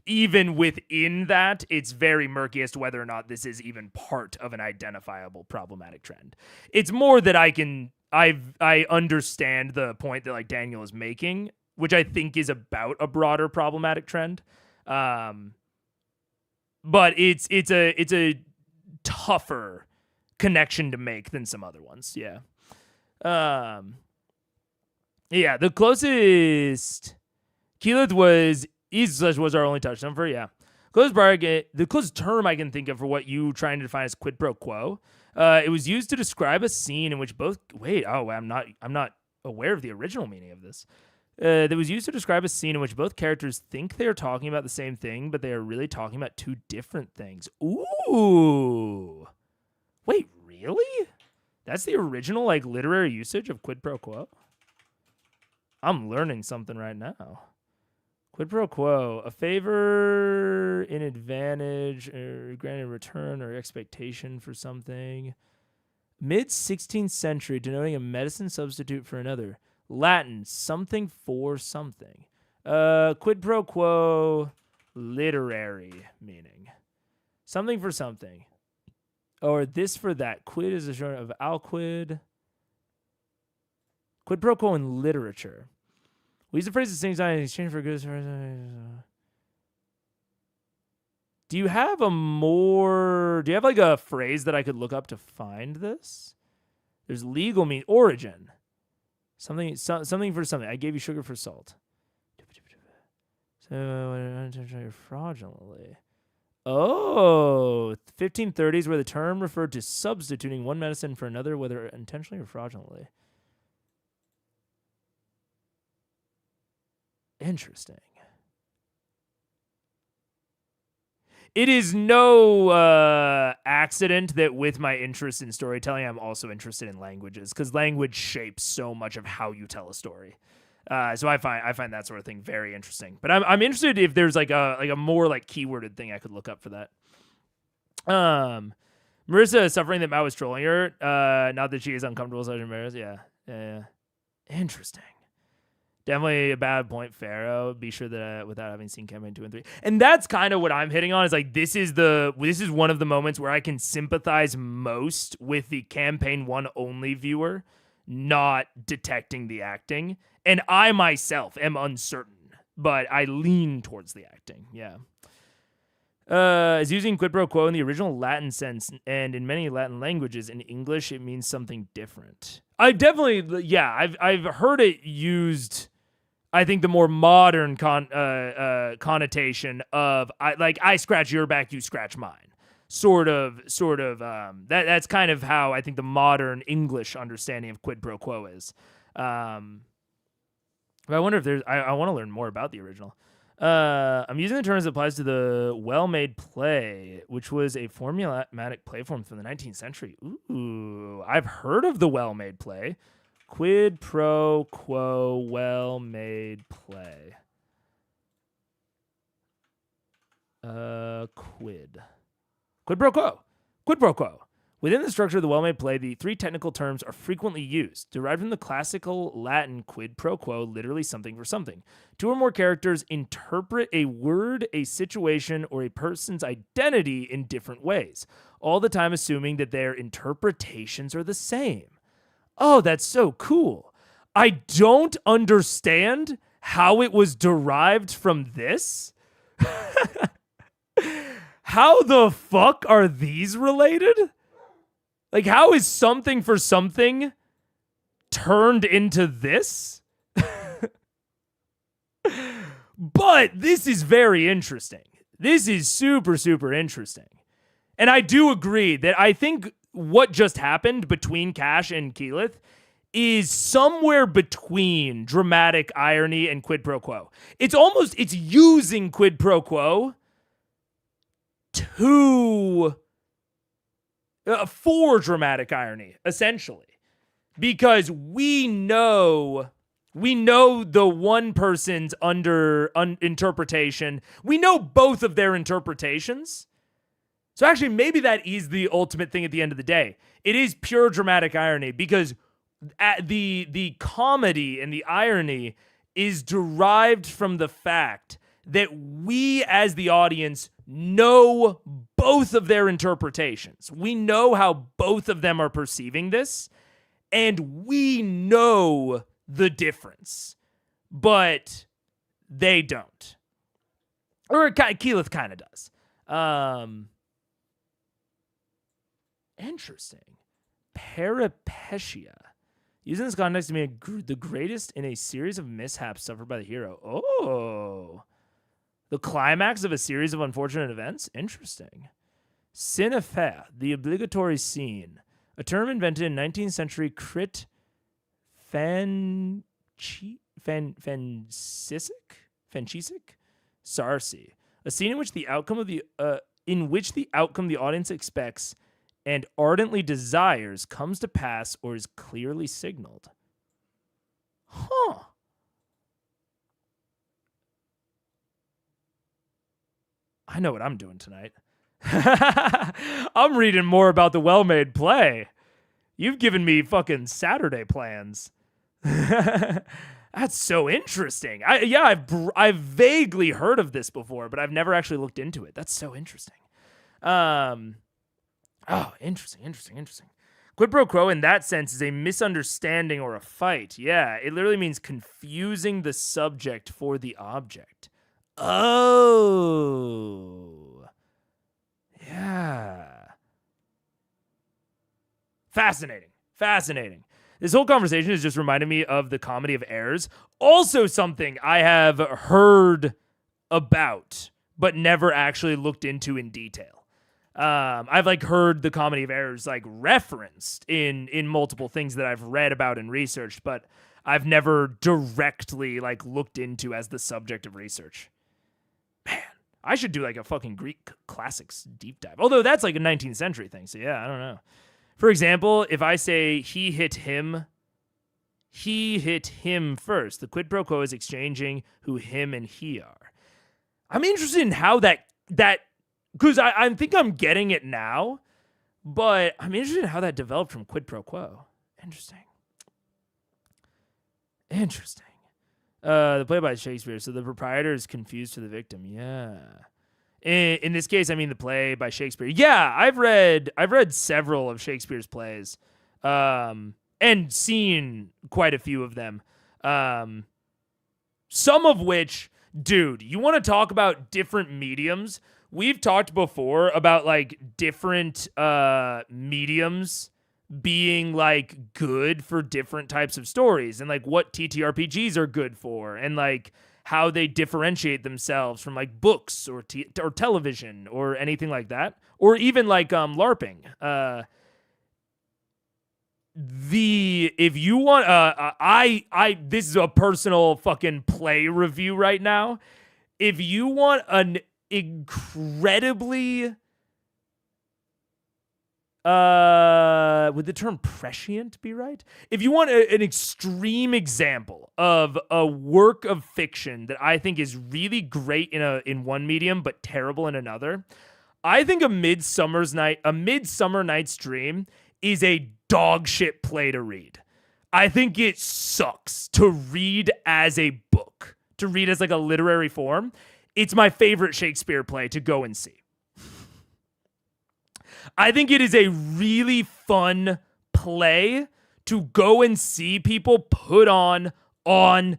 S1: even within that, it's very murky as to whether or not this is even part of an identifiable problematic trend. It's more that I understand the point that like Daniel is making, which I think is about a broader problematic trend. But it's a tougher connection to make than some other ones. Yeah. Yeah, the closest Keyleth was our only touch number. Yeah. The closest term I can think of for what you trying to define as quid pro quo. It was used to describe a scene in which both I'm not aware of the original meaning of this. that was used to describe a scene in which both characters think they are talking about the same thing, but they are really talking about two different things. Ooh. Wait, really? That's the original, like, literary usage of quid pro quo? I'm learning something right now. Quid pro quo, a favor in advantage, or granted return or expectation for something. Mid-16th century, denoting a medicine substitute for another. Latin, something for something. Quid pro quo, literary meaning. Something for something. Or this for that. Quid is a short of alquid. Quid pro quo in literature. We use the phrase distinct in exchange for goods. Do you have like a phrase that I could look up to find this? There's legal mean origin. Something for something. I gave you sugar for salt. So fraudulently. Oh, 1530s, where the term referred to substituting one medicine for another, whether intentionally or fraudulently. Interesting. It is no accident that with my interest in storytelling, I'm also interested in languages, because language shapes so much of how you tell a story. So I find that sort of thing very interesting. But I'm interested if there's like a more like keyworded thing I could look up for that. Marissa is suffering that Mao was trolling her. Not that she is uncomfortable such embarrassed. Yeah. Interesting. Definitely a bad point, Pharaoh. Be sure that without having seen campaign 2 and 3, and that's kind of what I'm hitting on. Is like this is one of the moments where I can sympathize most with the campaign 1 only viewer, not detecting the acting, and I myself am uncertain, but I lean towards the acting. Yeah. Is using quid pro quo in the original Latin sense, and in many Latin languages. In English, it means something different. I've heard it used. I think the more modern connotation of I scratch your back, you scratch mine. Sort of. That's kind of how I think the modern English understanding of quid pro quo is. But I wonder if there's. I want to learn more about the original. I'm using the term as it applies to the well-made play, which was a formulatic play form from the 19th century. Ooh, I've heard of the well-made play. Quid pro quo, well-made play. Quid pro quo. Quid pro quo. Within the structure of the well-made play, the 3 technical terms are frequently used, derived from the classical Latin quid pro quo, literally something for something. 2 or more characters interpret a word, a situation, or a person's identity in different ways, all the time assuming that their interpretations are the same. Oh, that's so cool. I don't understand how it was derived from this. How the fuck are these related? Like, how is something for something turned into this? But this is very interesting. This is super, super interesting. And I do agree that I think what just happened between Cash and Keyleth is somewhere between dramatic irony and quid pro quo. It's using quid pro quo for dramatic irony, essentially. Because we know the one person's interpretation. We know both of their interpretations. So actually, maybe that is the ultimate thing at the end of the day. It is pure dramatic irony because the comedy and the irony is derived from the fact that we as the audience know both of their interpretations. We know how both of them are perceiving this, and we know the difference, but they don't. Or Keyleth kind of does. Interesting. Peripetia. Using this context to make the greatest in a series of mishaps suffered by the hero. Oh. The climax of a series of unfortunate events? Interesting. Cinefaire, the obligatory scene. A term invented in 19th century crit Fancisic? Sarsi. A scene in which the outcome the audience expects and ardently desires comes to pass or is clearly signaled. Huh. I know what I'm doing tonight. I'm reading more about the well-made play. You've given me fucking Saturday plans. That's so interesting. I've vaguely heard of this before, but I've never actually looked into it. That's so interesting. Interesting. Quid pro quo in that sense is a misunderstanding or a fight. Yeah, it literally means confusing the subject for the object. Oh. Yeah. Fascinating. This whole conversation has just reminded me of the Comedy of Errors. Also something I have heard about, but never actually looked into in detail. I've heard the Comedy of Errors referenced in multiple things that I've read about and researched, but I've never directly looked into as the subject of research. Man, I should do a fucking Greek classics deep dive. Although that's a 19th century thing, so yeah, I don't know. For example, if I say he hit him first, the quid pro quo is exchanging who him and he are. I'm interested in how that because I think I'm getting it now, but I'm interested in how that developed from quid pro quo. Interesting. The play by Shakespeare, so the proprietor is confused to the victim. Yeah. In this case, I mean the play by Shakespeare. Yeah, I've read several of Shakespeare's plays, and seen quite a few of them. Some of which, dude, you want to talk about different mediums? We've talked before about different mediums being good for different types of stories, and what TTRPGs are good for, and how they differentiate themselves from books or television or anything like that, or even LARPing. If you want, this is a personal fucking play review right now. If you want an incredibly, would the term prescient be right? If you want an extreme example of a work of fiction that I think is really great in one medium but terrible in another, I think A Midsummer Night's Dream is a dog shit play to read. I think it sucks to read as a book, to read as a literary form. It's my favorite Shakespeare play to go and see. I think it is a really fun play to go and see people put on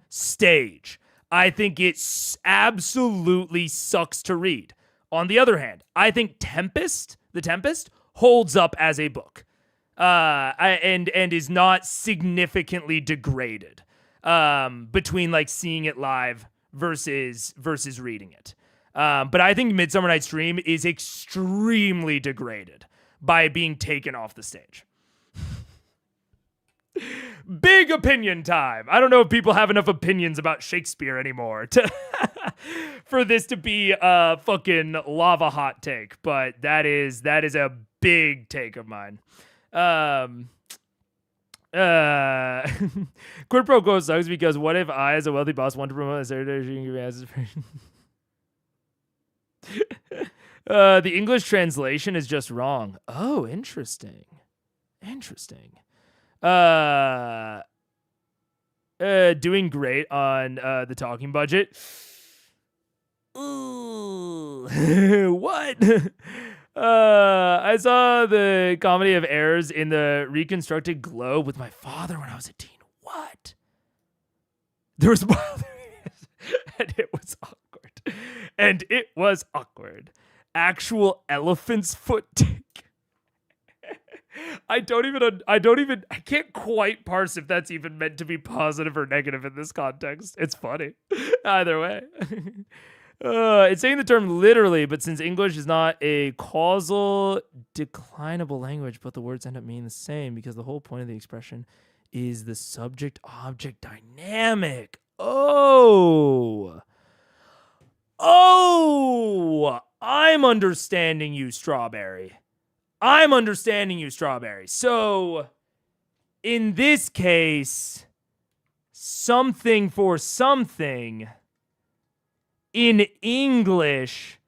S1: stage. I think it absolutely sucks to read. On the other hand, I think The Tempest holds up as a book, and is not significantly degraded between seeing it live versus reading it. But I think Midsummer Night's Dream is extremely degraded by being taken off the stage. Big opinion time. I don't know if people have enough opinions about Shakespeare anymore for this to be a fucking lava hot take, but that is a big take of mine. Quid pro quo sucks because what if I, as a wealthy boss, want to promote a certain the English translation is just wrong. Oh, interesting. Doing great on the talking budget. Ooh. What? I saw the Comedy of Errors in the reconstructed globe with my father when I was a teen. What? There was and it was awkward. Actual elephant's foot take. I can't quite parse if that's even meant to be positive or negative in this context. It's funny. Either way. It's saying the term literally, but since English is not a causal declinable language, but the words end up meaning the same because the whole point of the expression is the subject-object dynamic. Oh, I'm understanding you, Strawberry. So, in this case, something for something, in English,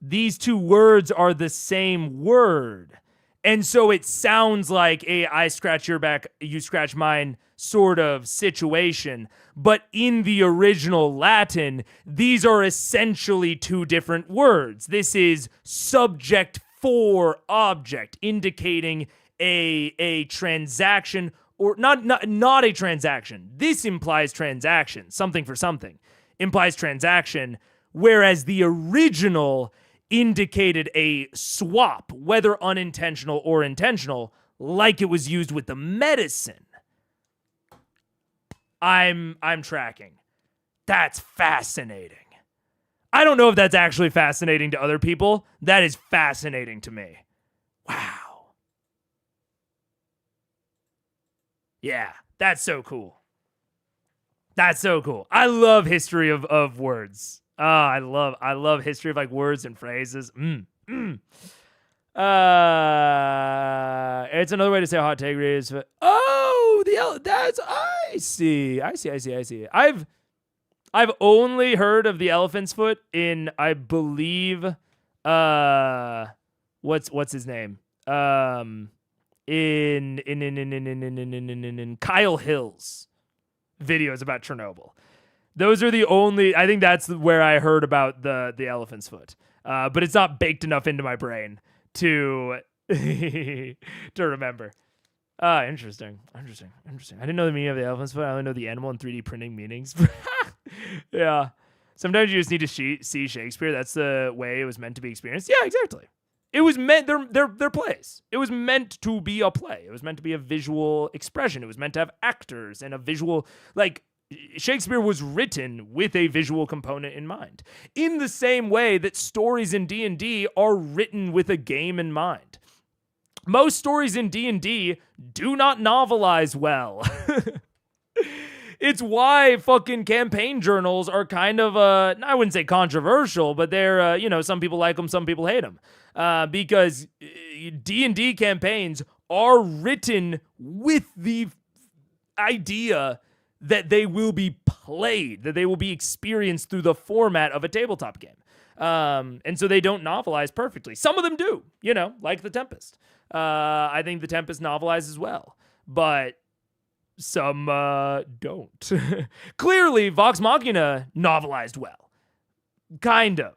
S1: these two words are the same word. And so it sounds like a I scratch your back, you scratch mine sort of situation. But in the original Latin, these are essentially two different words. This is subject for object, indicating a transaction, or not a transaction. This implies transaction. Something for something implies transaction, whereas the original indicated a swap, whether unintentional or intentional, like it was used with the medicine. I'm tracking. That's fascinating. I don't know if that's actually fascinating to other people. That is fascinating to me. Wow. Yeah, that's so cool. I love history of words. I love history of like words and phrases. It's another way to say hot take is. That's I see. I've only heard of the elephant's foot in, I believe, what's his name? In Kyle Hill's videos about Chernobyl. Those are the only, I think that's where I heard about the elephant's foot. But it's not baked enough into my brain to to remember. Interesting. I didn't know the meaning of the elephant's foot. I only know the animal and 3D printing meanings. Yeah. Sometimes you just need to see Shakespeare. That's the way it was meant to be experienced. Yeah, exactly. It was meant, they're plays. It was meant to be a play. It was meant to be a visual expression. It was meant to have actors and a visual, like, Shakespeare was written with a visual component in mind. In the same way that stories in D&D are written with a game in mind. Most stories in D&D do not novelize well. It's why fucking campaign journals are kind of, I wouldn't say controversial, but they're, some people like them, some people hate them. Because D&D campaigns are written with the idea that they will be played, that they will be experienced through the format of a tabletop game. And so they don't novelize perfectly. Some of them do, like The Tempest. I think The Tempest novelizes well, but some don't. Clearly, Vox Machina novelized well. Kind of.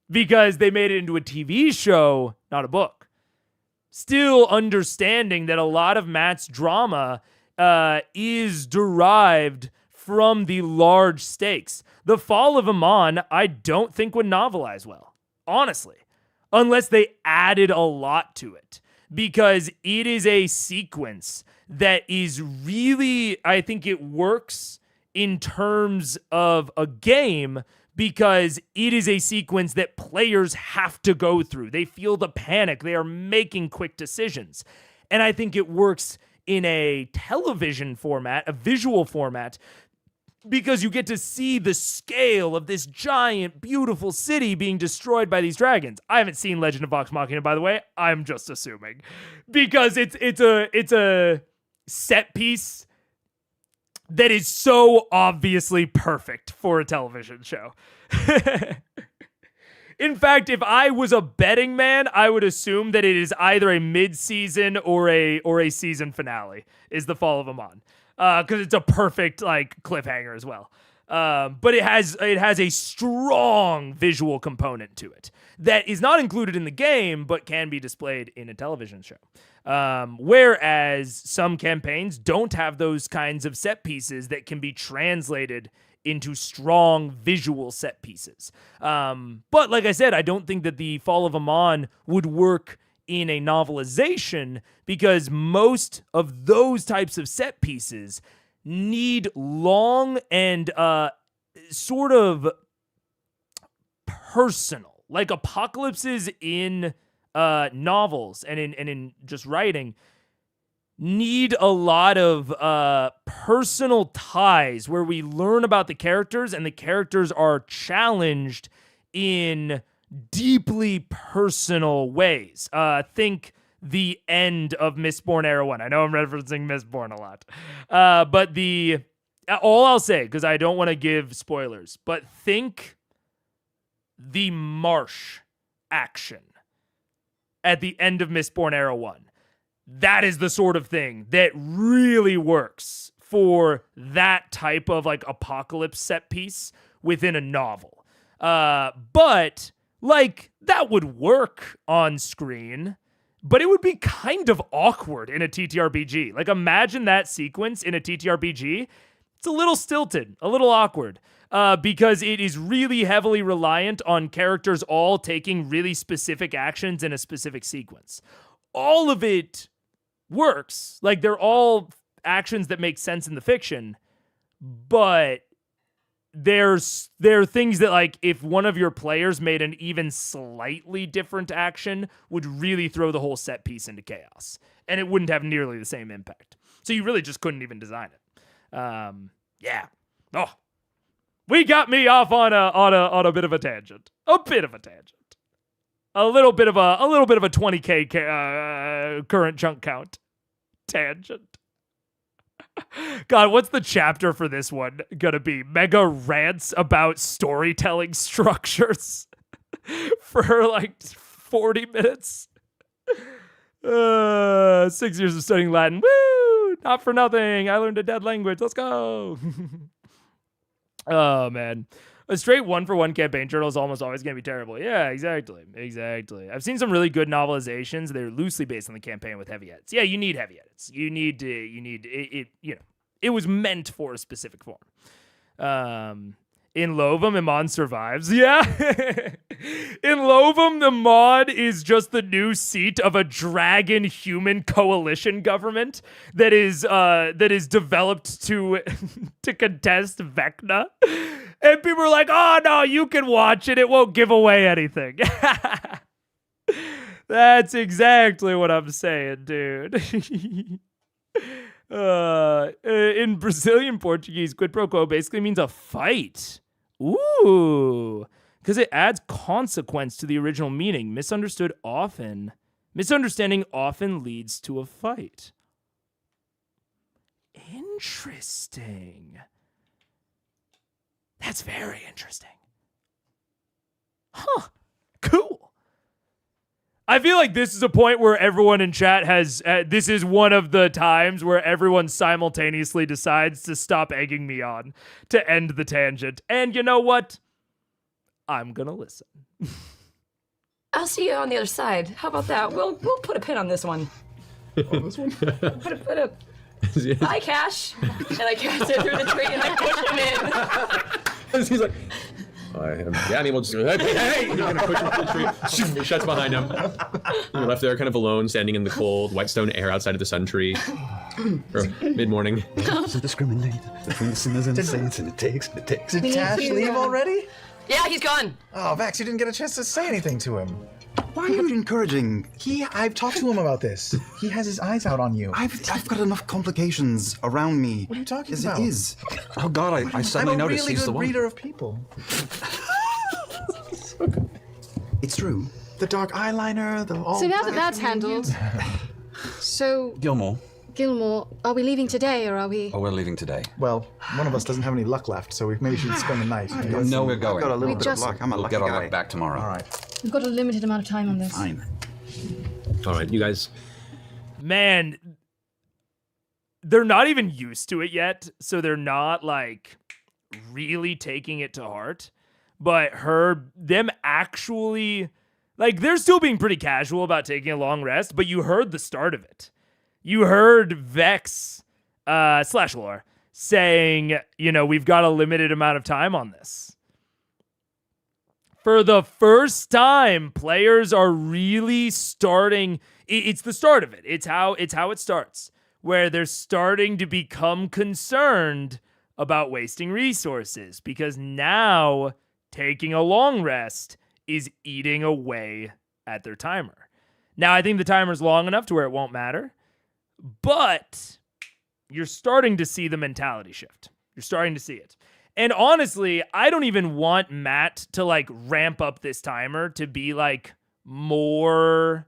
S1: Because they made it into a TV show, not a book. Still understanding that a lot of Matt's drama is derived from the large stakes. The Fall of Amon, I don't think would novelize well, honestly, unless they added a lot to it, because it is a sequence that is really, I think it works in terms of a game because it is a sequence that players have to go through. They feel the panic. They are making quick decisions. And I think it works in a television format, a visual format, because you get to see the scale of this giant, beautiful city being destroyed by these dragons. I haven't seen Legend of Vox Machina, by the way. I'm just assuming, because it's a set piece that is so obviously perfect for a television show. In fact, if I was a betting man, I would assume that it is either a mid-season or a season finale is The Fall of Amon. Because it's a perfect cliffhanger as well. But it has a strong visual component to it that is not included in the game, but can be displayed in a television show. Whereas some campaigns don't have those kinds of set pieces that can be translated into strong visual set pieces. But like I said, I don't think that The Fall of Amon would work in a novelization because most of those types of set pieces need long and sort of personal, like apocalypses in novels and in just writing need a lot of personal ties where we learn about the characters and the characters are challenged in deeply personal ways. Think the end of Mistborn Era 1. I know I'm referencing Mistborn a lot. But all I'll say, because I don't want to give spoilers, but think the marsh action at the end of Mistborn Era 1. That is the sort of thing that really works for that type of like apocalypse set piece within a novel. But like that would work on screen, but it would be kind of awkward in a TTRPG. Like imagine that sequence in a TTRPG. It's a little stilted, a little awkward, because it is really heavily reliant on characters all taking really specific actions in a specific sequence. All of it works. Like they're all actions that make sense in the fiction, but there are things that like if one of your players made an even slightly different action would really throw the whole set piece into chaos, and it wouldn't have nearly the same impact. So you really just couldn't even design it. Yeah. Oh, we got me off on a bit of a tangent. A bit of a tangent. A little bit of a 20K current chunk count tangent. God, what's the chapter for this one gonna be? Mega rants about storytelling structures for like 40 minutes. 6 years of studying Latin. Woo! Not for nothing. I learned a dead language. Let's go. Oh, man. A straight 1-for-1 campaign journal is almost always going to be terrible. Yeah, exactly. I've seen some really good novelizations. They're loosely based on the campaign with heavy edits. Yeah, you need heavy edits. You need it, it was meant for a specific form. In Lovum, Iman survives. Yeah. In Lovum, the mod is just the new seat of a dragon human coalition government that is developed to contest Vecna. And people are like, oh no, you can watch it. It won't give away anything. That's exactly what I'm saying, dude. In Brazilian Portuguese, quid pro quo basically means a fight. Ooh, because it adds consequence to the original meaning. Misunderstanding often leads to a fight. Interesting. That's very interesting. Huh. Cool. I feel like this is a point where everyone in chat has, this is one of the times where everyone simultaneously decides to stop egging me on to end the tangent. And you know what? I'm gonna listen.
S9: I'll see you on the other side. How about that? We'll put a pin on this one.
S5: On this one?
S9: Put a Hi, Cash. And I cast it through the tree and I push him in.
S4: He's like, we'll just go, hey! He's gonna push him through the tree. He shuts behind him. You're left there kind of alone, standing in the cold Whitestone air outside of the sun tree. Or mid-morning.
S3: To discriminate between the sinners and the saints, and it takes.
S7: Did Tash leave already?
S9: Yeah, he's gone.
S7: Oh, Vax, you didn't get a chance to say anything to him.
S3: Why are you encouraging?
S7: I've talked to him about this. He has his eyes out on you.
S3: I've got enough complications around me.
S7: What are you talking
S3: as
S7: about?
S3: It is.
S6: Oh God, I suddenly noticed he's the
S7: I'm a
S6: one.
S7: really good reader of people.
S3: It's true.
S7: The dark eyeliner,
S8: So now that that's handled, so
S6: Gilmore,
S8: are we leaving today or are we?
S6: oh, we're leaving today.
S7: Well, one of us doesn't have any luck left, so we maybe should spend the night.
S6: No, we're going.
S3: I've got a little
S8: We
S3: bit
S8: just-
S3: of luck. I'm a
S6: We'll
S3: lucky
S6: get our
S3: guy.
S6: luck back tomorrow.
S7: All right.
S8: We've got a limited amount of time on this.
S3: Fine.
S4: All right, you guys.
S1: Man, they're not even used to it yet, so they're not like really taking it to heart. But them actually, like, they're still being pretty casual about taking a long rest, but you heard the start of it. You heard Vex / Lore saying, we've got a limited amount of time on this. For the first time, players are really starting. It's the start of it. It's how it starts, where they're starting to become concerned about wasting resources, because now taking a long rest is eating away at their timer. Now, I think the timer's long enough to where it won't matter, But you're starting to see the mentality shift. You're starting to see it. And honestly, I don't even want Matt to like ramp up this timer to be like more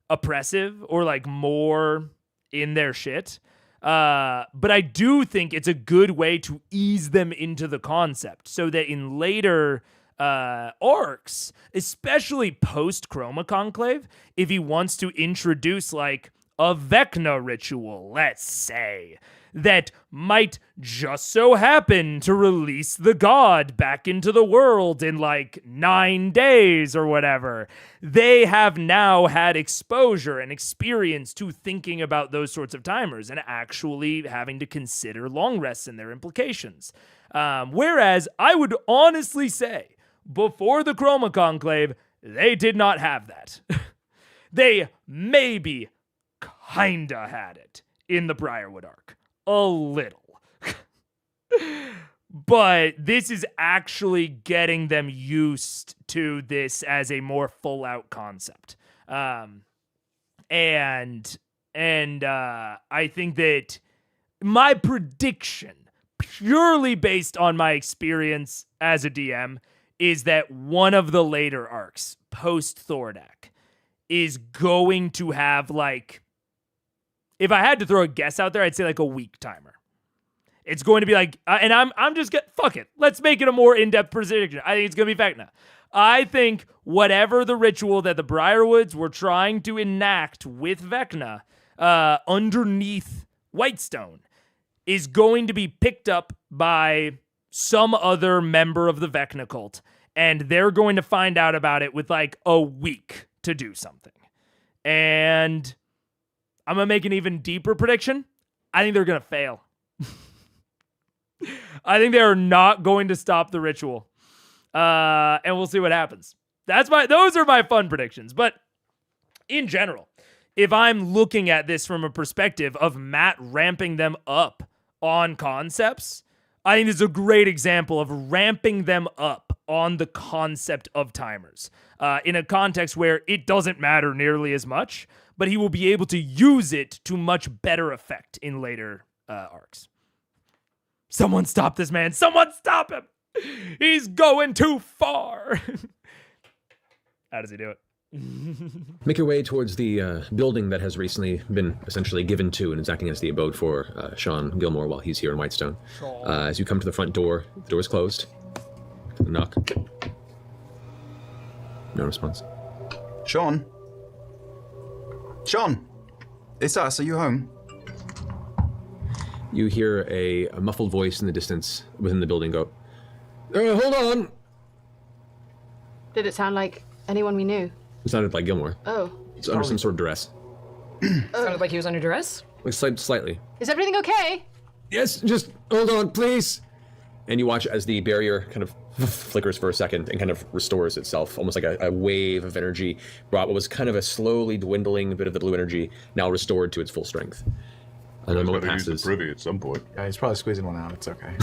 S1: oppressive or like more in their shit. But I do think it's a good way to ease them into the concept so that in later arcs, especially post Chroma Conclave, if he wants to introduce like a Vecna ritual, let's say, that might just so happen to release the god back into the world in like 9 days or whatever. They have now had exposure and experience to thinking about those sorts of timers and actually having to consider long rests and their implications. Whereas I would honestly say, before the Chroma Conclave, they did not have that. They maybe kinda had it in the Briarwood arc. A little. But this is actually getting them used to this as a more full out concept. And I think that my prediction, purely based on my experience as a DM, is that one of the later arcs, post Thordak, is going to have like, if I had to throw a guess out there, I'd say like a week timer. It's going to be like, and I'm just fuck it. Let's make it a more in-depth prediction. I think it's going to be Vecna. I think whatever the ritual that the Briarwoods were trying to enact with Vecna underneath Whitestone is going to be picked up by some other member of the Vecna cult, and they're going to find out about it with like a week to do something. And I'm going to make an even deeper prediction. I think they're going to fail. I think they are not going to stop the ritual. And we'll see what happens. Those are my fun predictions. But in general, if I'm looking at this from a perspective of Matt ramping them up on concepts, I think this is a great example of ramping them up on the concept of timers in a context where it doesn't matter nearly as much, but he will be able to use it to much better effect in later arcs. Someone stop this man. Someone stop him. He's going too far. How does he do it?
S4: Make your way towards the building that has recently been essentially given to and is acting as the abode for Sean Gilmore while he's here in Whitestone. As you come to the front door, the door is closed. Knock. No response.
S3: Sean? Sean! It's us. Are you home?
S4: You hear a muffled voice in the distance within the building go, hold on!
S8: Did it sound like anyone we knew?
S4: It sounded like Gilmore.
S8: Oh.
S4: It's under some sort of duress.
S9: Sounded like he was under duress?
S4: Like slightly.
S8: Is everything okay?
S4: Yes, just hold on, please! And you watch as the barrier kind of flickers for a second and kind of restores itself, almost like a wave of energy brought what was kind of a slowly dwindling bit of the blue energy, now restored to its full strength. Another moment passes.
S5: Privy at some point.
S7: Yeah, he's probably squeezing one out. It's okay.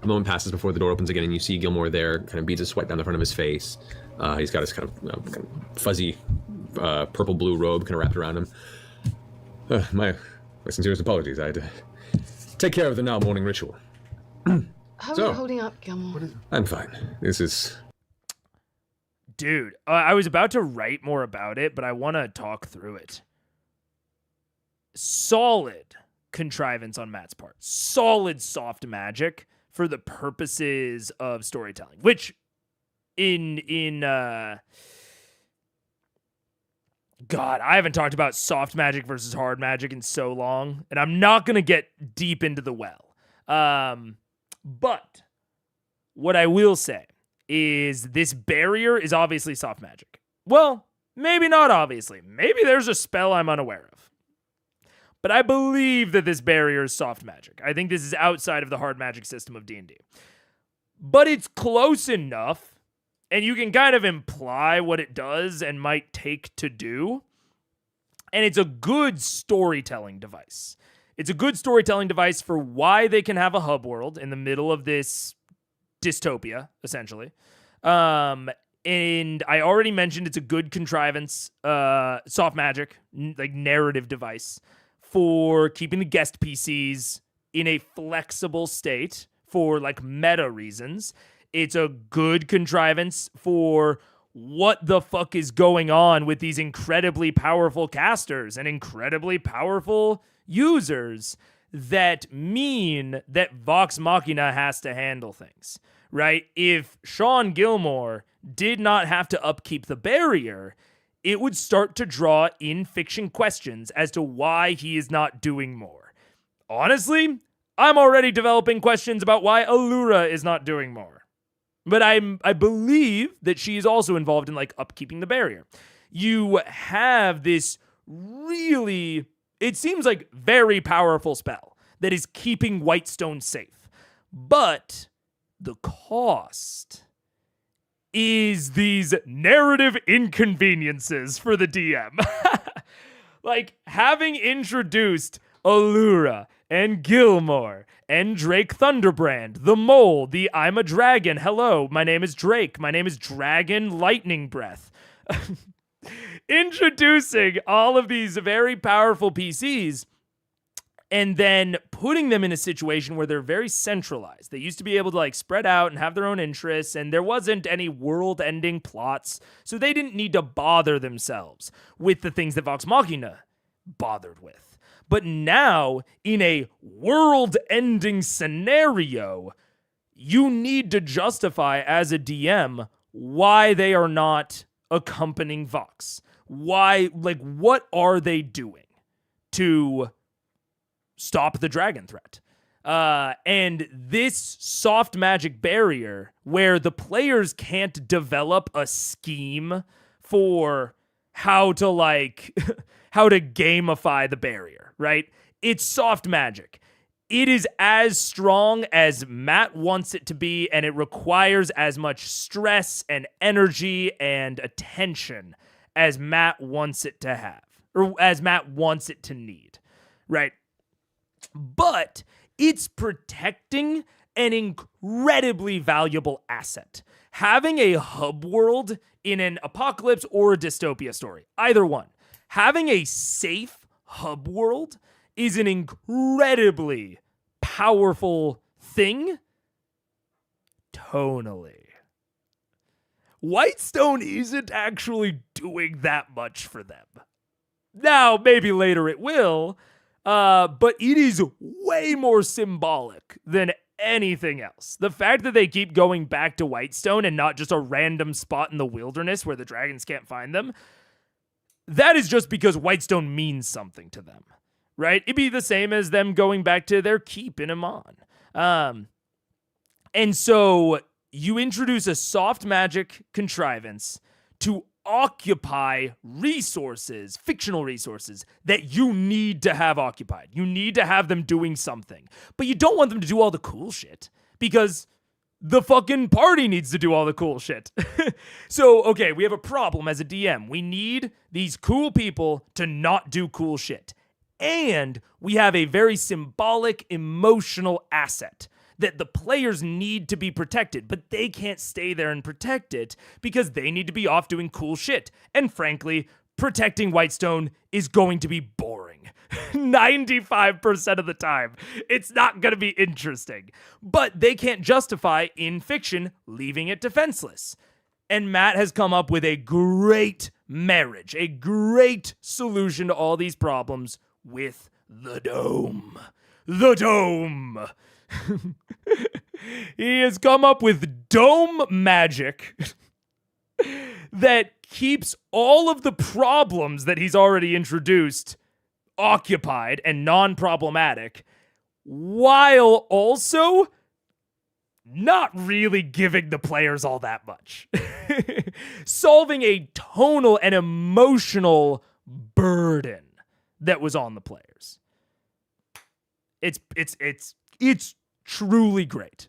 S4: A moment passes before the door opens again, and you see Gilmore there, kind of beads a sweat down the front of his face. He's got his kind of fuzzy purple-blue robe kind of wrapped around him. My sincerest apologies. I had to take care of the now morning ritual.
S8: How are you holding up, Gilmore?
S4: I'm fine. This is...
S1: Dude, I was about to write more about it, but I want to talk through it. Solid contrivance on Matt's part. Solid soft magic for the purposes of storytelling, which God, I haven't talked about soft magic versus hard magic in so long, and I'm not going to get deep into the well. But what I will say is this barrier is obviously soft magic. Well, maybe not obviously. Maybe there's a spell I'm unaware of. But I believe that this barrier is soft magic. I think this is outside of the hard magic system of D&D. But it's close enough, and you can kind of imply what it does and might take to do. And it's a good storytelling device. It's a good storytelling device for why they can have a hub world in the middle of this dystopia, essentially. And I already mentioned it's a good contrivance, soft magic, like narrative device for keeping the guest PCs in a flexible state for like meta reasons. It's a good contrivance for what the fuck is going on with these incredibly powerful casters and incredibly powerful users that mean that Vox Machina has to handle things, right? If Sean Gilmore did not have to upkeep the barrier, it would start to draw in fiction questions as to why he is not doing more. Honestly, I'm already developing questions about why Allura is not doing more. But I believe that she is also involved in like upkeeping the barrier. You have this really, it seems like very powerful spell that is keeping Whitestone safe. But the cost is these narrative inconveniences for the DM. Like having introduced Allura and Gilmore and Drake Thunderbrand, the mole, the I'm a dragon, hello, my name is Drake, my name is Dragon Lightning Breath. Introducing all of these very powerful PCs and then putting them in a situation where they're very centralized. They used to be able to like spread out and have their own interests, and there wasn't any world-ending plots, so they didn't need to bother themselves with the things that Vox Machina bothered with. But now, in a world-ending scenario, you need to justify as a DM why they are not accompanying Vox. Why, like, what are they doing to stop the dragon threat? And this soft magic barrier where the players can't develop a scheme for how to like how to gamify the barrier, right? It's soft magic. It is as strong as Matt wants it to be, and it requires as much stress and energy and attention as Matt wants it to have, or as Matt wants it to need, right? But it's protecting an incredibly valuable asset. Having a hub world in an apocalypse or a dystopia story, either one, having a safe hub world is an incredibly powerful thing tonally. Whitestone isn't actually doing that much for them. Now, maybe later it will, but it is way more symbolic than anything else. The fact that they keep going back to Whitestone and not just a random spot in the wilderness where the dragons can't find them, that is just because Whitestone means something to them, right? It'd be the same as them going back to their keep in Amon. And so you introduce a soft magic contrivance to occupy resources, fictional resources, that you need to have occupied. You need to have them doing something. But you don't want them to do all the cool shit, because the fucking party needs to do all the cool shit. So, okay, we have a problem as a DM. We need these cool people to not do cool shit. And we have a very symbolic, emotional asset that the players need to be protected, but they can't stay there and protect it because they need to be off doing cool shit. And frankly, protecting Whitestone is going to be boring. 95% of the time, it's not going to be interesting. But they can't justify, in fiction, leaving it defenseless. And Matt has come up with a great marriage, a great solution to all these problems with the Dome. The Dome! He has come up with dome magic that keeps all of the problems that he's already introduced occupied and non-problematic, while also not really giving the players all that much. Solving a tonal and emotional burden that was on the players. It's truly great.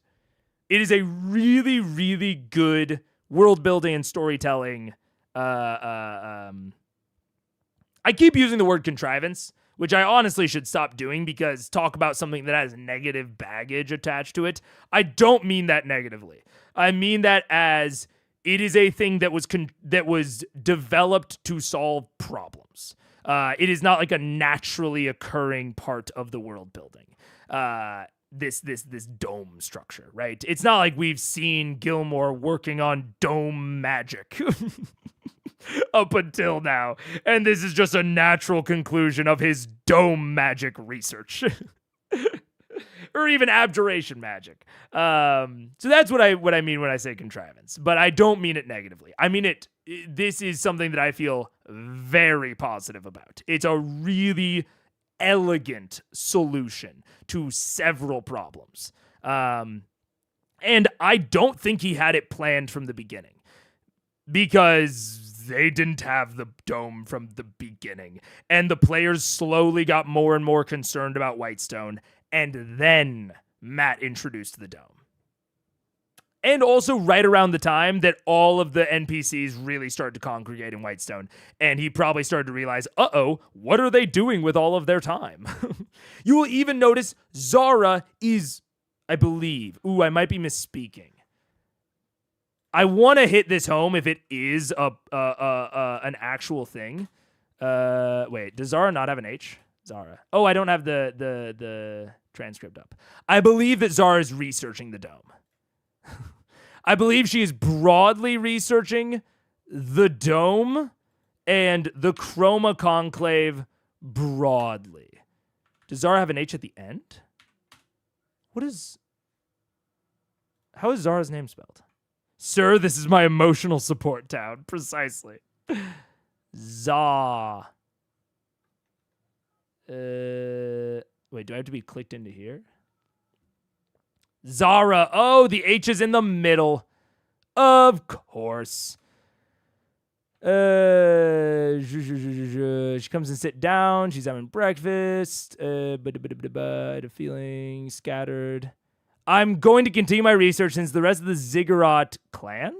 S1: It is a really, really good world building and storytelling. I keep using the word contrivance, which I honestly should stop doing, because talk about something that has negative baggage attached to it. I don't mean that negatively. I mean that as It is a thing that was developed to solve problems. It is not like a naturally occurring part of the world building. This dome structure, right? It's not like we've seen Gilmore working on dome magic up until now, and this is just a natural conclusion of his dome magic research. Or even abjuration magic. So that's what I mean when I say contrivance. But I don't mean it negatively. I mean this is something that I feel very positive about. It's a really elegant solution to several problems. And I don't think he had it planned from the beginning. Because they didn't have the dome from the beginning. And the players slowly got more and more concerned about Whitestone. And then Matt introduced the dome. And also right around the time that all of the NPCs really started to congregate in Whitestone. And he probably started to realize, what are they doing with all of their time? You will even notice Zara is, I believe, I might be misspeaking. I want to hit this home if it is an actual thing. Wait, does Zara not have an H? Zara. Oh, I don't have the transcript up. I believe that Zara is researching the dome. I believe she is broadly researching the dome and the Chroma Conclave broadly. Does Zara have an H at the end? How is Zara's name spelled? Sir, this is my emotional support town. Precisely. Za. Wait, do I have to be clicked into here? Zara. Oh, the H is in the middle. Of course. She comes and sit down. She's having breakfast. I had a feeling scattered. I'm going to continue my research since the rest of the Ziggurat clan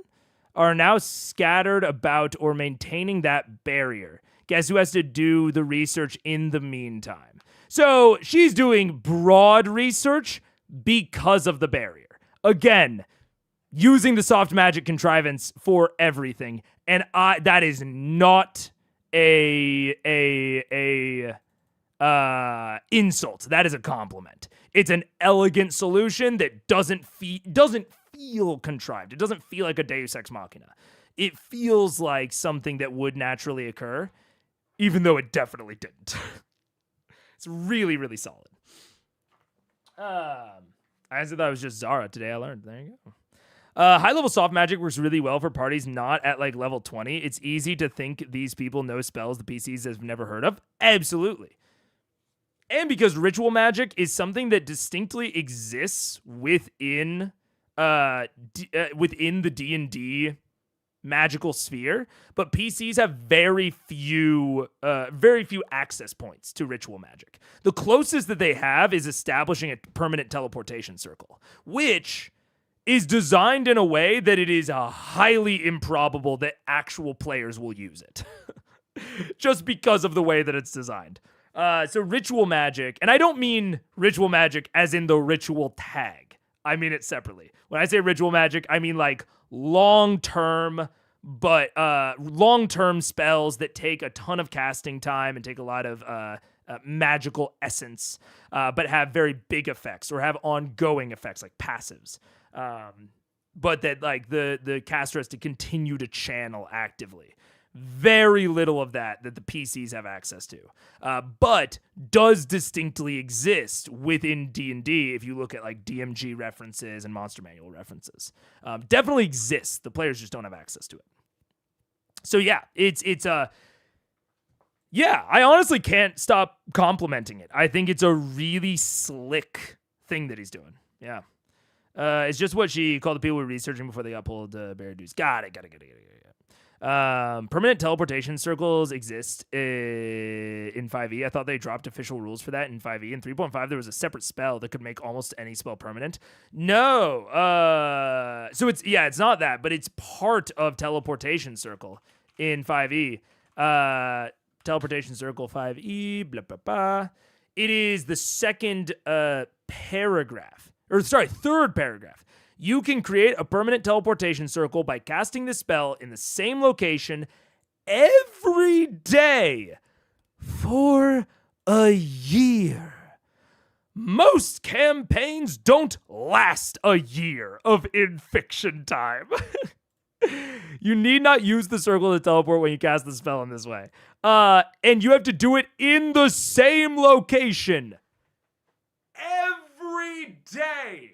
S1: are now scattered about or maintaining that barrier. Guess who has to do the research in the meantime? So she's doing broad research because of the barrier. Again, using the soft magic contrivance for everything. And that is not a insult. That is a compliment. It's an elegant solution that doesn't feel contrived. It doesn't feel like a Deus Ex Machina. It feels like something that would naturally occur, even though it definitely didn't. It's really, really solid. I thought it was just Zara today. I learned. There you go. High-level soft magic works really well for parties not at like level 20. It's easy to think these people know spells the PCs have never heard of. Absolutely. And because ritual magic is something that distinctly exists within the D&D magical sphere, but PCs have very few access points to ritual magic. The closest that they have is establishing a permanent teleportation circle, which is designed in a way that it is highly improbable that actual players will use it. Just because of the way that it's designed. So ritual magic, and I don't mean ritual magic as in the ritual tag. I mean it separately. When I say ritual magic, I mean like long-term spells that take a ton of casting time and take a lot of magical essence, but have very big effects or have ongoing effects like passives. But that like the caster has to continue to channel actively. Very little of that the PCs have access to, but does distinctly exist within D&D if you look at like DMG references and Monster Manual references. Definitely exists. The players just don't have access to it. So yeah, I honestly can't stop complimenting it. I think it's a really slick thing that he's doing. Yeah. It's just what she called the people who were researching before they got pulled Bear Dudes. Got it. Permanent teleportation circles exist in 5e. I thought they dropped official rules for that in 5e. In 3.5, there was a separate spell that could make almost any spell permanent. No. So it's not that, but it's part of teleportation circle in 5e. Teleportation circle 5e, blah, blah, blah. It is the third paragraph. You can create a permanent teleportation circle by casting the spell in the same location every day for a year. Most campaigns don't last a year of in-fiction time. You need not use the circle to teleport when you cast the spell in this way. And you have to do it in the same location every day.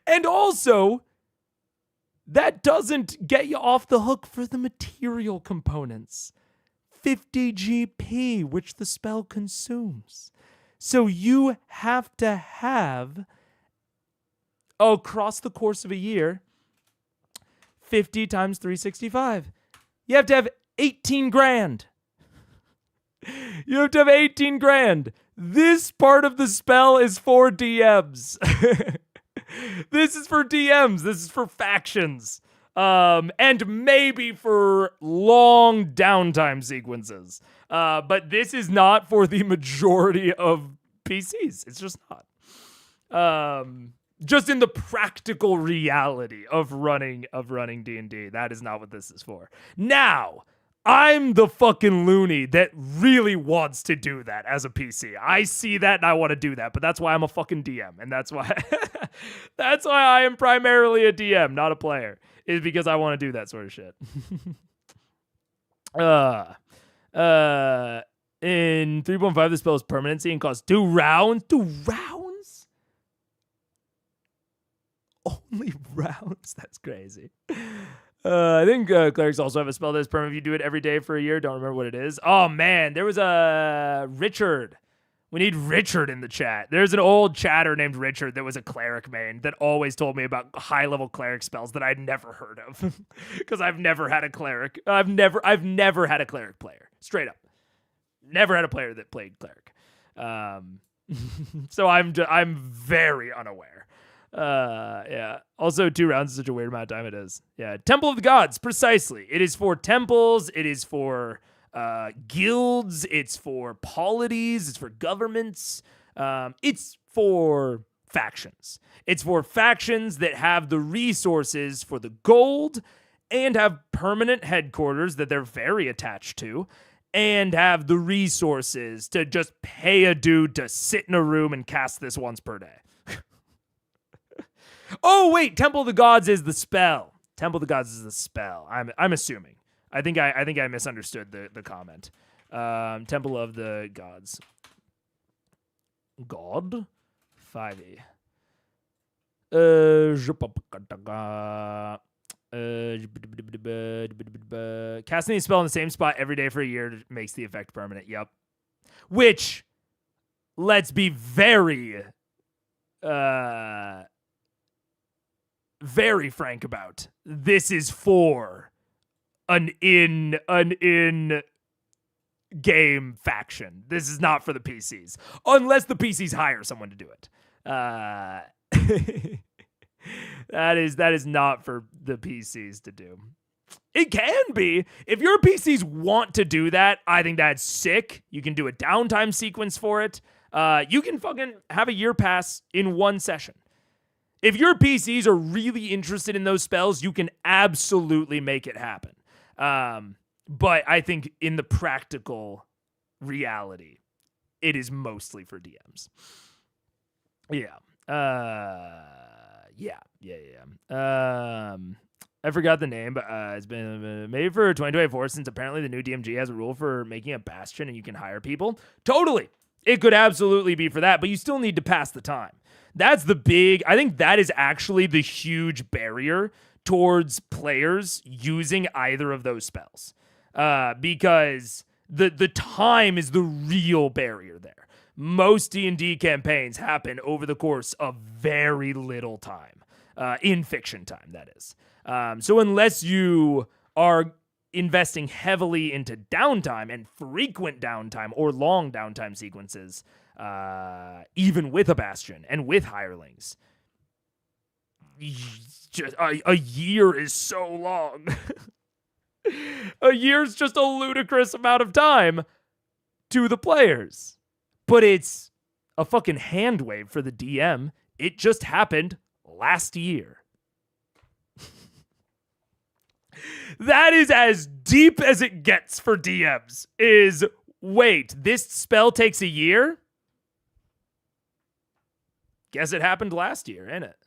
S1: And also, that doesn't get you off the hook for the material components. 50 GP, which the spell consumes. So you have to have, across the course of a year, 50 times 365. You have to have 18 grand. You have to have 18 grand. This part of the spell is for DMs. This is for DMs. This is for factions. And maybe for long downtime sequences. But this is not for the majority of PCs. It's just not. Just in the practical reality of running D&D, that is not what this is for. Now, I'm the fucking loony that really wants to do that as a PC. I see that and I want to do that, but that's why I'm a fucking DM, and that's why that's why I am primarily a DM, not a player. Is because I want to do that sort of shit. In 3.5, the spell is permanency and costs 2 rounds. 2 rounds? Only rounds? That's crazy. I think clerics also have a spell that's permanent if you do it every day for a year. Don't remember what it is. Oh, man. There was a Richard. We need Richard in the chat. There's an old chatter named Richard that was a cleric main that always told me about high-level cleric spells that I'd never heard of. Because I've never had a cleric. I've never had a cleric player. Straight up. Never had a player that played cleric. So I'm very unaware. Yeah. Also, 2 rounds is such a weird amount of time it is. Yeah. Temple of the Gods, precisely. It is for temples. It is for guilds. It's for polities. It's for governments. It's for factions. It's for factions that have the resources for the gold and have permanent headquarters that they're very attached to and have the resources to just pay a dude to sit in a room and cast this once per day. Oh, wait, Temple of the Gods is the spell. Temple of the Gods is the spell. I'm assuming. I think I misunderstood the comment. Temple of the Gods. God? 5e. Casting a spell in the same spot every day for a year makes the effect permanent. Yep. Which, let's be very frank about. This is for an in-game faction. This is not for the PCs. Unless the PCs hire someone to do it. That is not for the PCs to do. It can be. If your PCs want to do that, I think that's sick. You can do a downtime sequence for it. You can fucking have a year pass in one session. If your PCs are really interested in those spells, you can absolutely make it happen. But I think in the practical reality, it is mostly for DMs. Yeah. I forgot the name, but it's been made for 2024 since apparently the new DMG has a rule for making a bastion and you can hire people. Totally. It could absolutely be for that, but you still need to pass the time. That's the big, I think that is actually the huge barrier towards players using either of those spells. Because the time is the real barrier there. Most D&D campaigns happen over the course of very little time. In fiction time, that is. So unless you are investing heavily into downtime and frequent downtime or long downtime sequences, even with a bastion and with hirelings, just a year is so long. A year's just a ludicrous amount of time to the players. But it's a fucking hand wave for the DM. It just happened last year. That is as deep as it gets for DMs. Is, wait, this spell takes a year? Guess it happened last year, ain't it?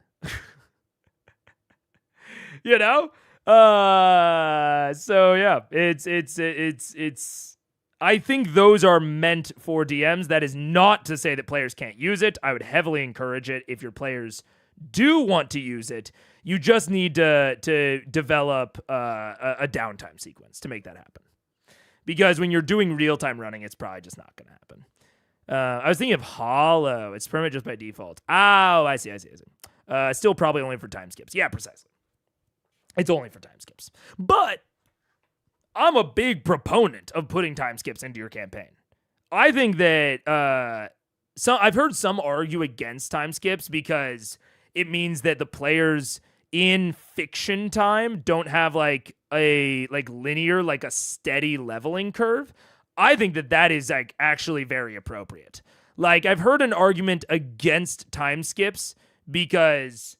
S1: You know? So yeah, it's I think those are meant for DMs. That is not to say that players can't use it. I would heavily encourage it if your players do want to use it. You just need to develop a downtime sequence to make that happen. Because when you're doing real-time running, it's probably just not going to happen. I was thinking of Hollow. It's permanent just by default. Oh, I see. Still probably only for time skips. Yeah, precisely. It's only for time skips. But I'm a big proponent of putting time skips into your campaign. I think that I've heard some argue against time skips because it means that the players in fiction time don't have like a linear, like a steady leveling curve. I think that is like actually very appropriate. Like, I've heard an argument against time skips because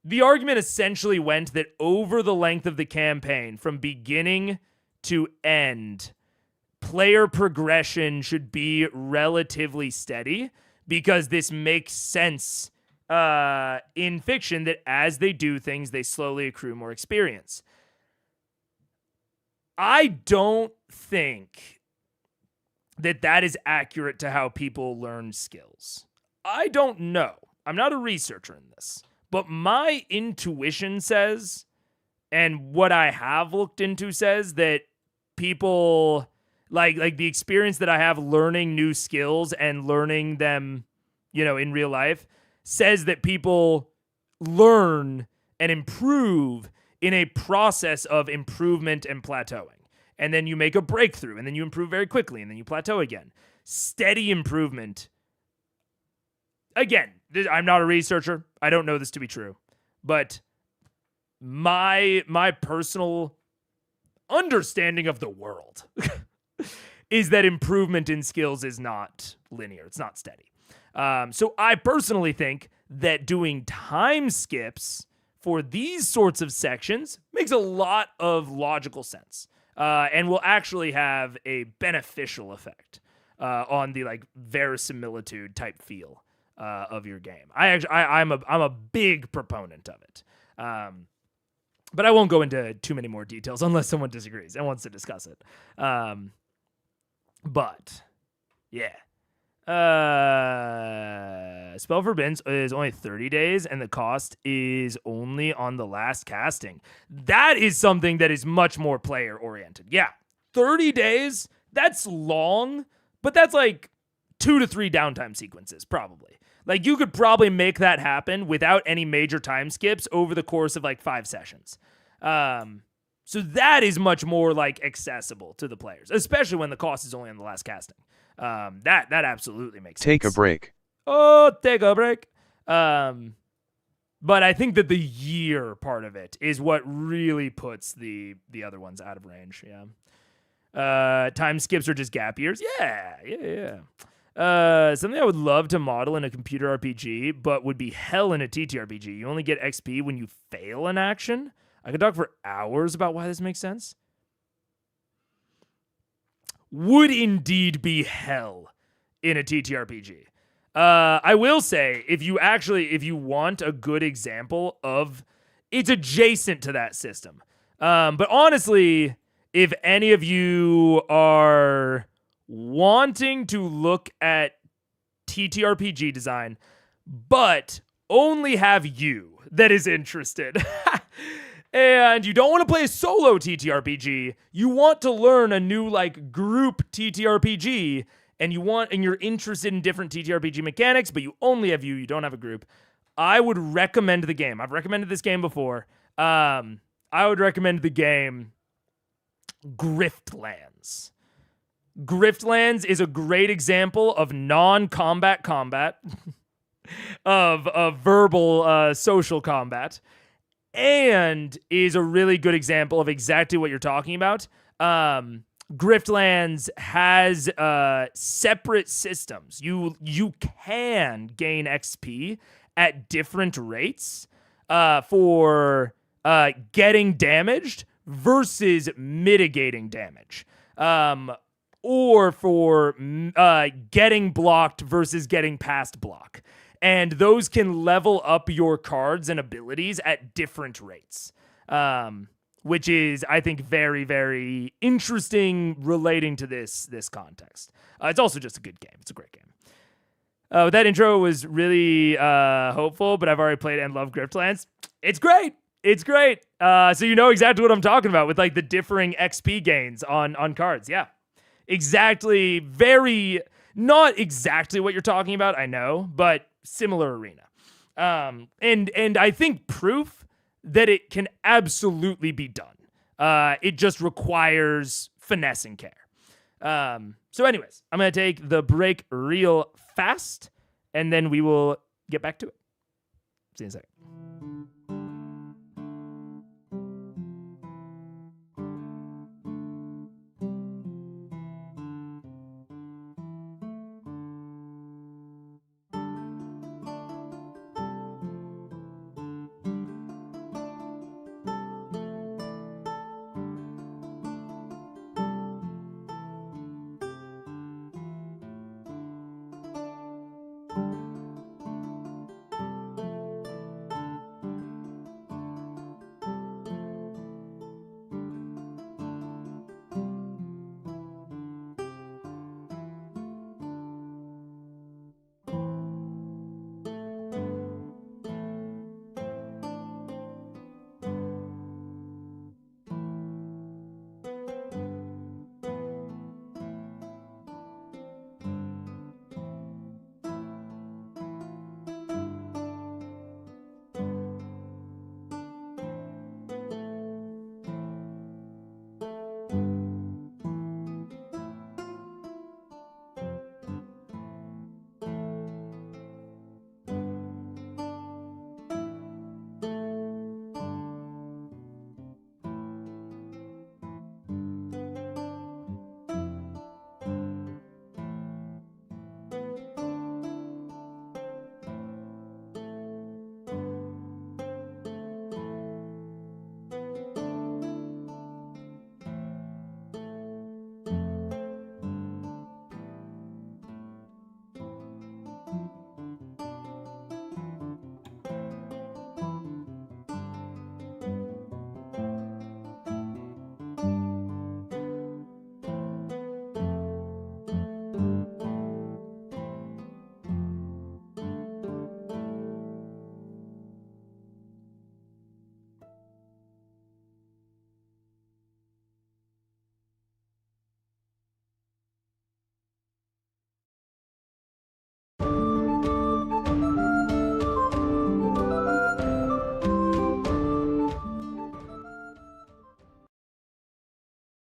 S1: the argument essentially went that over the length of the campaign, from beginning to end, player progression should be relatively steady because this makes sense in fiction that as they do things, they slowly accrue more experience. I don't think that is accurate to how people learn skills. I don't know. I'm not a researcher in this. But my intuition says, and what I have looked into says, that people, like the experience that I have learning new skills and learning them, in real life, says that people learn and improve in a process of improvement and plateauing. And then you make a breakthrough, and then you improve very quickly, and then you plateau again. Steady improvement. Again, I'm not a researcher. I don't know this to be true. But my personal understanding of the world is that improvement in skills is not linear. It's not steady. So I personally think that doing time skips for these sorts of sections makes a lot of logical sense and will actually have a beneficial effect on the verisimilitude type feel of your game. I'm a big proponent of it. But I won't go into too many more details unless someone disagrees and wants to discuss it. But yeah. Spell Forbidden is only 30 days and the cost is only on the last casting. That is something that is much more player oriented. Yeah. 30 days, that's long, but that's like 2 to 3 downtime sequences probably. Like, you could probably make that happen without any major time skips over the course of 5 sessions. So that is much more accessible to the players, especially when the cost is only on the last casting. That absolutely makes sense.
S10: Take a break.
S1: Oh, take a break. But I think that the year part of it is what really puts the other ones out of range. Yeah. Time skips are just gap years. Yeah. Something I would love to model in a computer RPG, but would be hell in a TTRPG. You only get XP when you fail an action. I could talk for hours about why this makes sense. Would indeed be hell in a TTRPG. I will say, if you want a good example of, it's adjacent to that system. But honestly, if any of you are wanting to look at TTRPG design, but only have you that is interested, and you don't want to play a solo TTRPG, you want to learn a new group TTRPG, and you're interested in different TTRPG mechanics, but you only have you don't have a group, I would recommend the game. I've recommended this game before. I would recommend the game Griftlands. Griftlands is a great example of non-combat combat, of verbal social combat, and is a really good example of exactly what you're talking about. Griftlands has separate systems. You can gain XP at different rates for getting damaged versus mitigating damage, or for getting blocked versus getting past block. And those can level up your cards and abilities at different rates, which is, I think, very, very interesting relating to this context. It's also just a good game. It's a great game. That intro was really hopeful, but I've already played and love Griftlands. It's great. It's great. So you know exactly what I'm talking about with like the differing XP gains on cards. Yeah, exactly. Not exactly what you're talking about, I know, but similar arena. And I think proof that it can absolutely be done. It just requires finesse and care. So anyways, I'm going to take the break real fast, and then we will get back to it. See you in a second.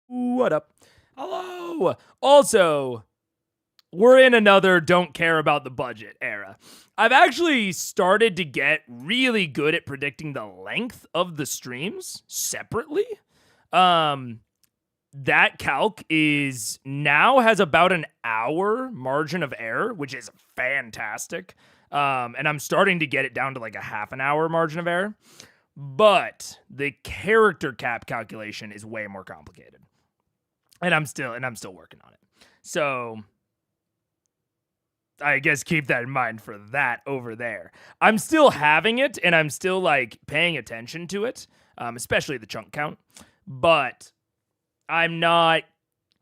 S1: What up? Hello. Also, we're in another don't care about the budget era. I've actually started to get really good at predicting the length of the streams separately. That calc is now has about an hour margin of error, which is fantastic. And I'm starting to get it down to like a half an hour margin of error. But the character cap calculation is way more complicated. And I'm still working on it. So I guess keep that in mind for that over there. I'm still having it, and I'm still like paying attention to it, especially the chunk count. But I'm not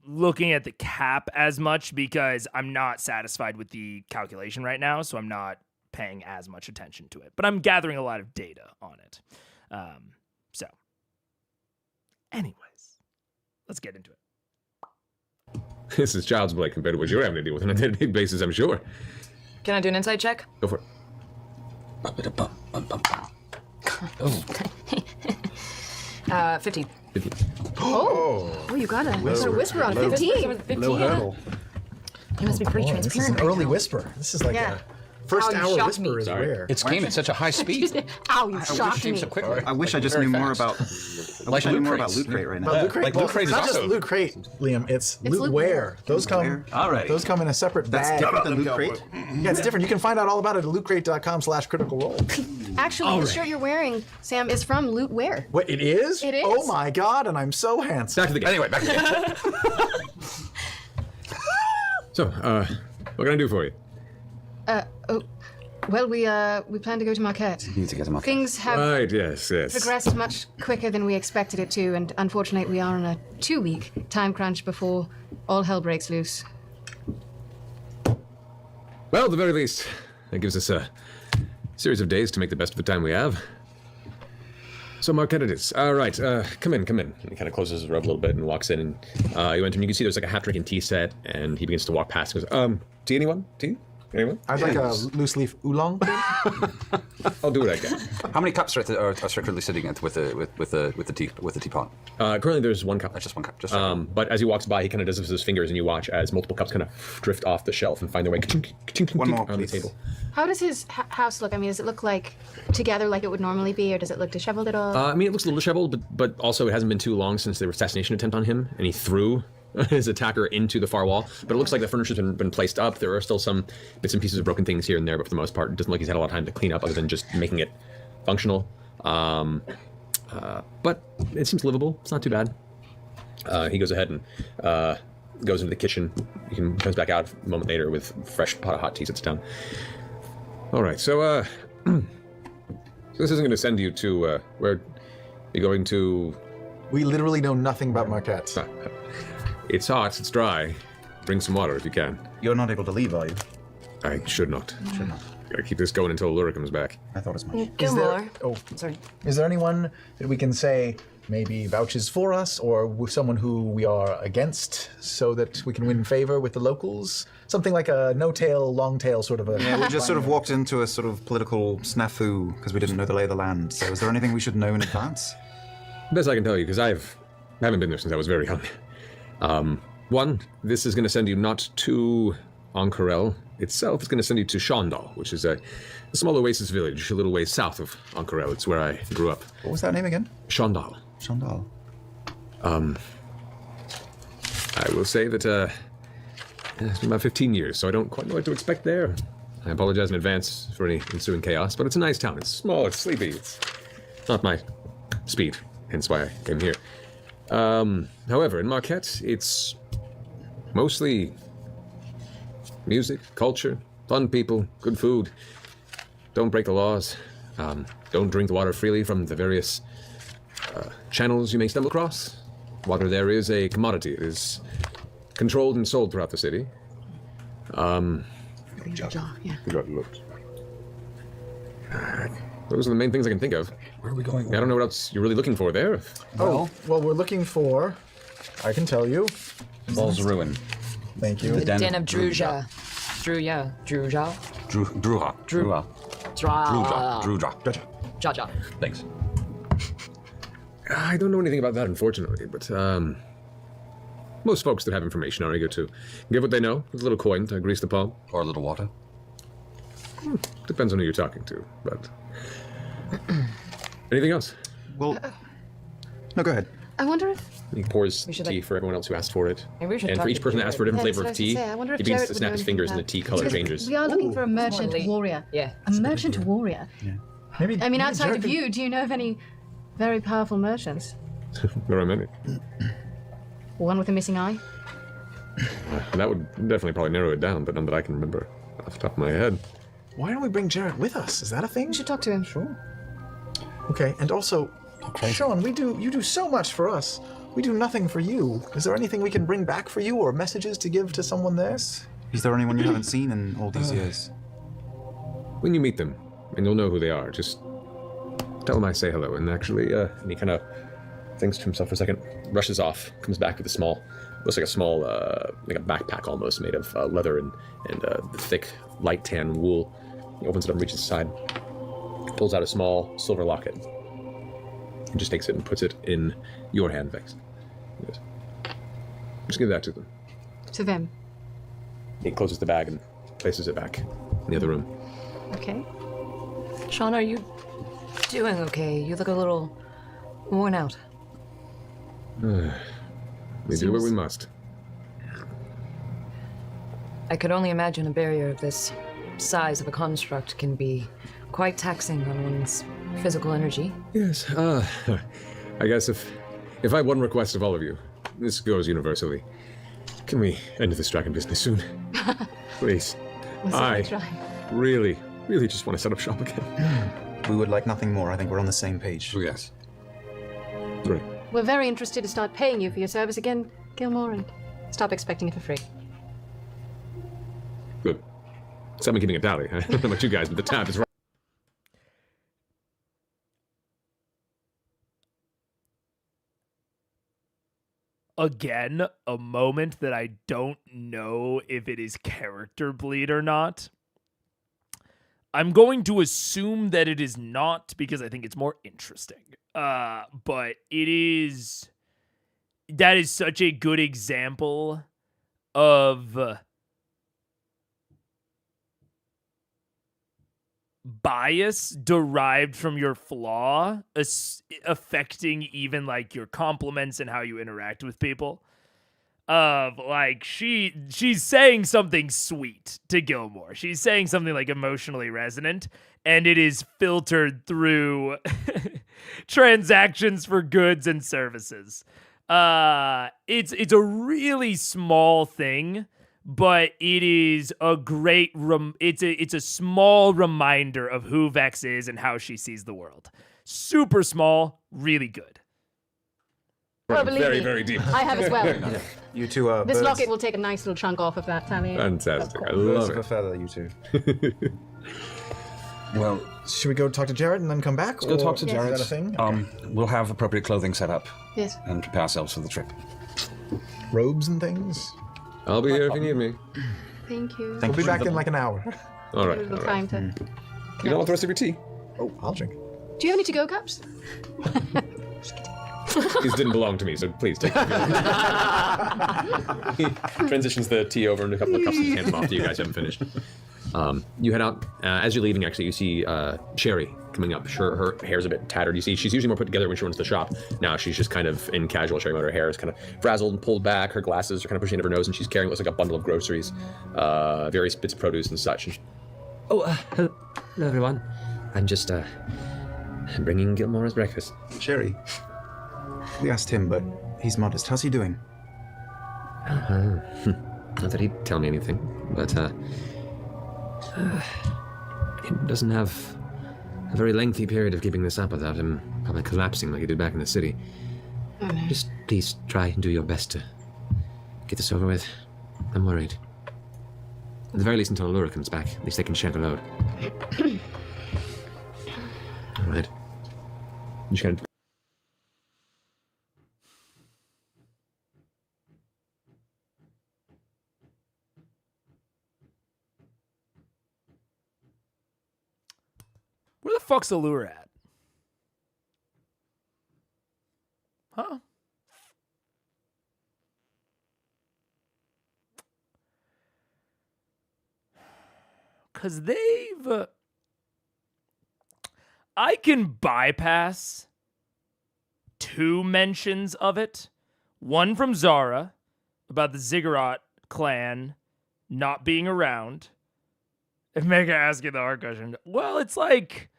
S1: looking at the cap as much because I'm not satisfied with the calculation right now, so I'm not paying as much attention to it. But I'm gathering a lot of data on it. So, anyways, let's get into it.
S4: This is child's play compared to what you're having to deal with on a day-to-day basis, I'm sure.
S9: Can I do an insight check?
S4: Go for it.
S9: 15.
S4: 15.
S8: Oh, you got a whisper on 15.
S9: 15.
S7: Low hurdle.
S9: You must be pretty
S7: This is
S9: transparent.
S7: an early whisper. This is like
S8: Yeah.
S7: First
S9: Ow, you
S7: hour
S9: shocked
S7: whisper
S9: me.
S7: is rare.
S6: It's came at such a high speed.
S9: Ow, you
S6: I wish
S9: shocked
S6: it came
S9: me.
S6: so quickly.
S3: I wish I just
S6: Very
S3: knew more
S6: fast.
S3: about. I wish I knew more about Loot Crate right now.
S7: But Loot Crate,
S6: Like Loot Crate
S7: it's
S6: is
S7: not just
S6: also-
S7: Loot Crate, Liam. It's
S8: It's
S7: Lootware. Those come.
S3: Lootware?
S10: All right.
S7: Those come in a separate
S3: That's
S7: bag.
S3: different than Loot Crate.
S7: Yeah, it's different. You can find out all about it at lootcrate.com/critical role.
S8: Actually, the shirt you're wearing, Sam, is from Lootware.
S7: What, it is?
S8: It is.
S7: Oh my god, and I'm so handsome.
S4: Back to the game.
S6: Anyway, back again.
S4: So, what can I do for you?
S8: Well, we plan to go to Marquette.
S3: You need to get them off.
S8: Things have
S4: Right, yes.
S8: progressed much quicker than we expected it to, and unfortunately, we are on a 2-week time crunch before all hell breaks loose.
S4: Well, at the very least, that gives us a series of days to make the best of the time we have. So, Marquette it is. All right, come in. And he kind of closes his rub a little bit and walks in, and you enter, and you can see there's like a half-drinking tea set, and he begins to walk past and goes, tea, anyone? Tea? Anyone?
S7: I'd like a loose leaf oolong.
S4: I'll do what I can.
S6: How many cups are circularly sitting with the teapot?
S4: Currently, there's one cup.
S6: That's just one cup. Just
S4: But as he walks by, he kind of does this with his fingers, and you watch as multiple cups kind of drift off the shelf and find their way
S3: One more,
S4: on the
S3: please.
S4: table.
S8: How does his house look? I mean, does it look like together like it would normally be, or does it look disheveled at all?
S4: I mean, it looks a little disheveled, but also it hasn't been too long since the assassination attempt on him, and he threw his attacker into the far wall. But it looks like the furniture's been placed up. There are still some bits and pieces of broken things here and there, but for the most part, it doesn't look like he's had a lot of time to clean up other than just making it functional. But it seems livable. It's not too bad. He goes ahead and goes into the kitchen. He comes back out a moment later with a fresh pot of hot tea, sits down. All right, so so this isn't going to send you to where you're going to.
S7: We literally know nothing about Marquette.
S4: It's hot, it's dry. Bring some water if you can.
S3: You're not able to leave, are you?
S4: I should not.
S3: Should not.
S4: Gotta keep this going until Allura comes back.
S3: I thought as much.
S7: Is
S9: Gilmore.
S7: there,
S9: Sorry.
S7: is there anyone that we can say maybe vouches for us, or someone who we are against, so that we can win favor with the locals? Something like a no-tail, long-tail sort of a...
S3: Yeah, we just sort of walked into a sort of political snafu because we didn't know the lay of the land. So is there anything we should know in advance?
S4: Best I can tell you, because I haven't been there since I was very young. One, this is going to send you not to Ank'Harel itself. It's going to send you to Shandal, which is a small oasis village a little ways south of Ank'Harel. It's where I grew up.
S3: What was that name again?
S4: Shandal.
S3: Shandal.
S4: I will say that it's been about 15 years, so I don't quite know what to expect there. I apologize in advance for any ensuing chaos, but it's a nice town. It's small, it's sleepy, it's not my speed, hence why I came here. However, in Marquette, it's mostly music, culture, fun people, good food. Don't break the laws. Don't drink the water freely from the various channels you may stumble across. Water there is a commodity. It is controlled and sold throughout the city.
S8: Yeah.
S4: Those are the main things I can think of.
S6: Where are we going?
S4: I don't know what else you're really looking for there.
S7: Oh, well, we're looking for... I can tell you.
S6: Ball's ruin.
S7: Thank you.
S6: The
S9: Den of Druja. Druja.
S6: Druja.
S9: Jaja.
S6: Thanks.
S4: I don't know anything about that, unfortunately, but most folks that have information are eager to give what they know with a little coin to grease the palm.
S6: Or a little water.
S4: Depends on who you're talking to, but... Anything else?
S3: Well, no, go ahead.
S8: I wonder if...
S4: He pours
S9: We should,
S4: tea
S9: like-
S4: for everyone else who asked for it.
S9: Maybe we should
S4: And
S9: talk
S4: for each
S9: to
S4: person that asked for a different
S8: Yeah,
S4: flavor of
S8: that's what I was
S4: tea,
S8: gonna say. I wonder if
S4: he begins
S8: Jared
S4: to
S8: would
S4: snap
S8: know
S4: his
S8: anything
S4: fingers and the
S8: about-
S4: tea color
S8: Because
S4: changes.
S8: We are looking for a merchant
S9: Definitely.
S8: warrior.
S9: Yeah.
S8: A merchant warrior.
S7: Maybe,
S8: I mean,
S7: maybe
S8: outside
S7: Jared
S8: of
S7: could-
S8: you, do you know of any very powerful merchants?
S4: There are many.
S8: One with a missing eye?
S4: That would definitely probably narrow it down, but none that I can remember off the top of my head.
S7: Why don't we bring Jarrett with us? Is that a thing?
S8: We should talk to him.
S7: Sure. Okay, and also, Sean, you do so much for us. We do nothing for you. Is there anything we can bring back for you, or messages to give to someone there?
S3: Is there anyone you haven't seen in all these years?
S4: When you meet them, and you'll know who they are, just tell them I say hello. And actually, and he kind of thinks to himself for a second, rushes off, comes back with a small, looks like a small, like a backpack almost, made of leather and thick, light tan wool. He opens it up and reaches aside, pulls out a small silver locket, and just takes it and puts it in your hand, Vex. He goes, just give that to them.
S8: To them.
S4: He closes the bag and places it back in the other room.
S9: Okay. Sean, are you doing okay? You look a little worn out.
S4: We do what we must.
S9: I could only imagine a barrier of this size of a construct can be quite taxing on one's physical energy.
S4: Yes, I guess if I had one request of all of you, this goes universally. Can we end this dragon business soon? Please. I really just want to set up shop again.
S3: We would like nothing more. I think we're on the same page.
S6: Oh, yes.
S4: Right.
S8: We're very interested to start paying you for your service again, Gilmore, and stop expecting it for free.
S4: Good. Stop me keeping a tally. I don't know about you guys, but the tab is right.
S1: Again, a moment that I don't know if it is character bleed or not. I'm going to assume that it is not because I think it's more interesting. But it is... That is such a good example of bias derived from your flaw affecting even like your compliments and how you interact with people. Of like she's saying something sweet to Gilmore. She's saying something like emotionally resonant, and it is filtered through transactions for goods and services. It's a really small thing, but it is a great it's a small reminder of who Vex is and how she sees the world. Super small, really good.
S8: Oh, believe
S4: Very,
S8: me,
S4: very deep.
S8: I have as well.
S3: You two
S8: This
S3: birds.
S8: locket will take a nice little chunk off of that, Tally.
S4: Fantastic. I
S3: Birds
S4: love
S3: of a
S4: it.
S3: feather, you two.
S7: Well, should we go talk to Jared and then come back?
S6: Let's go talk to
S8: Yes.
S6: Jared.
S7: Is that a thing?
S6: We'll have appropriate clothing set up
S8: Yes.
S6: and prepare ourselves for the trip.
S7: Robes and things?
S4: I'll be here if you need me.
S8: Thank you.
S3: Thank
S7: We'll be
S3: you.
S7: back in like an hour.
S4: All
S8: A
S4: right.
S8: little
S4: All right.
S8: time to...
S4: You don't want the rest of your tea?
S7: Oh, I'll drink.
S8: Do you have any to-go cups?
S4: These didn't belong to me, so please take them. He transitions the tea over into a couple of cups and hands them off to you guys who haven't finished. You head out. As you're leaving, actually, you see Sherry coming up. Her hair's a bit tattered. You see, she's usually more put together when she runs the shop. Now she's just kind of in casual Sherry mode. Her hair is kind of frazzled and pulled back. Her glasses are kind of pushing into her nose, and she's carrying what looks like a bundle of groceries, various bits of produce and such. And hello everyone. I'm just bringing Gilmore's breakfast.
S3: Sherry. We asked him, but he's modest. How's he doing?
S4: Not that he'd tell me anything, but he doesn't have a very lengthy period of keeping this up without him probably collapsing like he did back in the city.
S8: Oh, no.
S4: Just please try and do your best to get this over with. I'm worried. At the very least until Allura comes back. At least they can share the load. All right. I'm just gonna...
S1: Where the fuck's Allura at? Huh? Because they've... I can bypass 2 mentions of it. One from Zara about the Ziggurat clan not being around. And Mega asking the hard question. Well, it's like...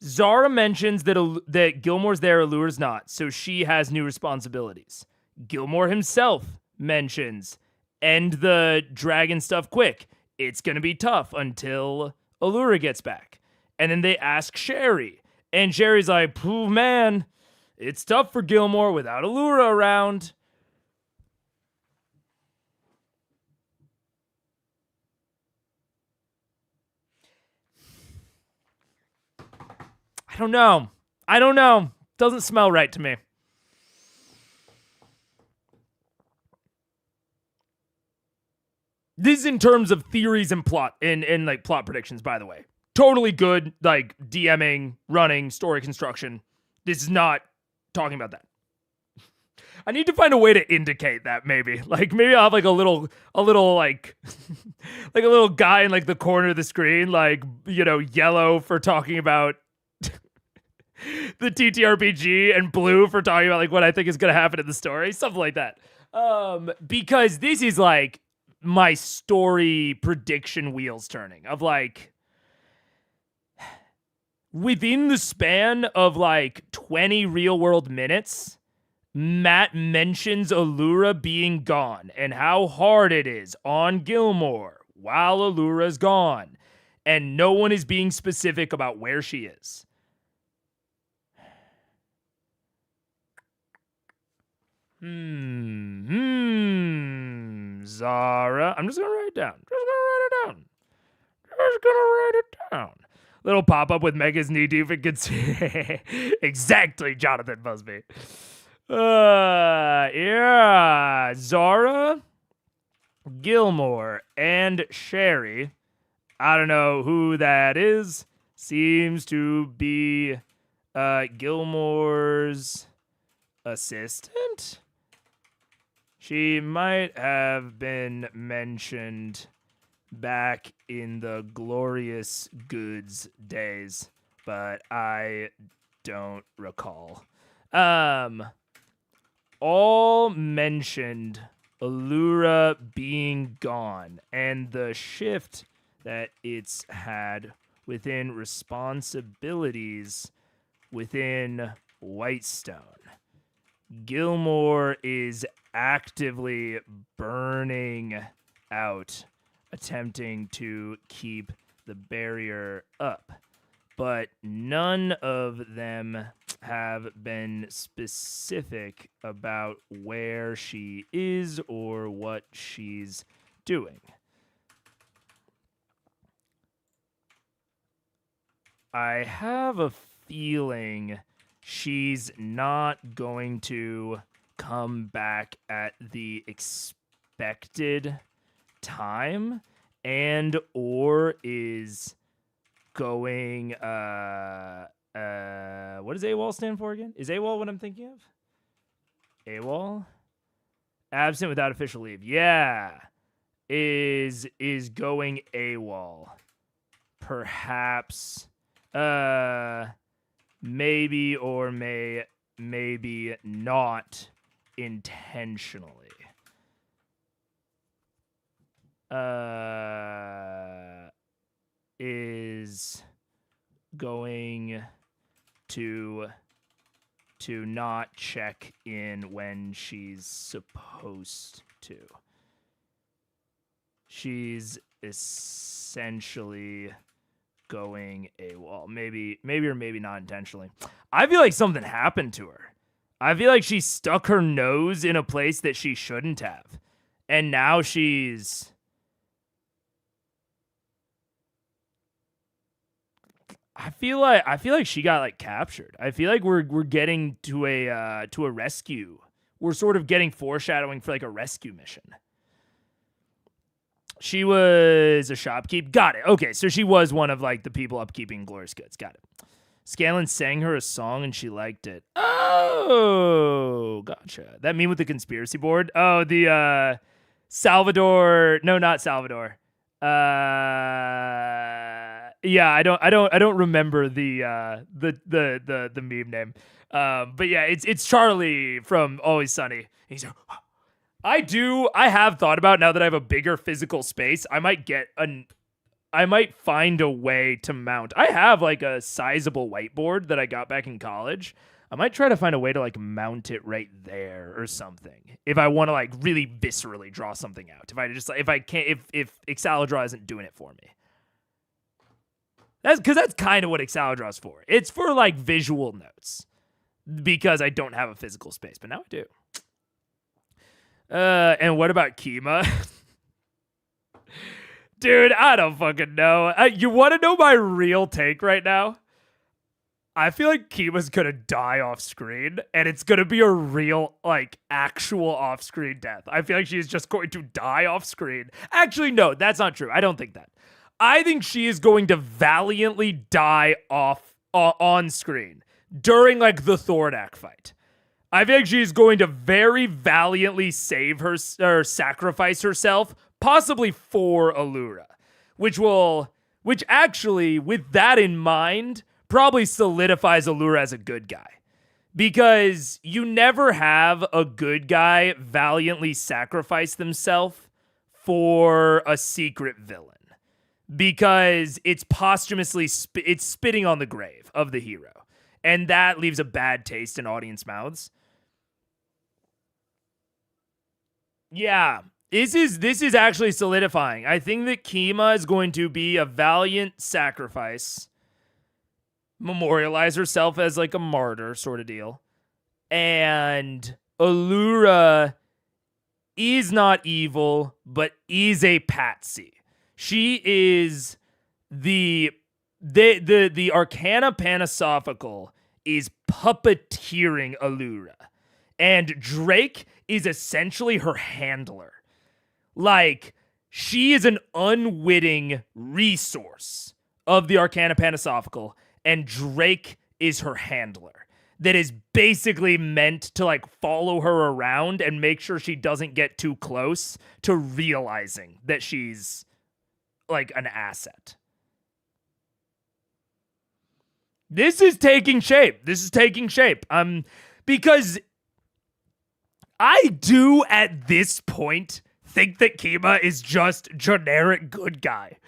S1: Zara mentions that Gilmore's there, Allura's not, so she has new responsibilities. Gilmore himself mentions, end the dragon stuff quick. It's going to be tough until Allura gets back. And then they ask Sherry, and Sherry's like, "Pooh, man, it's tough for Gilmore without Allura around." I don't know. Doesn't smell right to me. This is in terms of theories and plot and like plot predictions, by the way. Totally good, like DMing, running, story construction. This is not talking about that. I need to find a way to indicate that maybe. Like maybe I'll have like a little like like a little guy in like the corner of the screen, like, you know, yellow for talking about the TTRPG and blue for talking about like what I think is going to happen in the story, something like that. Because this is like my story prediction wheels turning of like within the span of like 20 real world minutes, Matt mentions Allura being gone and how hard it is on Gilmore while Allura's gone, and no one is being specific about where she is. Zara. I'm just gonna write it down. Little pop-up with Mega's knee deep and can see. Exactly, Jonathan Busby. Yeah. Zara, Gilmore, and Sherry. I don't know who that is. Seems to be Gilmore's assistant. She might have been mentioned back in the glorious goods days, but I don't recall. All mentioned Allura being gone and the shift that it's had within responsibilities within Whitestone. Gilmore is actively burning out, attempting to keep the barrier up, but none of them have been specific about where she is or what she's doing. I have a feeling she's not going to come back at the expected time, and or is going what does AWOL stand for again? Is AWOL what I'm thinking of? AWOL? Absent without official leave. Yeah. Is going AWOL. Perhaps maybe or maybe not intentionally. Is going to not check in when she's supposed to. She's essentially going AWOL. Maybe or maybe not intentionally. I feel like something happened to her. I feel like she stuck her nose in a place that she shouldn't have. And now she's... I feel like she got like captured. I feel like we're getting to a rescue. We're sort of getting foreshadowing for like a rescue mission. She was a shopkeep. Got it. Okay, so she was one of like the people upkeeping Glorious Goods. Got it. Scanlan sang her a song and she liked it. Oh, gotcha. That meme with the conspiracy board. Oh, the Salvador. No, not Salvador. Yeah, I don't remember the meme name. But yeah, it's Charlie from Always Sunny. He's I have thought about, now that I have a bigger physical space, I might find a way to mount. I have like a sizable whiteboard that I got back in college. I might try to find a way to like mount it right there or something. If I want to like really viscerally draw something out. If Exandria isn't doing it for me. That's kind of what Exandria is for. It's for like visual notes because I don't have a physical space, but now I do. And what about Kima? Dude, I don't fucking know. You want to know my real take right now? I feel like Kima's gonna die off screen, and it's gonna be a real, like, actual off-screen death. I feel like she's just going to die off screen. Actually, no, that's not true. I don't think that. I think she is going to valiantly die on screen during, like, the Thornak fight. I think she's going to very valiantly save her or sacrifice herself, possibly for Allura, which actually, with that in mind, probably solidifies Allura as a good guy. Because you never have a good guy valiantly sacrifice themselves for a secret villain. Because it's posthumously it's spitting on the grave of the hero. And that leaves a bad taste in audience mouths. Yeah, this is actually solidifying. I think that Kima is going to be a valiant sacrifice, memorialize herself as like a martyr sort of deal. And Allura is not evil, but is a patsy. She is the Arcana Panasophical is puppeteering Allura. And Drake is essentially her handler. Like, she is an unwitting resource of the Arcana Panasophical, and Drake is her handler. That is basically meant to, like, follow her around and make sure she doesn't get too close to realizing that she's, like, an asset. This is taking shape. Because I do, at this point, think that Kima is just generic good guy.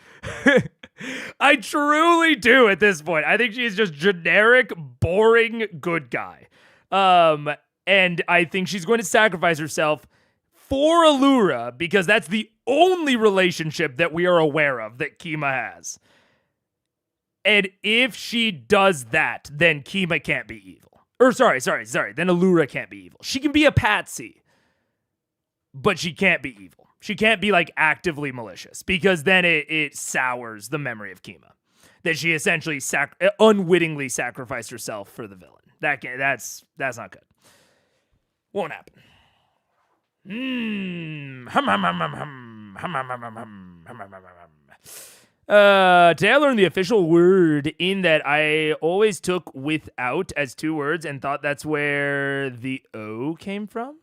S1: I truly do at this point. I think she is just generic, boring good guy. And I think she's going to sacrifice herself for Allura because that's the only relationship that we are aware of that Kima has. And if she does that, then Kima can't be evil. Or sorry. Then Allura can't be evil. She can be a patsy, but she can't be evil. She can't be like actively malicious because then it sours the memory of Kima. That she essentially unwittingly sacrificed herself for the villain. That's not good. Won't happen. Today I learned the official word in that I always took without as two words and thought that's where the O came from.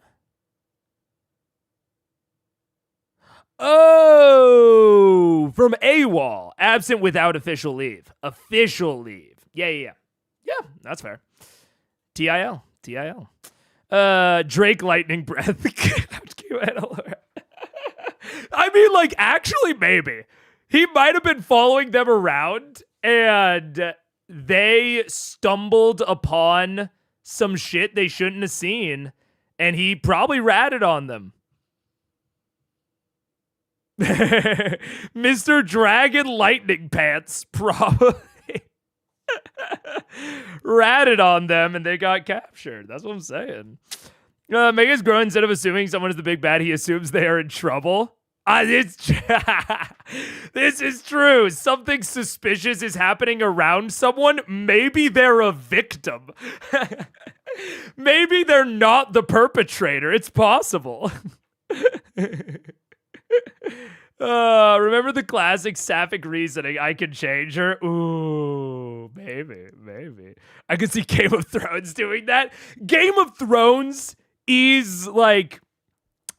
S1: Oh, from AWOL, absent without official leave. Official leave. Yeah, that's fair. TIL. Drake lightning breath. I mean, like, actually, maybe. He might have been following them around and they stumbled upon some shit they shouldn't have seen and he probably ratted on them. Mr. Dragon Lightning Pants probably ratted on them and they got captured. That's what I'm saying. Mega's grown. Instead of assuming someone is the big bad, he assumes they are in trouble. This is true. Something suspicious is happening around someone. Maybe they're a victim. Maybe they're not the perpetrator. It's possible. Remember the classic sapphic reasoning, I can change her? Ooh, maybe. I could see Game of Thrones doing that. Game of Thrones is like,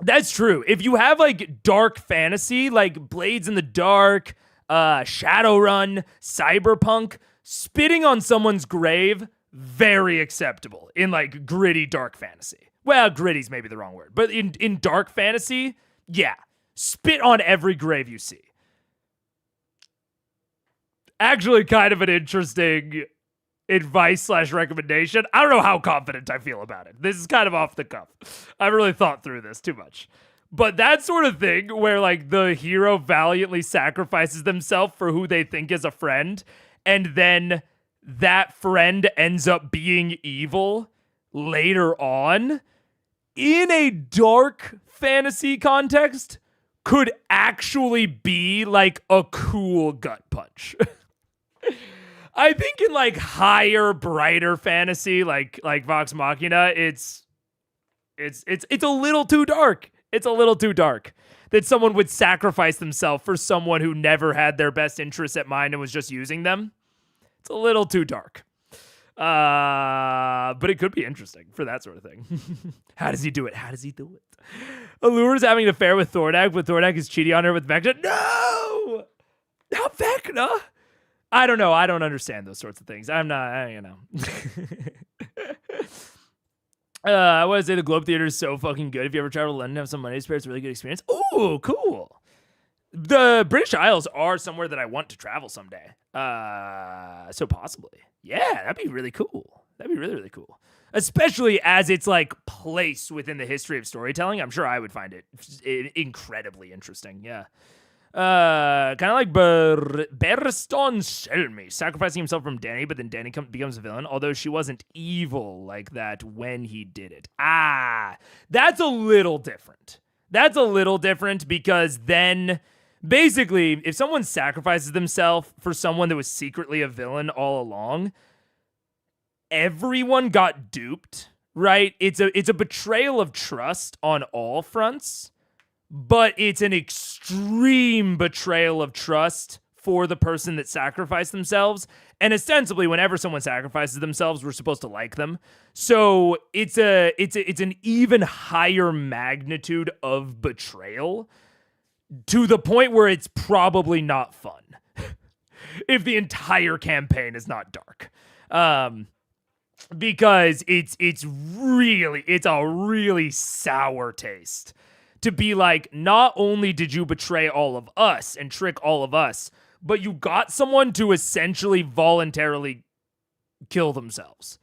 S1: that's true. If you have like dark fantasy, like Blades in the Dark, Shadowrun, Cyberpunk, spitting on someone's grave, very acceptable in like gritty dark fantasy. Well, gritty's maybe the wrong word, but in dark fantasy, yeah. Spit on every grave you see. Actually, kind of an interesting advice/recommendation. I don't know how confident I feel about it. This is kind of off the cuff. I haven't really thought through this too much. But that sort of thing where like the hero valiantly sacrifices themselves for who they think is a friend, and then that friend ends up being evil later on, in a dark fantasy context, could actually be like a cool gut punch. I think in like higher, brighter fantasy, like Vox Machina, it's a little too dark. It's a little too dark that someone would sacrifice themselves for someone who never had their best interests at mind and was just using them. It's a little too dark. But it could be interesting for that sort of thing. How does he do it? Allura's having an affair with Thornak, but Thornak is cheating on her with Vecna. No! Not Vecna! I don't know. I don't understand those sorts of things. I'm not, I want to say the Globe Theater is so fucking good. If you ever travel to London and have some money to spare, it's a really good experience. Ooh, cool. The British Isles are somewhere that I want to travel someday. So possibly. Yeah, that'd be really cool. That'd be really, really cool. Especially as it's like placed within the history of storytelling. I'm sure I would find it incredibly interesting. Yeah. Kind of like Bereston Selmy, sacrificing himself from Danny, but then Danny becomes a villain, although she wasn't evil like that when he did it. That's a little different. That's a little different because then, basically, if someone sacrifices themselves for someone that was secretly a villain all along, everyone got duped, right? It's a betrayal of trust on all fronts. But it's an extreme betrayal of trust for the person that sacrificed themselves. And ostensibly, whenever someone sacrifices themselves, we're supposed to like them. So it's an even higher magnitude of betrayal to the point where it's probably not fun if the entire campaign is not dark. Because it's a really sour taste. To be like, not only did you betray all of us and trick all of us, but you got someone to essentially voluntarily kill themselves.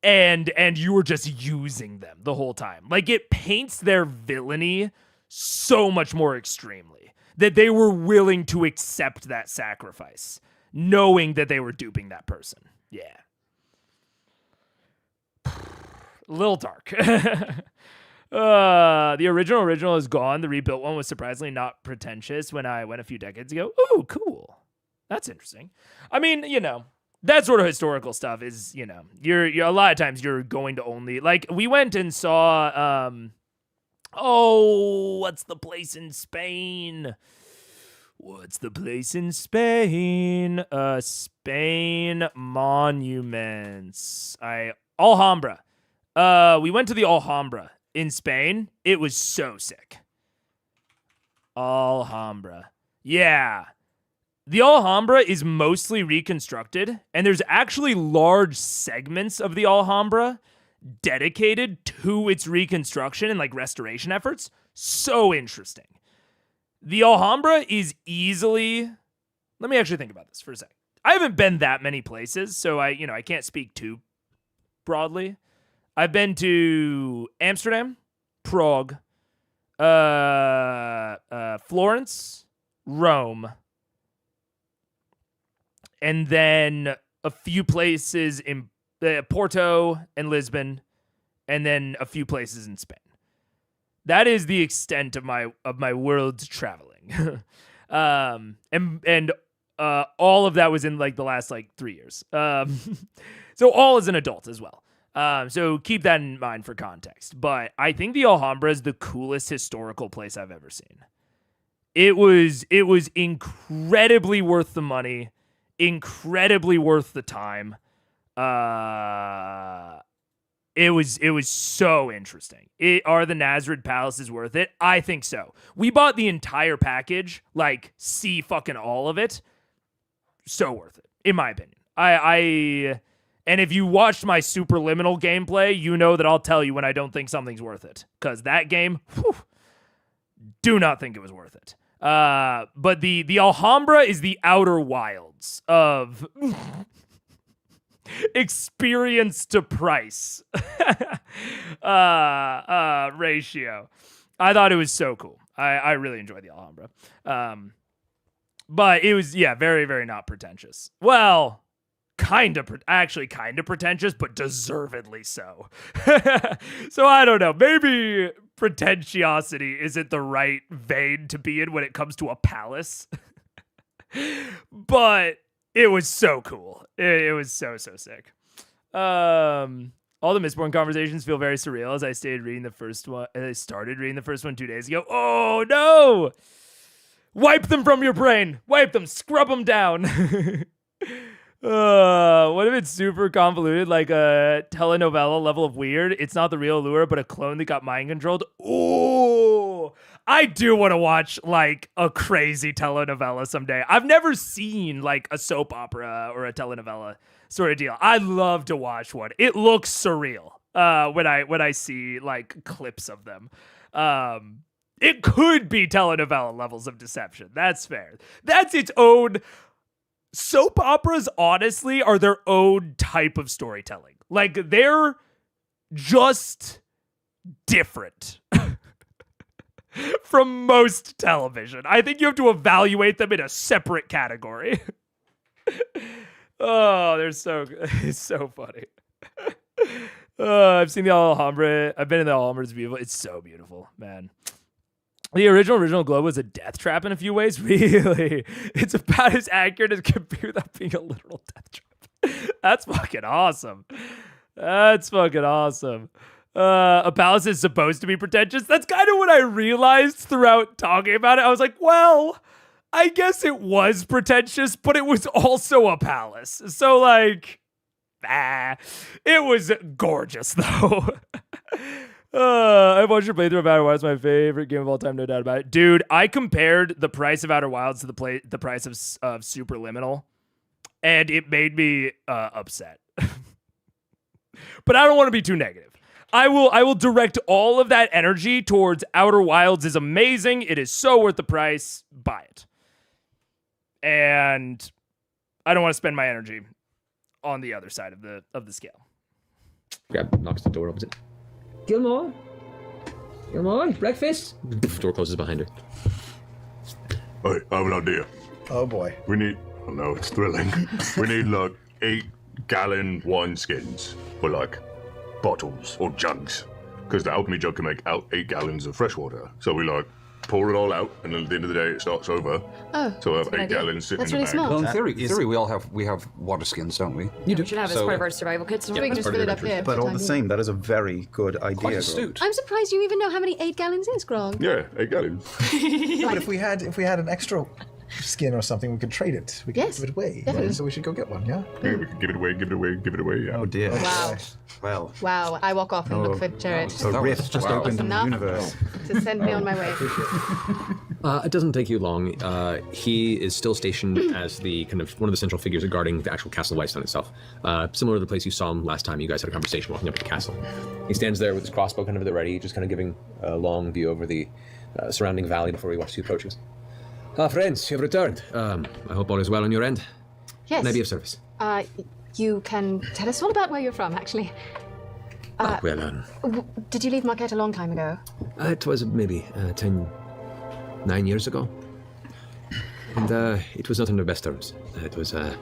S1: And you were just using them the whole time. Like, it paints their villainy so much more extremely. That they were willing to accept that sacrifice, knowing that they were duping that person. Yeah. A little dark. The original is gone. The rebuilt one was surprisingly not pretentious when I went a few decades ago. Ooh, cool. That's interesting. I mean, that sort of historical stuff is, you're a lot of times you're going to only, like, we went and saw, what's the place in Spain? Spain monuments. Alhambra. We went to the Alhambra. In Spain, it was so sick. Alhambra. Yeah. The Alhambra is mostly reconstructed, and there's actually large segments of the Alhambra dedicated to its reconstruction and like restoration efforts. So interesting. The Alhambra is easily... Let me actually think about this for a sec. I haven't been that many places, so I can't speak too broadly. I've been to Amsterdam, Prague, Florence, Rome, and then a few places in Porto and Lisbon, and then a few places in Spain. That is the extent of my world traveling, and all of that was in like the last 3 years. So all as an adult as well. So keep that in mind for context. But I think the Alhambra is the coolest historical place I've ever seen. It was incredibly worth the money, incredibly worth the time. It was so interesting. Are the Nazrid Palaces worth it? I think so. We bought the entire package, see fucking all of it. So worth it, in my opinion. And if you watched my Superliminal gameplay, you know that I'll tell you when I don't think something's worth it. Because that game, do not think it was worth it. But the Alhambra is the Outer Wilds of experience to price ratio. I thought it was so cool. I really enjoyed the Alhambra. But it was, very, very not pretentious. Well... kind of pretentious, but deservedly so. So I don't know. Maybe pretentiosity isn't the right vein to be in when it comes to a palace. But it was so cool. It was so sick. All the Mistborn conversations feel very surreal as I started reading the first one 2 days ago. Oh no! Wipe them from your brain. Wipe them. Scrub them down. What if it's super convoluted, like a telenovela level of weird? It's not the real Allura, but a clone that got mind controlled. Ooh, I do want to watch like a crazy telenovela someday. I've never seen like a soap opera or a telenovela sort of deal. I'd love to watch one. It looks surreal when I see like clips of them. It could be telenovela levels of deception. That's fair. That's its own. Soap operas, honestly, are their own type of storytelling. Like, they're just different from most television. I think you have to evaluate them in a separate category. Oh, they're so good. It's so funny. I've seen the Alhambra. I've been in the Alhambra. It's beautiful. It's so beautiful, man. The original globe was a death trap in a few ways. Really, it's about as accurate as it could be without being a literal death trap. That's fucking awesome. That's fucking awesome. A palace is supposed to be pretentious. That's kind of what I realized throughout talking about it. I was like, well, I guess it was pretentious, but it was also a palace. So like, it was gorgeous though. I've watched your playthrough of Outer Wilds. My favorite game of all time, no doubt about it. Dude, I compared the price of Outer Wilds to the price of Superliminal, and it made me upset. But I don't want to be too negative. I will direct all of that energy towards Outer Wilds is amazing. It is so worth the price. Buy it. And I don't want to spend my energy on the other side of the scale.
S4: Grab, knocks the door opposite. Gilmore? Gilmore? Breakfast? Door closes behind her.
S5: Hey, I have an idea.
S7: Oh boy.
S5: We need, oh no, it's thrilling. We need like 8-gallon wine skins for like bottles or jugs. Because the alchemy jug can make out 8 gallons of fresh water. So we like pour it all out, and then at the end of the day it starts over.
S8: Oh,
S5: so we have 8 gallons sitting
S8: that's
S5: in the
S8: really
S5: bag.
S8: smart.
S6: Well, in theory, we have water skins, don't we?
S9: You do. We should have as part of our survival kits.
S8: So we can just fill it up here.
S3: But all the same, that is a very good idea.
S6: Quite
S3: Grog.
S6: astute.
S8: I'm surprised you even know how many 8 gallons is, Grog.
S5: Yeah, 8 gallons.
S7: But if we had an extra skin or something, we could trade it. We could
S8: Yes,
S7: give it away.
S8: definitely.
S7: So we should go get one, yeah?
S5: Yeah, we could give it away, yeah.
S3: Oh dear.
S8: Wow.
S3: Well,
S8: Wow. I walk off and look for Jared
S3: a rift just opened in the
S8: Enough.
S3: universe.
S8: to send me on my way.
S4: It doesn't take you long. He is still stationed as the kind of one of the central figures guarding the actual castle Whitestone itself. Similar to the place you saw him last time you guys had a conversation walking up to the castle. He stands there with his crossbow kind of at the ready, just kind of giving a long view over the surrounding valley before he watches you approach. Friends, you have returned. I hope all is well on your end.
S8: Yes.
S4: Can I be of service?
S8: You can tell us all about where you're from, actually. Did you leave Marquette a long time ago?
S4: It was maybe 9 years ago. And it was not on the best terms. It was, I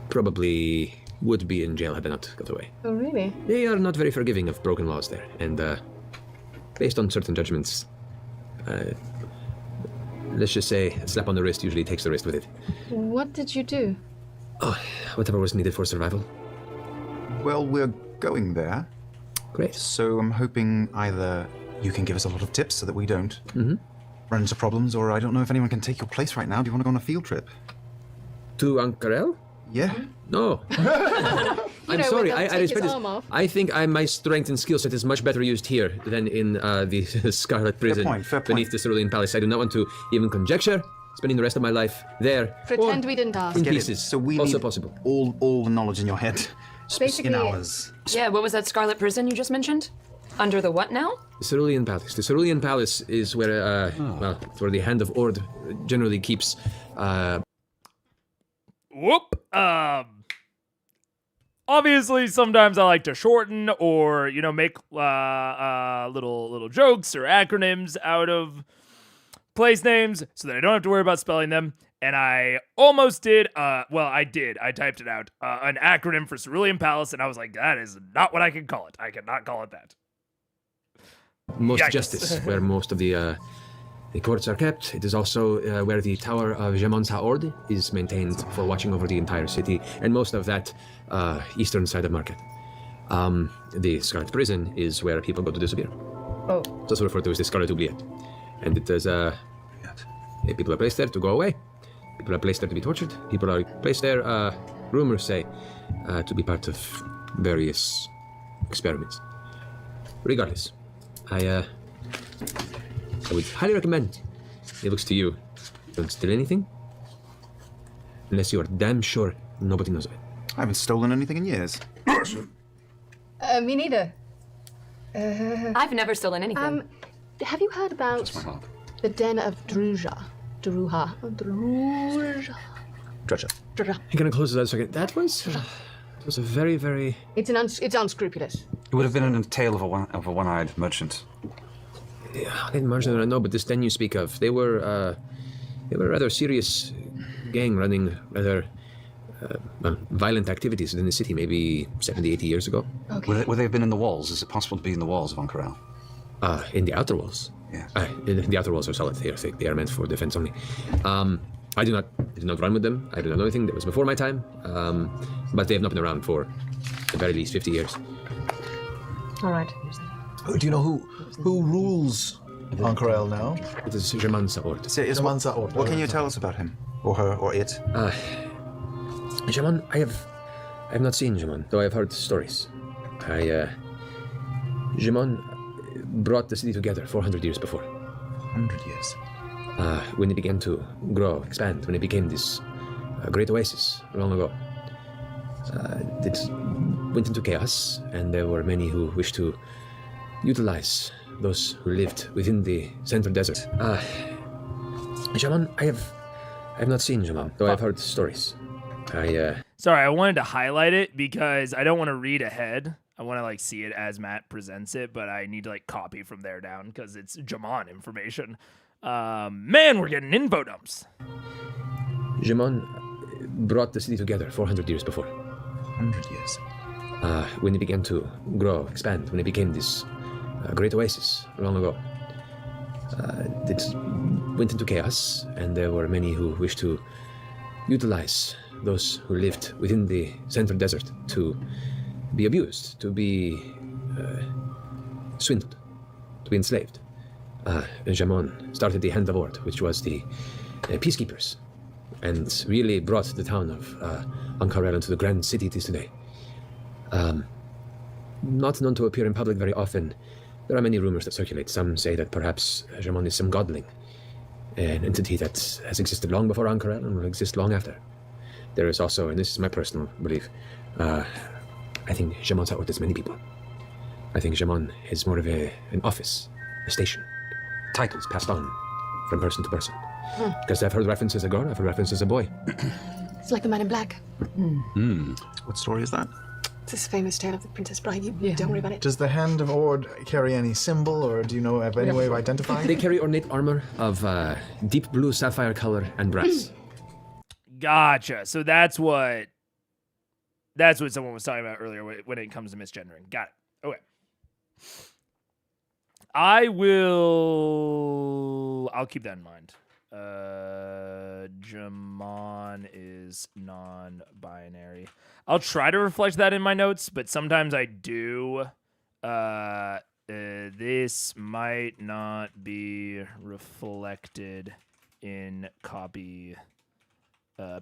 S4: probably would be in jail had I not got away.
S8: Oh, really?
S4: They are not very forgiving of broken laws there. And based on certain judgments, let's just say a slap on the wrist usually takes the wrist with it.
S8: What did you do?
S4: Oh, whatever was needed for survival.
S3: Well, we're going there.
S4: Great.
S3: So I'm hoping either you can give us a lot of tips so that we don't run into problems, or I don't know if anyone can take your place right now. Do you want to go on a field trip?
S4: To Ankarel?
S3: Yeah.
S4: No. I'm sorry. I respect this. I think my strength and skill set is much better used here than in the Scarlet Prison
S3: Fair point.
S4: beneath the Cerulean Palace. I do not want to even conjecture spending the rest of my life there.
S8: Pretend we didn't ask.
S4: In
S3: Get it.
S4: pieces.
S3: So we
S4: also
S3: need
S4: possible.
S3: all the knowledge in your head.
S8: Basically,
S3: in ours.
S9: Yeah, what was that Scarlet Prison you just mentioned? Under the what now?
S4: The Cerulean Palace. The Cerulean Palace is where, well, it's where the Hand of Ord generally keeps.
S1: Obviously, sometimes I like to shorten or, make little jokes or acronyms out of place names so that I don't have to worry about spelling them. And I almost did, I did. I typed it out. An acronym for Cerulean Palace, and I was like, that is not what I can call it. I cannot call it that.
S4: Most
S1: Yikes.
S4: Justice, where most of the courts are kept. It is also where the Tower of J'Mon Sa Ord is maintained for watching over the entire city, and most of that eastern side of Market. The Scarlet Prison is where people go to disappear.
S8: Oh.
S4: It's also referred to as the Scarlet Oubliette. And it is people are placed there to go away. People are placed there to be tortured. People are placed there, rumors say, to be part of various experiments. Regardless, I would highly recommend it looks to you. Don't steal anything unless you are damn sure nobody knows of it.
S3: I haven't stolen anything in years.
S8: Me neither.
S9: I've never stolen anything.
S8: Have you heard about the den of Druja? Druja.
S3: Dredger.
S4: I'm gonna close that a second. That was a very, very.
S8: It's unscrupulous.
S6: It would have been in a tale of a one-eyed merchant.
S4: Yeah, I didn't mention that I know, but this den you speak of, they were a rather serious gang running rather violent activities within the city maybe 70, 80 years ago.
S8: Okay.
S6: Would they have been in the walls? Is it possible to be in the walls of Ank'Harel?
S4: In the outer walls.
S6: Yeah.
S4: The outer walls are solid. They are thick. They are meant for defense only. I did not run with them. I do not know anything. That was before my time. But they have not been around for at the very least 50 years.
S8: All right.
S7: Do you know who rules Ank'Harel now?
S4: It is J'Mon Sa Ord.
S7: J'Mon Sa Ord.
S3: What can you tell us about him? Or her, or it?
S4: J'Mon, I have not seen J'Mon, though I have heard stories. J'Mon brought the city together 400 years before.
S3: 100 years.
S4: When it began to grow, expand, when it became this great oasis long ago. It went into chaos, and there were many who wished to utilize those who lived within the central desert. J'Mon, I have not seen J'Mon, though I've heard stories.
S1: Sorry, I wanted to highlight it because I don't want to read ahead. I want to like see it as Matt presents it, but I need to like copy from there down because it's J'Mon information. Man, we're getting info dumps.
S4: J'Mon brought the city together 400 years before.
S3: 100 years.
S4: When it began to grow, expand, when it became this great oasis long ago. It went into chaos, and there were many who wished to utilize those who lived within the central desert to be abused, to be swindled, to be enslaved. J'Mon started the Hand of Ord, which was the peacekeepers, and really brought the town of Ank'Harel into the grand city it is today. Not known to appear in public very often, there are many rumors that circulate. Some say that perhaps J'Mon is some godling, an entity that has existed long before Ank'Harel and will exist long after. There is also, and this is my personal belief, I think J'Mon Sa Ord is many people. I think J'Mon is more of an office, a station. Titles passed on from person to person. Because I've heard references as a girl, I've heard references as a boy.
S8: It's like the Man in Black.
S3: What story is that?
S8: It's this famous tale of the Princess Bride. You don't worry about it.
S7: Does the Hand of Ord carry any symbol, or do you know of any way of identifying
S4: They
S7: it?
S4: carry ornate armor of deep blue sapphire color and brass.
S1: Gotcha. So that's what someone was talking about earlier when it comes to misgendering. Got it. Okay. I'll keep that in mind. J'Mon is non-binary. I'll try to reflect that in my notes, but sometimes I do. This might not be reflected in copy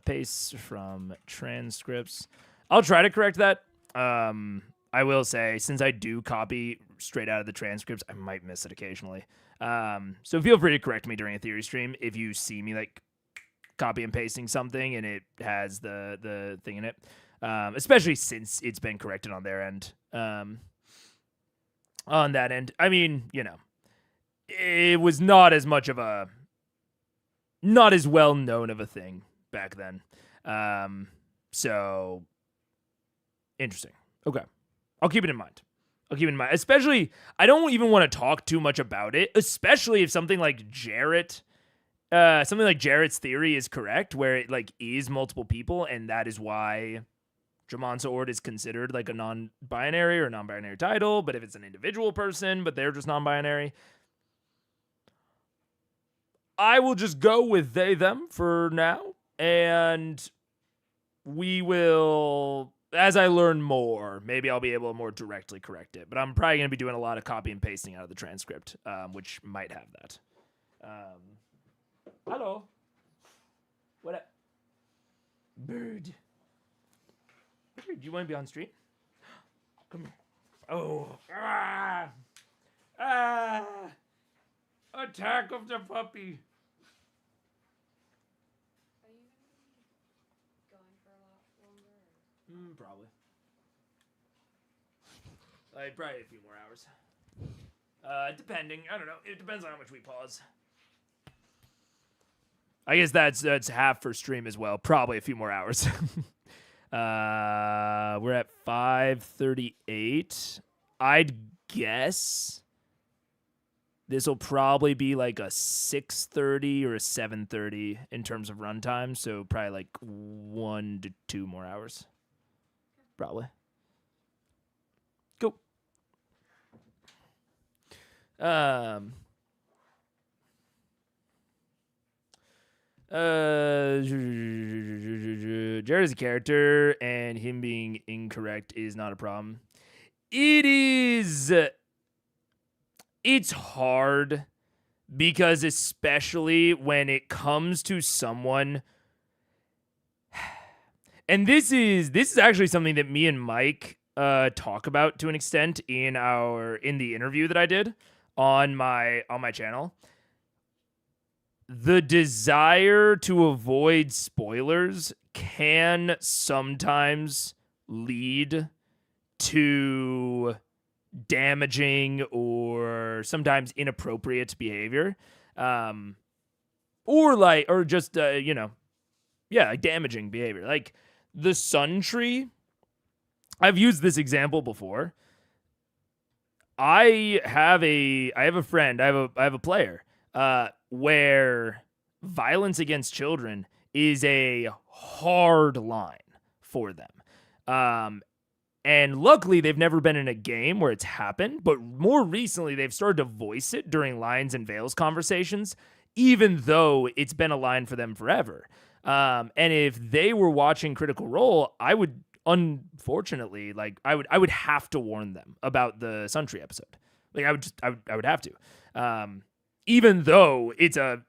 S1: paste from transcripts. I'll try to correct that. I will say, since I do copy straight out of the transcripts, I might miss it occasionally. So feel free to correct me during a theory stream if you see me like copy and pasting something and it has the thing in it. Especially since it's been corrected on their end. On that end, I mean, you know, it was not as well known of a thing back then. So interesting. Okay. I'll keep it in mind. Especially, I don't even want to talk too much about it, especially if something like Jarrett's theory is correct, where it like is multiple people, and that is why J'Mon Sa Ord is considered like a non-binary or non-binary title. But if it's an individual person, but they're just non-binary, I will just go with they, them for now, and we will, as I learn more, maybe I'll be able to more directly correct it. But I'm probably going to be doing a lot of copy and pasting out of the transcript, which might have that. Hello. What up? Bird. Bird, you want to be on stream? Come here. Oh. Ah. Ah. Attack of the puppy.
S2: Are you going for a lot longer?
S1: Probably. Probably a few more hours. Depending. I don't know. It depends on how much we pause. I guess that's half for stream as well. Probably a few more hours. We're at 5:38. I'd guess this will probably be like a 6:30 or a 7:30 in terms of runtime. So probably like 1 to 2 more hours. Probably. Go. Jared is a character, and him being incorrect is not a problem. It is. It's hard because, especially when it comes to someone, and this is actually something that me and Mike talk about to an extent in the interview that I did on my channel. The desire to avoid spoilers can sometimes lead to damaging or sometimes inappropriate behavior, or just damaging behavior. Like the Sun Tree, I've used this example before. I have a friend, I have a player where violence against children is a hard line for them. And luckily, they've never been in a game where it's happened, but more recently, they've started to voice it during Lines and Veils conversations, even though it's been a line for them forever. And if they were watching Critical Role, I would, unfortunately, I would have to warn them about the Sun Tree episode. Like, I would have to. Even though it's a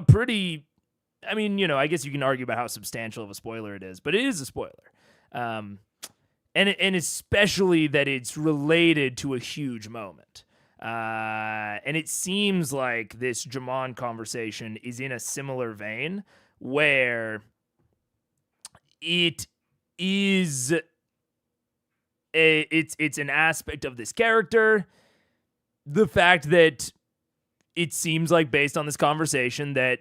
S1: pretty, I guess you can argue about how substantial of a spoiler it is, but it is a spoiler. And especially that it's related to a huge moment. And it seems like this J'Mon conversation is in a similar vein where it is it's an aspect of this character. The fact that it seems like, based on this conversation, that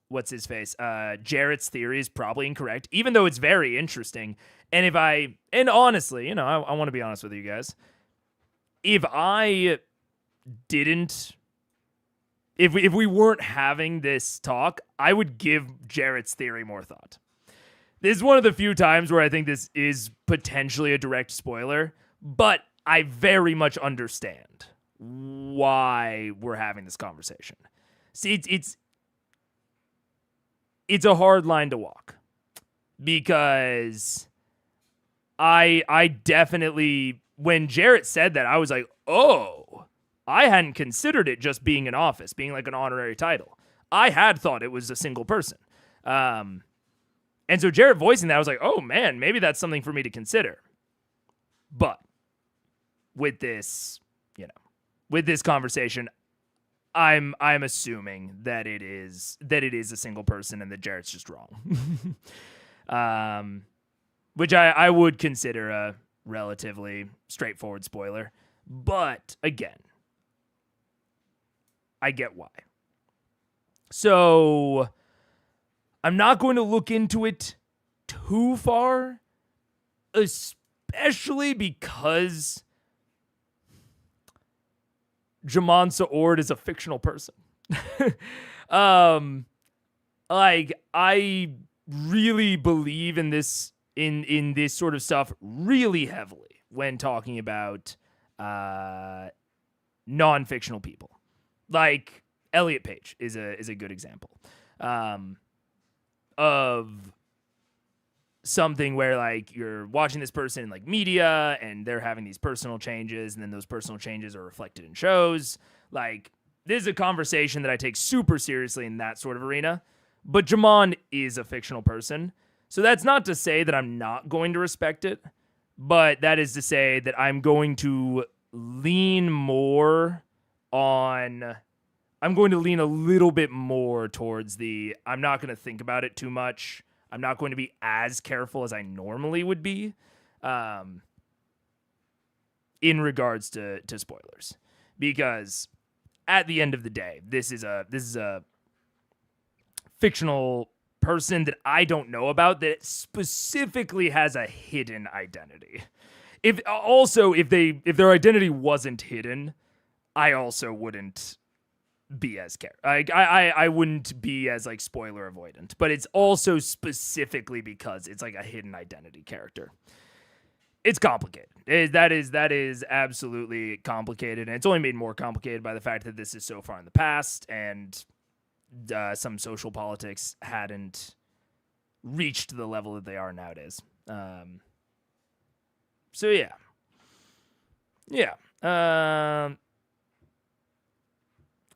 S1: what's his face? Jarrett's theory is probably incorrect, even though it's very interesting. And honestly, I want to be honest with you guys. If we weren't having this talk, I would give Jarrett's theory more thought. This is one of the few times where I think this is potentially a direct spoiler, but I very much understand why we're having this conversation. See, it's a hard line to walk, because I definitely, when Jarrett said that, I was like, oh, I hadn't considered it just being an office, being like an honorary title. I had thought it was a single person. And so Jarrett voicing that, I was like, oh man, maybe that's something for me to consider. But with this, with this conversation, I'm assuming that it is a single person and that Jarrett's just wrong. Which I would consider a relatively straightforward spoiler. But again, I get why. So I'm not going to look into it too far, especially because J'Mon Sa Ord is a fictional person. I really believe in this in this sort of stuff really heavily when talking about non-fictional people. Like Elliot Page is a good example of something where, like, you're watching this person in, like, media and they're having these personal changes, and then those personal changes are reflected in shows. Like, this is a conversation that I take super seriously in that sort of arena. But J'Mon is a fictional person. So that's not to say that I'm not going to respect it. But that is to say that I'm going to lean more on... I'm going to lean a little bit more towards I'm not going to think about it too much. I'm not going to be as careful as I normally would be in regards to spoilers. Because at the end of the day, this is a fictional person that I don't know about that specifically has a hidden identity. If their identity wasn't hidden, I also wouldn't be as I wouldn't be as like spoiler avoidant, but it's also specifically because it's like a hidden identity character. It's complicated. That is absolutely complicated, and it's only made more complicated by the fact that this is so far in the past, and some social politics hadn't reached the level that they are nowadays. So yeah.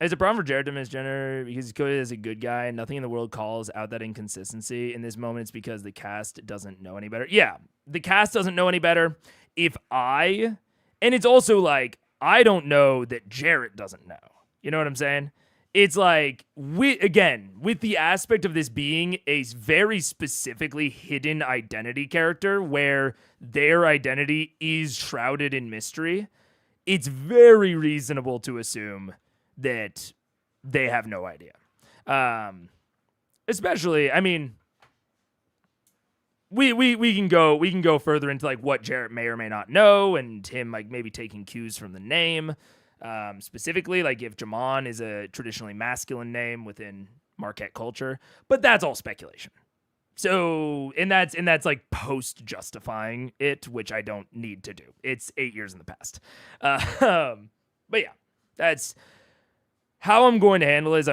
S1: It's a problem for Jared to misgender because he's coded as a good guy and nothing in the world calls out that inconsistency. In this moment, it's because the cast doesn't know any better. Yeah, the cast doesn't know any better. And it's also like, I don't know that Jarrett doesn't know. You know what I'm saying? It's like, with the aspect of this being a very specifically hidden identity character where their identity is shrouded in mystery, it's very reasonable to assume that they have no idea. Especially, I mean, we can go further into like what Jarrett may or may not know, and him like maybe taking cues from the name. Specifically, like if J'Mon is a traditionally masculine name within Marquette culture, but that's all speculation. So, and that's like post justifying it, which I don't need to do. It's 8 years in the past. But yeah, that's how I'm going to handle it.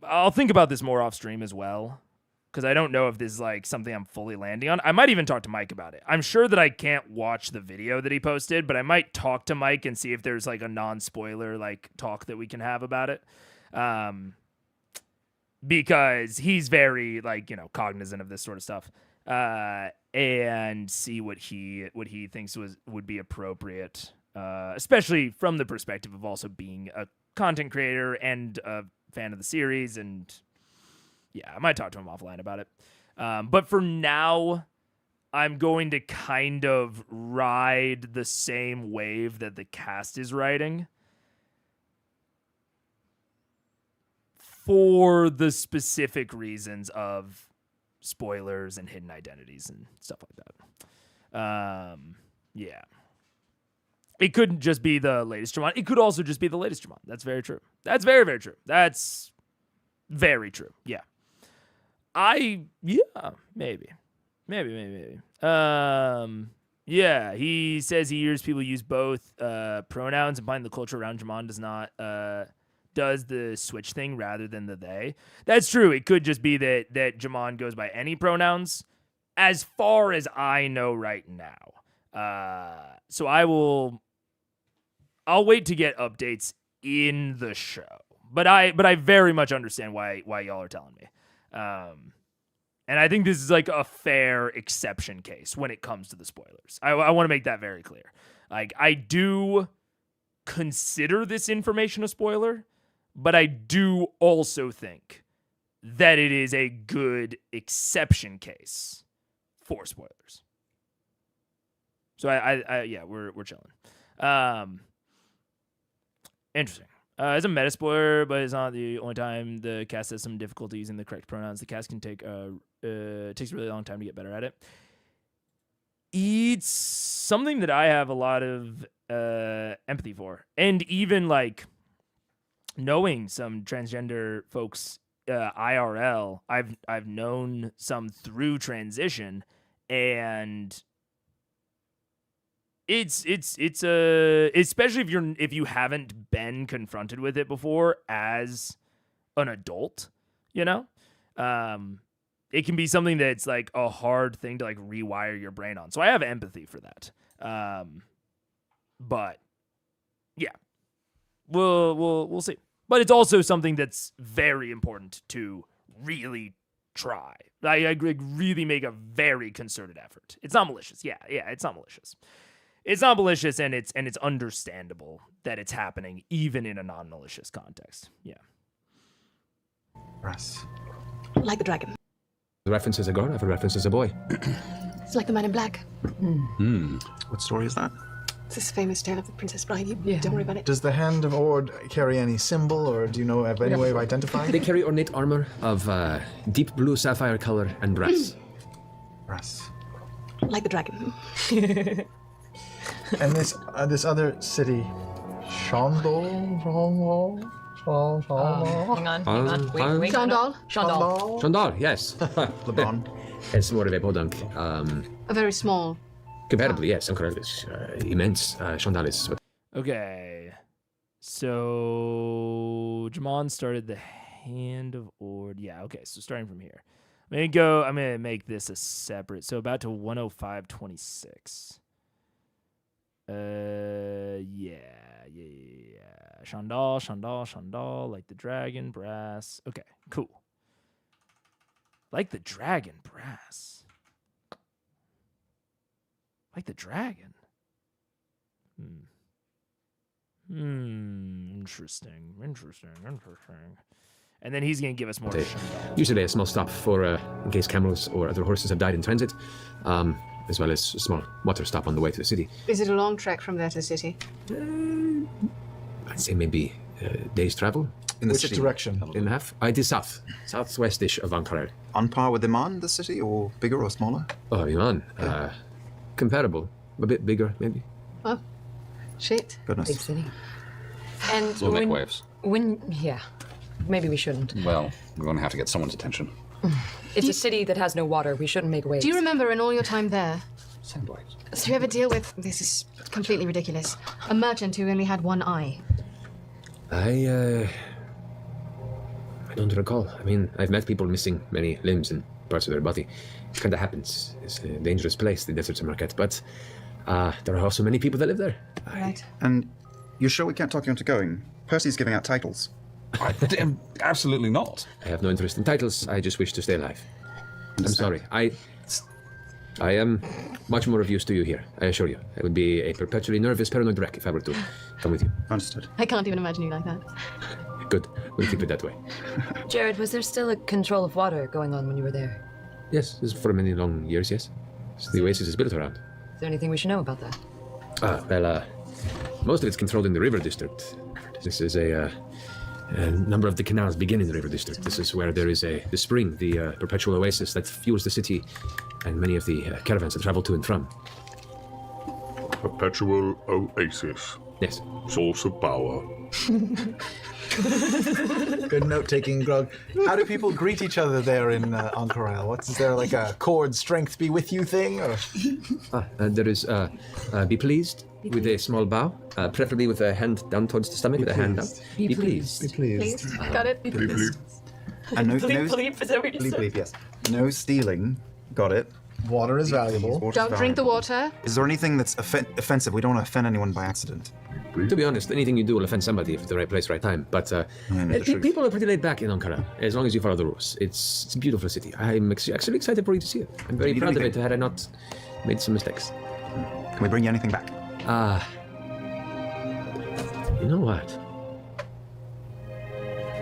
S1: I'll think about this more off stream as well, because I don't know if this is like something I'm fully landing on. I might even talk to Mike about it. I'm sure that I can't watch the video that he posted, but I might talk to Mike and see if there's like a non-spoiler like talk that we can have about it. Because he's very like, cognizant of this sort of stuff. And see what he thinks would be appropriate. Especially from the perspective of also being a content creator and a fan of the series, and yeah, I might talk to him offline about it. But for now, I'm going to kind of ride the same wave that the cast is riding for the specific reasons of spoilers and hidden identities and stuff like that. Yeah. It couldn't just be the latest J'Mon. It could also just be the latest J'Mon. That's very true. That's very, very true. That's very true. Yeah. Maybe. Yeah, he says he hears people use both pronouns, implying the culture around J'Mon does the switch thing rather than the they. That's true. It could just be that J'Mon goes by any pronouns, as far as I know right now. So I'll wait to get updates in the show. But I very much understand why y'all are telling me. And I think this is like a fair exception case when it comes to the spoilers. I want to make that very clear. Like, I do consider this information a spoiler, but I do also think that it is a good exception case for spoilers. So we're chilling. Interesting. It's a meta spoiler, but it's not the only time the cast has some difficulty using the correct pronouns. The cast can takes a really long time to get better at it. It's something that I have a lot of empathy for, and even like knowing some transgender folks IRL, I've known some through transition, and it's especially if you haven't been confronted with it before as an adult, it can be something that's like a hard thing to like rewire your brain on. So I have empathy for that. But yeah, we'll see. But it's also something that's very important to really try. I really make a very concerted effort. It's not malicious. Yeah, it's not malicious. It's not malicious, and it's understandable that it's happening even in a non-malicious context. Yeah.
S3: Russ.
S8: Like the dragon.
S4: The reference is a girl, I have a reference as a boy.
S8: It's like the man in black.
S3: What story is that?
S8: It's this famous tale of the Princess Bride. You don't worry about it.
S7: Does the Hand of Ord carry any symbol, or do you know of any way of identifying
S4: They
S7: it?
S4: carry ornate armor of deep blue sapphire color and brass.
S3: Russ.
S8: Like the dragon.
S7: And this other city, Shandol?
S9: Hang on. Wait.
S8: Chandal.
S4: Chandal, yes.
S3: LeBron.
S4: It's more of a podunk.
S8: A very small.
S4: Comparably, yes, Ankara is immense. Chandal is.
S1: Okay. So J'Mon started the Hand of Ord. Yeah, okay. So starting from here. I'm gonna make this a separate. So about to 105.26. Yeah. Chandal, like the dragon, brass. Okay, cool. Like the dragon, brass. Like the dragon. Interesting. And then he's gonna give us more Chandal.
S4: Usually a small stop for in case camels or other horses have died in transit, as well as a small water stop on the way to the city.
S8: Is it a long trek from there to the city?
S4: I'd say maybe a day's travel.
S3: In the
S7: Which
S3: city.
S7: direction?
S4: In half. It is southwestish of Ankara.
S3: On par with Iman, the city, or bigger or smaller?
S4: Oh, Iman. Comparable. A bit bigger, maybe.
S8: Oh, shit.
S3: Goodness.
S9: Big city. And
S6: We'll make waves.
S9: Maybe we shouldn't.
S6: Well, we're going to have to get someone's attention.
S9: It's a city that has no water. We shouldn't make waves.
S8: Do you remember in all your time there,
S6: Sandbox.
S8: did you ever deal with, this is completely ridiculous, a merchant who only had one eye?
S4: I don't recall. I mean, I've met people missing many limbs and parts of their body. It kind of happens. It's a dangerous place, the Desert Market, but there are also many people that live there.
S8: Right.
S3: And you're sure we can't talk you into going? Percy's giving out titles.
S6: Absolutely not.
S4: I have no interest in titles. I just wish to stay alive. I'm sorry. I am much more of use to you here, I assure you. I would be a perpetually nervous, paranoid wreck if I were to come with you.
S3: Understood.
S8: I can't even imagine you like that.
S4: Good. We'll keep it that way.
S9: Jared, was there still a control of water going on when you were there?
S4: Yes, this is for many long years, yes. So the oasis is built around.
S9: Is there anything we should know about that?
S4: Most of it's controlled in the river district. This is a number of the canals begin in the river district. This is where there is the spring, the perpetual oasis that fuels the city and many of the caravans that travel to and from.
S5: Perpetual oasis.
S4: Yes.
S5: Source of power.
S7: Good note-taking, Grog. How do people greet each other there in Ankara? Is there like a chord strength be with you thing? Or?
S4: There is be pleased with a small bow, preferably with a hand down towards the stomach, with a hand up. Be pleased.
S7: Be pleased.
S8: Please? Got it?
S5: Bleep, bleep.
S3: And no,
S2: Bleep, is that what you
S3: bleep,
S2: said?
S3: bleep, yes. No stealing. Got it.
S7: Water is valuable.
S3: Water's
S8: Don't drink the
S3: valuable.
S8: water.
S3: Is there anything that's offensive? We don't want to offend anyone by accident.
S4: To be honest, anything you do will offend somebody if it's the right place, right time. But people are pretty laid back in Ankara, as long as you follow the rules. It's a beautiful city. I'm actually excited for you to see it. I'm very
S3: Do you
S4: proud of
S3: think-
S4: it had I not made some mistakes.
S3: Can we bring you anything back?
S4: You know what?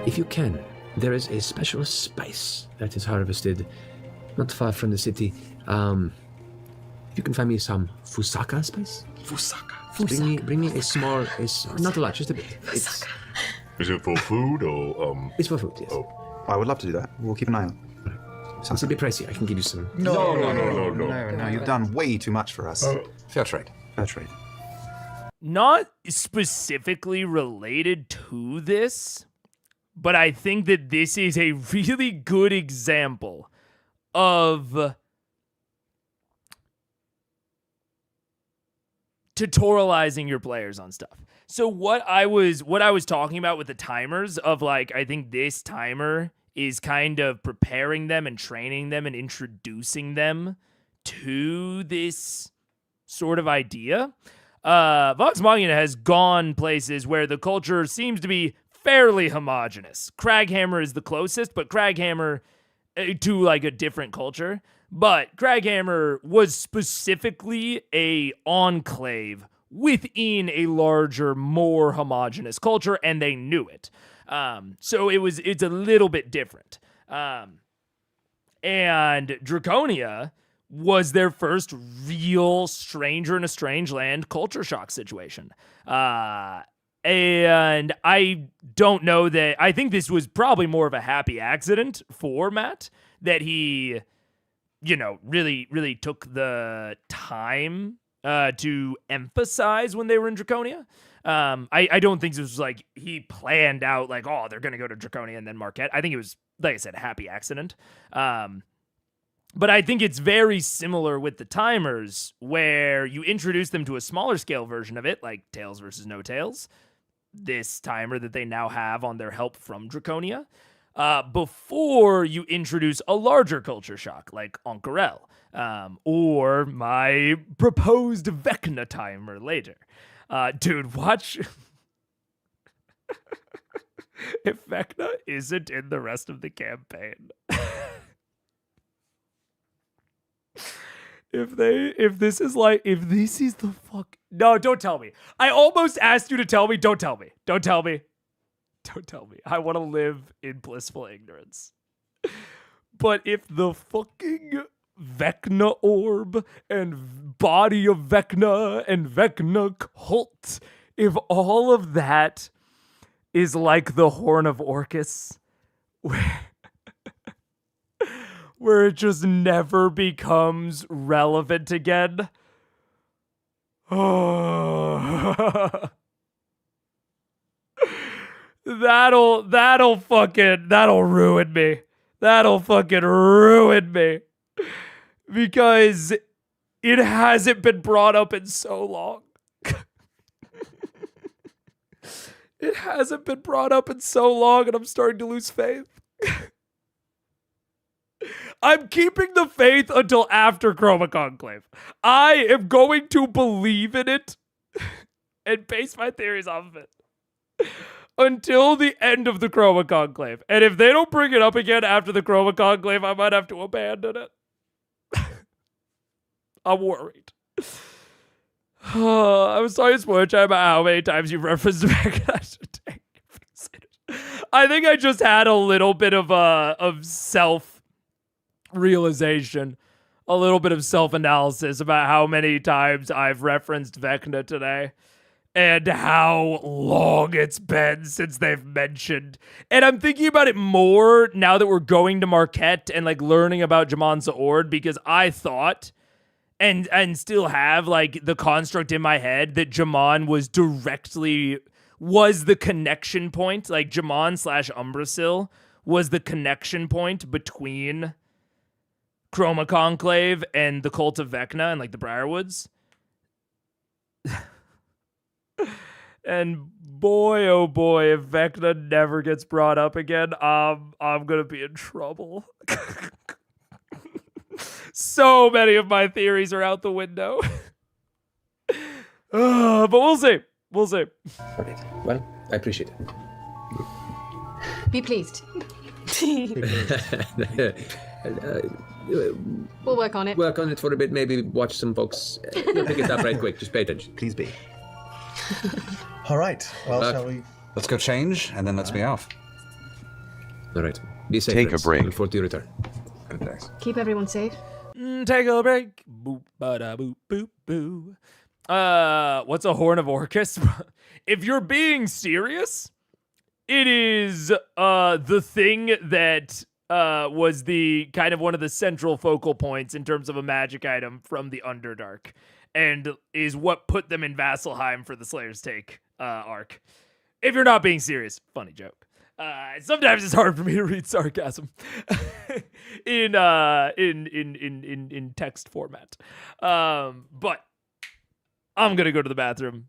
S4: If you can, there is a special spice that is harvested not far from the city. If you can find me some fusaka spice.
S3: Fusaka.
S4: Bring me a small, not a lot, just a bit.
S5: Is it for food or
S4: It's for food, yes.
S5: Oh.
S3: I would love to do that. We'll keep an eye on.
S4: It's a bit pricey. I can give you some.
S3: No,
S5: No.
S3: you've done way too much for us.
S6: Fair trade.
S3: Fair trade.
S1: Not specifically related to this, but I think that this is a really good example of tutorializing your players on stuff. So what I was talking about with the timers of like, I think this timer is kind of preparing them and training them and introducing them to this sort of idea. Vox Machina has gone places where the culture seems to be fairly homogenous. Craghammer is the closest, but Craghammer to like a different culture. But Craghammer was specifically a enclave within a larger, more homogenous culture, and they knew it. So it's a little bit different. And Draconia was their first real stranger in a strange land culture shock situation. And I don't know that, I think this was probably more of a happy accident for Matt, that he, really, really took the time to emphasize when they were in Draconia. I don't think this was like he planned out like, oh, they're going to go to Draconia and then Marquette. I think it was, like I said, a happy accident. But I think it's very similar with the timers, where you introduce them to a smaller scale version of it, like Tails versus No Tails, this timer that they now have on their help from Draconia, before you introduce a larger culture shock, like Onkarel, or my proposed Vecna timer later. Dude, watch... if Vecna isn't in the rest of the campaign... If this is the fuck... No, don't tell me. I almost asked you to tell me. Don't tell me. Don't tell me. Don't tell me. I want to live in blissful ignorance. But if the fucking Vecna orb and body of Vecna and Vecna cult, if all of that is like the Horn of Orcus, where it just never becomes relevant again. Oh. That'll ruin me. That'll fucking ruin me. Because it hasn't been brought up in so long. It hasn't been brought up in so long, and I'm starting to lose faith. I'm keeping the faith until after Chroma Conclave. I am going to believe in it and base my theories off of it until the end of the Chroma Conclave. And if they don't bring it up again after the Chroma Conclave, I might have to abandon it. I'm worried. I was talking to Switch about how many times you've referenced Vecna. I think I just had a little bit of self-realization, a little bit of self-analysis about how many times I've referenced Vecna today and how long it's been since they've mentioned. And I'm thinking about it more now that we're going to Marquette and like learning about J'Mon Sa Ord, because I thought and still have like the construct in my head that J'Mon was the connection point, like J'Mon / Umbrasyl was the connection point between Chroma Conclave and the Cult of Vecna and like the Briarwoods. And boy, oh boy, if Vecna never gets brought up again, I'm gonna be in trouble. So many of my theories are out the window. But we'll see. We'll see.
S4: All right. Well, I appreciate it.
S8: Be pleased. We'll work on it.
S4: Work on it for a bit, maybe watch some books. You'll pick it up right quick. Just pay attention.
S3: Please be.
S7: All right. Well, shall we?
S6: Let's go change, and then let's be off.
S4: All right. Be safe.
S10: Take
S4: friends.
S10: a break.
S4: Look forward to your return.
S6: Good days.
S8: Keep everyone safe.
S1: Take a break. Boop, ba-da, boop, boop, boo. What's a Horn of Orcus? If you're being serious, it is the thing that was the kind of one of the central focal points in terms of a magic item from the Underdark, and is what put them in Vasselheim for the Slayer's Take arc. If you're not being serious, funny joke. Sometimes it's hard for me to read sarcasm in text format. But I'm gonna go to the bathroom.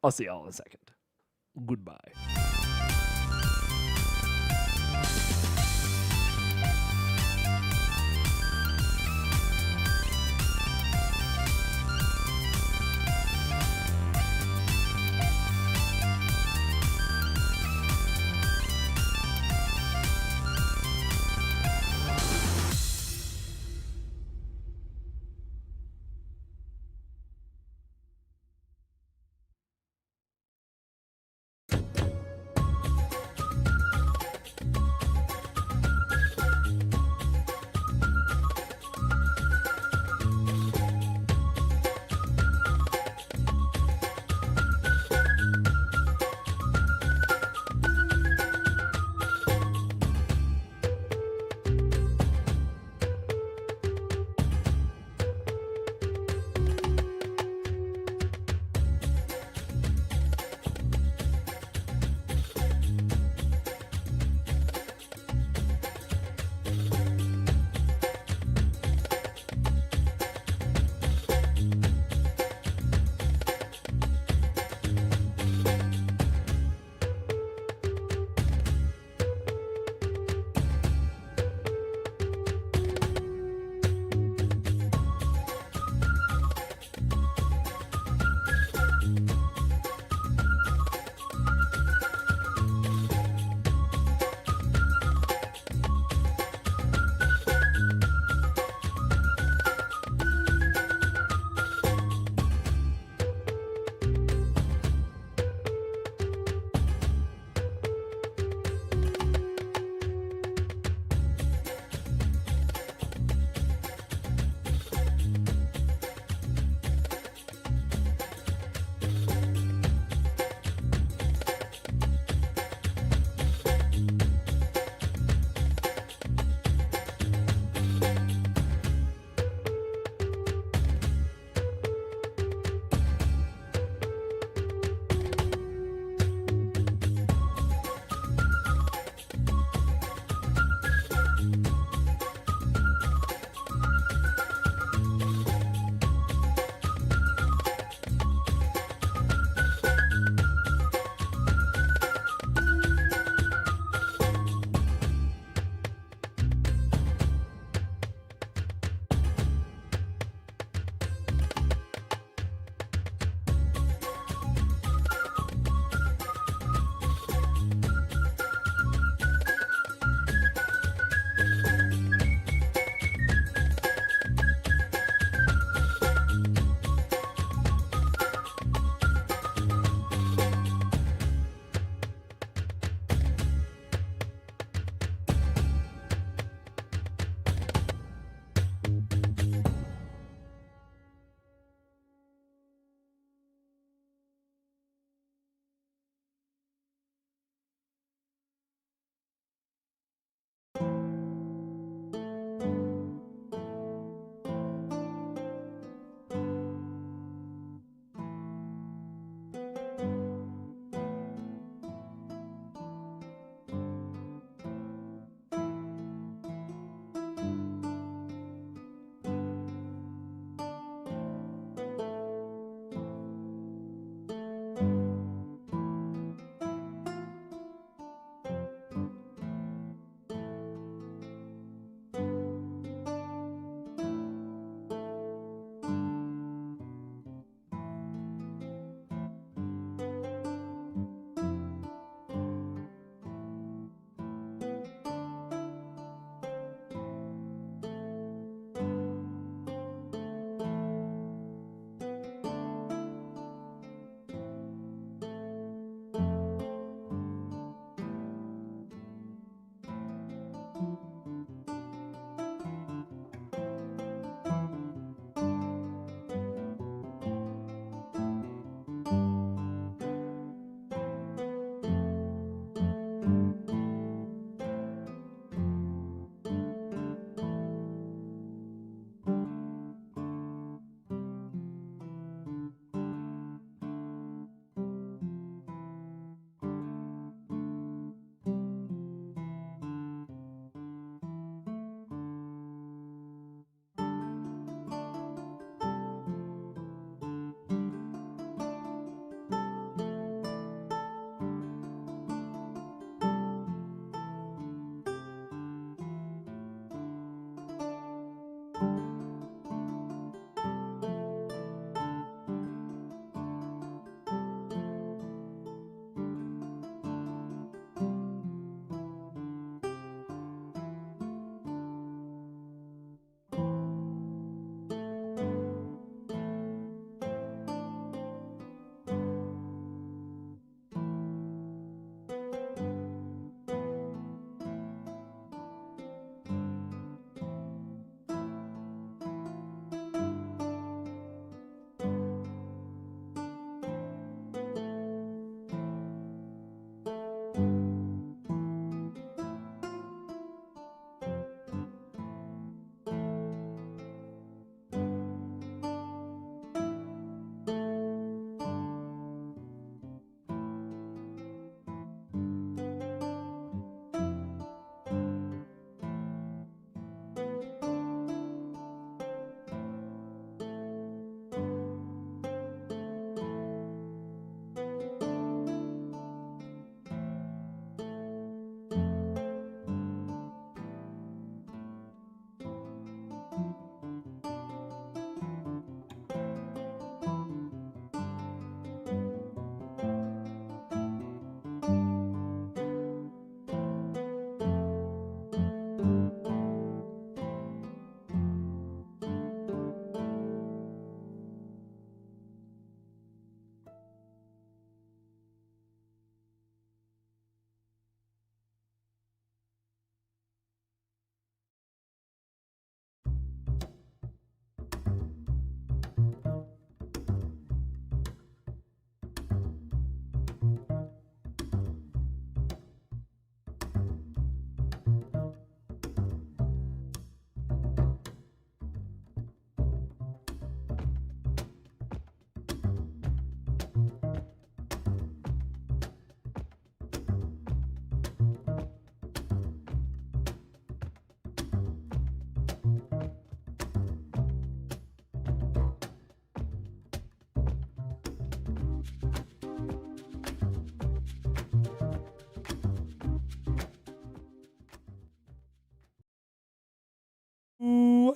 S1: I'll see y'all in a second. Goodbye.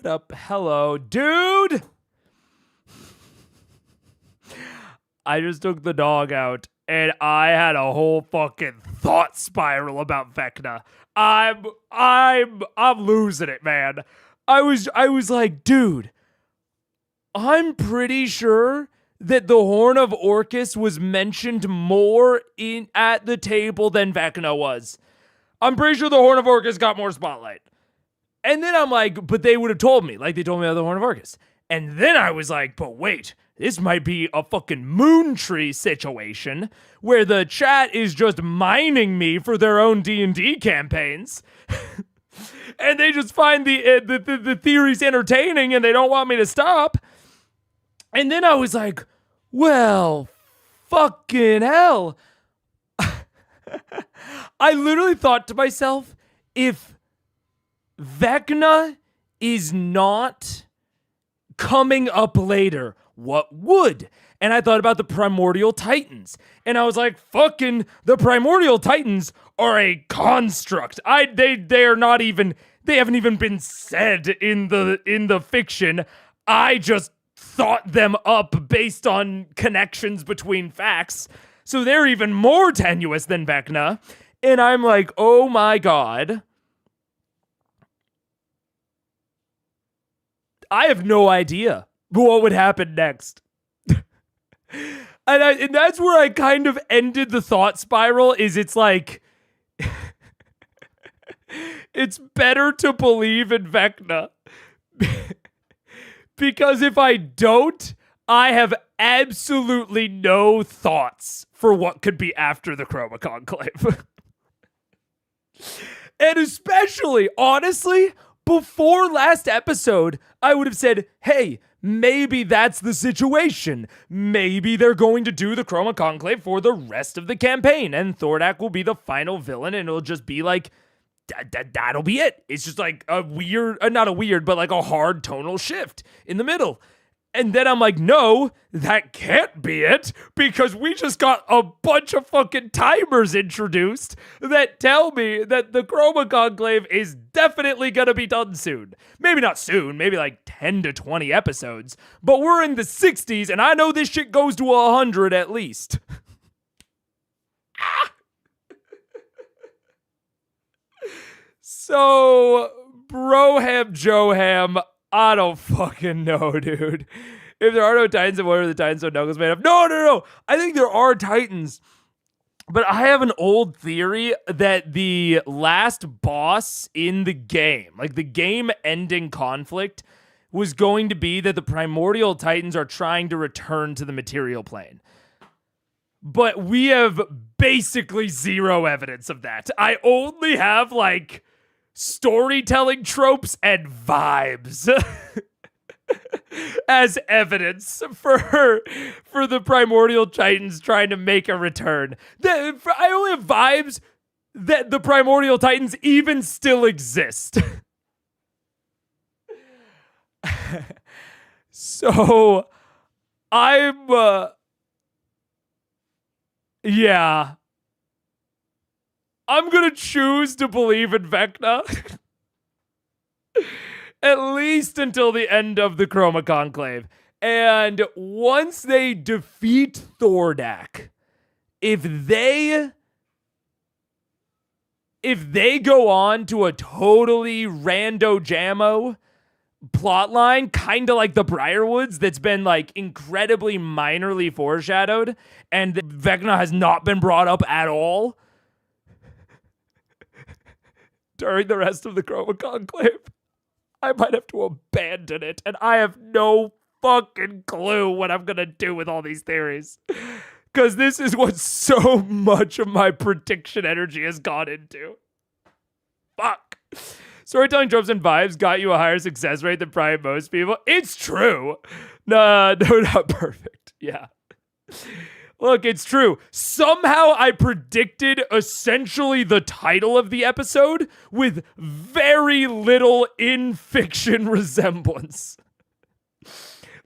S1: What up? Hello, dude. I just took the dog out and I had a whole fucking thought spiral about Vecna. I'm losing it, man. I was like, dude, I'm pretty sure that the Horn of Orcus was mentioned more at the table than Vecna was. I'm pretty sure the Horn of Orcus got more spotlight. And then I'm like, but they would have told me, like they told me about the Horn of Orcus. And then I was like, but wait, this might be a fucking moon tree situation where the chat is just mining me for their own D&D campaigns. And they just find the theories entertaining and they don't want me to stop. And then I was like, well, fucking hell. I literally thought to myself, if Vecna is not coming up later, what would? And I thought about the Primordial Titans. And I was like, fucking the Primordial Titans are a construct. They are not even, they haven't even been said in the fiction. I just thought them up based on connections between facts. So they're even more tenuous than Vecna. And I'm like, oh my God. I have no idea what would happen next. And that's where I kind of ended the thought spiral, is it's like, it's better to believe in Vecna. Because if I don't, I have absolutely no thoughts for what could be after the Chroma Conclave. And especially, honestly, before last episode, I would have said, hey, maybe that's the situation. Maybe they're going to do the Chroma Conclave for the rest of the campaign, and Thordak will be the final villain, and it'll just be like, that'll be it. It's just like a weird, not a weird, but like a hard tonal shift in the middle. And then I'm like, no, that can't be it, because we just got a bunch of fucking timers introduced that tell me that the Chroma Conclave is definitely going to be done soon. Maybe not soon, maybe like 10 to 20 episodes, but we're in the 60s, and I know this shit goes to 100 at least. So, Broham Joham, I don't fucking know, dude. If there are no Titans, then what are the Titans so Knuckles made of? No. I think there are Titans. But I have an old theory that the last boss in the game, like the game-ending conflict, was going to be that the Primordial Titans are trying to return to the material plane. But we have basically zero evidence of that. I only have, like, storytelling tropes and vibes as evidence for the Primordial Titans trying to make a return. I only have vibes that the Primordial Titans even still exist. So yeah. I'm gonna choose to believe in Vecna. At least until the end of the Chroma Conclave. And once they defeat Thordak, if they go on to a totally rando jammo plotline, kind of like the Briarwoods, that's been like incredibly minorly foreshadowed, and Vecna has not been brought up at all during the rest of the Chroma Conclave, I might have to abandon it, and I have no fucking clue what I'm gonna do with all these theories. Because this is what so much of my prediction energy has gone into. Fuck. Storytelling tropes and vibes got you a higher success rate than probably most people. It's true. No, not perfect. Yeah. Look, it's true. Somehow I predicted essentially the title of the episode with very little in-fiction resemblance.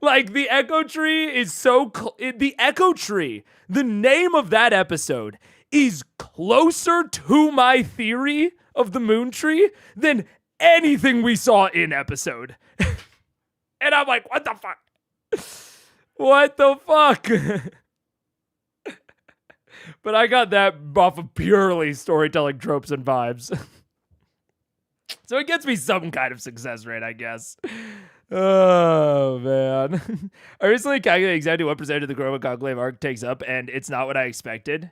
S1: Like, the Echo Tree is so... the Echo Tree, the name of that episode, is closer to my theory of the Moon Tree than anything we saw in episode. And I'm like, what the fuck? What the fuck? But I got that off of purely storytelling tropes and vibes. So it gets me some kind of success rate, I guess. Oh, man. I recently calculated exactly what percentage of the Chroma Conclave arc takes up, and it's not what I expected.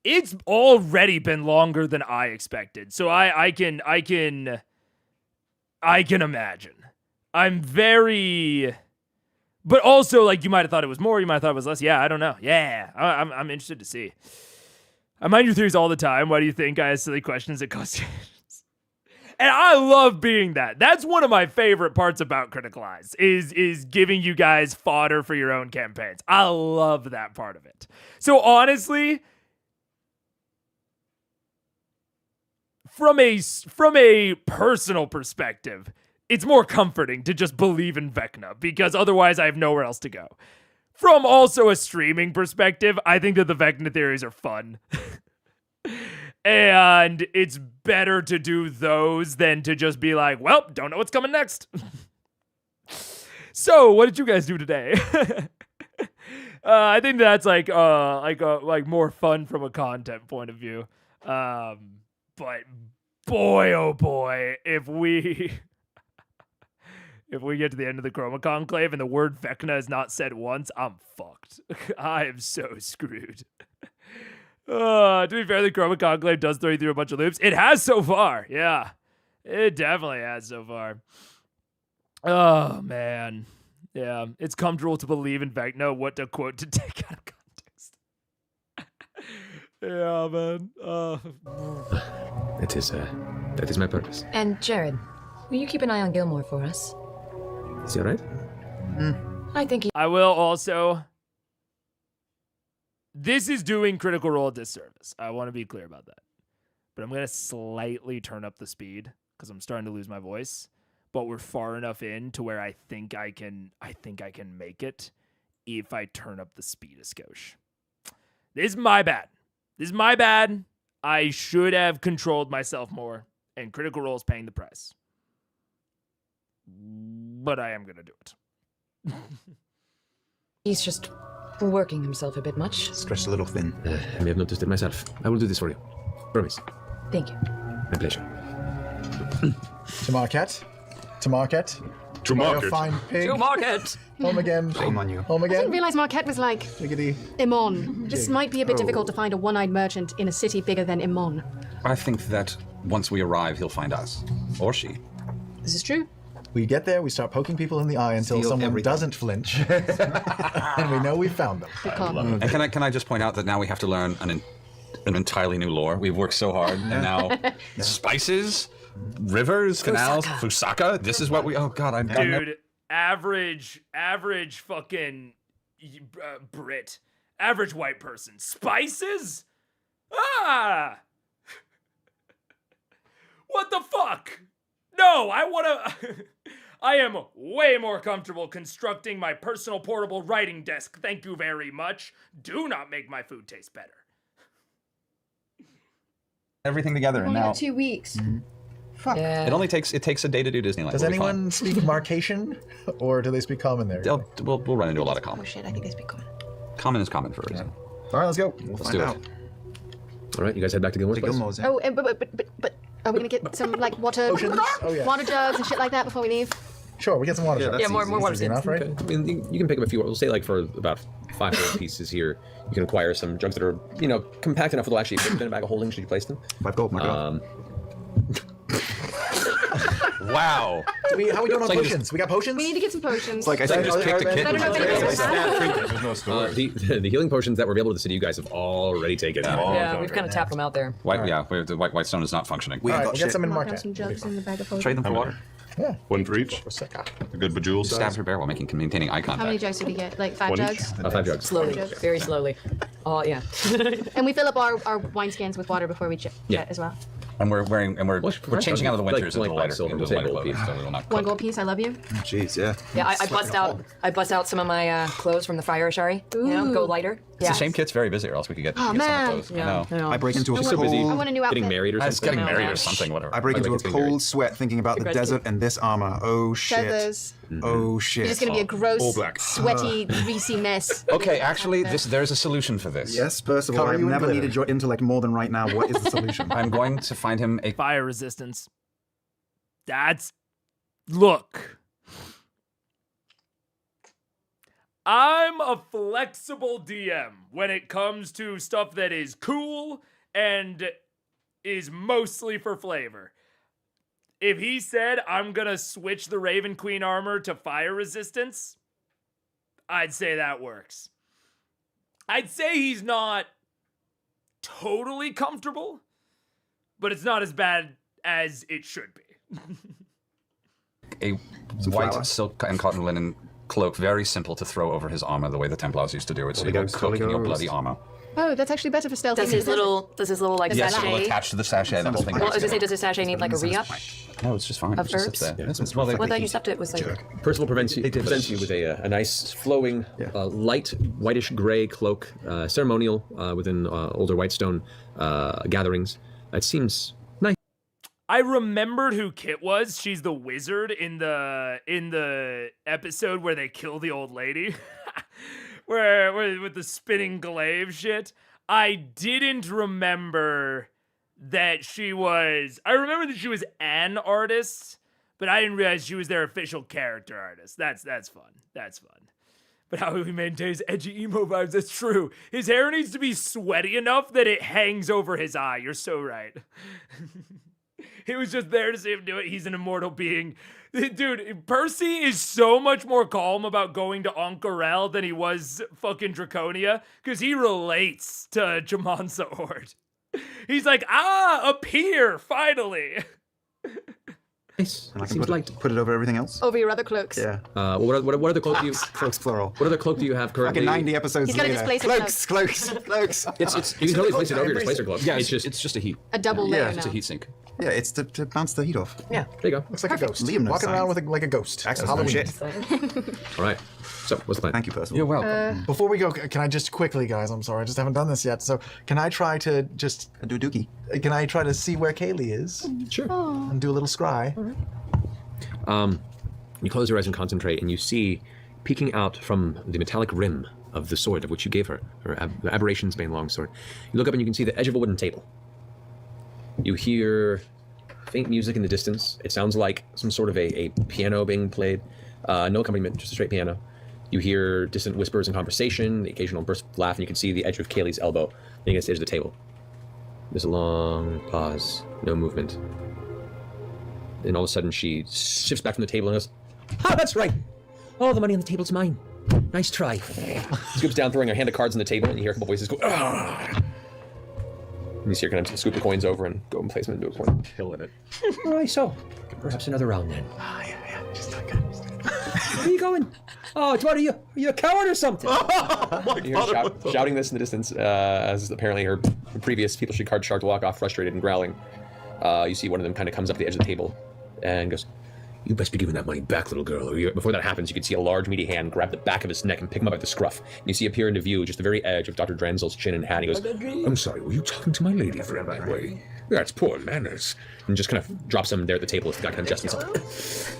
S1: It's already been longer than I expected, so I can imagine. I'm very... But also, like, you might have thought it was more, you might have thought it was less. Yeah, I don't know. Yeah, I'm interested to see. I mind your theories all the time. Why do you think I ask silly questions that cost And I love being that. That's one of my favorite parts about Critical Eyes, is giving you guys fodder for your own campaigns. I love that part of it. So honestly, from a personal perspective, it's more comforting to just believe in Vecna, because otherwise I have nowhere else to go. From also a streaming perspective, I think that the Vecna theories are fun. And it's better to do those than to just be like, well, don't know what's coming next. So, what did you guys do today? I think that's like more fun from a content point of view. But boy, oh boy, if we get to the end of the Chroma Conclave and the word Vecna is not said once, I'm fucked. I am so screwed. To be fair, the Chroma Conclave does throw you through a bunch of loops. It has so far. Yeah, it definitely has so far. Oh, man. Yeah, it's comfortable to believe in Vecna. What to quote to take out of context. Yeah, man.
S4: That is my purpose.
S9: And Jared, will you keep an eye on Gilmore for us?
S4: Is he all right?
S9: I think he...
S1: I will also... This is doing Critical Role a disservice. I want to be clear about that. But I'm going to slightly turn up the speed because I'm starting to lose my voice. But we're far enough in to where I think I can make it if I turn up the speed a skosh. This is my bad. I should have controlled myself more, and Critical Role is paying the price. But I am going to do it.
S9: He's just working himself a bit much.
S3: Stretched a little thin.
S4: I may have noticed it myself. I will do this for you. Promise.
S9: Thank you.
S4: My pleasure.
S7: To market.
S5: To market.
S7: Fine pig.
S9: To market!
S7: Home again.
S3: Shame on you.
S7: Home
S8: I didn't
S7: again.
S8: realize Marquette was like
S7: Jiggity.
S8: Imon. This might be a bit difficult to find a one-eyed merchant in a city bigger than Imon.
S6: I think that once we arrive, he'll find us. Or she.
S8: This is true.
S7: We get there, we start poking people in the eye until
S3: Steal
S7: someone
S3: everything.
S7: doesn't flinch. And we know we found them.
S8: We can't.
S6: And can I just point out that now we have to learn an entirely new lore. We've worked so hard, and now spices, rivers, canals, Fusaka. This is what we. Oh God, I'm
S1: Dude, average fucking Brit, average white person. Spices? Ah! What the fuck? No, I am way more comfortable constructing my personal portable writing desk. Thank you very much. Do not make my food taste better.
S6: everything together, and
S8: Only
S6: now
S8: got 2 weeks.
S7: Fuck.
S9: Yeah.
S6: it takes a day to do Disneyland.
S7: Does
S6: We'll be
S7: anyone speak Marcation? Or do they speak Common there?
S6: fine. We'll run into a lot of
S8: Oh
S6: common.
S8: shit, I think they speak common.
S6: Common is common for a reason.
S7: All right, let's go.
S3: We'll
S6: Let's
S3: find
S6: do
S3: out.
S6: it.
S4: All right, you guys head back to Gilmore's
S3: To
S4: place.
S3: Gilmore's, yeah.
S8: Oh, but are we gonna get some like water,
S7: Potions? Oh, yeah.
S8: water jugs and shit like that before we leave?
S7: Sure, we get some water.
S3: Yeah,
S7: shots.
S3: that's
S9: more
S3: easy.
S9: water
S7: Easy
S9: skins.
S7: enough, right?
S4: Okay. I mean, you can pick up a few. We'll say like for about 5 gold pieces here, you can acquire some jugs that are, compact enough that will actually fit in a bag of holding should you place them.
S3: 5 gold, my God.
S6: Wow.
S7: How are we doing on
S6: like
S7: potions? We got potions?
S8: We need to get some potions.
S3: Like I said,
S6: just kicked a kid.
S8: I don't know if anybody's
S5: There's no story.
S4: The healing potions that were available to the city, you guys have already taken.
S9: Yeah, we've kind of tapped them out there.
S6: The Whitestone is not functioning.
S3: We
S7: All
S3: ain't
S7: right,
S3: got
S7: we got
S3: shit.
S7: some in
S8: Mark
S7: market.
S8: some jugs in the bag of holding.
S6: Trade them for water.
S7: Yeah.
S5: One for each. A good bejeweled
S6: Stab
S5: size.
S6: her bear while maintaining eye
S8: How many
S6: contact.
S8: jugs did we get? Like 5
S5: One each.
S8: jugs?
S4: 5 jugs.
S9: Slowly,
S8: Jugs.
S9: very slowly. Oh, yeah.
S8: And we fill up our wineskins with water before we jet as well.
S6: And we're
S4: Well,
S6: changing out of the winters
S4: like
S6: into lighter,
S4: silver,
S6: into
S4: we'll
S6: lighter
S4: take
S6: clothing,
S4: gold
S6: so we will not
S8: 1
S6: cook.
S8: gold piece, I love you.
S3: Jeez, yeah.
S9: Yeah, I bust out some of my clothes from the fire, Ashari.
S8: Ooh.
S9: Go lighter.
S6: It's a shame Kit's very busy, or else we could get,
S8: Oh,
S6: get some
S8: man.
S6: of those. I know.
S3: I break into a
S4: She's so busy
S3: cold...
S8: I want a new outfit.
S4: getting married or
S6: It's
S4: something.
S6: getting married or something, whatever.
S3: I break into a
S4: It's getting married.
S3: cold sweat thinking about the
S8: Congrats,
S3: desert and this armor. Oh shit.
S8: Feathers.
S3: Oh shit.
S8: You're just gonna be a gross,
S5: All black.
S8: sweaty, greasy mess.
S6: Okay, actually, there's a solution for this.
S3: Yes, first of all,
S7: Cover
S3: I've
S7: you in
S3: never
S7: glitter.
S3: needed your intellect more than right now. What is the solution?
S6: I'm going to find him a.
S1: Fire resistance. Look. I'm a flexible DM when it comes to stuff that is cool and is mostly for flavor. If he said, I'm gonna switch the Raven Queen armor to fire resistance, I'd say that works. I'd say he's not totally comfortable, but it's not as bad as it should be.
S6: a white silk and cotton linen cloak, very simple to throw over his armor the way the Templars used to do it, so you don't cook in your bloody armor.
S8: Oh, that's actually better for stealth.
S9: Does his little like
S6: Yes, it will
S9: sachet?
S6: attach to the sachet. The whole thing.
S9: Well, I was gonna say, does the sachet need like a re-up?
S6: No, it's just fine.
S9: Of
S6: It just
S9: herbs?
S6: sits there.
S4: Yeah.
S6: It's, well, they,
S9: Well, that you stepped it was like.
S4: Percival presents you with a nice, flowing, light, whitish gray cloak, ceremonial within older Whitestone gatherings. It seems nice.
S1: I remembered who Kit was. She's the wizard in the episode where they kill the old lady. where with the spinning glaive shit. I didn't remember that she was... I remember that she was an artist, but I didn't realize she was their official character artist. That's fun. That's fun. But how he maintains edgy emo vibes, that's true. His hair needs to be sweaty enough that it hangs over his eye. You're so right. He was just there to see him do it. He's an immortal being. Dude, Percy is so much more calm about going to Ank'Harel than he was fucking Draconia, because he relates to J'Mon Sa Ord. He's like, up here, finally.
S4: Nice.
S3: And I can
S4: Seems
S3: put
S4: light.
S3: it over everything else?
S8: Over your other cloaks.
S3: Yeah.
S4: What other cloak do you?
S3: Cloaks plural.
S4: What other cloak do you have currently?
S3: Fucking 90 episodes
S8: He's got a
S3: later.
S8: displacer
S3: Cloaks.
S4: It's you can totally place it over your displacer cloak.
S6: Yeah,
S4: it's
S6: it's just a heat.
S8: A double layer now.
S6: It's a heat sink.
S3: Yeah, it's to bounce the heat off.
S7: Yeah.
S4: There you go.
S7: Looks like a ghost.
S3: Liam knows
S7: Walking around
S3: science.
S7: with like a ghost.
S3: Excellent.
S7: Halloween.
S3: Shit.
S4: All right. So what's the plan?
S3: Thank you, Percival.
S6: You're welcome.
S7: Before we go, can I just quickly, guys? I'm sorry, I just haven't done this yet. So, can I try to just?
S3: Do dookie.
S7: Can I try to see where Kaylee is
S4: Sure.
S7: and do a little scry?
S4: You close your eyes and concentrate, and you see, peeking out from the metallic rim of the sword of which you gave her, the Aberration's Bane longsword. You look up and you can see the edge of a wooden table. You hear faint music in the distance. It sounds like some sort of a piano being played. No accompaniment, just a straight piano. You hear distant whispers and conversation, the occasional burst of laugh, and you can see the edge of Kaylee's elbow leaning against the edge of the table. There's a long pause, no movement. And all of a sudden she shifts back from the table and goes, that's right. All the money on the table's mine. Nice try. Scoops down, throwing her hand of cards on the table, and you hear a couple voices go, And you see her kind of scoop the coins over and go and place them into a coin.
S5: Killing it.
S4: All right, so perhaps another round then.
S7: Yeah. Just like good.
S4: Where are you going? Oh, what are you? Are you a coward or something? You hear shouting this in the distance as apparently her previous people she card shark walk off frustrated and growling. You see one of them kind of comes up to the edge of the table and goes, you best be giving that money back, little girl. Or before that happens, you can see a large, meaty hand grab the back of his neck and pick him up at the scruff. And you see appear into view just the very edge of Dr. Drenzel's chin and hat. He goes, I'm sorry, were you talking to my lady friend that way? That's poor manners. And just kind of drops him there at the table as the guy kind of adjusts himself.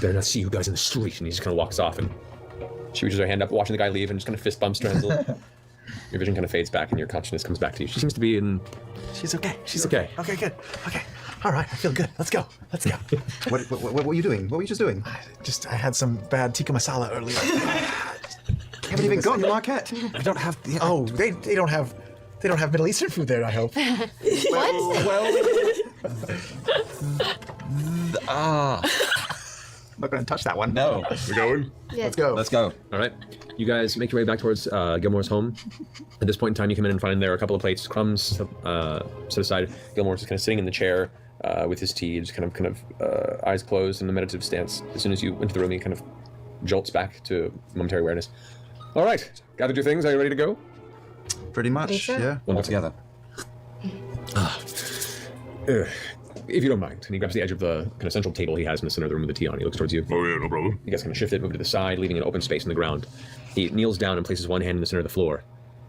S4: Better not see you guys in the street. And he just kind of walks off, and she reaches her hand up, watching the guy leave, and just kind of fist bumps Drenzel. Your vision kind of fades back, and your consciousness comes back to you. She seems to be in...
S7: She's okay.
S4: She's okay.
S7: Okay, good. Okay. All right, I feel good. Let's go.
S3: What were you doing? What were you just doing?
S7: I had some bad tikka masala earlier.
S3: You haven't even gotten the Marquette.
S7: I don't have. Oh, they don't have Middle Eastern food there. I hope.
S3: I'm not going to touch that one.
S6: No.
S5: We're going?
S7: Let's go.
S6: Let's go.
S4: All right. You guys make your way back towards Gilmore's home. At this point in time, you come in and find there are a couple of plates, crumbs set aside. Gilmore's just kind of sitting in the chair with his tea, just kind of eyes closed in a meditative stance. As soon as you enter the room, he kind of jolts back to momentary awareness. All right. Gathered your things. Are you ready to go?
S3: Pretty much, yeah.
S6: All together.
S4: If you don't mind. And he grabs the edge of the kind of central table he has in the center of the room with the tea on. He looks towards you.
S5: Oh, yeah, no problem.
S4: You guys kind of shift it, move it to the side, leaving an open space in the ground. He kneels down and places one hand in the center of the floor.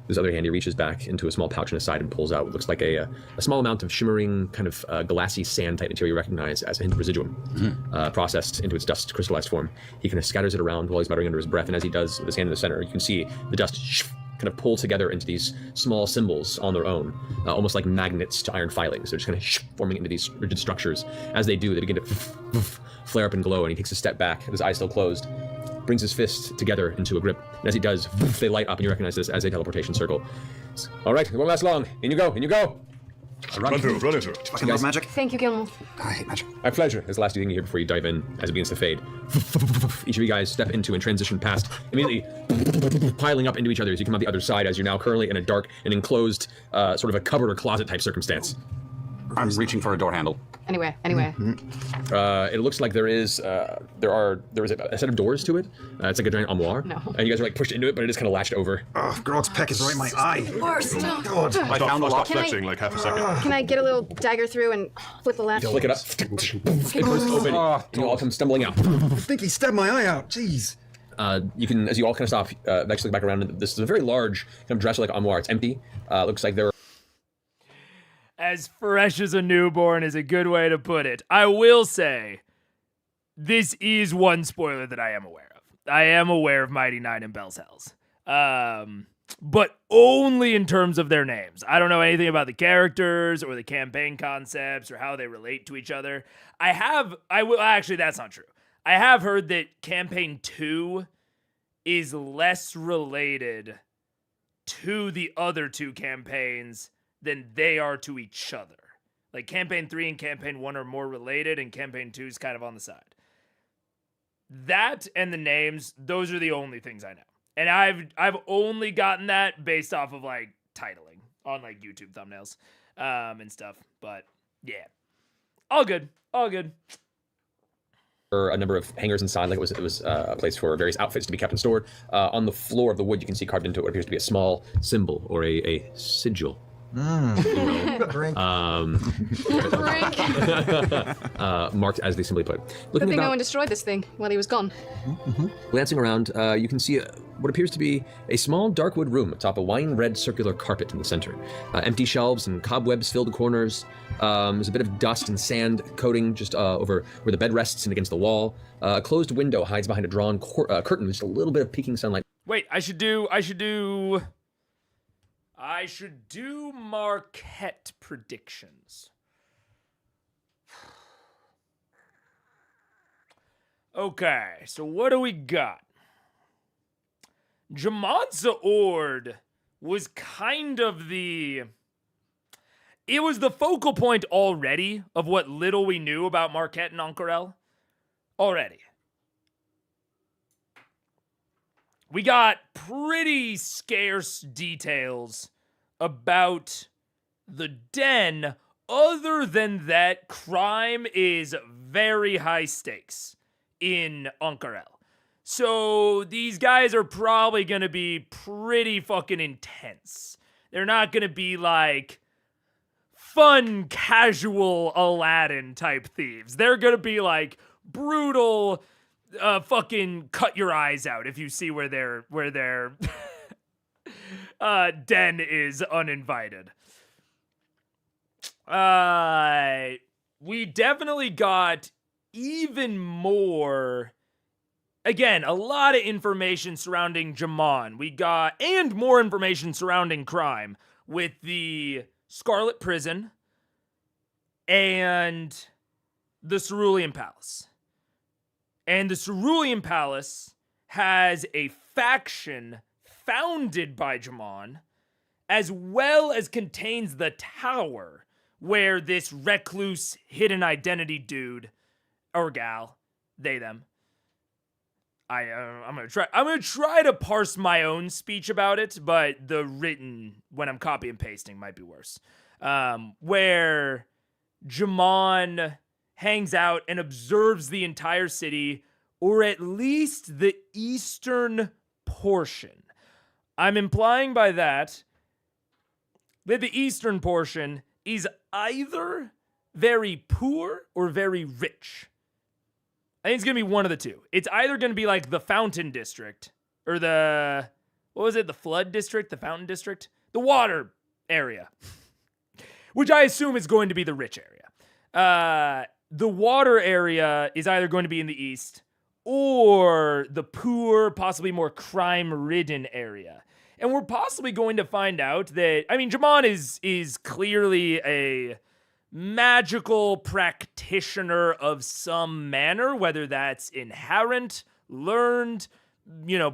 S4: With his other hand, he reaches back into a small pouch on his side and pulls out what looks like a small amount of shimmering, kind of glassy sand-type material you recognize as a hint of residuum, processed into its dust crystallized form. He kind of scatters it around while he's muttering under his breath, and as he does with his hand in the center, you can see the dust kind of pull together into these small symbols on their own, almost like magnets to iron filings. They're just kind of forming into these rigid structures. As they do, they begin to flare up and glow, and he takes a step back, with his eyes still closed, brings his fist together into a grip, and as he does, they light up, and you recognize this as a teleportation circle. All right, it won't last long. In you go, in you go.
S5: Run through, run into it.
S3: Fucking love magic.
S8: Thank you, Gilmore.
S3: I hate magic.
S4: My pleasure. It's the last thing you hear before you dive in, as it begins to fade. Each of you guys step into and transition past, immediately piling up into each other as you come out the other side, as you're now currently in a dark and enclosed, sort of a cupboard or closet type circumstance.
S6: I'm reaching for a door handle.
S8: Anywhere.
S4: It looks like there is a set of doors to it. It's like a giant armoire.
S8: No.
S4: And you guys are like pushed into it, but it is kind of latched over.
S3: Oh, God's peck is right in my eye.
S8: Worst.
S3: God.
S6: I found the lock.
S5: Stop flexing like half a second.
S8: Can I get a little dagger through and flip the latch?
S4: Flick it up. It closes open, and you all come stumbling out.
S3: I think he stabbed my eye out. Jeez.
S4: You can, as you all kind of stop, next look back around. This is a very large kind of dresser like armoire. It's empty. Looks like there are
S1: As fresh as a newborn is a good way to put it. I will say, this is one spoiler that I am aware of. I am aware of Mighty Nine and Bell's Hells. But only in terms of their names. I don't know anything about the characters or the campaign concepts or how they relate to each other. Actually, that's not true. I have heard that Campaign 2 is less related to the other two campaigns than they are to each other. Like Campaign 3 and Campaign 1 are more related, and Campaign 2 is kind of on the side. That and the names, those are the only things I know. And I've only gotten that based off of like titling on like YouTube thumbnails and stuff. But yeah, all good.
S4: a number of hangers inside, like it was a place for various outfits to be kept and stored. On the floor of the wood, you can see carved into it what appears to be a small symbol or a sigil.
S7: Drink.
S4: Marked as they simply put.
S8: Good thing no one destroyed this thing while he was gone.
S4: Glancing around, you can see what appears to be a small dark wood room atop a wine-red circular carpet in the center. Empty shelves and cobwebs fill the corners. There's a bit of dust and sand coating just over where the bed rests and against the wall. A closed window hides behind a drawn curtain with just a little bit of peeking sunlight.
S1: Wait, I should do Marquette predictions. Okay, so what do we got? J'Mon Sa Ord was kind of it was the focal point already of what little we knew about Marquette and Ank'Harel. Already. We got pretty scarce details about the den. Other than that, crime is very high stakes in Ank'Harel. So these guys are probably going to be pretty fucking intense. They're not going to be like fun, casual Aladdin type thieves. They're going to be like brutal, fucking cut your eyes out if you see where their den is uninvited. We definitely got even more. Again, a lot of information surrounding J'Mon. We got, and more information surrounding crime with the Scarlet Prison and the Cerulean Palace. And the Cerulean Palace has a faction founded by J'Mon, as well as contains the tower where this recluse hidden identity dude or gal, they, them. I'm gonna try to parse my own speech about it, but the written when I'm copy and pasting might be worse. Where J'Mon hangs out and observes the entire city, or at least the eastern portion. I'm implying by that the eastern portion is either very poor or very rich. I think it's going to be one of the two. It's either going to be like the Fountain District or the Flood District, the Fountain District, the water area, which I assume is going to be the rich area. The water area is either going to be in the east or the poor, possibly more crime-ridden area. And we're possibly going to find out that, J'Mon is clearly a magical practitioner of some manner, whether that's inherent, learned,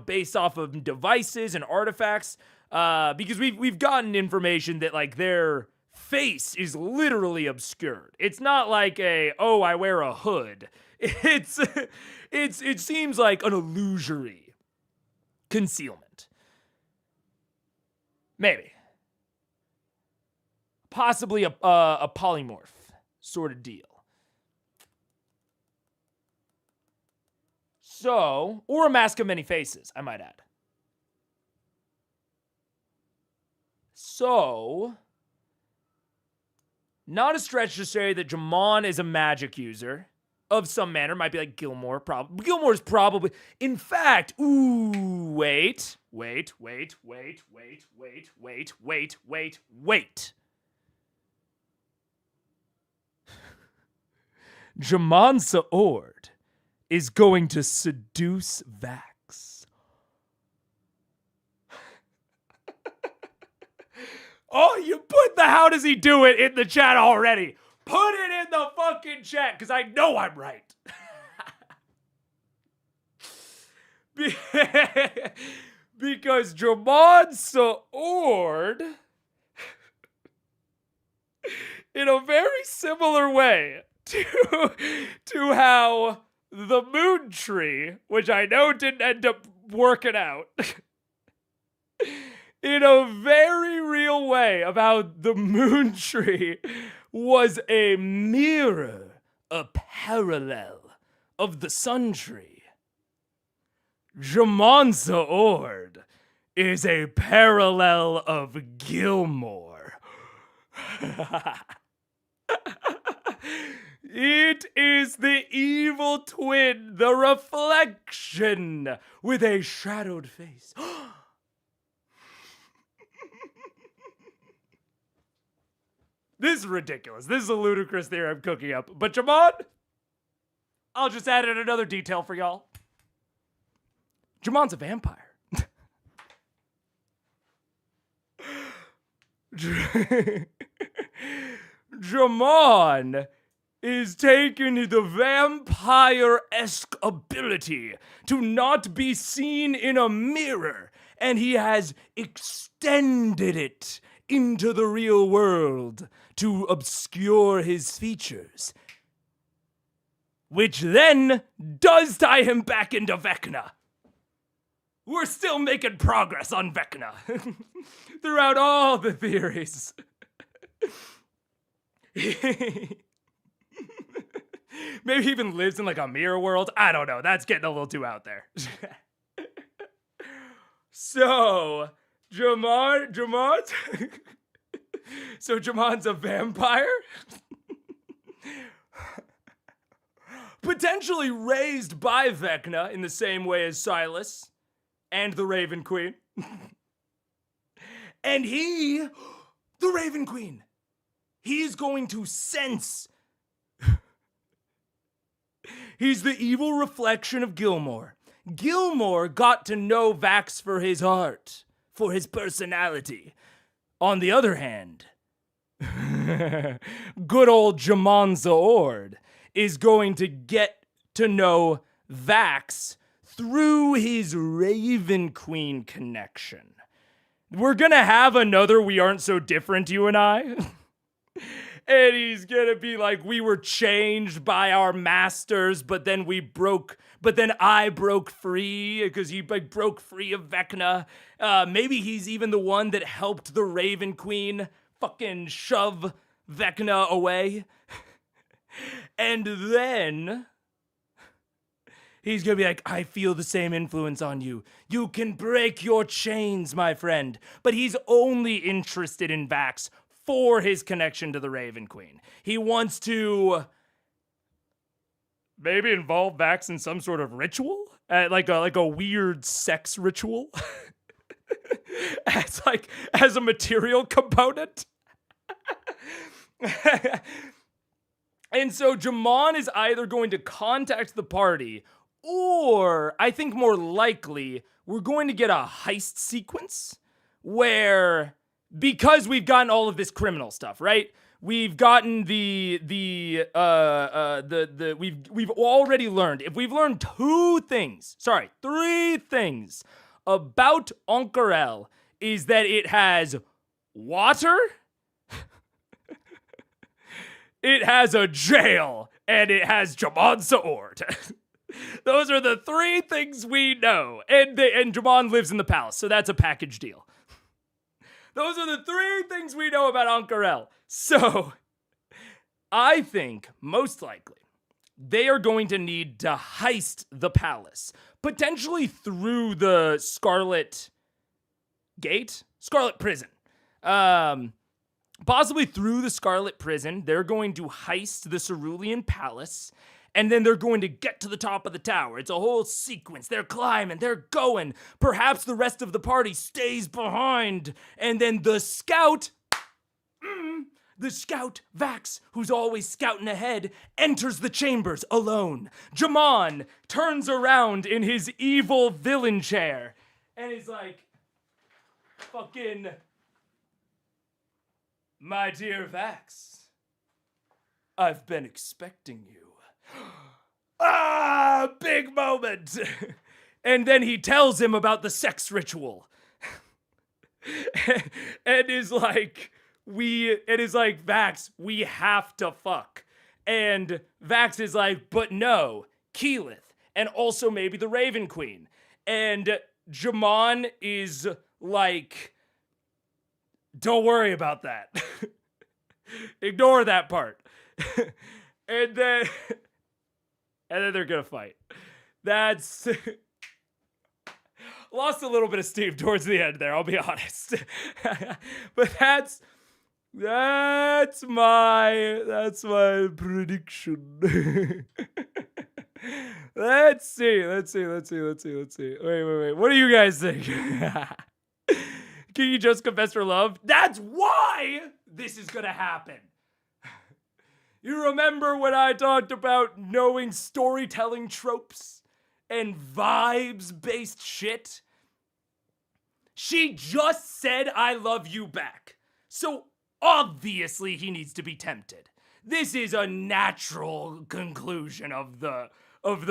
S1: based off of devices and artifacts, because we've gotten information that like their face is literally obscured. It's not like I wear a hood. It seems like an illusory concealment. Maybe. Possibly a polymorph sort of deal. So, or a mask of many faces, I might add. So, not a stretch to say that J'Mon is a magic user of some manner. Might be like Gilmore. Gilmore's probably. In fact, wait. J'Mon Sa Ord is going to seduce Vax. Oh, you put the how does he do it in the chat already. Put it in the fucking chat, because I know I'm right. Because J'Mon Sa Ord, in a very similar way to how the moon tree, which I know didn't end up working out, in a very real way about the moon tree was a mirror, a parallel of the sun tree. J'Mon Sa Ord is a parallel of Gilmore. It is the evil twin, the reflection, with a shadowed face. This is ridiculous. This is a ludicrous theory I'm cooking up. But J'Mon, I'll just add in another detail for y'all. J'Mon's a vampire. J'Mon is taking the vampire-esque ability to not be seen in a mirror, and he has extended it into the real world to obscure his features, which then does tie him back into Vecna. We're still making progress on Vecna throughout all the theories. Maybe he even lives in like a mirror world. I don't know. That's getting a little too out there. So, J'Mon's a vampire? Potentially raised by Vecna in the same way as Silas and the Raven Queen. And he, the Raven Queen, he's going to sense. He's the evil reflection of Gilmore. Gilmore got to know Vax for his heart, for his personality. On the other hand, good old J'Mon Sa Ord is going to get to know Vax through his Raven Queen connection. We're gonna have another We Aren't So Different, You and I. And he's gonna be like, we were changed by our masters, but then I broke free because he broke free of Vecna. Maybe he's even the one that helped the Raven Queen fucking shove Vecna away. And then he's gonna be like, I feel the same influence on you. You can break your chains, my friend. But he's only interested in Vax for his connection to the Raven Queen. He wants to maybe involve Vax in some sort of ritual, like a weird sex ritual, as a material component. And so J'Mon is either going to contact the party, or I think more likely we're going to get a heist sequence where, because we've gotten all of this criminal stuff, right? We've gotten we've already learned, if we've learned three things about Ank'Harel, is that it has water, it has a jail, and it has J'Mon Sa Ord. Those are the three things we know. And J'Mon lives in the palace, so that's a package deal. Those are the three things we know about Ank'Harel. So, I think, most likely, they are going to need to heist the palace. Potentially through the Scarlet Gate? Scarlet Prison. Possibly through the Scarlet Prison, they're going to heist the Cerulean Palace, and then they're going to get to the top of the tower. It's a whole sequence. They're climbing, they're going. Perhaps the rest of the party stays behind, and then the scout, Vax, who's always scouting ahead, enters the chambers alone. J'Mon turns around in his evil villain chair, and he's like, fucking... My dear Vax, I've been expecting you. Big moment. And then he tells him about the sex ritual. and is like, Vax, we have to fuck. And Vax is like, but no, Keyleth, and also maybe the Raven Queen. And J'Mon is like, don't worry about that. Ignore that part. and then they're gonna fight. That's lost a little bit of steam towards the end there, I'll be honest. But that's my prediction. Let's see. Wait. What do you guys think? Can you just confess your love? That's why this is gonna happen. You remember when I talked about knowing storytelling tropes and vibes-based shit? She just said I love you back. So obviously he needs to be tempted. This is a natural conclusion of the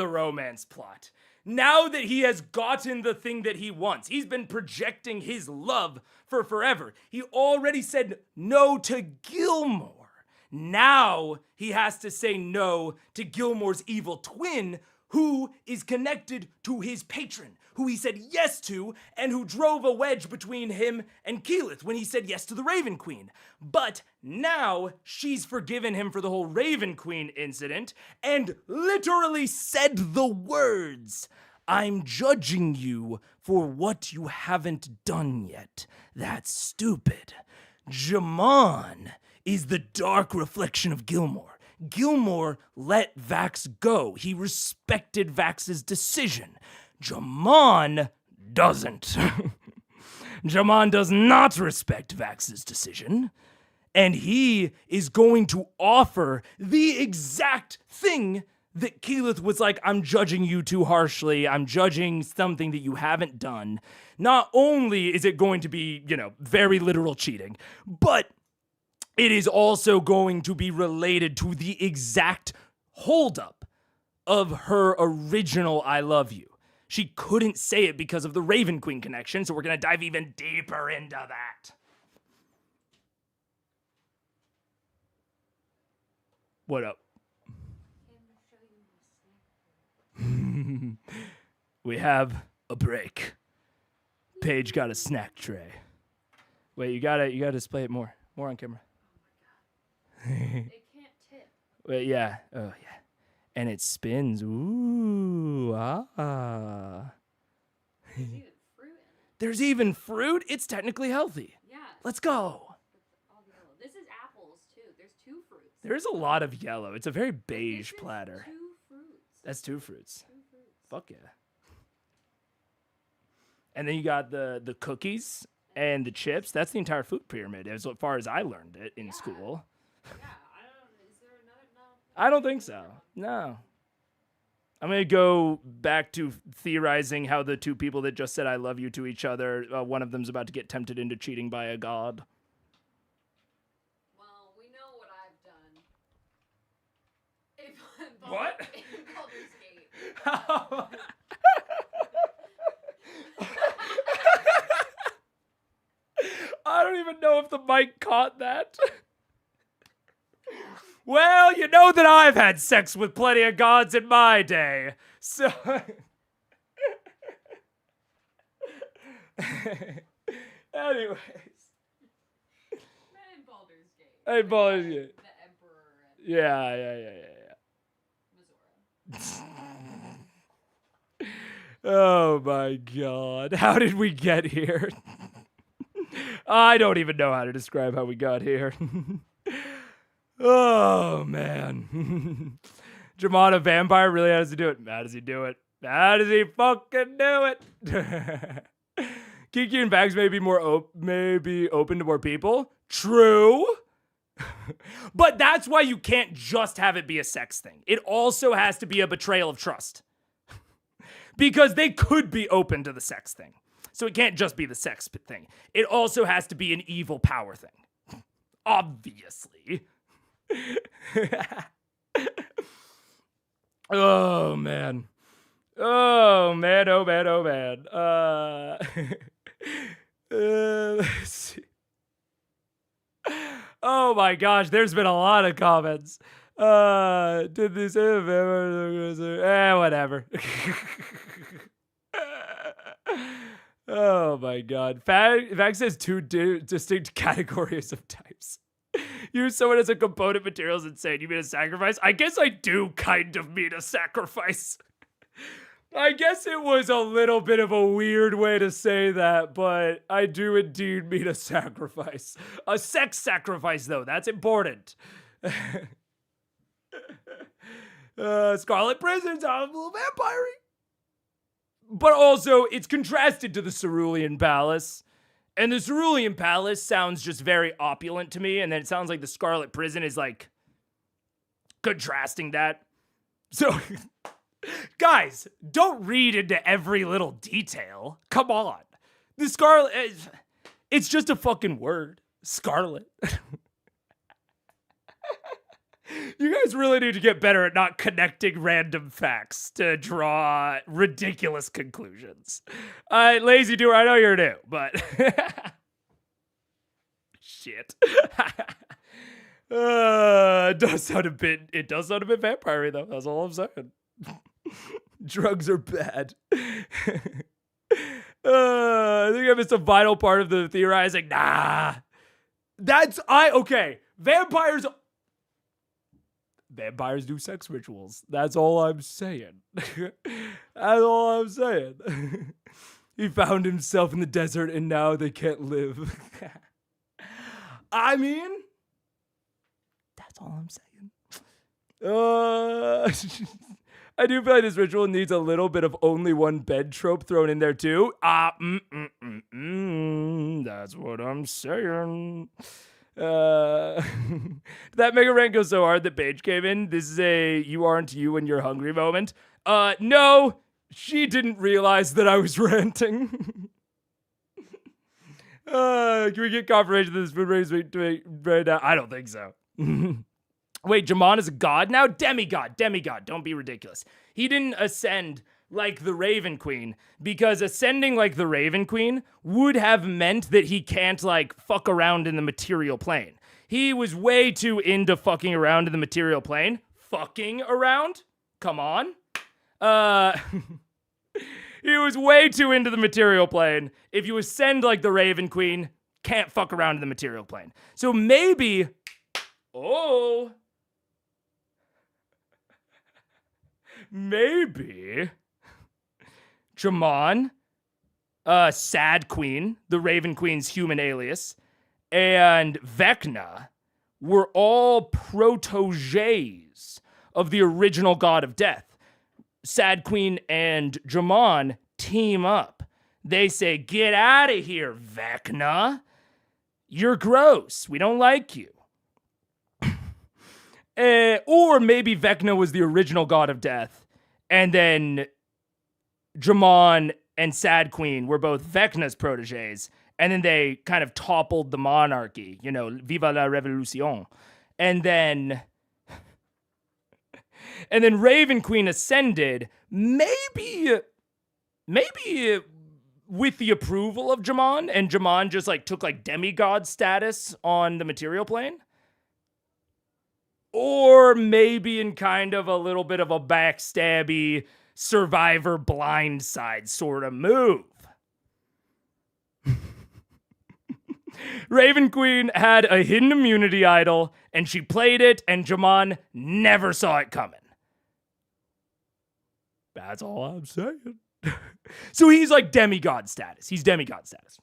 S1: romance plot. Now that he has gotten the thing that he wants, he's been projecting his love for forever. He already said no to Gilmore. Now he has to say no to Gilmore's evil twin, who is connected to his patron, who he said yes to, and who drove a wedge between him and Keyleth when he said yes to the Raven Queen. But now she's forgiven him for the whole Raven Queen incident and literally said the words, "I'm judging you for what you haven't done yet. That's stupid." J'Mon is the dark reflection of Gilmore. Gilmore let Vax go. He respected Vax's decision. J'Mon doesn't. J'Mon does not respect Vax's decision. And he is going to offer the exact thing that Keyleth was like, I'm judging you too harshly. I'm judging something that you haven't done. Not only is it going to be, very literal cheating, but it is also going to be related to the exact holdup of her original I love you. She couldn't say it because of the Raven Queen connection, so we're going to dive even deeper into that. What up? We have a break. Paige got a snack tray. Wait, you gotta display it more on camera.
S2: It can't tip.
S1: Wait, yeah. Oh, yeah. And it spins. Ooh, ah.
S2: There's even fruit in it.
S1: There's even fruit? It's technically healthy.
S2: Yeah.
S1: Let's go.
S2: All the yellow. This
S1: There's a lot of yellow. It's a very beige
S2: This is
S1: platter.
S2: 2 fruits.
S1: That's 2 fruits.
S2: 2 fruits.
S1: Fuck yeah. And then you got the cookies and the chips. That's the entire food pyramid, as far as I learned it in school.
S2: Yeah, is there another? No.
S1: I don't think so. No. I'm going to go back to theorizing how the 2 people that just said I love you to each other, one of them's about to get tempted into cheating by a god.
S2: Well, we know what I've done.
S1: What?
S2: In Baldur's Gate.
S1: I don't even know if the mic caught that. Well, you know that I've had sex with plenty of gods in my day. So anyways.
S2: Not in Baldur's Gate.
S1: Hey, Baldur's Gate.
S2: The Emperor and
S1: Yeah.
S2: Misora.
S1: Oh my god. How did we get here? I don't even know how to describe how we got here. Oh man. J'Mon, a vampire, really how does he do it? How does he do it? How does he fucking do it? Kiki and Bags may be more open to more people. True. But that's why you can't just have it be a sex thing. It also has to be a betrayal of trust. Because they could be open to the sex thing. So it can't just be the sex thing. It also has to be an evil power thing. Obviously. Oh, man. Oh, man. Let's see. Oh, my gosh. There's been a lot of comments. Did this whatever. Oh my god. Vax has 2 distinct categories of types. Use someone as a component material is insane. You mean a sacrifice? I guess I do kind of mean a sacrifice. I guess it was a little bit of a weird way to say that, but I do indeed mean a sacrifice. A sex sacrifice, though. That's important. Scarlet Prison's a little vampire. But also, it's contrasted to the Cerulean Palace. And the Cerulean Palace sounds just very opulent to me. And then it sounds like the Scarlet Prison is like contrasting that. So, guys, don't read into every little detail. Come on. The Scarlet, it's just a fucking word. Scarlet. You guys really need to get better at not connecting random facts to draw ridiculous conclusions. Lazy Doer, I know you're new, but shit. It does sound a bit vampire-y, though. That's all I'm saying. Drugs are bad. I think I missed a vital part of the theorizing. Nah. Okay. Vampires do sex rituals. That's all I'm saying. That's all I'm saying. He found himself in the desert and now they can't live. I mean, that's all I'm saying. I do feel like this ritual needs a little bit of only one bed trope thrown in there too. That's what I'm saying. That mega rant goes so hard that Paige came in. This is a you aren't you when you're hungry moment. No, she didn't realize that I was ranting. Can we get confirmation that this food race right now? I don't think so. Wait, J'Mon is a god now? Demigod. Don't be ridiculous. He didn't ascend like the Raven Queen, because ascending like the Raven Queen would have meant that he can't, like, fuck around in the material plane. He was way too into fucking around in the material plane. Fucking around? Come on. He was way too into the material plane. If you ascend like the Raven Queen, can't fuck around in the material plane. So maybe... Maybe... J'Mon, Sad Queen, the Raven Queen's human alias, and Vecna were all proteges of the original god of death. Sad Queen and J'Mon team up. They say, "Get out of here, Vecna. You're gross. We don't like you." Or maybe Vecna was the original god of death, and then J'Mon and Sad Queen were both Vecna's proteges, and then they kind of toppled the monarchy, viva la revolution. And then Raven Queen ascended, maybe with the approval of J'Mon, and J'Mon just took demigod status on the material plane. Or maybe in kind of a little bit of a backstabby survivor blindside sort of move. Raven Queen had a hidden immunity idol, and she played it, and J'Mon never saw it coming. That's all I'm saying. So he's demigod status. He's demigod status.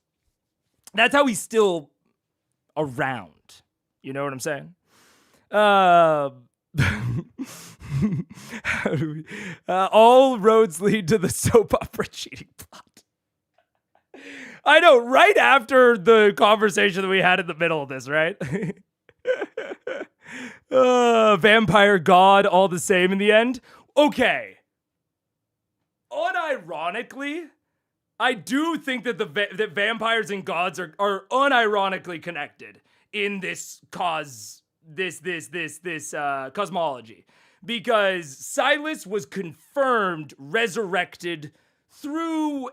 S1: That's how he's still around. You know what I'm saying? All roads lead to the soap opera cheating plot. I know, right after the conversation that we had in the middle of this, right? Vampire god, all the same in the end. Okay. Unironically, I do think that that vampires and gods are unironically connected in this cosmology, because Silas was confirmed resurrected through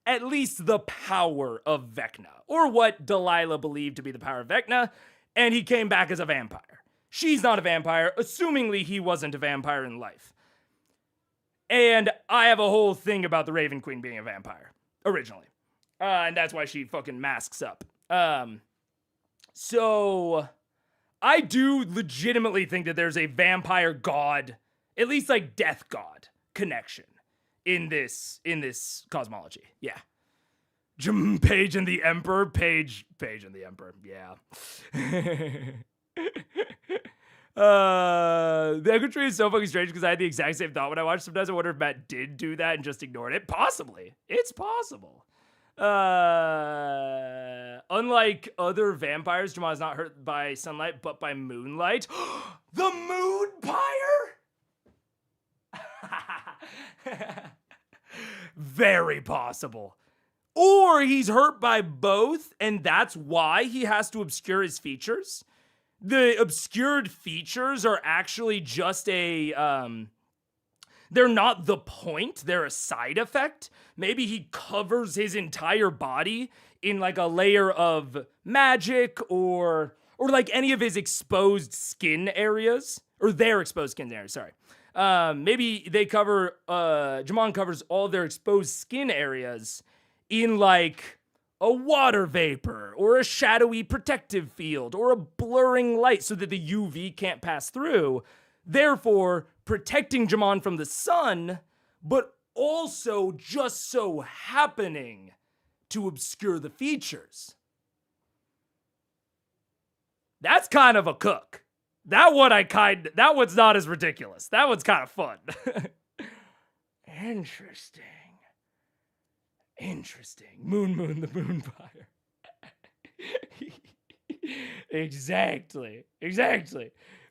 S1: at least the power of Vecna, or what Delilah believed to be the power of Vecna, and he came back as a vampire. She's not a vampire, assumingly he wasn't a vampire in life. And I have a whole thing about the Raven Queen being a vampire, originally. And that's why she fucking masks up. So I do legitimately think that there's a vampire god, at least death god connection in this cosmology. Yeah. Paige and the Emperor. Paige and the Emperor. Yeah. The Echo Tree is so fucking strange because I had the exact same thought when I watched. Sometimes I wonder if Matt did do that and just ignored it. Possibly. It's possible. Unlike other vampires, J'Mon is not hurt by sunlight, but by moonlight. The Moonpire? Very possible. Or he's hurt by both, and that's why he has to obscure his features. The obscured features are actually just they're not the point, they're a side effect. Maybe he covers his entire body in a layer of magic or any of his exposed skin areas, or their exposed skin areas, sorry. Maybe they J'Mon covers all their exposed skin areas in a water vapor, or a shadowy protective field, or a blurring light so that the UV can't pass through, therefore protecting J'Mon from the sun, but also just so happening to obscure the features. That's kind of a cook. That one's not as ridiculous. That one's kind of fun. Interesting. Moon, the Moonfire. Exactly.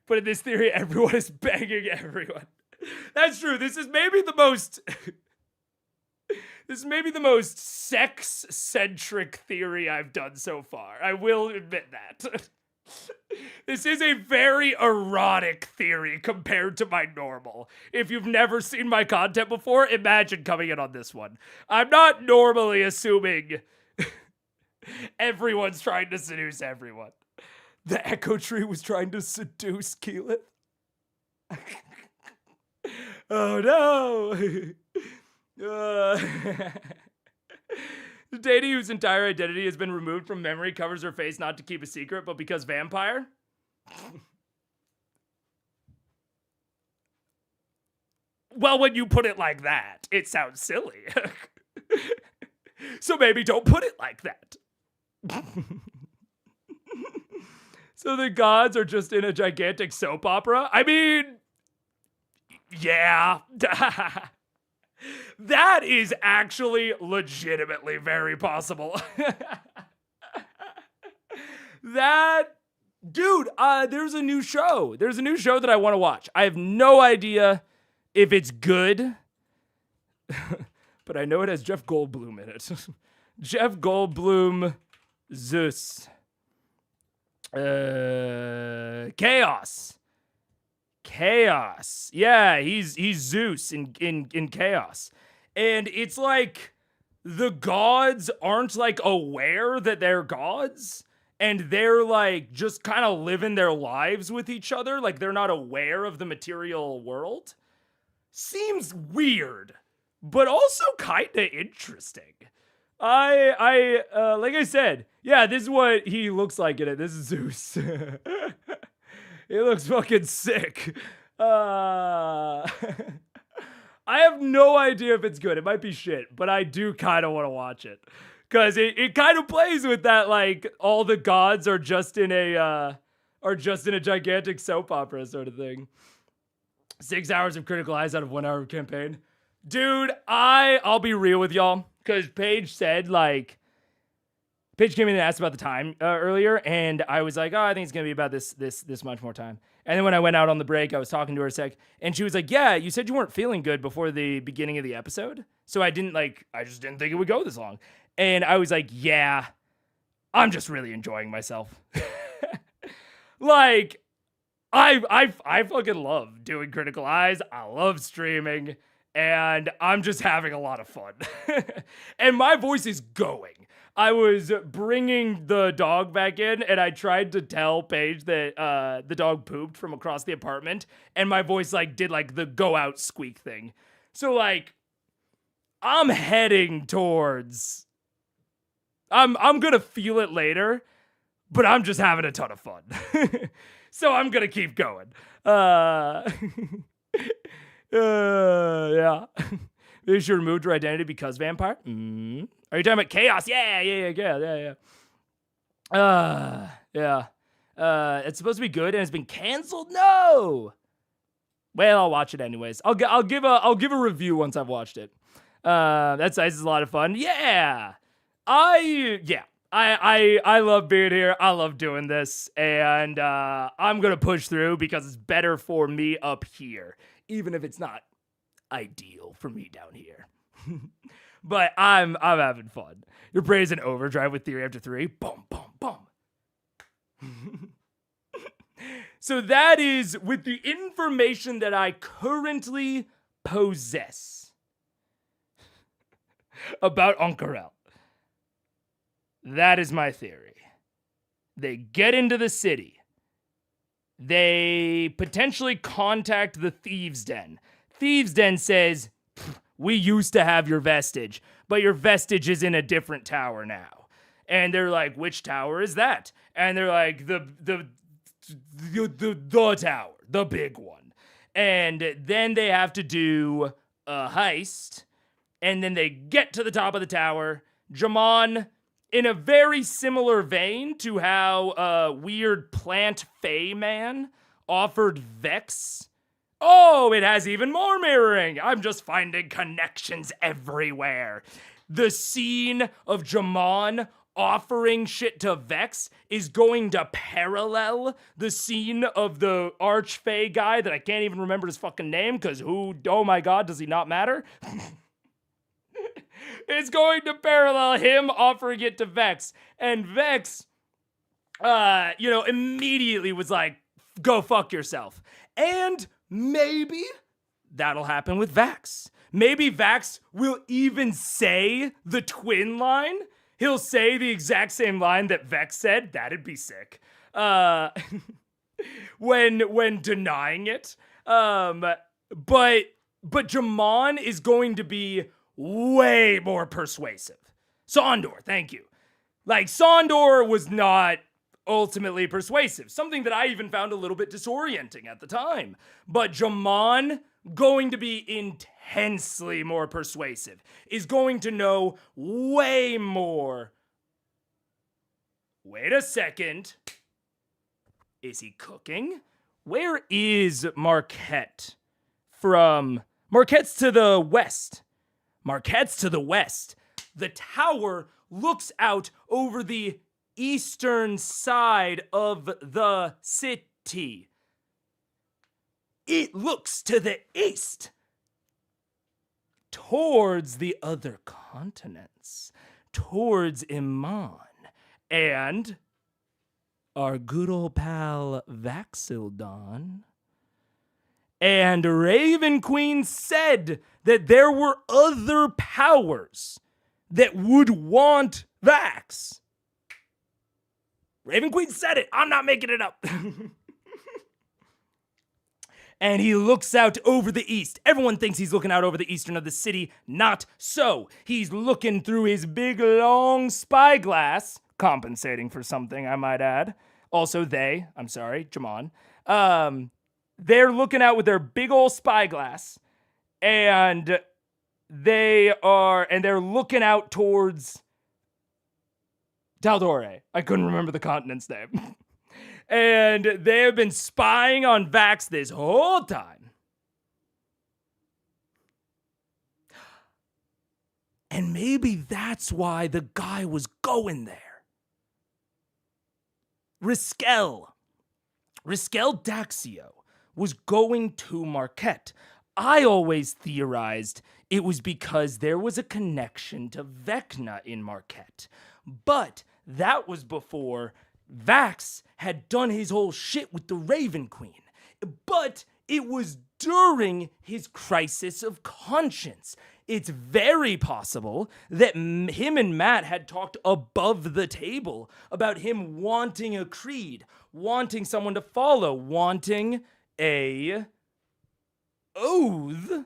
S1: But in this theory, everyone is banging everyone. That's true. This is maybe the most sex-centric theory I've done so far. I will admit that. This is a very erotic theory compared to my normal. If you've never seen my content before, imagine coming in on this one. I'm not normally assuming everyone's trying to seduce everyone. The Echo Tree was trying to seduce Keyleth. Oh no! The deity whose entire identity has been removed from memory covers her face not to keep a secret, but because vampire? Well, when you put it like that, it sounds silly. So maybe don't put it like that. So the gods are just in a gigantic soap opera? I mean, yeah. That is actually legitimately very possible. Dude, there's a new show. There's a new show that I want to watch. I have no idea if it's good, but I know it has Jeff Goldblum in it. Jeff Goldblum, Zeus. Chaos. Yeah, he's Zeus in Chaos. And it's like the gods aren't like aware that they're gods. And they're like just kind of living their lives with each other. Like they're not aware of the material world. Seems weird, but also kind of interesting. I like I said, yeah, this is what he looks like in it. This is Zeus. He looks fucking sick. I have no idea if it's good. It might be shit, but I do kind of want to watch it. Because it kind of plays with that, like, all the gods are just in a gigantic soap opera sort of thing. 6 hours of critical eyes out of 1 hour of campaign. Dude, I'll be real with y'all. Because Paige said, like, Paige came in and asked about the time earlier, and I was like, oh, I think it's going to be about this much more time. And then when I went out on the break, I was talking to her a sec, and she was like, yeah, you said you weren't feeling good before the beginning of the episode. So I just didn't think it would go this long. And I was like, yeah, I'm just really enjoying myself. Like, I fucking love doing Critical Eyes. I love streaming. And I'm just having a lot of fun. And my voice is going. I was bringing the dog back in, and I tried to tell Paige that the dog pooped from across the apartment. And my voice, like, did, like, the go-out squeak thing. So, like, I'm heading towards... I'm gonna feel it later, but I'm just having a ton of fun. So I'm gonna keep going. Yeah. Maybe she removed her identity because vampire? Are you talking about Chaos? Yeah. Yeah. It's supposed to be good and it's been canceled? No! Well, I'll watch it anyways. I'll give a review once I've watched it. That's nice. It's a lot of fun. Yeah. I love being here. I love doing this, and I'm gonna push through because it's better for me up here, even if it's not ideal for me down here. But I'm having fun. Your brain's in overdrive with Theory After 3. Boom, boom, boom. So that is with the information that I currently possess about Uncarel. That is my theory. They get into the city. They potentially contact the Thieves' Den. Thieves' Den says, we used to have your vestige, but your vestige is in a different tower now. And they're like, which tower is that? And they're like, the tower, the big one. And then they have to do a heist. And then they get to the top of the tower. J'Mon, in a very similar vein to how weird plant fae man offered Vex. Oh, it has even more mirroring. I'm just finding connections everywhere. The scene of J'Mon offering shit to Vex is going to parallel the scene of the arch-fae guy that I can't even remember his fucking name because oh my god, does he not matter? It's going to parallel him offering it to Vex. And Vex, immediately was like, go fuck yourself. And maybe that'll happen with Vax. Maybe Vax will even say the twin line. He'll say the exact same line that Vex said. That'd be sick. When denying it. But J'Mon is going to be way more persuasive. Sondor, thank you. Like, Sondor was not ultimately persuasive. Something that I even found a little bit disorienting at the time. But J'Mon, going to be intensely more persuasive, is going to know way more. Wait a second. Is he cooking? Where is Marquette from? Marquette's to the west. Marquette's to the west. The tower looks out over the eastern side of the city. It looks to the east, towards the other continents, towards Iman, and our good old pal Vaxildon. And Raven Queen said that there were other powers that would want Vax. Raven Queen said it. I'm not making it up. And he looks out over the east. Everyone thinks he's looking out over the eastern of the city. Not so. He's looking through his big, long spyglass, compensating for something, I might add. Also, J'Mon. They're looking out with their big old spyglass, and they're looking out towards Taldore. I couldn't remember the continent's name. And they have been spying on Vax this whole time. And maybe that's why the guy was going there. Riskel Daxio was going to Marquette. I always theorized it was because there was a connection to Vecna in Marquette. But that was before Vax had done his whole shit with the Raven Queen. But it was during his crisis of conscience. It's very possible that him and Matt had talked above the table about him wanting a creed, wanting someone to follow, wanting a oath.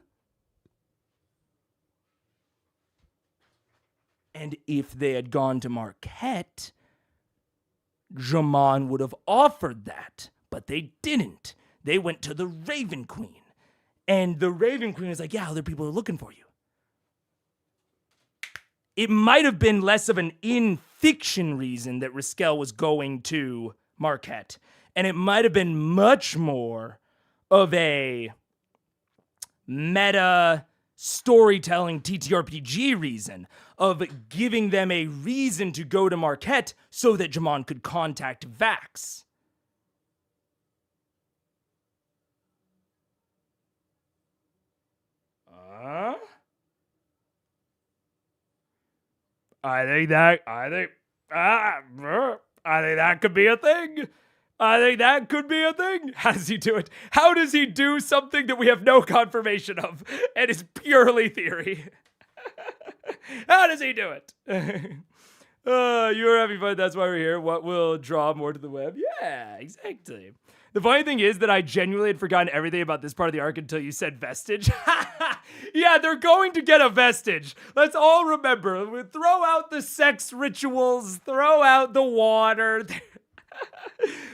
S1: And if they had gone to Marquette, J'Mon would have offered that, but they didn't. They went to the Raven Queen. And the Raven Queen was like, yeah, other people are looking for you. It might have been less of an in-fiction reason that Riskel was going to Marquette. And it might have been much more of a meta storytelling TTRPG reason of giving them a reason to go to Marquette so that J'Mon could contact Vax. I think that could be a thing. I think that could be a thing. How does he do it? How does he do something that we have no confirmation of and is purely theory? How does he do it? You're having fun, that's why we're here. What will draw more to the web? Yeah, exactly. The funny thing is that I genuinely had forgotten everything about this part of the arc until you said vestige. Yeah, they're going to get a vestige. Let's all remember. Throw out the sex rituals. Throw out the water.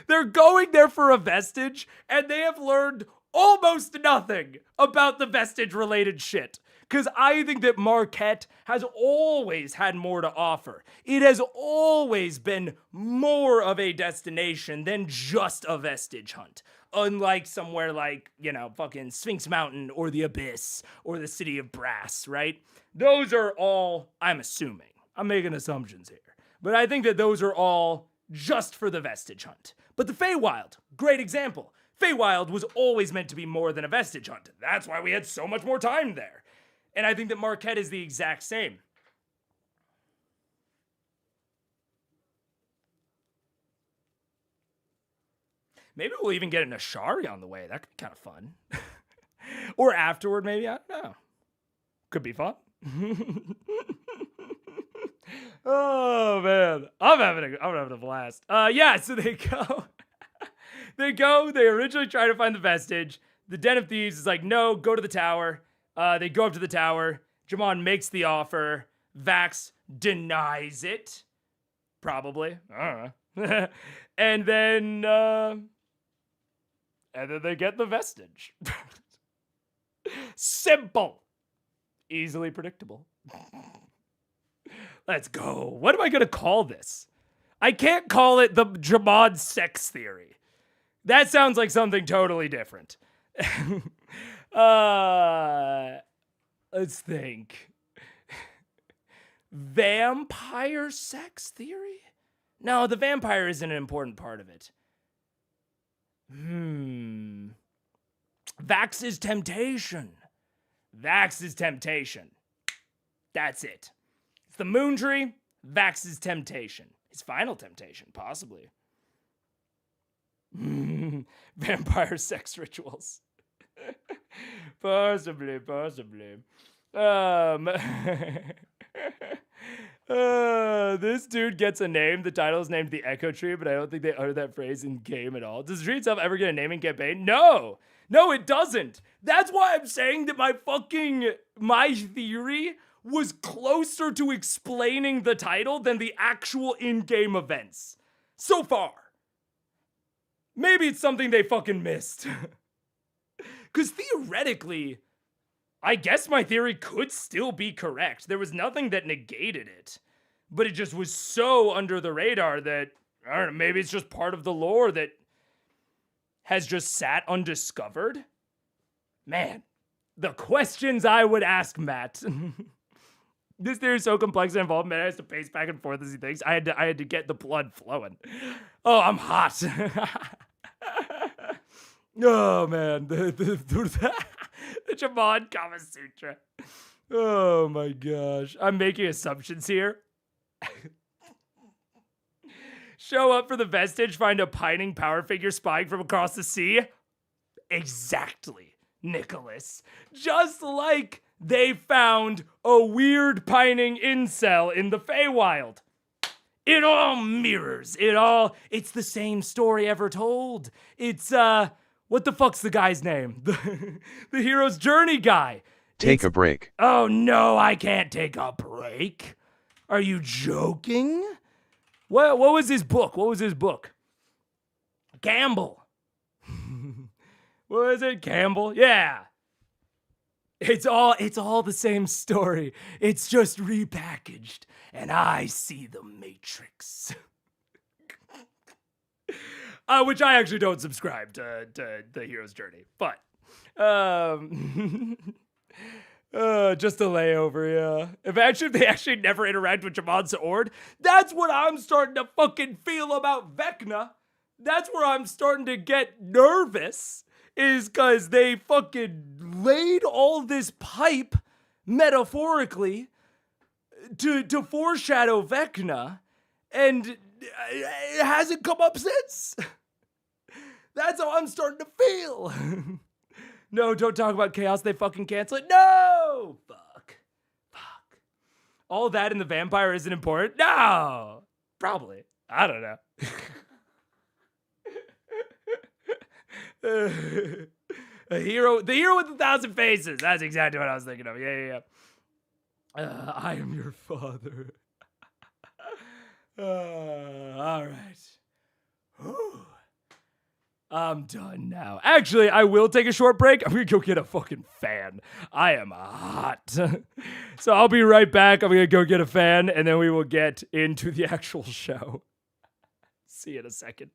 S1: They're going there for a vestige, and they have learned almost nothing about the vestige-related shit. Because I think that Marquette has always had more to offer. It has always been more of a destination than just a vestige hunt. Unlike somewhere like, fucking Sphinx Mountain or the Abyss or the City of Brass, right? Those are all, I'm assuming. I'm making assumptions here. But I think that those are all just for the vestige hunt. But the Feywild, great example. Feywild was always meant to be more than a vestige hunt. That's why we had so much more time there. And I think that Marquette is the exact same. Maybe we'll even get an Ashari on the way. That could be kind of fun. Or afterward, maybe. I don't know. Could be fun. Oh, man. I'm having a blast. So they go. They originally try to find the vestige. The Den of Thieves is like, no, go to the tower. They go up to the tower. J'Mon makes the offer. Vax denies it. Probably. I don't know. And then they get the vestige. Simple. Easily predictable. Let's go. What am I going to call this? I can't call it the J'Mon sex theory. That sounds like something totally different. Let's think. Vampire sex theory? No, the vampire isn't an important part of it. Vax's temptation. Vax's temptation. That's it. It's the moon tree, Vax's temptation. His final temptation, possibly. Vampire sex rituals. Possibly. This dude gets a name. The title is named the Echo Tree, but I don't think they utter that phrase in game at all. Does the tree itself ever get a naming campaign? No, it doesn't. That's why I'm saying that my theory was closer to explaining the title than the actual in-game events. So far. Maybe it's something they fucking missed. Because theoretically, I guess my theory could still be correct. There was nothing that negated it. But it just was so under the radar that, I don't know, maybe it's just part of the lore that has just sat undiscovered. Man, the questions I would ask Matt. This theory is so complex and involved, Matt has to pace back and forth as he thinks. I had to get the blood flowing. Oh, I'm hot. Oh, man. The J'Mon Kama Sutra. Oh, my gosh. I'm making assumptions here. Show up for the vestige, find a pining power figure spying from across the sea. Exactly, Nicholas. Just like they found a weird pining incel in the Feywild. It all mirrors. It's the same story ever told. It's, what the fuck's the guy's name? The hero's journey guy.
S10: Take a break.
S1: Oh, no, I can't take a break. Are you joking? What was his book? Campbell. What was it? Campbell? Yeah. It's all the same story. It's just repackaged. And I see the Matrix. Which I actually don't subscribe to the hero's journey. But just a layover, yeah. If they actually never interact with J'Mon Sa Ord, that's what I'm starting to fucking feel about Vecna. That's where I'm starting to get nervous, is because they fucking laid all this pipe, metaphorically, to foreshadow Vecna, and it hasn't come up since. That's how I'm starting to feel. No, don't talk about chaos. They fucking cancel it. No! Fuck. All that in the vampire isn't important? No! Probably. I don't know. The hero with 1,000 faces. That's exactly what I was thinking of. Yeah. I am your father. All right. Whew. I'm done now. Actually, I will take a short break. I'm going to go get a fucking fan. I am hot. So I'll be right back. I'm going to go get a fan, and then we will get into the actual show. See you in a second.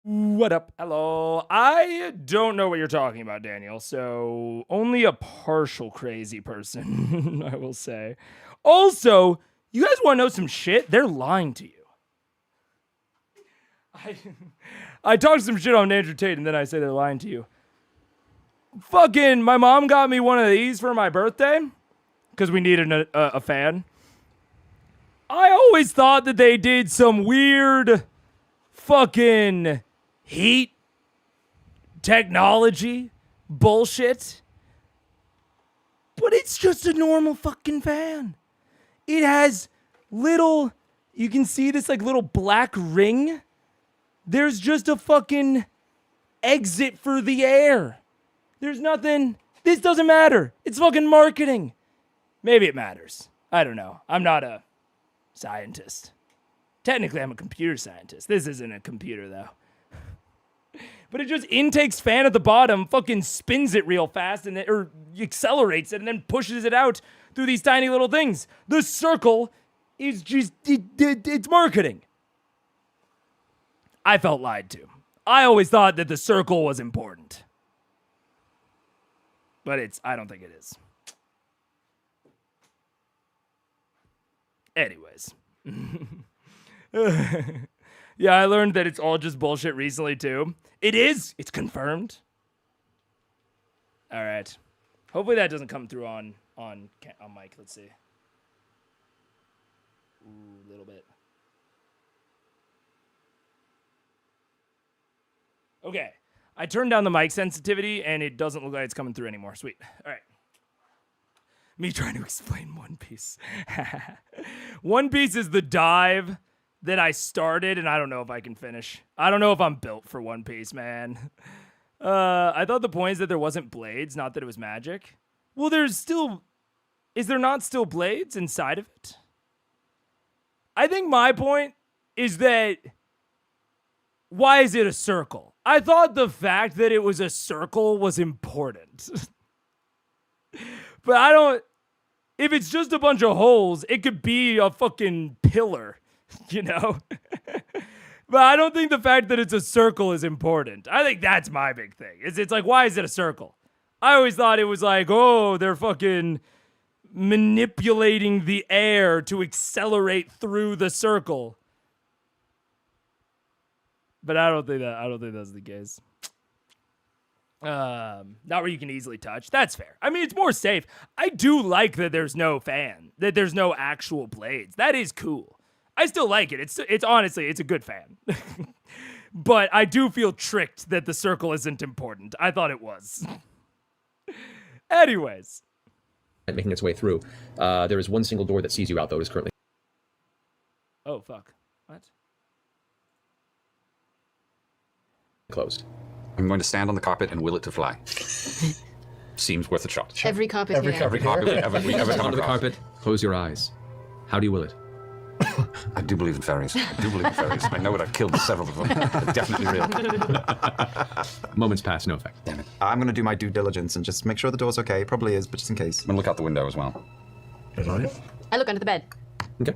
S1: What up? Hello. I don't know what you're talking about, Daniel, so only a partial crazy person, I will say. Also, you guys want to know some shit? They're lying to you. I talked some shit on Andrew Tate, and then I say they're lying to you. Fucking, my mom got me one of these for my birthday, because we needed a fan. I always thought that they did some weird fucking heat technology bullshit. But it's just a normal fucking fan. It has little, you can see this like little black ring. There's just a fucking exit for the air. There's nothing, this doesn't matter. It's fucking marketing. Maybe it matters. I don't know. I'm not a scientist. Technically, I'm a computer scientist. This isn't a computer, though. But it just intakes fan at the bottom, fucking spins it real fast, and or accelerates it, and then pushes it out through these tiny little things. The circle is just, it's marketing. I felt lied to. I always thought that the circle was important. But I don't think it is. Anyways. Yeah, I learned that it's all just bullshit recently, too. It is. It's confirmed. All right. Hopefully that doesn't come through on mic. Let's see. Ooh, a little bit. Okay. I turned down the mic sensitivity, and it doesn't look like it's coming through anymore. Sweet. All right. Me trying to explain One Piece. One Piece is the dive that I started, and I don't know if I can finish. I don't know if I'm built for One Piece, man. I thought the point is that there wasn't blades, not that it was magic. Well, there's still... Is there not still blades inside of it? I think my point is that... Why is it a circle? I thought the fact that it was a circle was important. But I don't... If it's just a bunch of holes, it could be a fucking pillar, you know? But I don't think the fact that it's a circle is important. I think that's my big thing. It's like, why is it a circle? I always thought it was like, oh, they're fucking manipulating the air to accelerate through the circle. But I don't think that's the case. Not where you can easily touch. That's fair. I mean, it's more safe. I do like that there's no fan, that there's no actual blades. That is cool. I still like it. It's honestly, it's a good fan. But I do feel tricked that the circle isn't important. I thought it was. Anyways.
S4: Making its way through. There is one single door that sees you out, though. It is currently...
S1: Oh, fuck. What?
S4: Closed.
S6: I'm going to stand on the carpet and will it to fly. Seems worth a shot.
S8: Every carpet here.
S6: Every carpet we ever come
S4: Onto the
S6: across.
S4: carpet. Close your eyes. How do you will it?
S6: I do believe in fairies. I know it. I've killed several of them. They're definitely real.
S4: Moments pass, no effect.
S6: Damn it.
S3: I'm going to do my due diligence and just make sure the door's okay. It probably is, but just in case.
S6: I'm going to look out the window as well.
S8: I look under the bed.
S4: Okay.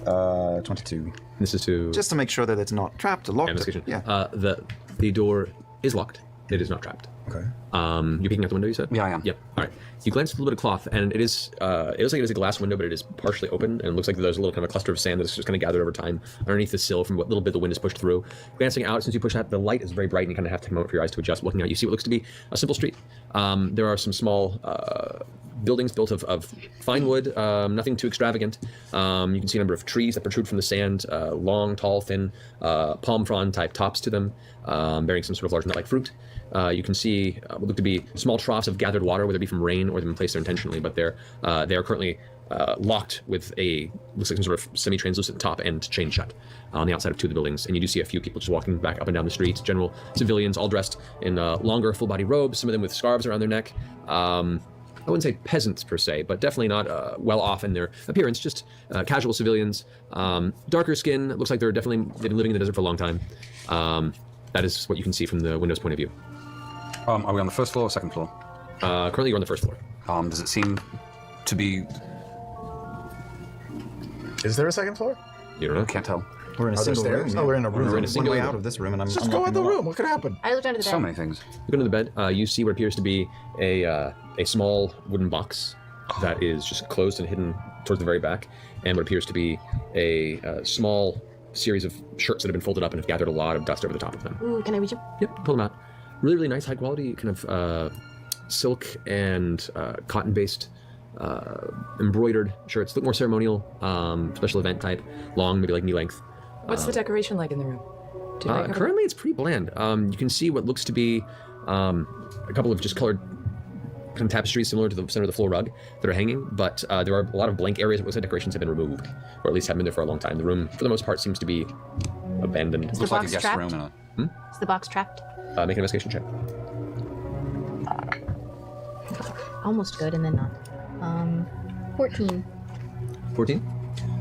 S3: 22.
S4: This is to...
S3: Just to make sure that it's not trapped or locked.
S4: Investigation.
S3: Yeah.
S4: The door is locked. It is not trapped.
S3: Okay.
S4: You're peeking out the window, you said?
S6: Yeah, I am.
S4: Yep. All right. You glance at a little bit of cloth, and it looks like it is a glass window, but it is partially open, and it looks like there's a little kind of a cluster of sand that's just kind of gathered over time underneath the sill from what little bit the wind has pushed through. Glancing out, since you push out, the light is very bright, and you kind of have to take a moment for your eyes to adjust. Looking out, you see what looks to be a simple street. There are some small buildings built of fine wood, nothing too extravagant. You can see a number of trees that protrude from the sand, long, tall, thin, palm frond type tops to them, bearing some sort of large nut-like fruit. You can see what look to be small troughs of gathered water, whether it be from rain or they've been placed there intentionally, but they are currently locked with looks like some sort of semi-translucent top and chain shut on the outside of two of the buildings. And you do see a few people just walking back up and down the street, general civilians, all dressed in longer full-body robes, some of them with scarves around their neck. I wouldn't say peasants per se, but definitely not well off in their appearance, just casual civilians. Darker skin, looks like they've been living in the desert for a long time. That is what you can see from the window's point of view.
S6: Are we on the first floor or second floor?
S4: Currently you're on the first floor.
S6: Does it seem to be...
S7: Is there a second floor?
S4: You don't know?
S6: Can't tell.
S3: We're in a
S7: Are there
S3: single room.
S7: stairs? Oh, we're in a room.
S4: We're in a
S3: One
S4: single
S3: way
S4: room.
S3: out of this room, and I'm
S7: Let's just go in the room. What could happen?
S2: I looked under the bed.
S6: So many things.
S4: You go to the bed. You see what appears to be a small wooden box that is just closed and hidden towards the very back, and what appears to be a small series of shirts that have been folded up and have gathered a lot of dust over the top of them.
S8: Ooh, can I reach him?
S4: Yep, pull them out. Really, really nice, high quality, kind of silk and cotton-based embroidered shirts. Look more ceremonial, special event type, long, maybe like knee length.
S9: What's the decoration like in the room? Did I cover-
S4: Currently, it's pretty bland. You can see what looks to be a couple of just colored kind of tapestries similar to the center of the floor rug that are hanging, but there are a lot of blank areas where the decorations have been removed, or at least haven't been there for a long time. The room, for the most part, seems to be abandoned.
S2: Is the
S6: Looks like a
S2: box
S6: guest
S2: trapped?
S6: room.
S2: Is the box trapped?
S4: Make an investigation check.
S2: Almost good, and then not.
S8: 14.
S4: 14.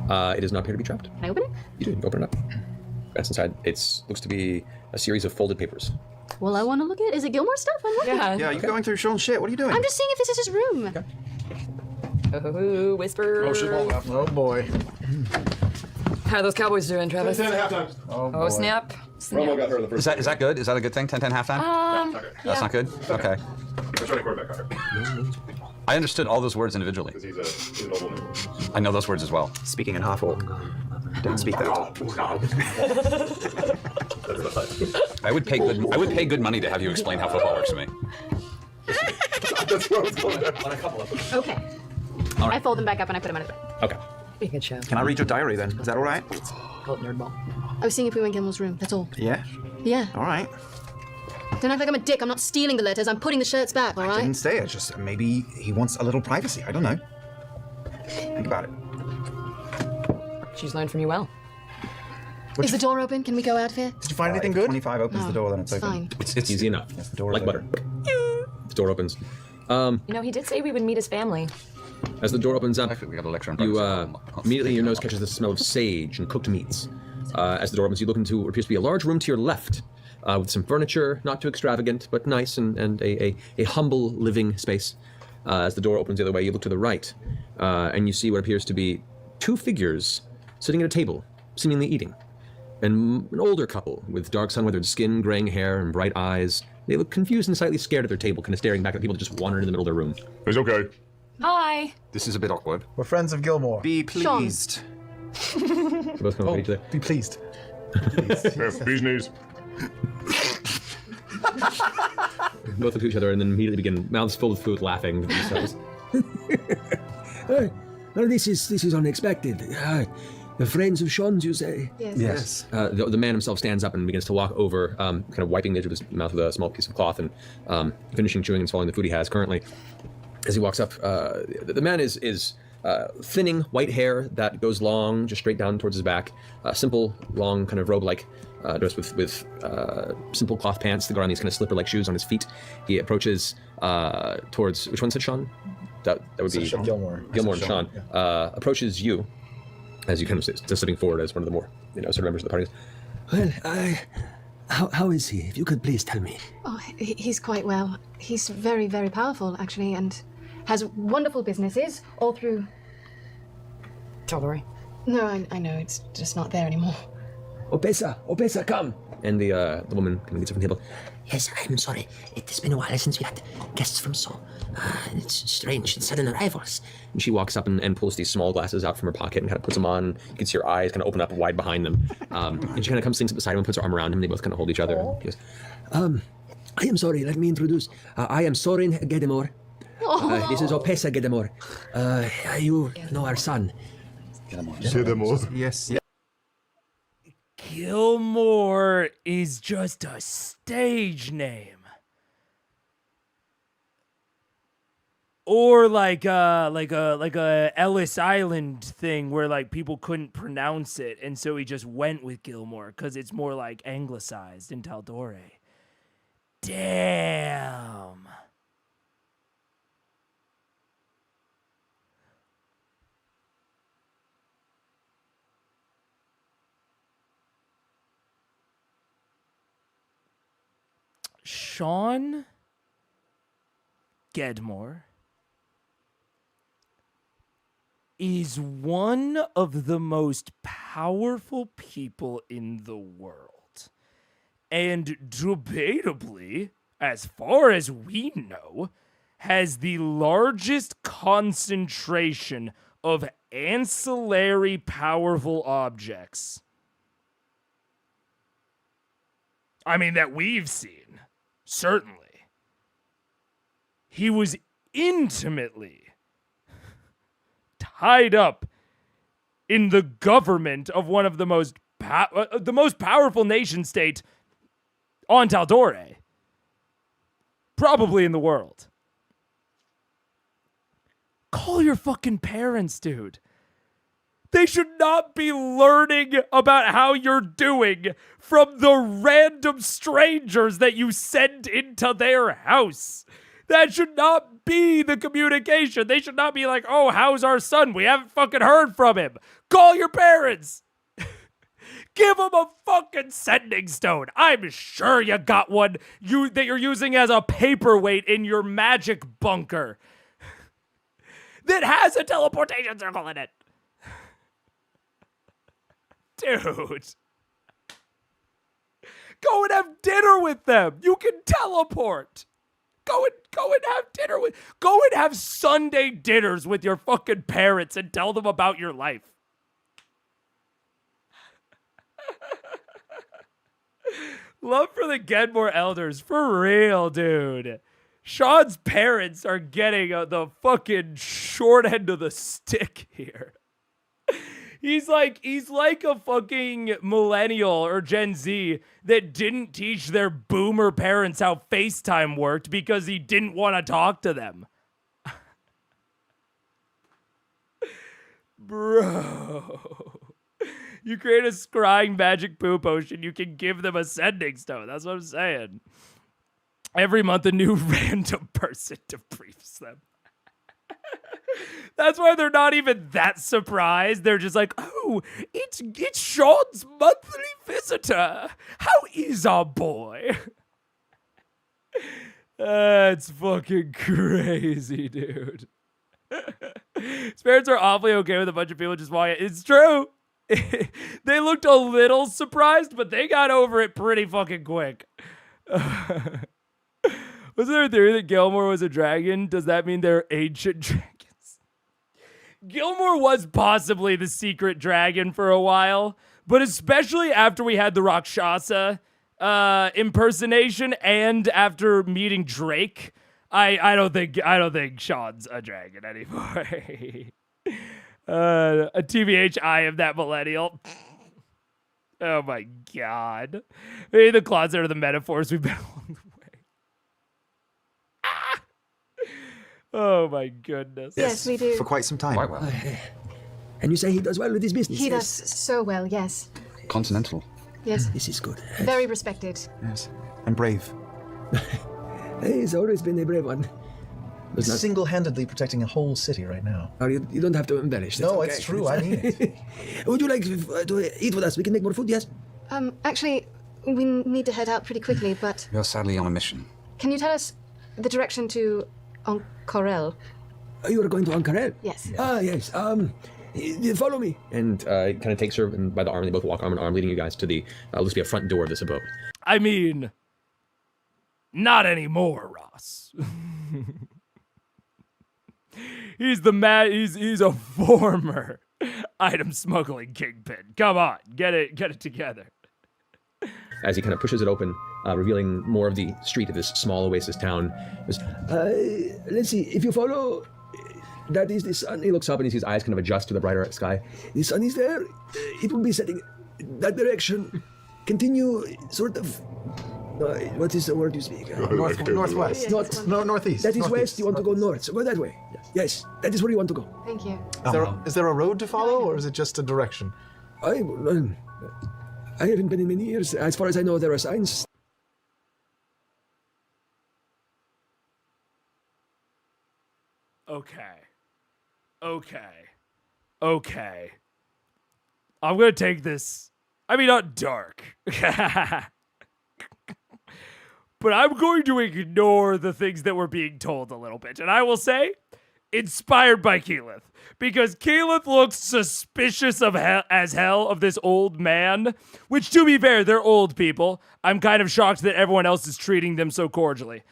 S4: It does not appear to be trapped.
S2: Can I open it?
S4: You do. Open it up. That's inside. It looks to be a series of folded papers.
S2: Well, I want to look at. Is it Gilmore stuff? I'm looking.
S9: Yeah.
S3: Yeah, you're going through Sean's shit. What are you doing?
S2: I'm just seeing if this is his room.
S9: Oh, whisper.
S7: Oh boy.
S9: How are those Cowboys doing, Travis?
S5: 10 halftime.
S9: Oh, snap.
S5: Romo got hurt the first.
S6: Is that good? Is that a good thing? 10-10 halftime? That's not good? Okay.
S5: Let's try to quarterback Carter.
S6: I understood all those words individually.
S5: Because he's a nobleman.
S6: I know those words as well.
S3: Speaking in half orc. Don't speak that.
S6: I would pay good money to have you explain how football works to me.
S5: That's what I was going at.
S4: On a couple of them.
S2: Okay. I fold them back up and I put them on his bed.
S4: Okay.
S9: Be a good show.
S3: Can I read your diary then? Is that all right?
S9: Cult nerdball.
S8: I was seeing if we were in Gilmore's room, that's all.
S3: Yeah.
S8: Yeah.
S3: All right.
S8: Don't act like I'm a dick. I'm not stealing the letters. I'm putting the shirts back, all
S3: I
S8: right?
S3: didn't say it. Just maybe he wants a little privacy. I don't know. Think about it.
S9: She's learned from you well.
S8: Is the door open? Can we go out of here?
S7: Did you find anything
S3: If
S7: good?
S3: 25 opens
S8: No,
S3: the door, then it's
S8: it's
S3: open.
S8: fine.
S4: It's easy enough.
S3: Yes, the door is
S4: Like butter.
S3: open.
S4: The door opens.
S9: You know, he did say we would meet his family.
S4: As the door opens up,
S6: Actually, we got a lecture on
S4: you
S6: privacy.
S4: immediately your nose catches the smell of sage and cooked meats. As the door opens, you look into what appears to be a large room to your left, with some furniture, not too extravagant, but nice and a humble living space. As the door opens the other way, you look to the right, and you see what appears to be two figures sitting at a table, seemingly eating. And an older couple with dark sun-weathered skin, graying hair, and bright eyes. They look confused and slightly scared at their table, kind of staring back at people that just wandered in the middle of their room.
S5: It's okay.
S9: Hi.
S6: This is a bit awkward.
S7: We're friends of Gilmore.
S3: Be pleased.
S4: They both come up to each other.
S7: Be pleased.
S5: Yeah, bee's knees.
S4: Both look to each other and then immediately begin, mouths full of food, laughing to themselves.
S10: Well, this is unexpected. The friends of Sean's, you say?
S8: Yes.
S3: Yes.
S4: The man himself stands up and begins to walk over, kind of wiping the edge of his mouth with a small piece of cloth and finishing chewing and swallowing the food he has currently. As he walks up, the man is thinning, white hair that goes long, just straight down towards his back. Simple, long, kind of robe-like dress with simple cloth pants that go on these kind of slipper-like shoes on his feet. He approaches towards, which one said Sean? That would be
S7: Gilmore.
S4: Gilmore and Sean. Approaches you as you kind of just stepping forward as one of the more, sort of members of the party.
S10: Well, how is he? If you could please tell me.
S8: Oh, he's quite well. He's very, very powerful, actually, and has wonderful businesses all through...
S9: Telenovela.
S8: No, I know, it's just not there anymore.
S10: Opesa, come.
S4: And the woman kind of gets up from the table.
S10: Yes, I'm sorry. It has been a while since we had guests from so. It's strange, sudden arrivals.
S4: And she walks up and pulls these small glasses out from her pocket and kind of puts them on. You can see her eyes kind of open up wide behind them. And she kind of comes, sings up beside him and puts her arm around him. They both kind of hold each other. And he goes,
S10: I am sorry, let me introduce. I am Sorin Gedemore. This is Opesa Gedemore. You know our son.
S5: Say them all.
S3: Yes.
S1: Gilmore is just a stage name. Or like a Ellis Island thing where like people couldn't pronounce it, and so he just went with Gilmore because it's more like anglicized in Taldore. Damn. Sean Gedmore is one of the most powerful people in the world. And debatably, as far as we know, has the largest concentration of ancillary powerful objects. I mean, that we've seen. Certainly. He was intimately tied up in the government of one of the most powerful nation state on Taldore. Probably in the world. Call your fucking parents, dude. They should not be learning about how you're doing from the random strangers that you send into their house. That should not be the communication. They should not be like, oh, how's our son? We haven't fucking heard from him. Call your parents. Give them a fucking sending stone. I'm sure you got one that you're using as a paperweight in your magic bunker that has a teleportation circle in it. Dude. Go and have dinner with them. You can teleport. Go and have dinner with. Go and have Sunday dinners with your fucking parents and tell them about your life. Love for the Gilmore elders, for real, dude. Sean's parents are getting the fucking short end of the stick here. He's like a fucking millennial or Gen Z that didn't teach their boomer parents how FaceTime worked because he didn't want to talk to them. Bro. You create a scrying magic poo potion, you can give them a sending stone. That's what I'm saying. Every month a new random person debriefs them. That's why they're not even that surprised. They're just like, oh, it's Sean's monthly visitor. How is our boy? That's fucking crazy, dude. His parents are awfully okay with a bunch of people just walking. It's true. They looked a little surprised, but they got over it pretty fucking quick. Was there a theory that Gilmore was a dragon? Does that mean they're ancient dragons? Gilmore was possibly the secret dragon for a while, but especially after we had the Rakshasa impersonation and after meeting Drake, I don't think Sean's a dragon anymore. A TBH, I am that millennial. Oh my god. Maybe the closet are the metaphors we've been along the way. Oh my goodness.
S8: Yes, we do.
S3: For quite some time.
S6: Quite well.
S10: And you say he does well with his business?
S8: He
S10: yes?
S8: does so well, yes.
S6: Continental.
S8: Yes.
S10: This is good.
S8: Very respected.
S3: Yes. And brave.
S10: He's always been a brave one.
S7: He's single-handedly protecting a whole city right now.
S10: You don't have to embellish. That's
S7: No,
S10: okay.
S7: it's true. I mean it.
S10: Would you like to eat with us? We can make more food, yes?
S8: Actually, we need to head out pretty quickly, but
S6: You're sadly on a mission.
S8: can you tell us the direction to Oncorel?
S10: You are going to Ankarel?
S8: Yes.
S10: Ah, yes. Follow me.
S4: And kind of takes her by the arm. They both walk arm in arm, leading you guys to the looks to be a front door of this abode.
S1: I mean, not anymore, Ross. He's a former item smuggling kingpin. Come on, get it together.
S4: As he kind of pushes it open, revealing more of the street of this small oasis town.
S10: Let's see. If you follow, that is the sun.
S4: He looks up and he sees eyes kind of adjust to the brighter sky.
S10: The sun is there. It will be setting that direction. Continue, sort of. What is the word you speak?
S7: Northwest.
S10: North.
S7: Northeast.
S10: That is
S7: northeast.
S10: west. You want to go north. So go that way. Yes, that is where you want to go.
S8: Thank you.
S7: Is there a road to follow, or is it just a direction?
S10: I haven't been in many years. As far as I know, there are signs.
S1: Okay. I'm gonna take this. I mean, not dark. But I'm going to ignore the things that we're being told a little bit. And I will say, inspired by Keyleth. Because Keyleth looks suspicious as hell of this old man. Which, to be fair, they're old people. I'm kind of shocked that everyone else is treating them so cordially.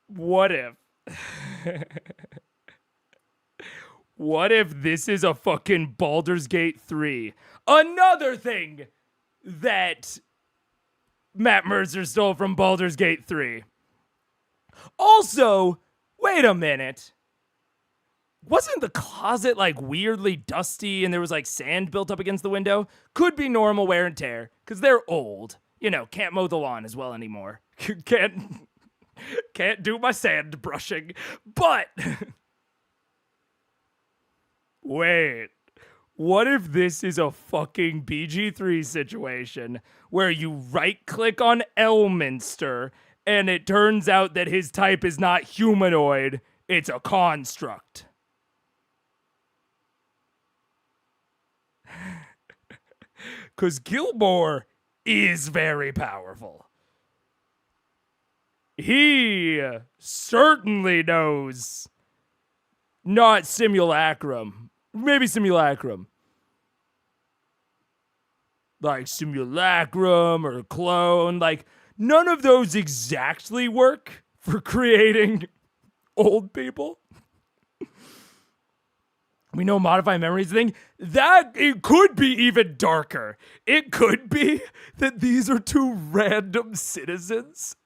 S1: What if? What if this is a fucking Baldur's Gate 3? Another thing that Matt Mercer stole from Baldur's Gate 3. Also, wait a minute. Wasn't the closet like weirdly dusty and there was like sand built up against the window? Could be normal wear and tear because they're old. You know, can't mow the lawn as well anymore. Can't do my sand brushing. But wait. What if this is a fucking BG3 situation where you right-click on Elminster and it turns out that his type is not humanoid, it's a construct? Because Gilmore is very powerful. He certainly knows not simulacrum. Maybe simulacrum. Like simulacrum or clone. Like, none of those exactly work for creating old people. We know modify memories thing. That, it could be even darker. It could be that these are two random citizens.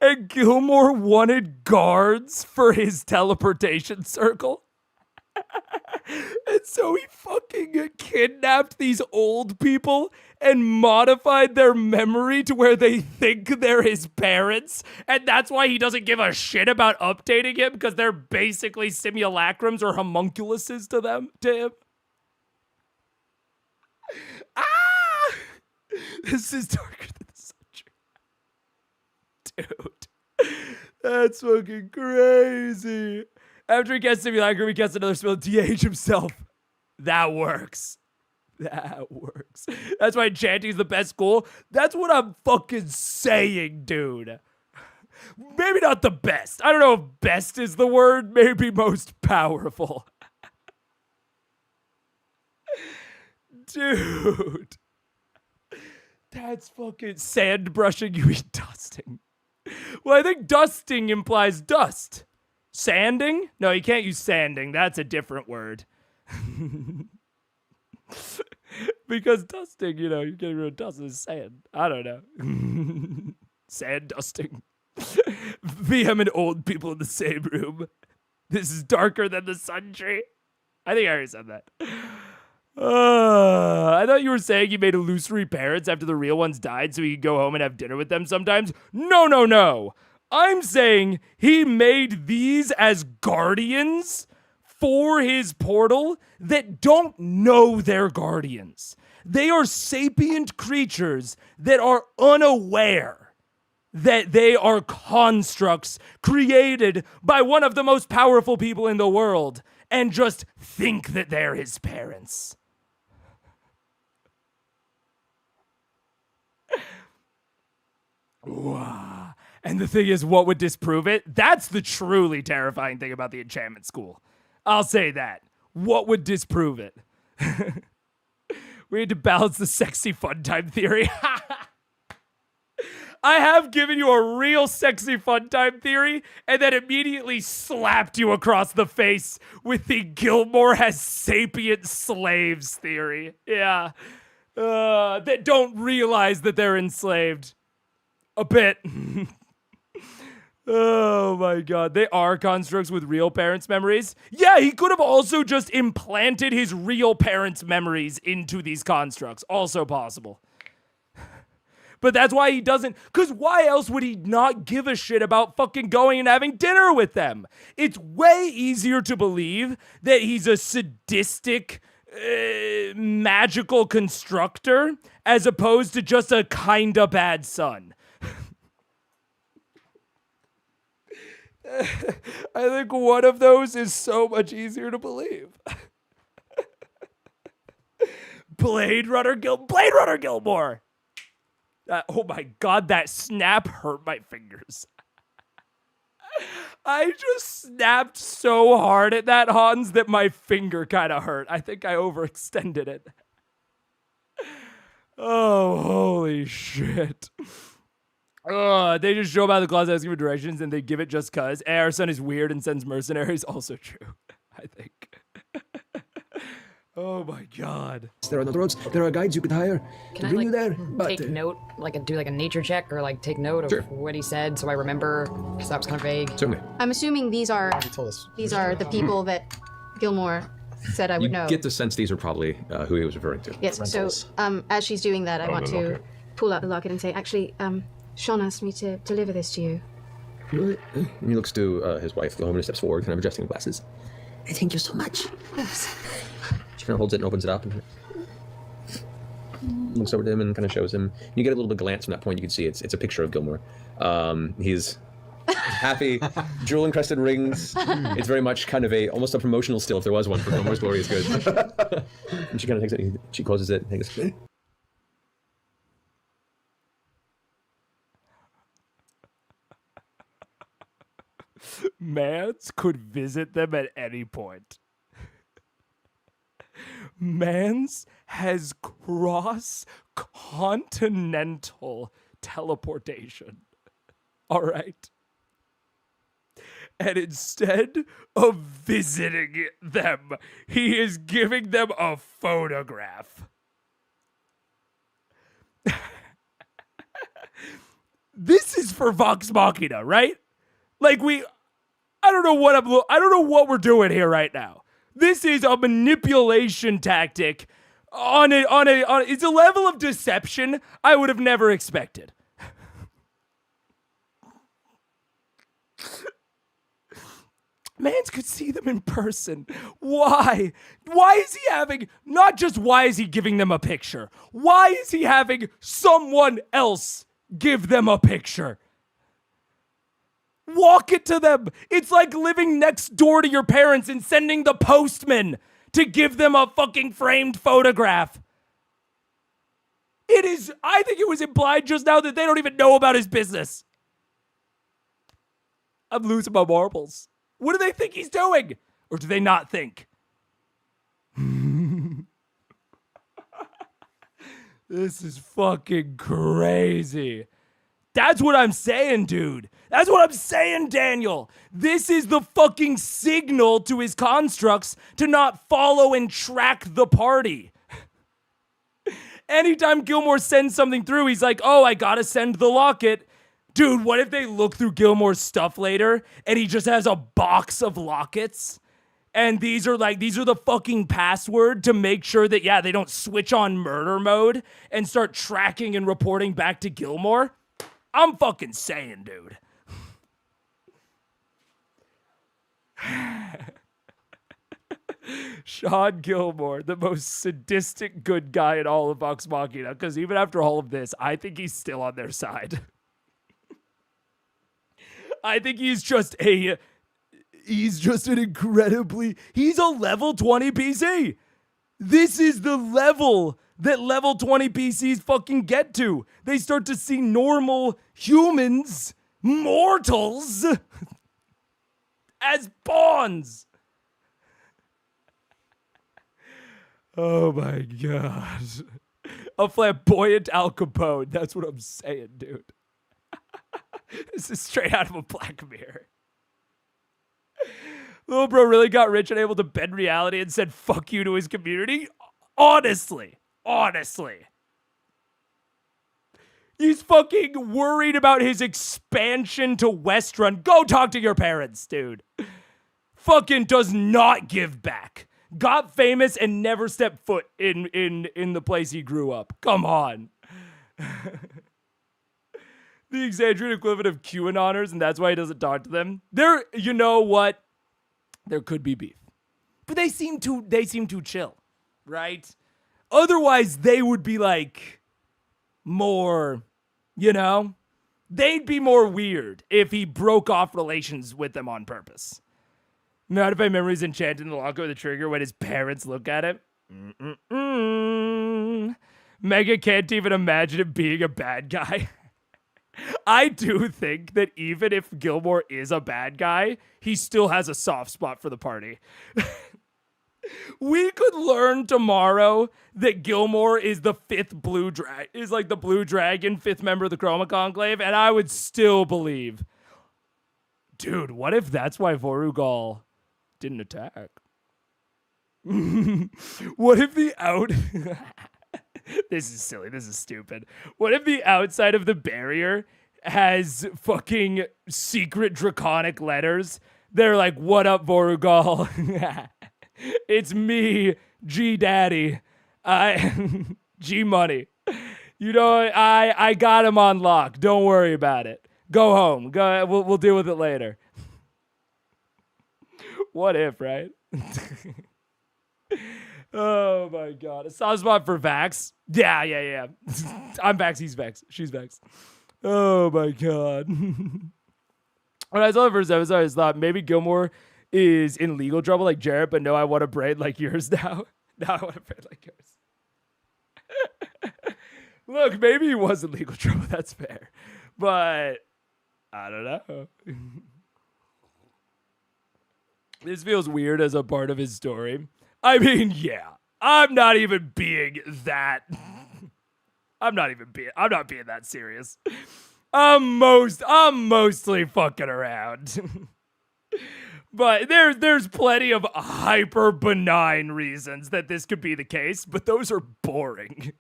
S1: And Gilmore wanted guards for his teleportation circle. And so he fucking kidnapped these old people and modified their memory to where they think they're his parents. And that's why he doesn't give a shit about updating it, because they're basically simulacrums or homunculuses to him. Ah! This is darker than the sunshine. Dude. That's fucking crazy. After he gets simulacrum, he gets another spell to de-age himself. That works. That works. That's why enchanting is the best school. That's what I'm fucking saying, dude. Maybe not the best. I don't know if best is the word. Maybe most powerful. Dude. That's fucking sand brushing, you mean dusting. Well, I think dusting implies dust. Sanding? No, you can't use sanding. That's a different word. Because dusting, you know, you're getting rid of dust and sand. I don't know. Sand dusting. VM and old people in the same room. This is darker than the sun tree. I think I already said that. I thought you were saying you made illusory parents after the real ones died so he could go home and have dinner with them sometimes. No. I'm saying he made these as guardians for his portal that don't know they're guardians. They are sapient creatures that are unaware that they are constructs created by one of the most powerful people in the world and just think that they're his parents. Wow. And the thing is, what would disprove it? That's the truly terrifying thing about the enchantment school. I'll say that. What would disprove it? We need to balance the sexy fun time theory. I have given you a real sexy fun time theory and then immediately slapped you across the face with the Gilmore has sapient slaves theory. Yeah. That don't realize that they're enslaved. A bit. Oh my god. They are constructs with real parents' memories. Yeah, he could have also just implanted his real parents' memories into these constructs. Also possible. But that's why he doesn't, because why else would he not give a shit about fucking going and having dinner with them? It's way easier to believe that he's a sadistic, magical constructor as opposed to just a kinda bad son. I think one of those is so much easier to believe. Blade Runner Gilmore. Oh my god, that snap hurt my fingers. I just snapped so hard at that, Hans, that my finger kind of hurt. I think I overextended it. Oh, holy shit. They just show up out of the closet asking for directions and they give it just cuz. Our son is weird and sends mercenaries. Also true, I think. Oh my god.
S10: There are no roads. There are guides you could hire to bring you there. But
S9: take note, do like a nature check, or like take note of what he said, so I remember, because that was kind of vague.
S4: Certainly.
S8: I'm assuming these are
S7: told us.
S8: the people that Gilmore said I would know.
S4: Get the sense these are probably who he was referring to.
S8: Yes.
S7: Rentals.
S8: So as she's doing that, I want
S5: the
S8: to
S5: locket.
S8: pull out the locket and say, actually, Sean asked me to deliver this to you.
S4: And he looks to his wife, the woman who steps forward, kind of adjusting the glasses.
S10: thank you so much.
S4: She kind of holds it and opens it up and looks over to him and kind of shows him. You get a little bit of glance from that point. You can see it's a picture of Gilmore. He's happy, jewel encrusted rings. It's very much kind of almost a promotional still, if there was one, for Gilmore's Glorious Goods. And she kind of takes it, she closes it, and goes,
S1: Mans could visit them at any point. Mans has cross-continental teleportation. All right? And instead of visiting them, he is giving them a photograph. This is for Vox Machina, right? Like I don't know what we're doing here right now. This is a manipulation tactic it's a level of deception I would have never expected. Mans could see them in person. Why? Why is he having, not just why is he giving them a picture? Why is he having someone else give them a picture? Walk it to them. It's like living next door to your parents and sending the postman to give them a fucking framed photograph. I think it was implied just now that they don't even know about his business. I'm losing my marbles. What do they think he's doing? Or do they not think? This is fucking crazy. That's what I'm saying, dude. That's what I'm saying, Daniel. This is the fucking signal to his constructs to not follow and track the party. Anytime Gilmore sends something through, he's like, oh, I gotta send the locket. Dude, what if they look through Gilmore's stuff later and he just has a box of lockets? And these are the fucking password to make sure that, yeah, they don't switch on murder mode and start tracking and reporting back to Gilmore? I'm fucking saying, dude. Sean Gilmore, the most sadistic good guy in all of Vox Machina, because even after all of this, I think he's still on their side. I think he's just an incredibly, he's a level 20 PC. This is the level that level 20 PCs fucking get to. They start to see normal humans, mortals, as pawns. Oh my god. A flamboyant Al Capone. That's what I'm saying, dude. This is straight out of a Black Mirror. Little bro really got rich and able to bend reality and said fuck you to his community? Honestly. He's fucking worried about his expansion to Westrun. Go talk to your parents, dude. Fucking does not give back. Got famous and never stepped foot in the place he grew up. Come on. The Exandrian equivalent of QAnoners, and that's why he doesn't talk to them. You know what? There could be beef. But they seem too chill, right? Otherwise, they would be like more, they'd be more weird if he broke off relations with them on purpose. Modify memories enchanted in the locker with a trigger when his parents look at it. Mega can't even imagine him being a bad guy. I do think that even if Gilmore is a bad guy, he still has a soft spot for the party. We could learn tomorrow that Gilmore is the fifth blue is like the blue dragon, fifth member of the Chroma Conclave, and I would still believe. Dude, what if that's why Vorugal didn't attack? What if the This is silly. This is stupid. What if the outside of the barrier has fucking secret draconic letters? They're like, "What up, Vorugal? It's me, G Daddy. G Money. You know, I got him on lock. Don't worry about it. Go home. Go. We'll deal with it later." What if, right? Oh my god. A soft spot for Vax. Yeah. I'm Vax, he's Vax. She's Vax. Oh my god. When I saw the first episode, I just thought maybe Gilmore is in legal trouble like Jarrett, but no, I want a braid like yours now. Now I want a braid like yours. Look, maybe he was in legal trouble. That's fair. But I don't know. This feels weird as a part of his story. I mean, yeah, I'm not being that serious. I'm mostly fucking around. But there's plenty of hyper benign reasons that this could be the case, but those are boring.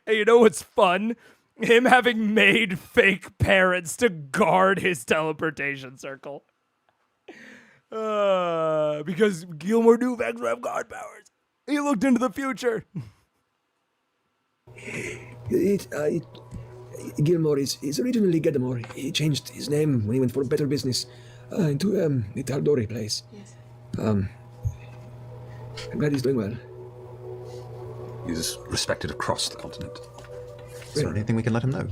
S1: And you know what's fun? Him having made fake parents to guard his teleportation circle. Because Gilmore knew Vex would have guard powers. He looked into the future.
S10: Gilmore is originally Gedamore. He changed his name when he went for better business into the Taldori place.
S8: Yes.
S10: I'm glad he's doing well.
S6: He's respected across the continent.
S3: Is there anything we can let him know?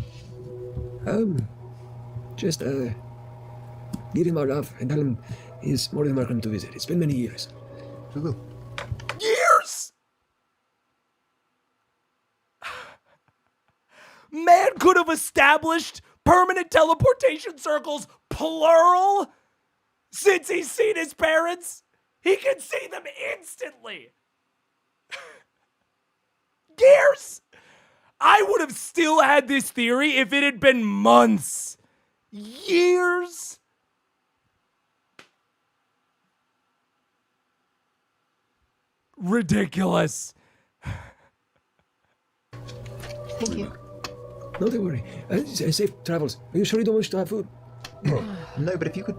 S10: Just give him our love and tell him he's more than welcome to visit. It's been many years.
S3: We will.
S1: Years? Man could have established permanent teleportation circles, plural, since he's seen his parents. He can see them instantly. Years? I would have still had this theory if it had been months. Years? Ridiculous.
S8: Thank you.
S10: No, don't worry. Safe travels. Are you sure you don't wish to have food?
S3: No, but if you could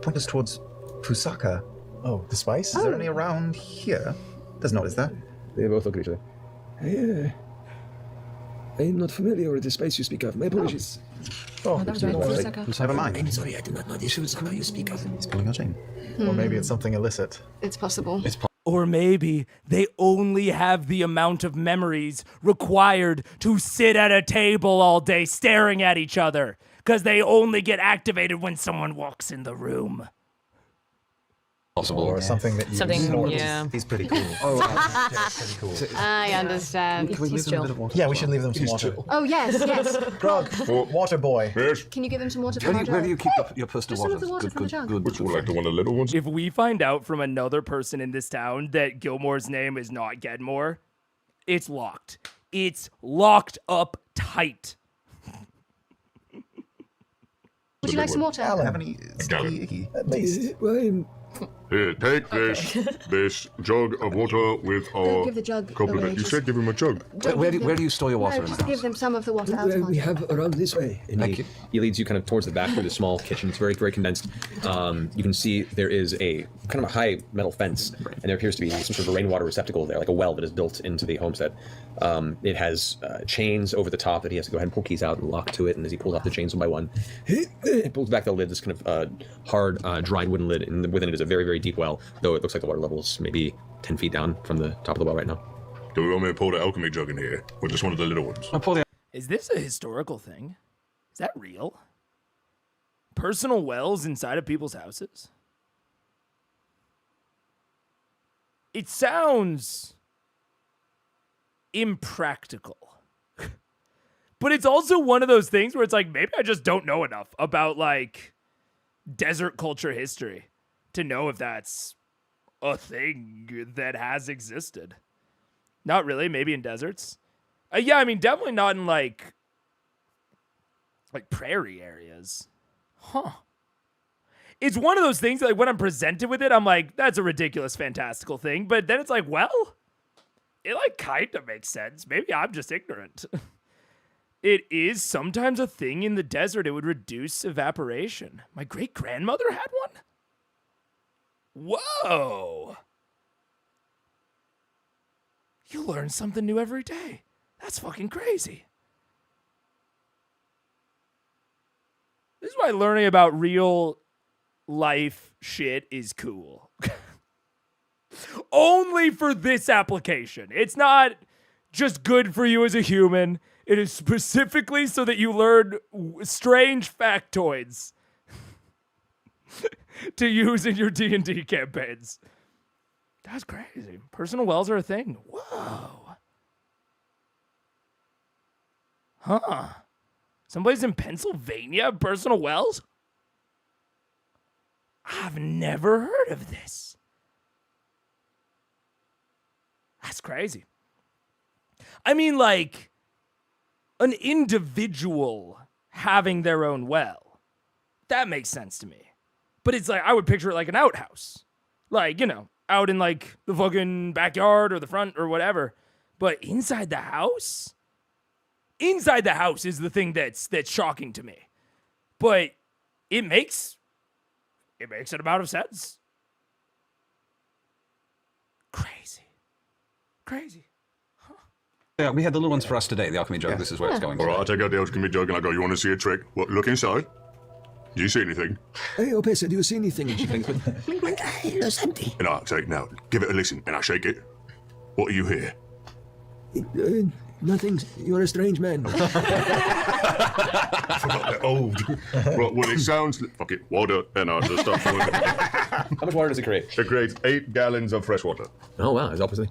S3: point us towards Fusaka.
S7: Oh, the spice?
S3: Is there any around here? There's not, is there?
S10: They both look at each other. I'm not familiar with the spice you speak of. My apologies.
S7: Oh,
S9: that was right. Fusaka.
S3: Never mind.
S10: I'm sorry, I do not know the Fusaka you speak of.
S3: He's pulling our chain.
S7: Or maybe it's something illicit.
S8: It's possible.
S1: Or maybe they only have the amount of memories required to sit at a table all day staring at each other, because they only get activated when someone walks in the room.
S6: Possible.
S7: Or something that you
S9: Yeah.
S3: He's pretty cool.
S7: pretty cool.
S8: I understand.
S3: Can we
S8: He's
S3: leave them a
S8: chill.
S3: bit of water?
S7: Yeah, we should leave them some water.
S8: Oh, yes.
S7: Grog, water boy.
S5: Yes,
S8: Can you give him some water from our
S6: Where do
S8: jug?
S6: you keep your personal
S8: Just some
S6: water?
S8: of the water from the jug.
S5: which one, like the one of the little ones?
S1: If we find out from another person in this town that Gilmore's name is not Gedmore, it's locked. It's locked up tight.
S8: Would you like some water?
S7: Alan.
S3: Have any sticky icky?
S7: At least.
S10: Well,
S5: Here, take this jug of water with our
S8: give the jug
S5: compliment.
S8: away,
S5: You
S8: just-
S5: said give him a jug.
S6: Where do you store your water
S8: No,
S6: in the
S8: just
S6: house?
S8: give them some of the water out of
S10: we
S8: my
S10: have around this way.
S4: And
S6: Thank you.
S4: he leads you kind of towards the back through the small kitchen. It's very, very condensed. You can see there is a kind of a high metal fence, and there appears to be some sort of a rainwater receptacle there, like a well that is built into the homestead. It has chains over the top that he has to go ahead and pull keys out and lock to it, and as he pulls off the chains one by one, he pulls back the lid, this kind of hard, dried wooden lid, and within it is a very, very deep well, though it looks like the water level is maybe 10 feet down from the top of the well right now.
S5: Do we want me to pour the alchemy jug in here? Or just one of the little ones?
S6: I'll pour the
S1: Is this a historical thing? Is that real? Personal wells inside of people's houses? It sounds impractical. But it's also one of those things where it's like, maybe I just don't know enough about like desert culture history to know if that's a thing that has existed. Not really, maybe in deserts. Yeah, I mean, definitely not in like prairie areas. Huh. It's one of those things that, like, when I'm presented with it, I'm like, that's a ridiculous, fantastical thing. But then it's like, well, it like kind of makes sense. Maybe I'm just ignorant. It is sometimes a thing in the desert. It would reduce evaporation. My great-grandmother had one? Whoa. You learn something new every day. That's fucking crazy. This is why learning about real life shit is cool. Only for this application. It's not just good for you as a human. It is specifically so that you learn strange factoids to use in your D&D campaigns. That's crazy. Personal wells are a thing. Whoa. Huh. Someplace in Pennsylvania have personal wells? I've never heard of this. That's crazy. I mean, like, an individual having their own well. That makes sense to me. But it's like, I would picture it like an outhouse. Like, you know, out in like the fucking backyard or the front or whatever. But inside the house? Inside the house is the thing that's shocking to me. But it makes an amount of sense. Crazy.
S6: Yeah, we had the little ones for us today, the alchemy jug. This is where it's going.
S5: All right, I'll take out the alchemy jug and I go, you want to see a trick? What, look inside. Do you see anything?
S10: Hey, Opesa, do you see anything? And she thinks, it's empty.
S5: And I say, now, give it a listen. And I shake it. What do you hear?
S10: Nothing. You're a strange man.
S5: I forgot that old. Right, well, it sounds... Fuck it, water, and I just start pouring it.
S4: How much water does it create?
S5: It creates 8 gallons of fresh water.
S4: Oh, wow. It's opposite.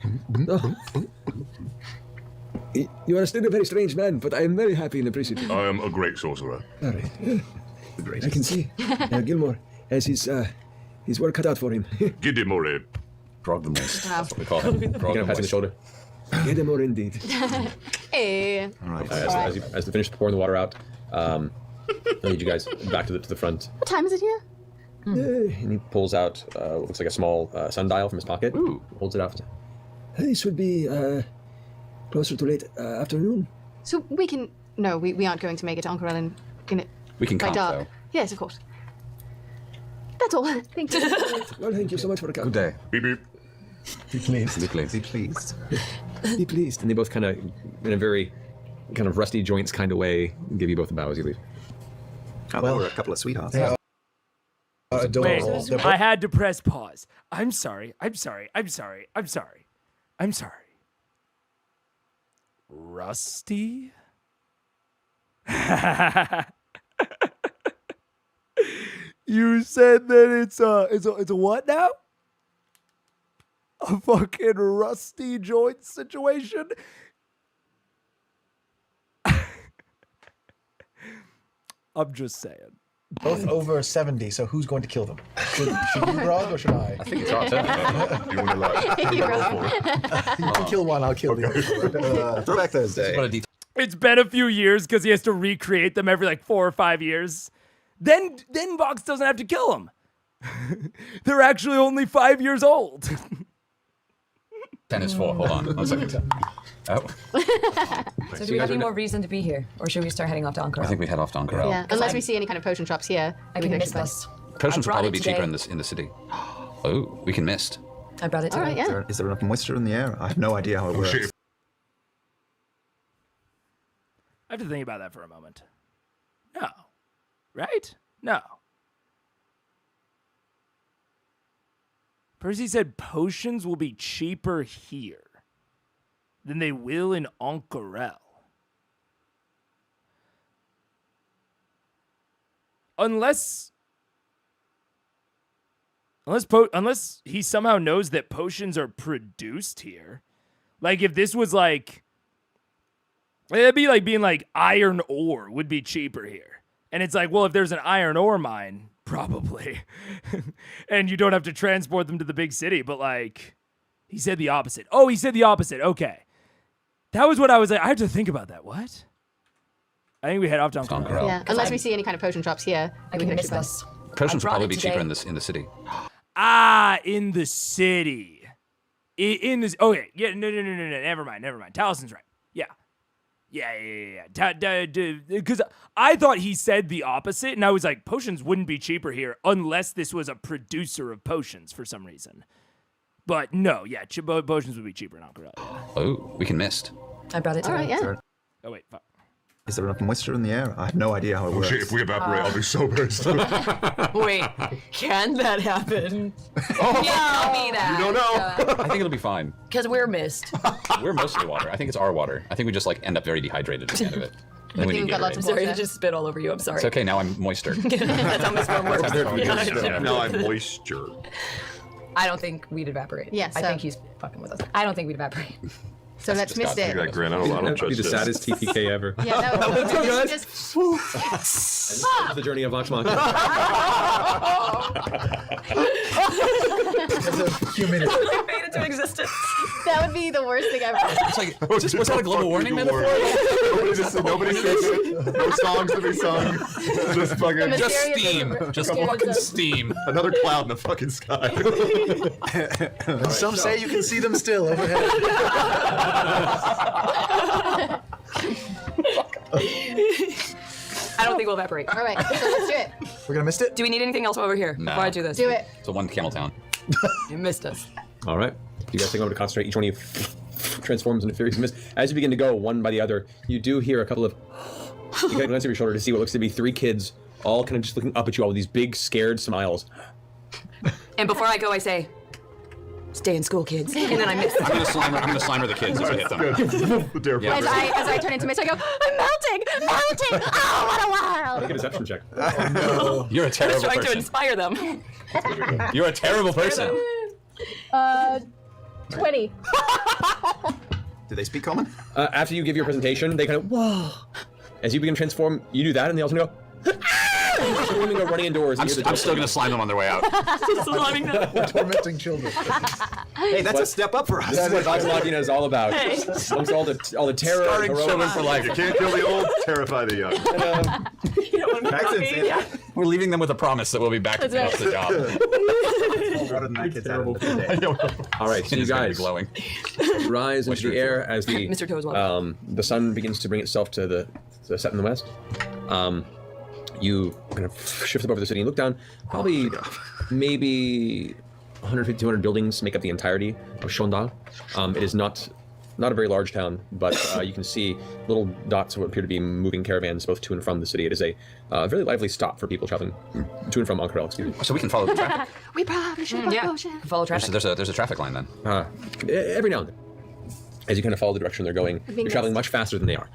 S10: You are still a very strange man, but I am very happy and appreciative.
S5: I am a great sorcerer.
S10: All right. I can see. Gilmore has his work cut out for him.
S5: Get him more in.
S6: Grog the most.
S4: That's what we call him. You're going to pass in the shoulder.
S10: Get him more indeed.
S8: Hey.
S6: All right.
S4: As they finish pouring the water out, I need you guys back to the front.
S8: What time is it here?
S4: And he pulls out what looks like a small sundial from his pocket.
S6: Ooh.
S4: Holds it out.
S10: This would be closer to late afternoon.
S8: So we can... No, we aren't going to make it to Uncle Ellen.
S6: We can
S8: by
S6: count,
S8: dark.
S6: though.
S8: Yes, of course. That's all. Thank you.
S10: Well, thank you so much for coming.
S6: Good day.
S5: Beep, beep.
S6: Be pleased. Be pleased. Be pleased.
S10: Be pleased.
S4: And they both kind of, in a very kind of rusty joints kind of way, give you both a bow as you leave.
S6: Well, we're a couple of sweethearts.
S1: Wait,
S7: Adorable.
S1: I had to press pause. I'm sorry. Rusty? You said that it's a what now? A fucking rusty joint situation? I'm just saying.
S7: Both over 70, so who's going to kill them? Should you, Grog, or should I?
S6: I think it's our turn.
S5: You want to like...
S8: You're
S7: You can kill one, I'll kill the other.
S6: Throwback Thursday. What a detail.
S1: It's been a few years because he has to recreate them every like 4 or 5 years. Then Vox doesn't have to kill them. They're actually only 5 years old.
S6: 10 is 4. Hold on. 1 second. Oh.
S9: So do we have any more reason to be here? Or should we start heading off to Ankara?
S6: I think we head off to Ankara.
S8: Yeah, unless we see any kind of potion shops here.
S9: I can miss this.
S6: Potions will
S9: I brought
S6: probably
S9: it
S6: be
S9: today.
S6: cheaper in the city. Oh, we can mist.
S9: I brought it
S8: All
S9: today.
S8: right, yeah.
S11: Is there enough moisture in the air? I have no idea how it works.
S5: shit.
S1: I have to think about that for a moment. No. Right? No. Percy said potions will be cheaper here than they will in Onkarel. Unless he somehow knows that potions are produced here. Like if this was like It'd be like being like iron ore would be cheaper here. And it's like, well, if there's an iron ore mine, probably. And you don't have to transport them to the big city. But like, he said the opposite. Oh, he said the opposite. Okay. That was what I was like. I have to think about that. What? I think we head off down Conqueror.
S8: Yeah, unless we see any kind of potion shops here.
S9: I can miss this.
S6: Potions would
S9: brought
S6: probably
S9: it
S6: be cheaper
S9: today.
S6: in the city.
S1: Ah, in the city. In this. Okay. Yeah. No. Never mind. Talison's right. Yeah. Because I thought he said the opposite, and I was like, potions wouldn't be cheaper here unless this was a producer of potions for some reason. But no, yeah, potions would be cheaper in Alcatraz.
S6: Oh, we can mist.
S9: I brought it
S8: All
S9: today.
S8: right, yeah.
S1: Oh wait, fuck.
S11: Is there enough moisture in the air? I have no idea how it
S5: Oh
S11: works.
S5: shit, if we evaporate, I'll be so pissed.
S9: Wait, can that happen? Yeah, tell me that.
S5: You don't know.
S6: I think it'll be fine.
S9: Because we're mist.
S6: We're mostly water. I think it's our water. I think we just like end up very dehydrated at the end of it. And then we
S8: think
S6: need
S8: we've got lots
S6: Gatorade.
S8: of
S9: Sorry to
S8: water.
S9: just spit all over you. I'm sorry.
S6: It's okay, now I'm moister.
S9: That's how Miss Worm works.
S5: Now I'm moisture.
S9: I don't think we'd evaporate.
S8: Yeah,
S9: I
S8: so-
S9: think he's fucking with us. I don't think we'd evaporate.
S8: So let's miss
S6: disgusting.
S8: it.
S5: That grin, I don't
S4: That'd be
S5: trust
S4: the
S5: this.
S4: saddest TPK ever.
S8: Yeah, that was
S4: Let's go, guys.
S8: just
S4: The journey of Vox Machina.
S7: As a human.
S9: We made it to existence.
S8: that would be the worst thing ever.
S6: It's like, was that a global warming metaphor?
S5: Nobody says it. No songs to be sung. Just fucking
S6: Just
S8: Mysterious
S6: steam.
S8: is-
S6: Just
S8: mysterious
S6: fucking
S8: is-
S6: steam.
S5: another cloud in the fucking sky.
S7: And some say you can see them still overhead.
S9: I don't think we'll evaporate.
S8: All right, so let's do it.
S7: We're gonna miss it?
S9: Do we need anything else over here
S6: No.
S9: before I do this?
S8: Do it.
S6: So one camel town.
S9: You missed us.
S4: All right. You guys take a moment to concentrate. Each one of you transforms into furious mist. As you begin to go one by the other, you do hear a couple of. You kind of glance over your shoulder to see what looks to be 3 kids, all kind of just looking up at you, all with these big, scared smiles.
S9: And before I go, I say, "Stay in school, kids." And then I miss.
S6: I'm gonna slimer the kids as I hit them.
S5: The dare
S6: Yeah.
S8: As I turn into mist, I go, I'm melting. Oh, what a
S4: Make
S8: while.
S4: a deception check.
S6: You're a
S9: I was
S6: terrible
S9: trying to
S6: person.
S9: inspire them.
S6: You're a terrible person.
S8: 20.
S11: Do they speak common?
S4: After you give your presentation, they kind of, whoa. As you begin to transform, you do that, and they also go, so women go running indoors.
S6: I'm still gonna slime them on their way out.
S9: Slamming them.
S7: Tormenting children.
S11: Hey, that's a step up for us.
S4: This is what Vox Machina is all about. Amongst all the terror,
S6: Scarring
S4: and
S6: children
S4: heroics.
S6: for life.
S5: You can't kill the old, terrify the young.
S9: You don't want to
S11: Max didn't say that.
S6: We're leaving them with a promise that we'll be back to finish the job.
S11: Rather than that kid's out of the day.
S4: All right, so you
S6: It's gonna be
S4: guys
S6: glowing.
S4: rise into the air as the
S9: Mr. Toe as well.
S4: the sun begins to bring itself to the set in the west. You kind of shift up over the city and look down. Probably maybe 150, 200 buildings make up the entirety of Shondal. It is not a very large town, but you can see little dots of what appear to be moving caravans both to and from the city. It is a very lively stop for people traveling to and from Ankara, excuse me.
S6: So we can follow the traffic.
S8: We probably should have
S9: Yeah.
S8: potion.
S9: Follow traffic.
S6: There's a traffic line then.
S4: Every now and then, as you kind of follow the direction they're going, you're traveling much faster than they are.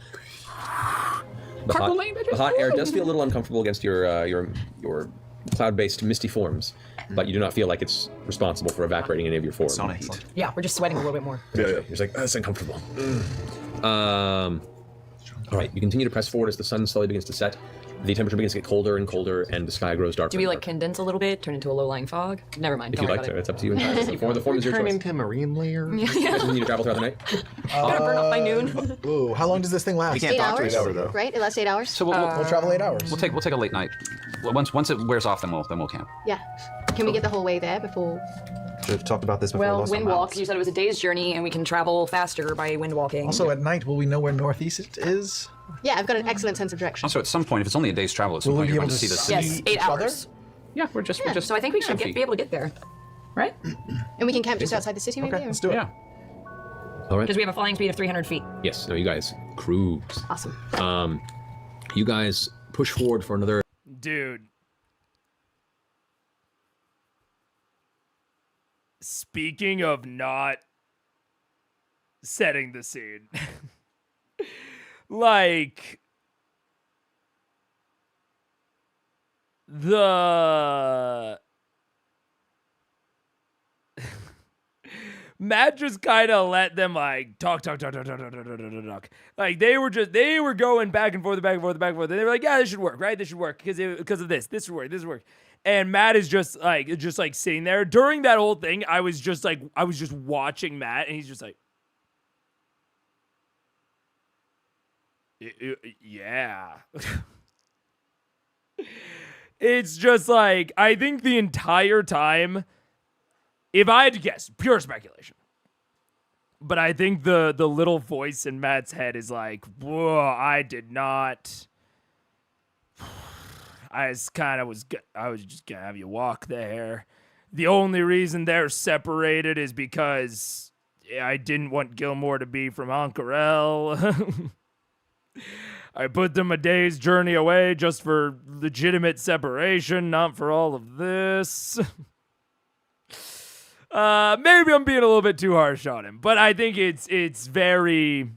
S4: The hot air does feel a little uncomfortable against your cloud-based misty forms, but you do not feel like it's responsible for evaporating any of your form.
S11: Sauna heat.
S9: Yeah, we're just sweating a little bit more.
S4: You're just like, that's uncomfortable. All right, you continue to press forward as the sun slowly begins to set. The temperature begins to get colder and colder, and the sky grows darker.
S9: Do we
S4: and
S9: like
S4: darker.
S9: condense a little bit, turn into a low-lying fog? Never mind.
S4: If
S9: Don't
S4: you'd
S9: worry
S4: like to,
S9: about
S4: it's up to you entirely. The form is your
S12: Turn
S4: choice.
S12: into marine layer.
S9: it.
S4: You guys continue to travel throughout the night.
S9: Gotta burn up by noon.
S7: Ooh, how long does this thing last?
S11: We can't
S8: 8
S11: talk to
S8: hours,
S11: each other, though.
S8: right? It lasts 8 hours.
S6: So
S7: We'll travel 8 hours.
S6: we'll take a late night. Well, once it wears off, then we'll camp.
S8: Yeah. Can we get the whole way there before?
S11: Should have talked about this before. we
S9: Well,
S11: lost our
S9: wind walk.
S11: mounts.
S9: You said it was a day's journey, and we can travel faster by wind walking.
S7: Also, at night, will we know where northeast is?
S8: Yeah, I've got an excellent sense of direction.
S6: Also, at some point, if it's only a day's travel, at some
S7: Will we
S6: point
S7: be
S6: you're
S7: able
S6: going to
S7: to
S6: see the
S7: see
S6: city.
S9: yes, 8
S7: each other?
S9: hours.
S6: Yeah, we're just
S9: So I think we should be able to get there, right?
S8: And we can camp just outside the city, maybe?
S7: Okay,
S8: or-
S7: let's do it.
S6: Yeah.
S4: All right.
S9: Because we have a flying speed of 300 feet.
S4: Yes. No, you guys cruise.
S8: Awesome.
S4: You guys push forward for another.
S1: Dude. Speaking of not setting the scene, like the Matt just kind of let them like talk. Like they were going back and forth. And they were like, yeah, this should work, right? This should work because of this. This would work. And Matt is just like sitting there during that whole thing. I was just watching Matt, and he's just like, yeah. It's just like, I think the entire time, if I had to guess, pure speculation, but I think the little voice in Matt's head is like, whoa, I did not. I was just gonna have you walk there. The only reason they're separated is because I didn't want Gilmore to be from Ankarel. I put them a day's journey away just for legitimate separation, not for all of this. Maybe I'm being a little bit too harsh on him, but I think it's very,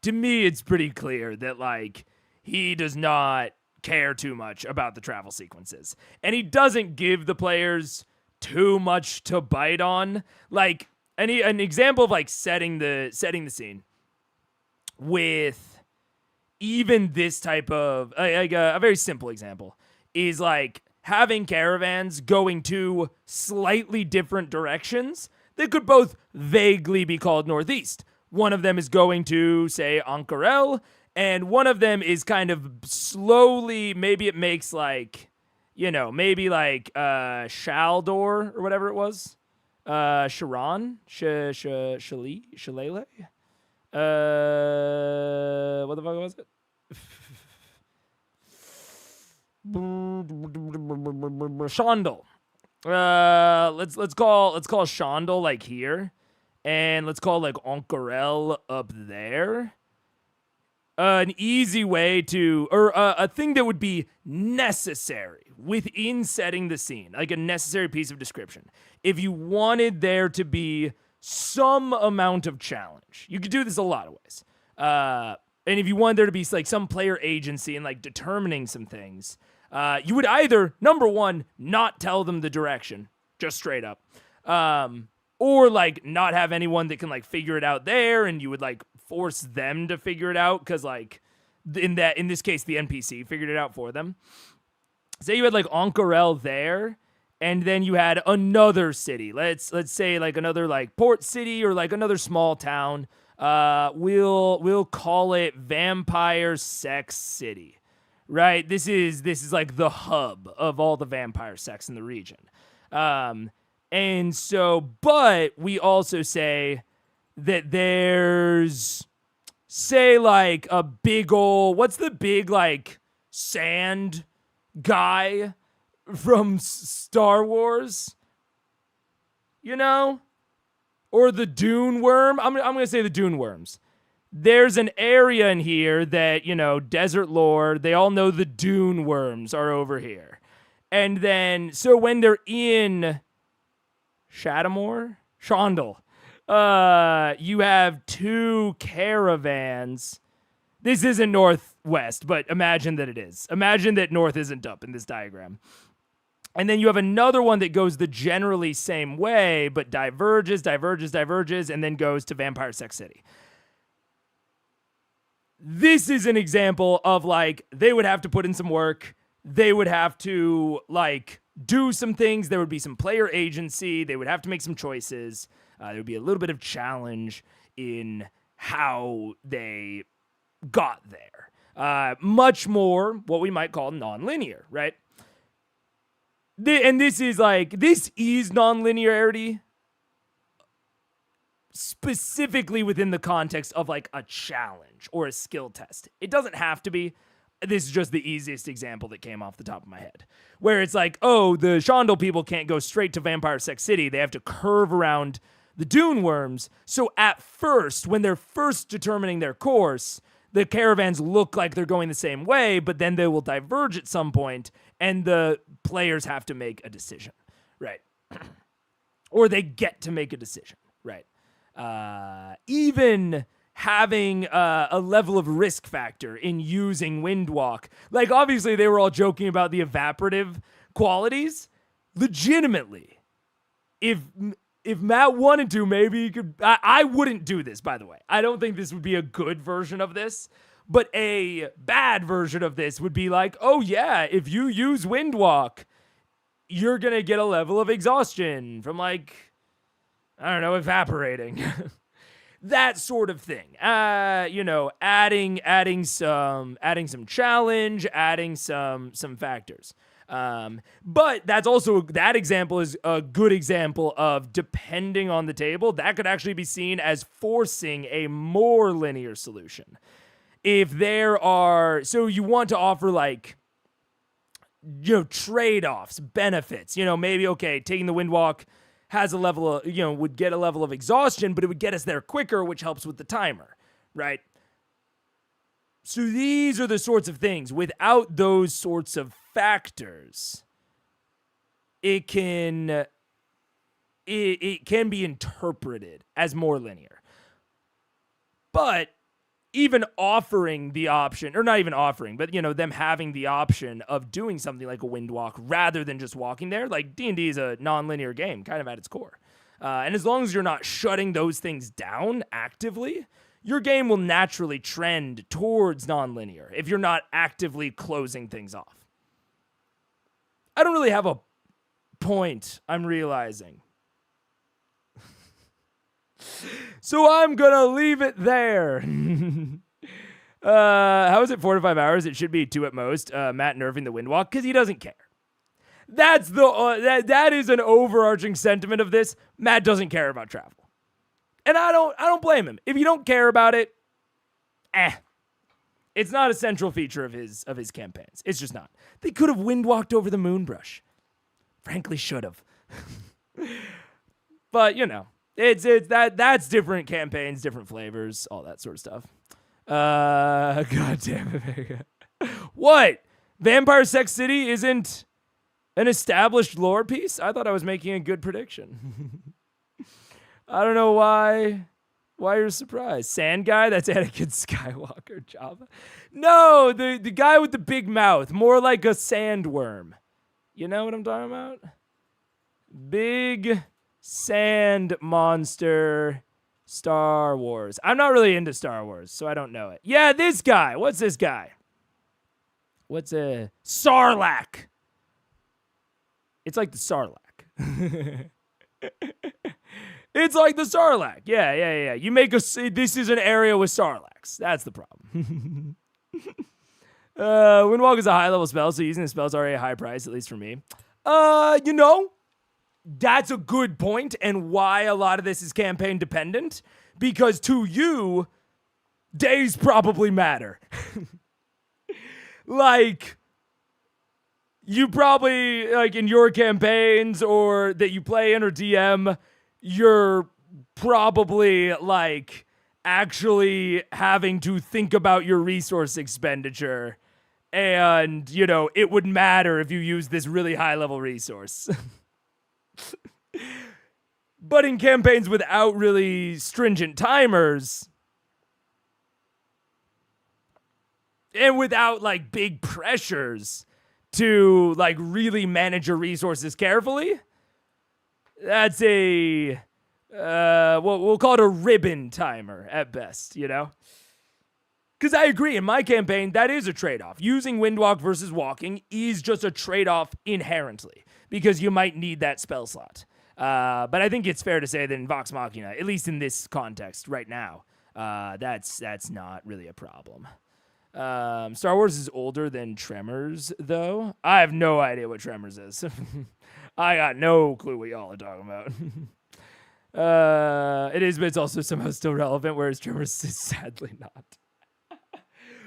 S1: to me, it's pretty clear that like he does not care too much about the travel sequences, and he doesn't give the players too much to bite on. Like an example of like setting the scene with even this type of a very simple example is like having caravans going two slightly different directions that could both vaguely be called northeast. One of them is going to, say, Ankarel, and one of them is kind of slowly, maybe it makes like, maybe like Shaldor or whatever it was. Sharon? Shalele? What the fuck was it? Shondal. Let's call Shondal like here, and let's call like Ankarel up there. An easy way to, or a thing that would be necessary within setting the scene, like a necessary piece of description. If you wanted there to be some amount of challenge, you could do this a lot of ways. And if you wanted there to be like some player agency and like determining some things, you would either, number one, not tell them the direction, just straight up, or like not have anyone that can like figure it out there, and you would like force them to figure it out because like in this case the NPC figured it out for them. Say you had like Ankarel there, and then you had another city. Let's say like another like port city or like another small town. We'll call it Vampire Sex City, right? This is like the hub of all the vampire sex in the region. And so, but we also say that there's, say like a big old, what's the big like sand guy from Star Wars? Or the dune worm. I'm going to say the dune worms. There's an area in here that, Desert Lore, they all know the dune worms are over here. And then, so when they're in Shadowmoor? Shondal, you have two caravans. This isn't northwest, but imagine that it is. Imagine that north isn't up in this diagram. And then you have another one that goes the generally same way, but diverges, and then goes to Vampire Sex City. This is an example of like, they would have to put in some work. They would have to like do some things. There would be some player agency. They would have to make some choices. There would be a little bit of challenge in how they got there. Much more what we might call non-linear, right? And this is non-linearity specifically within the context of like a challenge or a skill test. It doesn't have to be. This is just the easiest example that came off the top of my head, where it's like, oh, the Shondal people can't go straight to Vampire Sex City. They have to curve around the dune worms. So at first, when they're first determining their course, the caravans look like they're going the same way, but then they will diverge at some point, and the players have to make a decision, right? Or they get to make a decision, right? Even having a level of risk factor in using Windwalk. Like, obviously, they were all joking about the evaporative qualities. Legitimately, if if Matt wanted to, maybe he could. I wouldn't do this, by the way. I don't think this would be a good version of this. But a bad version of this would be like, oh yeah, if you use Windwalk, you're going to get a level of exhaustion from like, I don't know, evaporating. That sort of thing. Adding some challenge, adding some factors. But that's also, that example is a good example of, depending on the table, that could actually be seen as forcing a more linear solution. If there are, so you want to offer like, trade-offs, benefits, maybe, okay, taking the Windwalk has a level of, would get a level of exhaustion, but it would get us there quicker, which helps with the timer, right? So these are the sorts of things. Without those sorts of factors, it can be interpreted as more linear. But even offering the option, or not even offering, but, them having the option of doing something like a Windwalk rather than just walking there, like D&D is a non-linear game, kind of at its core. And as long as you're not shutting those things down actively, your game will naturally trend towards non-linear if you're not actively closing things off. I don't really have a point, I'm realizing. So I'm gonna leave it there. How is it 4 to 5 hours? It should be 2 at most. Matt nerfing the Windwalk because he doesn't care. That's that is an overarching sentiment of this. Matt doesn't care about travel, and I don't blame him. If you don't care about it, it's not a central feature of his campaigns. It's just not. They could have Windwalked over the Moonbrush. Frankly, should have. But It's that's different campaigns, different flavors, all that sort of stuff. God damn it. What? Vampire Sex City isn't an established lore piece? I thought I was making a good prediction. I don't know why you're surprised. Sand guy? That's Anakin Skywalker, Java. No, the guy with the big mouth, more like a sandworm. You know what I'm talking about? Big sand monster, Star Wars. I'm not really into Star Wars, so I don't know it. Yeah, this guy. What's this guy? What's a Sarlacc? It's like the Sarlacc. It's like the Sarlacc. Yeah. You make this is an area with Sarlaccs. That's the problem. Windwalk is a high-level spell, so using the spell is already a high price, at least for me. That's a good point, and why a lot of this is campaign dependent, because to you, days probably matter. Like, you probably, like, in your campaigns or that you play in or DM, you're probably, like, actually having to think about your resource expenditure, and, it would matter if you use this really high-level resource. But in campaigns without really stringent timers and without like big pressures to like really manage your resources carefully, that's a we'll call it a ribbon timer at best, Because I agree, in my campaign, that is a trade-off. Using Windwalk versus walking is just a trade-off inherently, because you might need that spell slot. But I think it's fair to say that in Vox Machina, at least in this context right now, that's not really a problem. Star Wars is older than Tremors, though. I have no idea what Tremors is. I got no clue what y'all are talking about. It is, but it's also somehow still relevant, whereas Tremors is sadly not.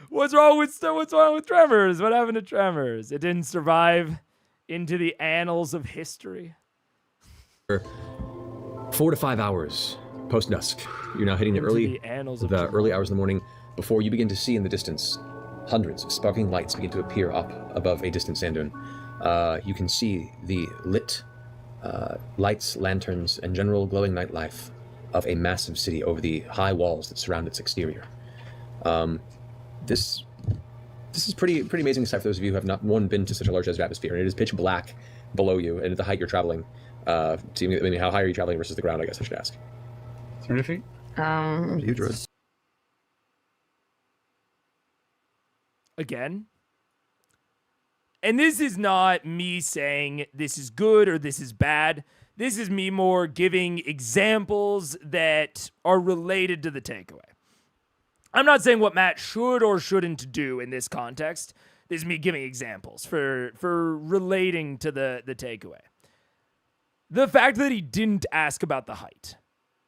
S1: What's wrong with Tremors? What happened to Tremors? It didn't survive into the annals of history.
S4: 4 to 5 hours post dusk. You're now hitting the early hours of the morning before you begin to see in the distance hundreds of sparkling lights begin to appear up above a distant sand dune. You can see the lit lights, lanterns, and general glowing nightlife of a massive city over the high walls that surround its exterior. This is pretty amazing sight for those of you who have not been to such a large desert atmosphere. And it is pitch black below you, and at the height you're traveling, How high are you traveling versus the ground? I guess I should ask.
S3: 300 feet. Huge road.
S1: Again. And this is not me saying this is good or this is bad. This is me more giving examples that are related to the takeaway. I'm not saying what Matt should or shouldn't do in this context. This is me giving examples for relating to the takeaway. The fact that he didn't ask about the height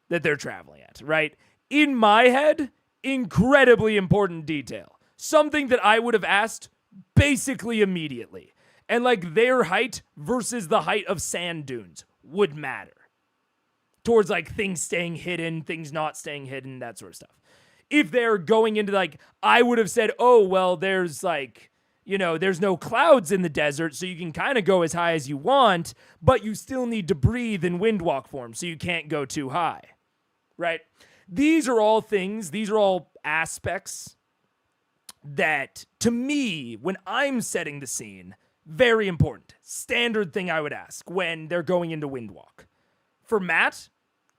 S1: that they're traveling at, right? In my head, incredibly important detail. Something that I would have asked basically immediately. And like their height versus the height of sand dunes would matter. Towards like things staying hidden, things not staying hidden, that sort of stuff. If they're going into like, I would have said, oh, well, there's like, there's no clouds in the desert, so you can kind of go as high as you want, but you still need to breathe in windwalk form, so you can't go too high, right? These are all things, these are all aspects that, to me, when I'm setting the scene, very important. Standard thing I would ask when they're going into windwalk. For Matt,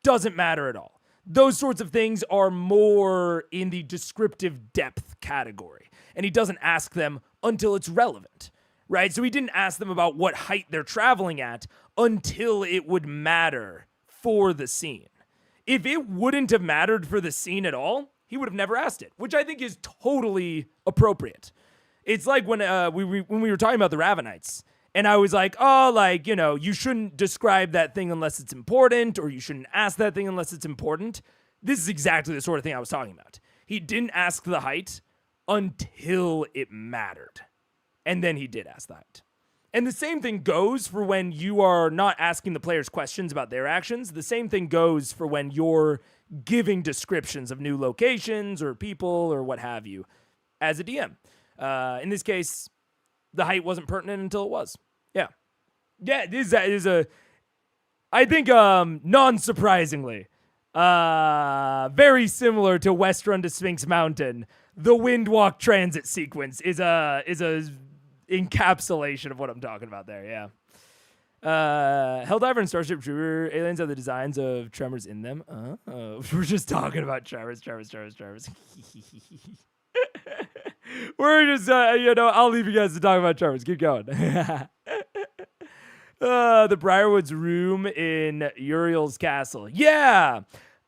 S1: doesn't matter at all. Those sorts of things are more in the descriptive depth category. And he doesn't ask them until it's relevant, right? So he didn't ask them about what height they're traveling at until it would matter for the scene. If it wouldn't have mattered for the scene at all, he would have never asked it, which I think is totally appropriate. It's like when we were talking about the Ravenites, and I was like, you shouldn't describe that thing unless it's important, or you shouldn't ask that thing unless it's important. This is exactly the sort of thing I was talking about. He didn't ask the height until it mattered. And then he did ask the height. And the same thing goes for when you are not asking the players questions about their actions. The same thing goes for when you're giving descriptions of new locations or people or what have you as a DM. In this case, the height wasn't pertinent until it was. Yeah. Yeah, this is a, I think, non-surprisingly, very similar to West Run to Sphinx Mountain. The Windwalk transit sequence is a encapsulation of what I'm talking about there, yeah. Helldiver and Starship Trooper aliens have the designs of tremors in them. We're just talking about tremors. We're just, I'll leave you guys to talk about tremors. Keep going. The Briarwood's room in Uriel's castle. Yeah,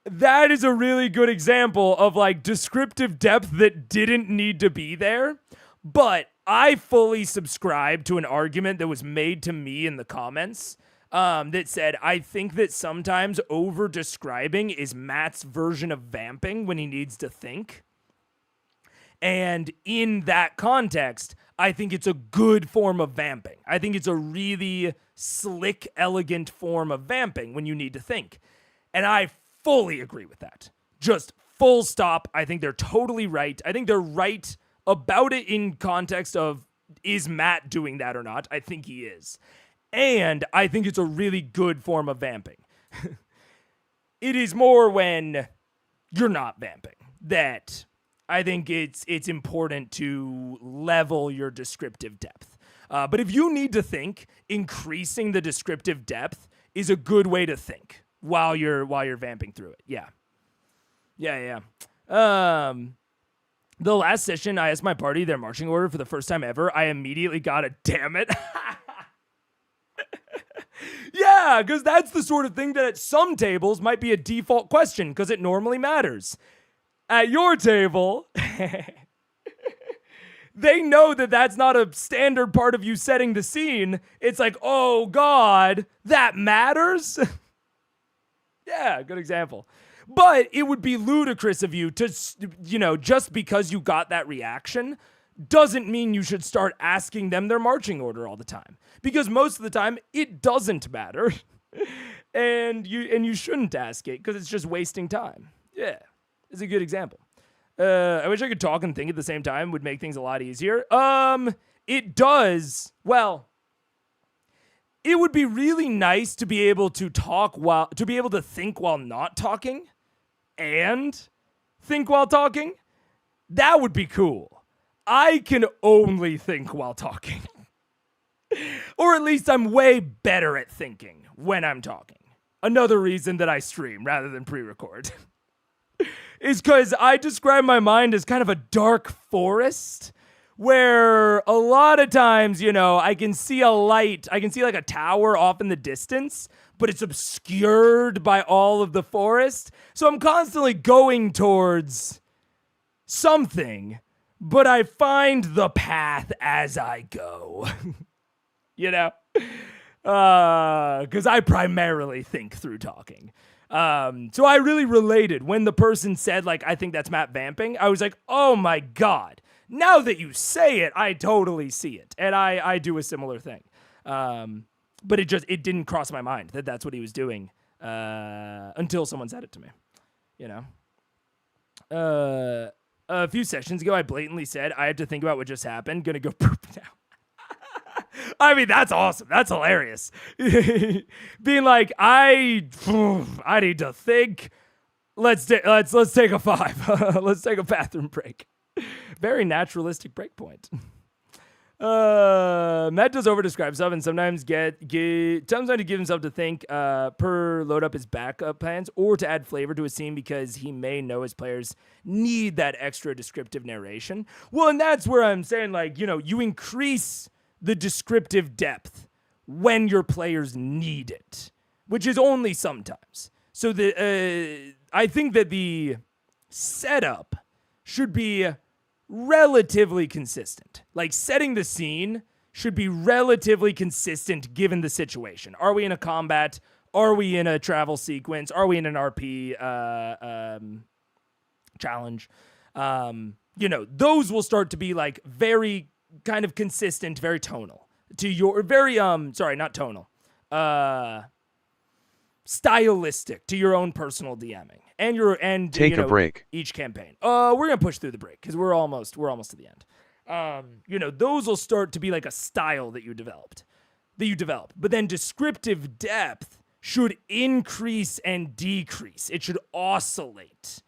S1: that is a really good example of like descriptive depth that didn't need to be there. But I fully subscribe to an argument that was made to me in the comments that said, I think that sometimes over-describing is Matt's version of vamping when he needs to think. And in that context, I think it's a good form of vamping. I think it's a really slick, elegant form of vamping when you need to think. And I fully agree with that. Just full stop. I think they're totally right. I think they're right about it in context of, is Matt doing that or not? I think he is. And I think it's a really good form of vamping. It is more when you're not vamping that I think it's important to level your descriptive depth. But if you need to think, increasing the descriptive depth is a good way to think while you're vamping through it. Yeah. The last session, I asked my party their marching order for the first time ever. I immediately got a damn it. Yeah, because that's the sort of thing that at some tables might be a default question because it normally matters. At your table, they know that that's not a standard part of you setting the scene. It's like, oh God, that matters? Yeah, good example. But it would be ludicrous of you to, just because you got that reaction doesn't mean you should start asking them their marching order all the time. Because most of the time, it doesn't matter. and you shouldn't ask it because it's just wasting time. Yeah, it's a good example. I wish I could talk and think at the same time. Would make things a lot easier. It does. Well, it would be really nice to be able to think while not talking and think while talking. That would be cool. I can only think while talking. Or at least I'm way better at thinking when I'm talking. Another reason that I stream rather than pre-record is because I describe my mind as kind of a dark forest where a lot of times, I can see a light. I can see like a tower off in the distance, but it's obscured by all of the forest. So I'm constantly going towards something, but I find the path as I go. Because I primarily think through talking. So I really related when the person said, like, I think that's Matt vamping. I was like, oh my God. Now that you say it, I totally see it. And I do a similar thing. But it didn't cross my mind that that's what he was doing until someone said it to me. A few sessions ago, I blatantly said I had to think about what just happened. Gonna go poop now. I mean, that's awesome. That's hilarious. Being like, I need to think. Let's take a 5. Let's take a bathroom break. Very naturalistic break point. Matt does over-describe stuff and sometimes sometimes to give himself to think per load up his backup plans or to add flavor to a scene because he may know his players need that extra descriptive narration. Well, and that's where I'm saying, like, you increase the descriptive depth when your players need it, which is only sometimes. So I think that the setup should be relatively consistent. Like, setting the scene should be relatively consistent given the situation. Are we in a combat? Are we in a travel sequence? Are we in an RP challenge? Those will start to be like very kind of consistent, very tonal to your very not tonal, stylistic to your own personal DMing and
S12: take a break
S1: each campaign. We're gonna push through the break because we're almost to the end. Those will start to be like a style that you develop, but then descriptive depth should increase and decrease. It should oscillate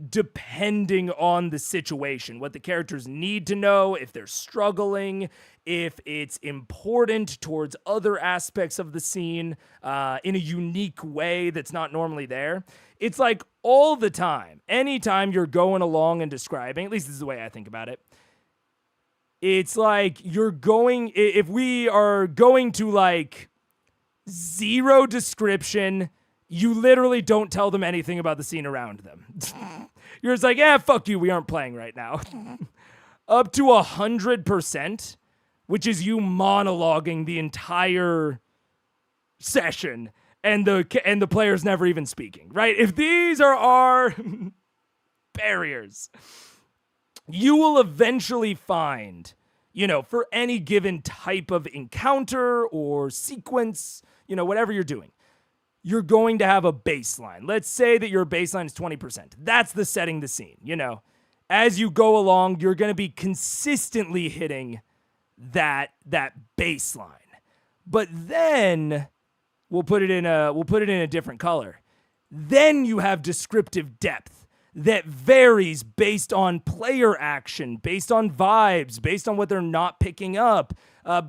S1: depending on the situation, what the characters need to know, if they're struggling, if it's important towards other aspects of the scene in a unique way that's not normally there. It's like all the time, anytime you're going along and describing, at least this is the way I think about it, it's like if we are going to like zero description, you literally don't tell them anything about the scene around them. You're just like, fuck you, we aren't playing right now. Up to 100%, which is you monologuing the entire session and the player's never even speaking, right? If these are our barriers, you will eventually find, for any given type of encounter or sequence, whatever you're doing, you're going to have a baseline. Let's say that your baseline is 20%. That's the setting the scene, As you go along, you're going to be consistently hitting that baseline. But then we'll put it in a different color. Then you have descriptive depth that varies based on player action, based on vibes, based on what they're not picking up,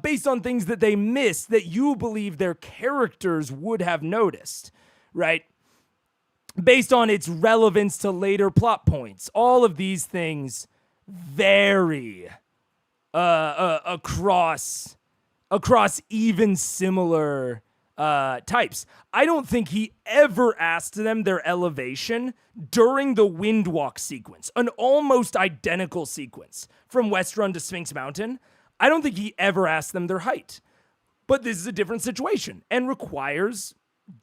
S1: based on things that they miss that you believe their characters would have noticed, right? Based on its relevance to later plot points. All of these things vary across even similar types. I don't think he ever asked them their elevation during the Windwalk sequence, an almost identical sequence from West Run to Sphinx Mountain. I don't think he ever asked them their height. But this is a different situation and requires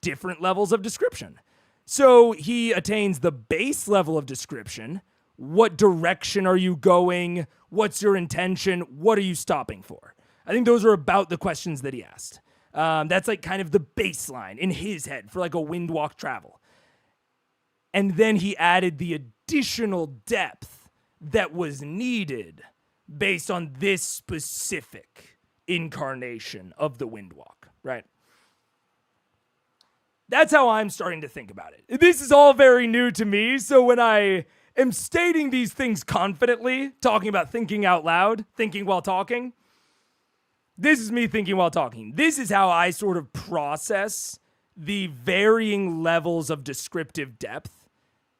S1: different levels of description. So he attains the base level of description. What direction are you going? What's your intention? What are you stopping for? I think those are about the questions that he asked. That's like kind of the baseline in his head for like a Windwalk travel. And then he added the additional depth that was needed based on this specific incarnation of the Windwalk, right? That's how I'm starting to think about it. This is all very new to me, so when I am stating these things confidently, talking about thinking out loud, thinking while talking, this is me thinking while talking. This is how I sort of process the varying levels of descriptive depth,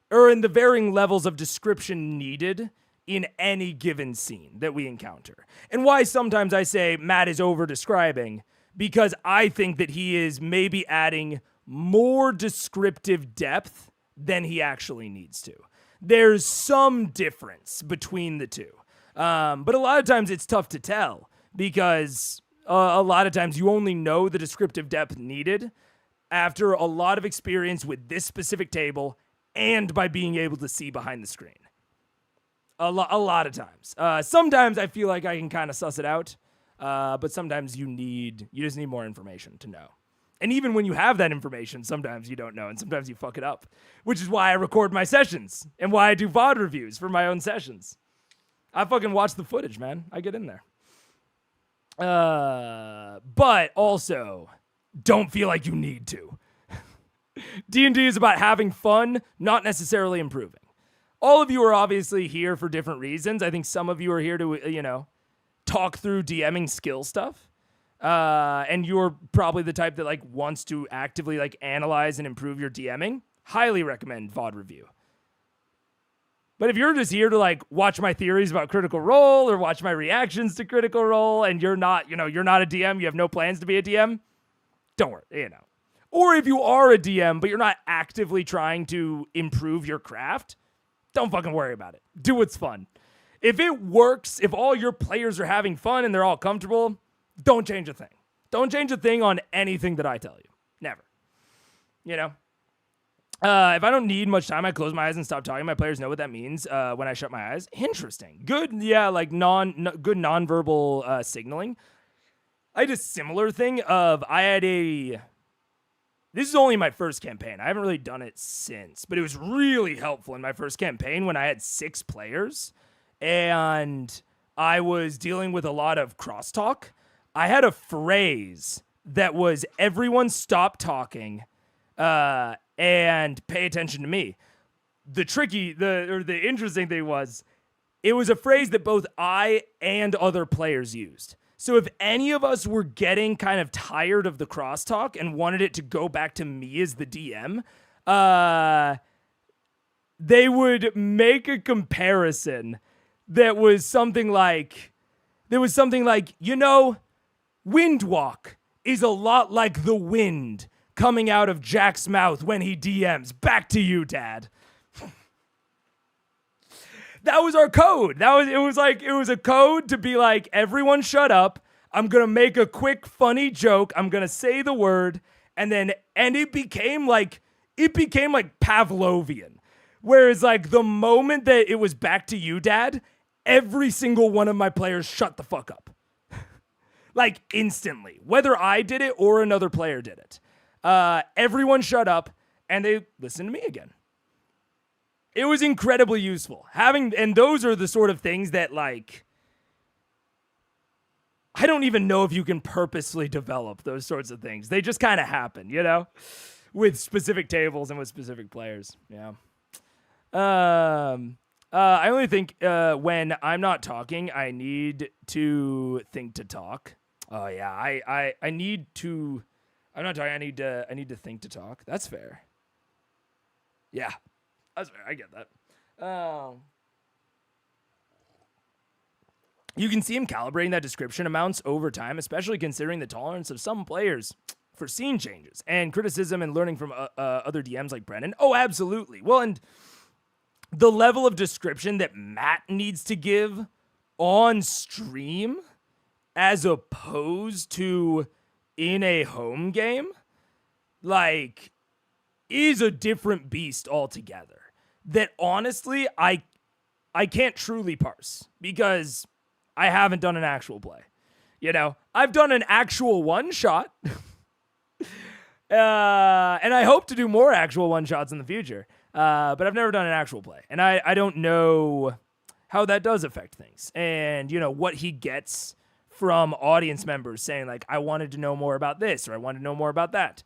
S1: or in the varying levels of description needed in any given scene that we encounter. And why sometimes I say Matt is over-describing, because I think that he is maybe adding more descriptive depth than he actually needs to. There's some difference between the two. But a lot of times it's tough to tell, because a lot of times you only know the descriptive depth needed after a lot of experience with this specific table and by being able to see behind the screen. A lot of times. Sometimes I feel like I can kind of suss it out, but sometimes you just need more information to know. And even when you have that information, sometimes you don't know, and sometimes you fuck it up, which is why I record my sessions and why I do VOD reviews for my own sessions. I fucking watch the footage, man. I get in there. But also, don't feel like you need to. D&D is about having fun, not necessarily improving. All of you are obviously here for different reasons. I think some of you are here to, talk through DMing skill stuff. And you're probably the type that wants to actively analyze and improve your DMing. Highly recommend VOD review. But if you're just here to watch my theories about Critical Role or watch my reactions to Critical Role, and you're not a DM, you have no plans to be a DM, don't worry, Or if you are a DM, but you're not actively trying to improve your craft, don't fucking worry about it. Do what's fun. If it works, if all your players are having fun and they're all comfortable, don't change a thing. Don't change a thing on anything that I tell you. Never. If I don't need much time, I close my eyes and stop talking. My players know what that means when I shut my eyes. Interesting. Good, yeah, good nonverbal signaling. I had a similar thing this is only my first campaign. I haven't really done it since, but it was really helpful in my first campaign when I had 6 players and I was dealing with a lot of crosstalk. I had a phrase that was everyone stop talking and pay attention to me. The interesting thing was it was a phrase that both I and other players used. So if any of us were getting kind of tired of the crosstalk and wanted it to go back to me as the DM, they would make a comparison that was something like, Windwalk is a lot like the wind coming out of Jack's mouth when he DMs. Back to you, Dad. That was our code. It was a code to be like, everyone shut up. I'm going to make a quick funny joke. I'm going to say the word. And it became like Pavlovian. Whereas the moment that it was back to you, Dad, every single one of my players shut the fuck up. Instantly. Whether I did it or another player did it. Everyone shut up and they listened to me again. It was incredibly useful. And those are the sort of things that I don't even know if you can purposely develop those sorts of things. They just kind of happen, with specific tables and with specific players. Yeah. I only think when I'm not talking, I need to think to talk. Oh yeah, I need to. I'm not talking. I need to think to talk. That's fair. Yeah, that's fair. I get that. You can see him calibrating that description amounts over time, especially considering the tolerance of some players for scene changes and criticism and learning from other DMs like Brennan. Oh, absolutely. Well, and the level of description that Matt needs to give on stream as opposed to in a home game, is a different beast altogether. That honestly, I can't truly parse because I haven't done an actual play. I've done an actual one-shot. And I hope to do more actual one-shots in the future. But I've never done an actual play. And I don't know how that does affect things. And, what he gets from audience members saying, I wanted to know more about this or I wanted to know more about that.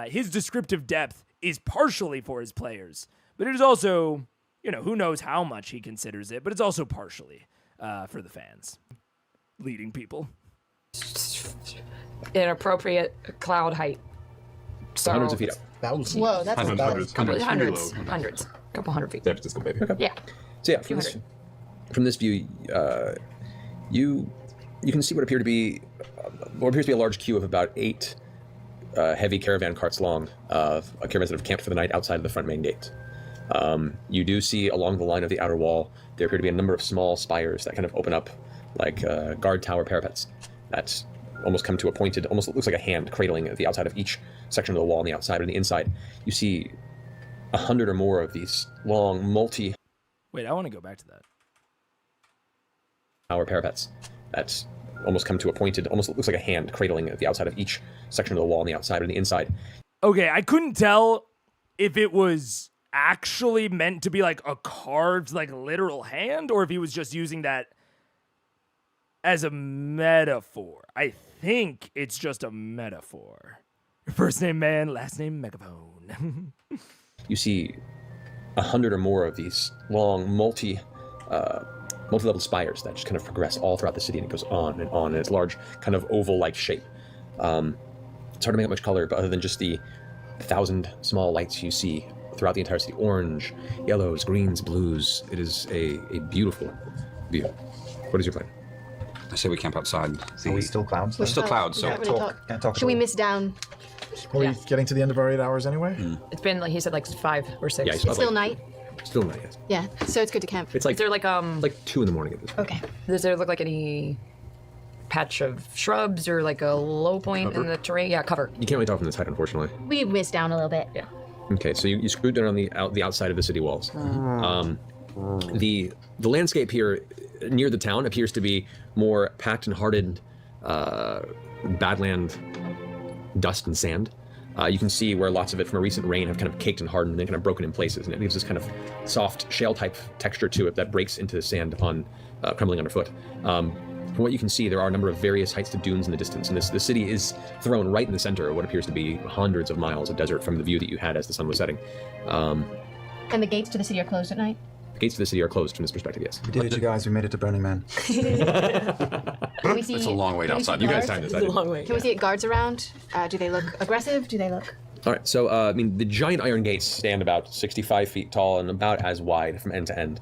S1: His descriptive depth is partially for his players. But it is also, who knows how much he considers it. But it's also partially for the fans. Leading people.
S9: inappropriate cloud height. So
S4: Hundreds of feet up.
S8: Whoa, that's
S6: Hundreds.
S9: Hundreds. Couple hundred feet.
S6: San Francisco, baby.
S4: Okay.
S9: Yeah.
S4: So yeah, from this view, you can see what appears to be a large queue of about 8 heavy caravan carts long of caravans that have camped for the night outside of the front main gate. You do see along the line of the outer wall there appear to be a number of small spires that kind of open up like guard tower parapets that almost come to a pointed, almost looks like a hand cradling at the outside of each section of the wall on the outside. And the inside, you see 100 or more of these long multi.
S1: Wait, I want to go back to that.
S4: Tower parapets that almost come to a pointed, almost looks like a hand cradling at the outside of each section of the wall on the outside and the inside.
S1: Okay, I couldn't tell if it was actually meant to be like a carved, like literal hand, or if he was just using that as a metaphor. I think it's just a metaphor. First name man, last name megaphone.
S4: You see 100 or more of these long multi-level spires that just kind of progress all throughout the city, and it goes on and on in its large kind of oval-like shape. It's hard to make out much color, but other than just the 1,000 small lights you see throughout the entire city, orange, yellows, greens, blues, it is a beautiful view. What is your plan?
S6: I say we camp outside.
S11: Are we still clouds?
S6: We're still clouds, so
S8: Can't really talk. Should we miss down?
S7: Are we getting to the end of our 8 hours anyway?
S9: It's been like he said, like 5 or 6.
S4: Yeah,
S8: It's still night.
S4: Still night, yes.
S8: Yeah, so it's good to camp.
S4: It's like
S9: Is there like
S4: 2 in the morning at this point.
S8: Okay.
S9: Does there look like any patch of shrubs or like a low point in the terrain? Yeah, cover.
S4: You can't really talk from this height, unfortunately.
S8: We missed down a little bit.
S9: Yeah.
S4: Okay, so you screwed down on the outside of the city walls. The landscape here near the town appears to be more packed and hardened badland dust and sand. You can see where lots of it from a recent rain have kind of caked and hardened and then kind of broken in places, and it leaves this kind of soft shale-type texture to it that breaks into the sand upon crumbling underfoot. From what you can see, there are a number of various heights to dunes in the distance, and the city is thrown right in the center of what appears to be hundreds of miles of desert from the view that you had as the sun was setting.
S8: And the gates to the city are closed at night?
S4: The gates to the city are closed from this perspective, yes.
S3: We did it, you guys. We made it to Burning Man.
S8: Can we see,
S6: it's a long way
S8: can we
S6: outside.
S8: see
S4: You guys
S8: guards?
S4: timed this, I
S9: It's a
S4: didn't.
S9: long way.
S8: Can we see guards around? Do they look aggressive? Do they look...
S4: All right, so I mean, the giant iron gates stand about 65 feet tall and about as wide from end to end.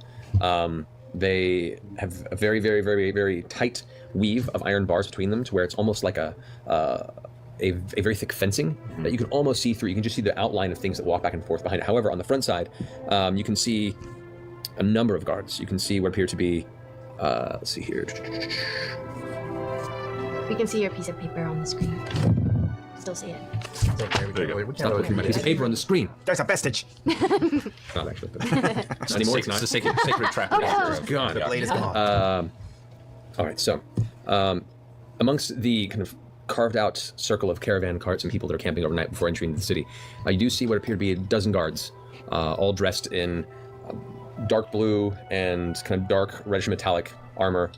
S4: They have a very, very, very, very tight weave of iron bars between them, to where it's almost like a very thick fencing that you can almost see through. You can just see the outline of things that walk back and forth behind it. However, on the front side, you can see a number of guards. You can see what appear to be, let's see here.
S8: We can see your piece of paper on the screen. Still see it.
S7: It's okay, we can't really
S4: Stop looking at my piece of paper on the screen.
S3: There's a vestige.
S4: Not actually, but not anymore. It's not.
S6: It's a sacred trap.
S4: It's gone.
S3: The blade is gone.
S4: All right, so amongst the kind of carved out circle of caravan carts and people that are camping overnight before entering the city, you do see what appear to be a dozen guards, all dressed in dark blue and kind of dark reddish metallic armor,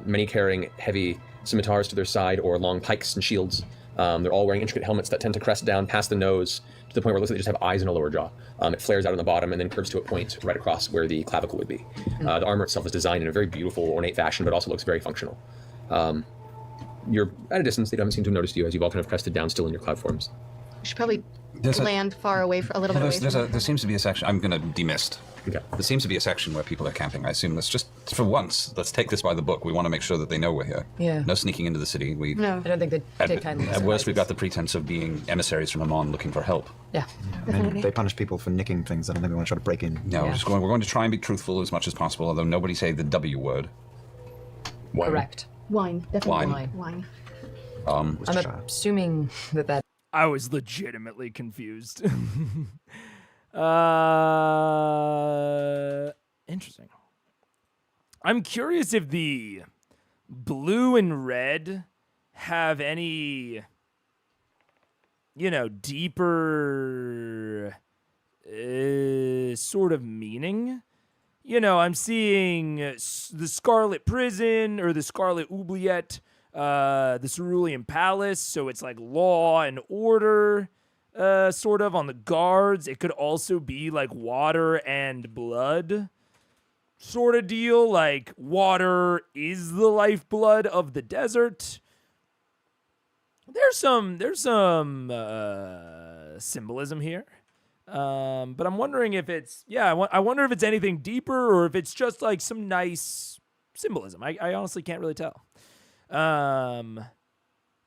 S4: many carrying heavy scimitars to their side or long pikes and shields. They're all wearing intricate helmets that tend to crest down past the nose to the point where it looks like they just have eyes in a lower jaw. It flares out on the bottom and then curves to a point right across where the clavicle would be. The armor itself is designed in a very beautiful, ornate fashion, but also looks very functional. You're at a distance. They haven't seemed to have noticed you as you've all kind of crested down still in your cloud forms.
S8: We should probably land far away, a little bit away from
S6: There seems to be a section. I'm going to demist.
S4: Okay.
S6: There seems to be a section where people are camping. I assume that's just for once. Let's take this by the book. We want to make sure that they know we're here.
S9: Yeah.
S6: No sneaking into the city.
S8: No.
S9: I don't think they take kindly to
S6: At worst, we've
S9: surprises.
S6: got the pretense of being emissaries from Amon looking for help.
S9: Yeah.
S3: And they punish people for nicking things. I don't think we want to try to break in.
S6: No,
S9: Yeah.
S6: we're going to try and be truthful as much as possible, although nobody say the W word.
S9: Correct.
S8: Wine, definitely
S6: Wine.
S8: wine.
S9: I'm assuming that
S1: I was legitimately confused. Interesting. I'm curious if the blue and red have any, deeper sort of meaning. I'm seeing the Scarlet Prison or the Scarlet Oubliette, the Cerulean Palace, so it's like law and order, sort of on the guards. It could also be like water and blood sort of deal, like water is the lifeblood of the desert, there's some symbolism here. But I'm wondering if it's I wonder if it's anything deeper or if it's just like some nice symbolism. I honestly can't really tell.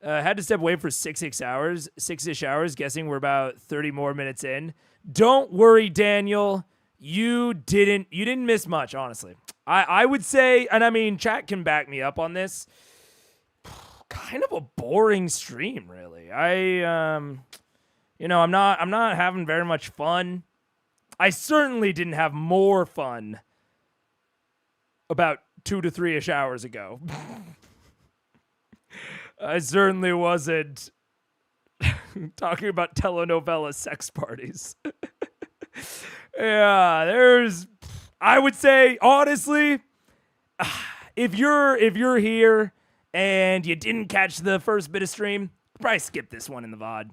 S1: Had to step away for 6-ish hours, guessing we're about 30 more minutes in. Don't worry, Daniel. You didn't miss much, honestly. I would say, and I mean, chat can back me up on this. Kind of a boring stream, really. I'm not having very much fun. I certainly didn't have more fun about 2 to 3-ish hours ago. I certainly wasn't talking about telenovela sex parties. Yeah, I would say, honestly, if you're here and you didn't catch the first bit of stream, probably skip this one in the VOD.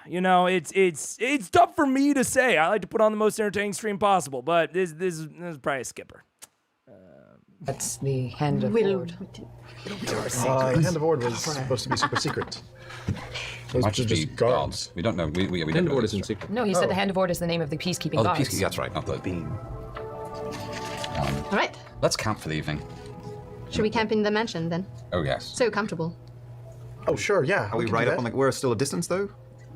S1: You know, it's tough for me to say. I like to put on the most entertaining stream possible, but this is probably a skipper.
S9: That's the Hand of Ord.
S7: The Hand of Ord was supposed to be super secret. Those
S6: Might
S7: are just guards.
S6: We don't know. We
S4: Hand
S6: don't
S4: of
S6: know
S4: Ord
S6: this,
S4: is in
S6: right?
S4: secret.
S9: No, he said the Hand of Ord is the name of the peacekeeping
S6: Oh, the
S9: guards.
S6: peacekeeping. That's right. Not the beam.
S8: All right.
S6: Let's camp for the evening.
S8: Should we camp in the mansion then?
S6: Oh yes.
S8: So comfortable.
S7: Oh, sure, yeah.
S3: Are we right up on the... We're still a distance, though?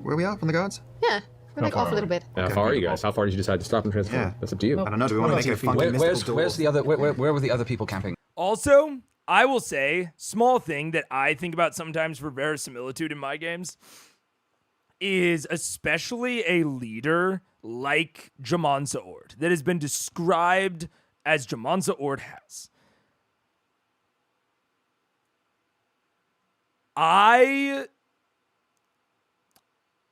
S3: Where we are from the guards?
S8: Yeah. We're like off a little bit.
S4: How far are you guys? How far did you decide to stop and transform?
S3: Yeah.
S4: That's up to you.
S3: I don't know. Do we want to make it a funky mystical door?
S6: Where's the other? Where were the other people camping?
S1: Also, I will say, small thing that I think about sometimes for verisimilitude in my games is especially a leader like J'Mon Sa Ord that has been described as J'Mon Sa Ord has.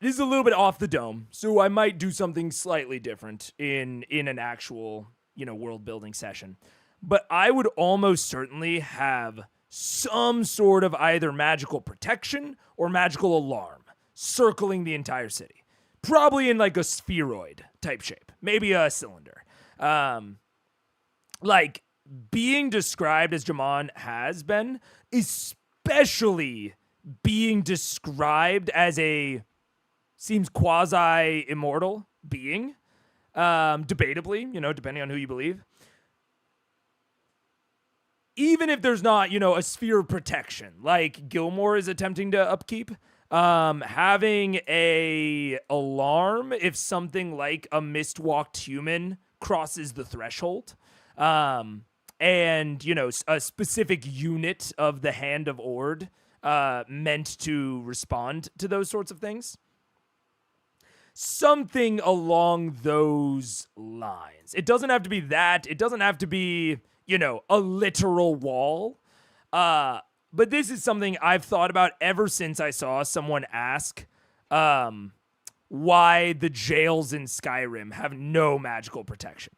S1: This is a little bit off the dome, so I might do something slightly different in an actual, world building session. But I would almost certainly have some sort of either magical protection or magical alarm circling the entire city. Probably in like a spheroid type shape, maybe a cylinder. Like being described as J'Mon has been, especially being described as a seems quasi-immortal being, debatably, depending on who you believe. Even if there's not, a sphere of protection, like Gilmore is attempting to upkeep, having a alarm if something like a mist-walked human crosses the threshold, and, a specific unit of the Hand of Ord meant to respond to those sorts of things. Something along those lines. It doesn't have to be that. It doesn't have to be, a literal wall. But this is something I've thought about ever since I saw someone ask why the jails in Skyrim have no magical protection.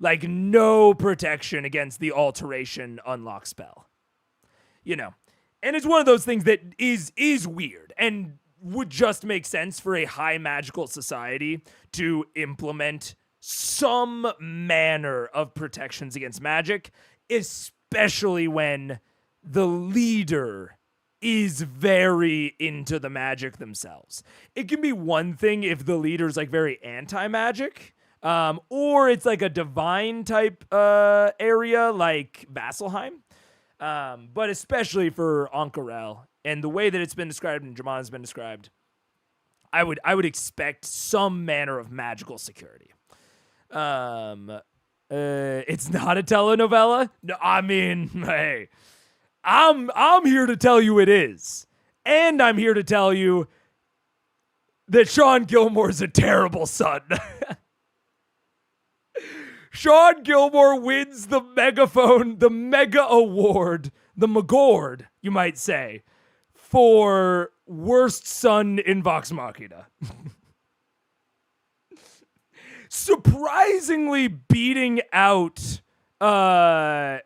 S1: Like, no protection against the alteration unlock spell. And it's one of those things that is weird and would just make sense for a high magical society to implement some manner of protections against magic, especially when the leader is very into the magic themselves. It can be one thing if the leader's like very anti-magic, or it's like a divine type area like Vasselheim. But especially for Ank'Harel and the way that it's been described and J'Mon has been described, I would expect some manner of magical security. It's not a telenovela. No, I mean, hey, I'm here to tell you it is, and I'm here to tell you that Sean Gilmore's a terrible son. Sean Gilmore wins the megaphone, the mega award, the Magord, you might say, for worst son in Vox Machina. Surprisingly beating out, well,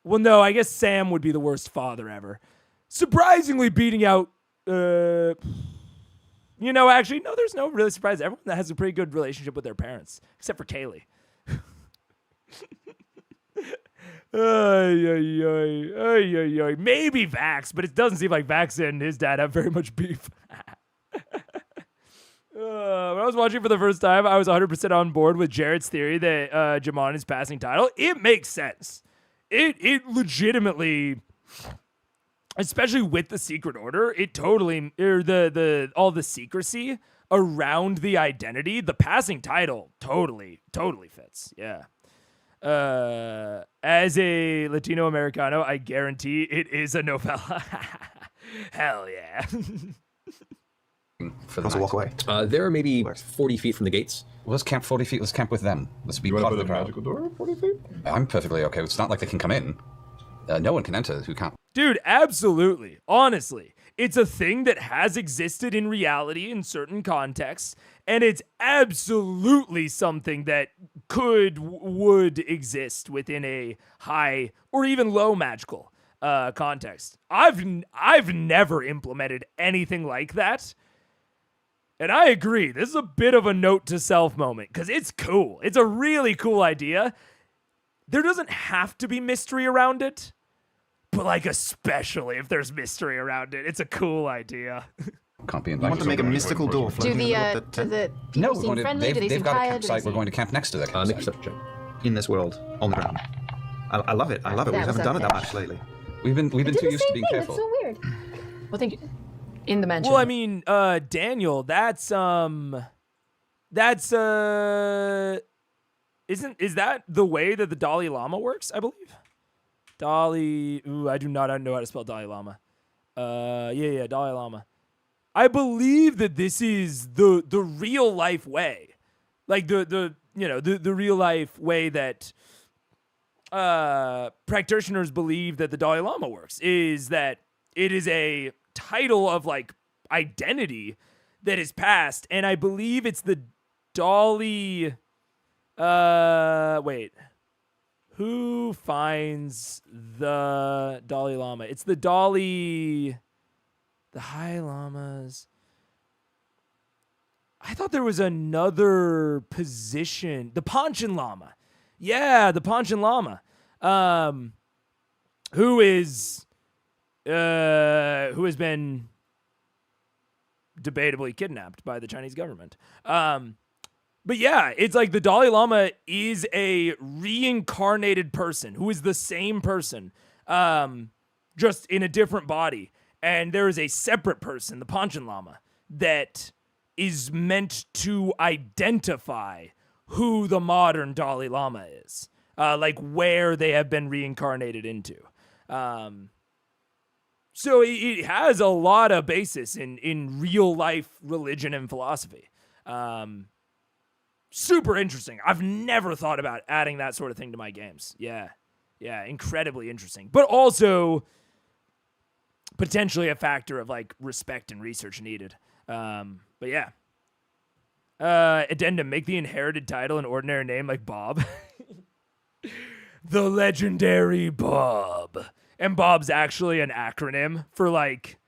S1: no, I guess Sam would be the worst father ever. Surprisingly beating out, actually, no, there's no really surprise. Everyone that has a pretty good relationship with their parents, except for Kaylee. Maybe Vax, but it doesn't seem like Vax and his dad have very much beef. When I was watching for the first time, I was 100% on board with Jarrett's theory that J'Mon is passing title. It makes sense. It legitimately, especially with the Secret Order, it totally, or all the secrecy around the identity, the passing title totally fits. Yeah. As a Latino Americano, I guarantee it is a novella. Hell yeah.
S6: For the walk away.
S4: There are maybe 40 feet from the gates.
S6: Well, let's camp 40 feet. Let's camp with them. Let's be
S5: You want
S6: part
S5: to
S6: of
S5: put
S6: the
S5: a
S6: crowd.
S5: magical door 40 feet?
S6: I'm perfectly okay. It's not like they can come in. No one can enter who can't.
S1: Dude, absolutely. Honestly, it's a thing that has existed in reality in certain contexts, and it's absolutely something that would exist within a high or even low magical context. I've never implemented anything like that. And I agree, this is a bit of a note to self moment, because it's cool. It's a really cool idea. There doesn't have to be mystery around it, but like especially if there's mystery around it, it's a cool idea.
S6: Can't be
S3: I
S6: invited.
S3: want to make a mystical door.
S8: Do
S3: floating in
S8: the
S3: middle of tent.
S8: people
S6: No,
S8: seem friendly? Do they
S6: they've
S8: seem
S6: got a
S8: tired? Do they
S6: campsite. We're
S8: seem-
S6: going to camp next to their
S4: Make a
S6: campsite.
S4: perception check.
S11: In this world, on the ground. I love it. I love it. We
S8: That was
S11: haven't done it that
S8: okay.
S11: much lately.
S6: We've been
S8: I did
S6: too
S8: the
S6: used to
S8: same
S6: being
S8: thing.
S6: careful.
S8: That's so weird.
S9: Well, thank you. In the mansion.
S1: Well, I mean, Daniel, is that the way that the Dalai Lama works, I believe? I do not know how to spell Dalai Lama. Dalai Lama. I believe that this is the real life way. Like the real life way that practitioners believe that the Dalai Lama works is that it is a title of like identity that is passed, and I believe it's the Dalai. Wait. Who finds the Dalai Lama? It's the High Lamas. I thought there was another position. The Panchen Lama. Yeah, the Panchen Lama. Who has been debatably kidnapped by the Chinese government. But yeah, it's like the Dalai Lama is a reincarnated person who is the same person, just in a different body. And there is a separate person, the Panchen Lama, that is meant to identify who the modern Dalai Lama is, like where they have been reincarnated into. So it has a lot of basis in real life religion and philosophy. Super interesting. I've never thought about adding that sort of thing to my games. Yeah, incredibly interesting. But also potentially a factor of like respect and research needed. But yeah. Addendum, make the inherited title an ordinary name like Bob. The legendary Bob. And Bob's actually an acronym for like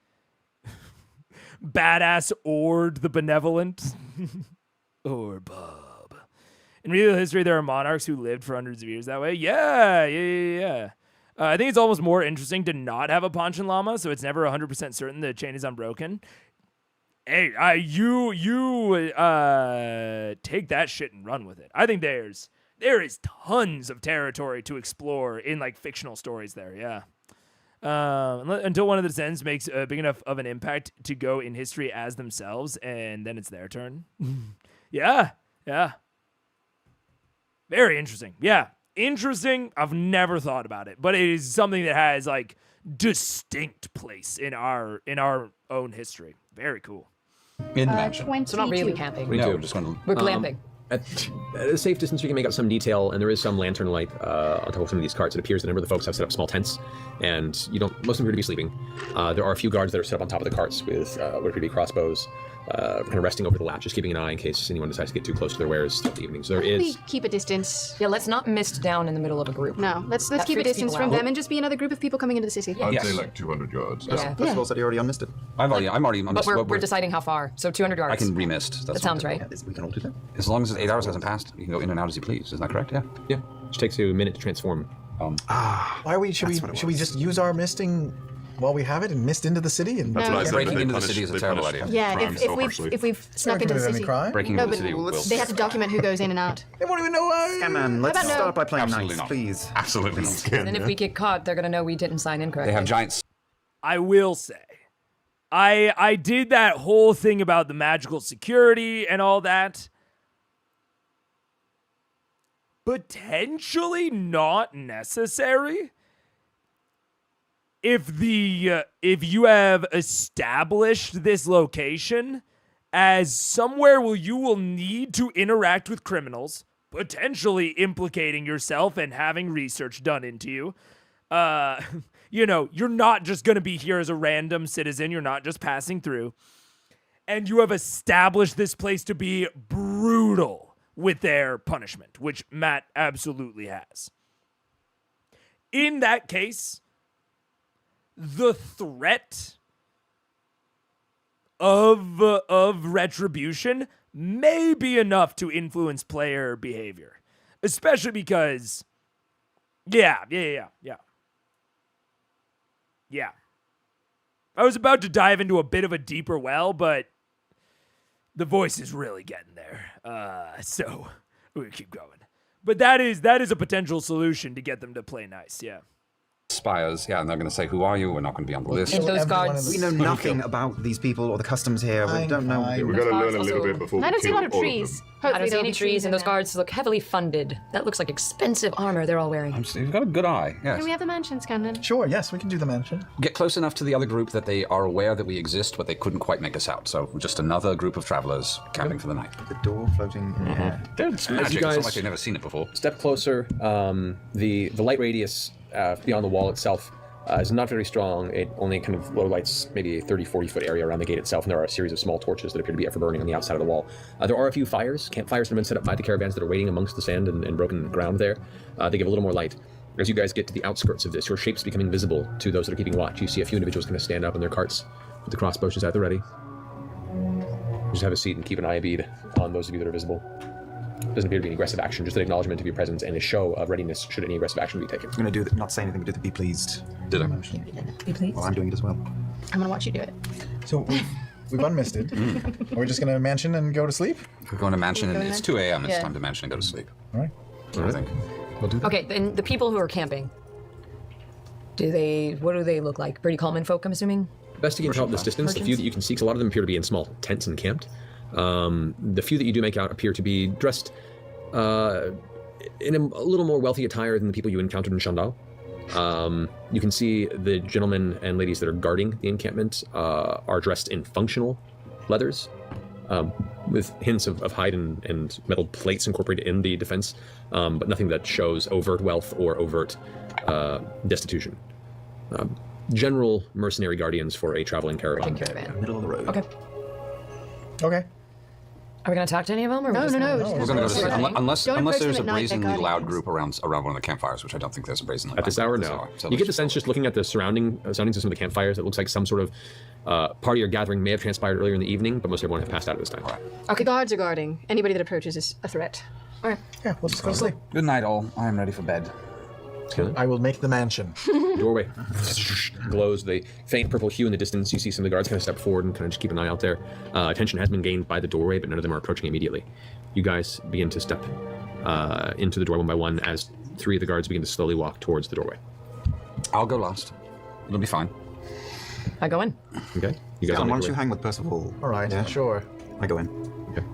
S1: Badass Ord the Benevolent. Or Bob. In real history, there are monarchs who lived for hundreds of years that way. Yeah. I think it's almost more interesting to not have a Panchen Lama, so it's never 100% certain the chain is unbroken. Hey, you take that shit and run with it. I think there is tons of territory to explore in like fictional stories there. Yeah. Until one of the descendants makes a big enough of an impact to go in history as themselves, and then it's their turn. Yeah. Very interesting. Yeah. Interesting. I've never thought about it, but it is something that has like distinct place in our own history. Very cool.
S6: In the mansion.
S8: 22.
S9: So not really camping.
S6: No, we're just going to.
S9: We're glamping.
S4: At a safe distance, we can make out some detail, and there is some lantern light on top of some of these carts. It appears that a number of the folks have set up small tents, and most of them appear to be sleeping. There are a few guards that are set up on top of the carts with what appear to be crossbows, kind of resting over the latch, just keeping an eye in case anyone decides to get too close to their wares throughout the evening. So there
S8: We
S4: is.
S8: keep a distance.
S9: Yeah, let's not mist down in the middle of a group.
S8: No, let's
S9: That
S8: keep a
S9: freaks
S8: distance
S9: people
S8: from
S9: out.
S8: them and just be another group of people coming into the city.
S5: I'd
S6: Yes.
S5: say like 200 yards.
S9: Yeah.
S11: Percival said he already unmissed it.
S6: I'm already on
S9: But
S6: this.
S9: we're deciding how far. So 200 yards.
S6: I can remist.
S9: That sounds right.
S11: We can all do that.
S6: As long as 8 hours hasn't passed, you can go in and out as you please. Isn't that correct? Yeah.
S4: Yeah, which takes you a minute to transform
S7: Why are we? Should we just use our misting while we have it and mist into the city? And
S6: That's what I said. Breaking into the city is a terrible idea.
S8: Yeah, if we've snuck into the city.
S6: Breaking into the city will.
S8: They have to document who goes in and out.
S7: They won't even know why.
S3: Scanlan, let's
S8: about no?
S3: start by playing
S6: Absolutely
S3: nice,
S6: not.
S3: please.
S6: Absolutely not.
S9: And if we get caught, they're gonna know we didn't sign in correctly.
S6: They have giants.
S1: I will say, I did that whole thing about the magical security and all that. Potentially not necessary. If you have established this location as somewhere where you will need to interact with criminals, potentially implicating yourself and having research done into you, you're not just going to be here as a random citizen. You're not just passing through. And you have established this place to be brutal with their punishment, which Matt absolutely has. In that case, the threat of retribution may be enough to influence player behavior, especially because, yeah. I was about to dive into a bit of a deeper well, but the voice is really getting there. So we're gonna keep going. But that is a potential solution to get them to play nice, yeah.
S6: Spires, yeah, and they're going to say, "Who are you?" We're not going to be on the list.
S9: And those guards.
S3: We know nothing about these people or the customs here. We don't know.
S5: Yeah, we gotta learn a little bit before
S8: I
S5: we
S8: don't see a
S5: kill
S8: lot of
S5: all
S8: trees.
S5: them.
S9: I don't see
S8: there'll
S9: any
S8: be
S9: trees, and
S8: in
S9: those
S8: there.
S9: guards look heavily funded. That looks like expensive armor they're all wearing.
S6: You've got a good eye, yes.
S8: Can we have the mansion, Scanlan?
S7: Sure, yes, we can do the mansion.
S6: Get close enough to the other group that they are aware that we exist, but they couldn't quite make us out. So just another group of travelers camping for the night.
S3: The door floating in the air.
S6: It's magic. It's not like they've never seen it before.
S4: Step closer. The light radius beyond the wall itself is not very strong. It only kind of low lights maybe a 30-40 foot area around the gate itself, and there are a series of small torches that appear to be ever burning on the outside of the wall. There are a few campfires that have been set up by the caravans that are waiting amongst the sand and broken ground there. They give a little more light. As you guys get to the outskirts of this, your shapes becoming visible to those that are keeping watch. You see a few individuals kind of stand up in their carts with the crossbows at the ready. Just have a seat and keep an eye bead on those of you that are visible. Doesn't appear to be any aggressive action, just an acknowledgement of your presence and a show of readiness should any aggressive action be taken.
S3: I'm going to do that, not say anything, but do the be pleased.
S6: Ditto.
S8: Be pleased.
S3: Well, I'm doing it as well.
S8: I'm gonna watch you do it.
S7: So we've unmisted. We're just going to mansion and go to sleep?
S6: We're going to mansion, and it's 2 a.m. It's
S8: Yeah.
S6: time to mansion and go to sleep.
S7: All right.
S6: I think.
S4: We'll do that.
S9: Okay, then the people who are camping. What do they look like? Pretty common folk, I'm assuming?
S4: Best you can tell at this distance, the few that you can see, 'cause a lot of them appear to be in small tents and camped. The few that you do make out appear to be dressed in a little more wealthy attire than the people you encountered in Shandal. You can see the gentlemen and ladies that are guarding the encampment are dressed in functional leathers, with hints of hide and metal plates incorporated in the defense, but nothing that shows overt wealth or overt destitution. General mercenary guardians for a traveling caravan.
S3: Middle of the road.
S9: Okay.
S7: Okay.
S9: Are we going to talk to any of them? Or
S8: No,
S9: we just
S8: no,
S9: gonna-
S8: no.
S6: We're going to go to sleep unless
S8: Don't approach
S6: there's a
S8: them at night, they're
S6: brazenly loud
S8: guardians.
S6: group around one of the campfires, which I don't think there's a brazenly
S4: At this
S6: loud
S4: hour,
S6: group
S4: no.
S6: So
S4: You get the
S6: let's
S4: sense just looking at the surroundings of some of the campfires, it looks like some sort of party or gathering may have transpired earlier in the evening, but most everyone have passed out at this time.
S6: All right.
S8: Okay, guards are guarding. Anybody that approaches is a threat. All right.
S7: Yeah, we'll just go to sleep.
S6: Good night, all. I am ready for bed.
S7: I will make the mansion.
S4: Doorway glows the faint purple hue in the distance. You see some of the guards kind of step forward and kind of just keep an eye out there. Attention has been gained by the doorway, but none of them are approaching immediately. You guys begin to step into the door one by one as 3 of the guards begin to slowly walk towards the doorway.
S6: I'll go last. It'll be fine.
S9: I go in.
S4: Okay? You guys all
S3: Why
S4: make
S3: don't
S4: your
S3: you
S4: way.
S3: hang with Percival?
S7: All right,
S3: Yeah.
S7: sure.
S3: I go in.
S4: Okay.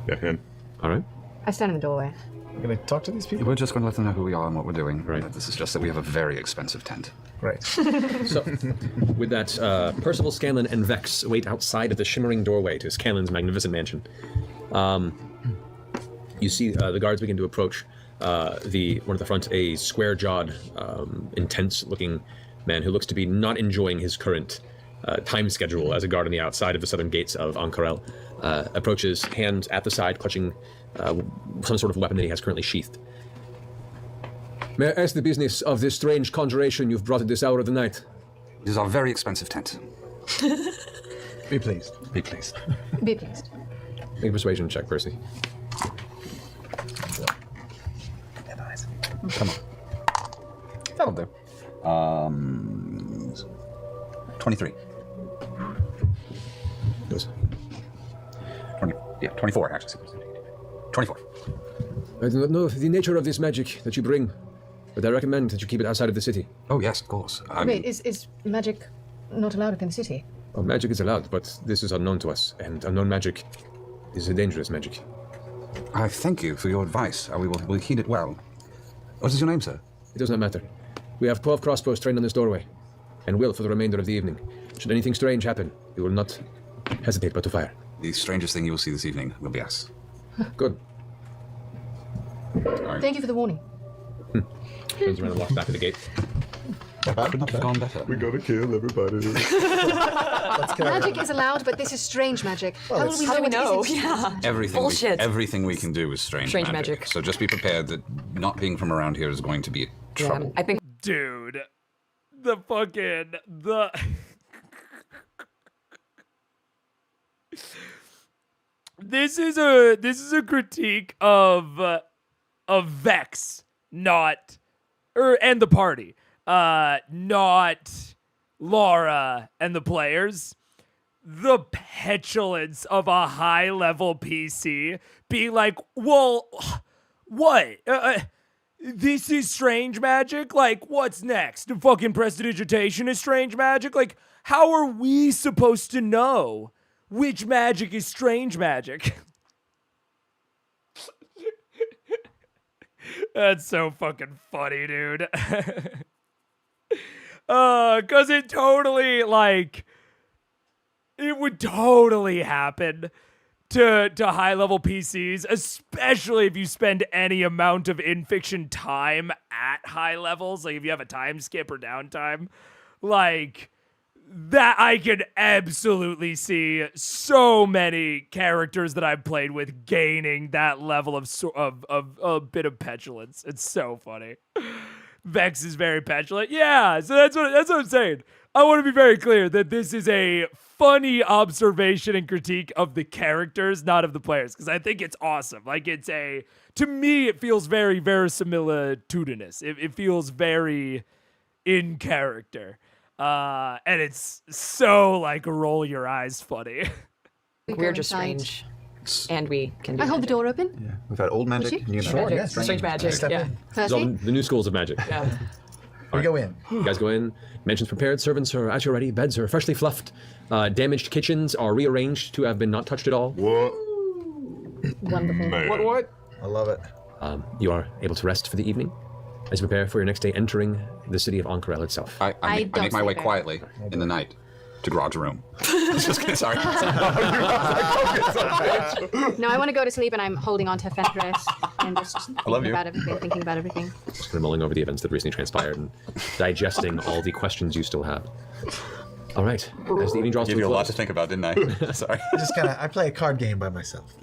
S5: Yeah, in.
S4: All right.
S8: I stand in the doorway.
S7: We're going to talk to these people?
S6: We're just going to let them know who we are and what we're doing.
S4: Right.
S6: This is just that we have a very expensive tent.
S7: Right.
S4: So, with that, Percival, Scanlan, and Vex wait outside of the shimmering doorway to Scanlan's magnificent mansion. You see the guards begin to approach one at the front, a square-jawed, intense-looking man who looks to be not enjoying his current time schedule as a guard on the outside of the southern gates of Ankarel. Approaches, hands at the side, clutching some sort of weapon that he has currently sheathed. May I ask the business of this strange conjuration you've brought at this hour of the night?
S6: It is our very expensive tent.
S7: Be pleased.
S6: Be pleased.
S8: Be pleased.
S4: Make a persuasion check, Percy.
S7: Come on.
S6: That'll do. 23.
S10: Yes.
S6: 24, actually. 24.
S10: I do not know the nature of this magic that you bring, but I recommend that you keep it outside of the city.
S6: Oh, yes, of course.
S8: Wait, is magic not allowed within the city?
S10: Oh, magic is allowed, but this is unknown to us, and unknown magic is a dangerous magic.
S6: I thank you for your advice. We'll heed it well. What is your name, sir?
S10: It does not matter. We have 12 crossbows trained on this doorway, and will for the remainder of the evening. Should anything strange happen, we will not hesitate but to fire.
S6: The strangest thing you will see this evening will be us.
S10: Good.
S8: Thank you for the warning.
S4: Turns around and walks back to the gate.
S6: Could not have gone better.
S5: We gotta kill everybody.
S8: Magic is allowed, but this is strange magic. How will we know what isn't strange magic?
S6: Everything we can do is strange magic. So just be prepared that not being from around here is going to be trouble.
S9: I think.
S1: Dude, This is a critique of Vex, and the party, not Laura and the players. The petulance of a high-level PC being like, well, what? This is strange magic? Like, what's next? Fucking prestidigitation is strange magic? Like, how are we supposed to know which magic is strange magic? That's so fucking funny, dude. Cause it would totally happen to high-level PCs, especially if you spend any amount of in-fiction time at high levels, like if you have a time skip or downtime, like that I can absolutely see so many characters that I've played with gaining that level of a bit of petulance. It's so funny. Vex is very petulant. Yeah, so that's what I'm saying. I want to be very clear that this is a funny observation and critique of the characters, not of the players, because I think it's awesome. Like, to me, it feels very verisimilitudinous. It feels very in character. And it's so, like, roll your eyes funny.
S9: We're just strange. And we can do
S8: I hold the
S9: magic.
S8: door open.
S11: Yeah, we've had old magic, new magic.
S9: Magic. Strange magic. Yeah.
S10: It's all the new schools of magic.
S9: Yeah.
S7: We go in.
S10: You guys go in. Mansions prepared. Servants are at your ready. Beds are freshly fluffed. Damaged kitchens are rearranged to have been not touched at all.
S5: What?
S8: Wonderful.
S5: Man.
S4: What?
S7: I love it.
S10: You are able to rest for the evening as you prepare for your next day entering the city of Ank'Harel itself.
S6: I make my way quietly in the night to garage room. Just kidding, sorry.
S8: No, I want to go to sleep, and I'm holding on to Fenris and just thinking about everything.
S10: Just kind of mulling over the events that recently transpired and digesting all the questions you still have. All right, as the evening draws to a
S6: Gave you a
S10: close.
S6: lot to think about, didn't I? Sorry.
S7: I play a card game by myself.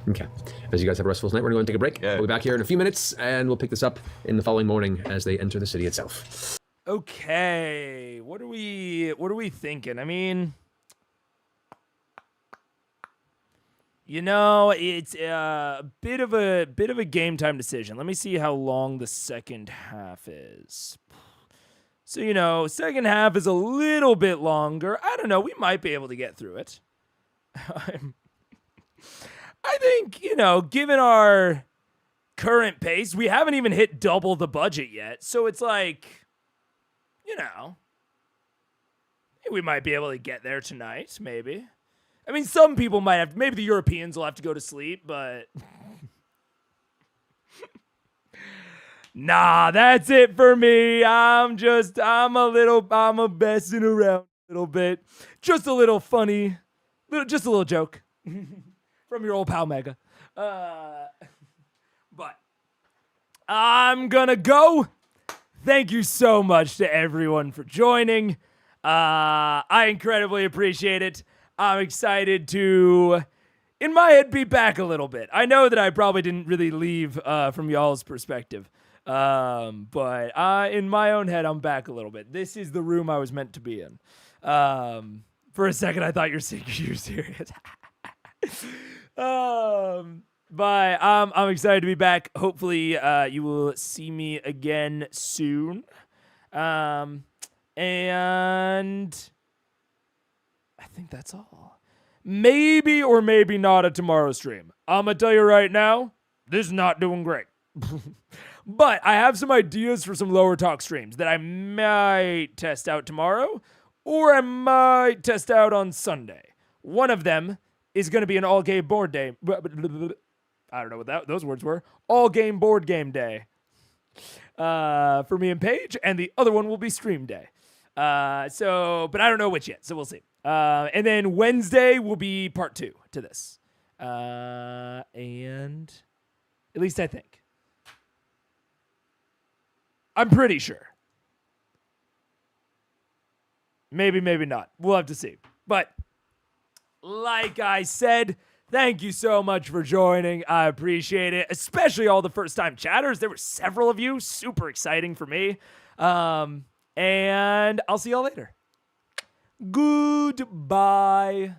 S10: Okay. As you guys have a restful night, we're going to go and take a break.
S6: Yeah.
S10: We'll be back here in a few minutes, and we'll pick this up in the following morning as they enter the city itself.
S1: Okay, what are we thinking? I mean, it's a bit of a game time decision. Let me see how long the second half is. So, second half is a little bit longer. I don't know, we might be able to get through it. I think, given our current pace, we haven't even hit double the budget yet. So it's like, we might be able to get there tonight, maybe. I mean, some people might have, maybe the Europeans will have to go to sleep, but nah, that's it for me. I'm messing around a little bit. Just a little funny, just a little joke from your old pal Mega. But I'm gonna go. Thank you so much to everyone for joining. I incredibly appreciate it. I'm excited to, in my head, be back a little bit. I know that I probably didn't really leave from y'all's perspective. But in my own head, I'm back a little bit. This is the room I was meant to be in. For a second, I thought you're serious. But I'm excited to be back. Hopefully, you will see me again soon. And I think that's all. Maybe or maybe not a tomorrow stream. I'm going to tell you right now, this is not doing great. But I have some ideas for some lower talk streams that I might test out tomorrow, or I might test out on Sunday. One of them is going to be an all-game board day. I don't know what those words were. All-game board game day for me and Paige, and the other one will be stream day. But I don't know which yet, so we'll see. And then Wednesday will be part 2 to this. And at least I think. I'm pretty sure. Maybe, maybe not. We'll have to see. But like I said, thank you so much for joining. I appreciate it, especially all the first-time chatters. There were several of you. Super exciting for me. And I'll see y'all later. Goodbye.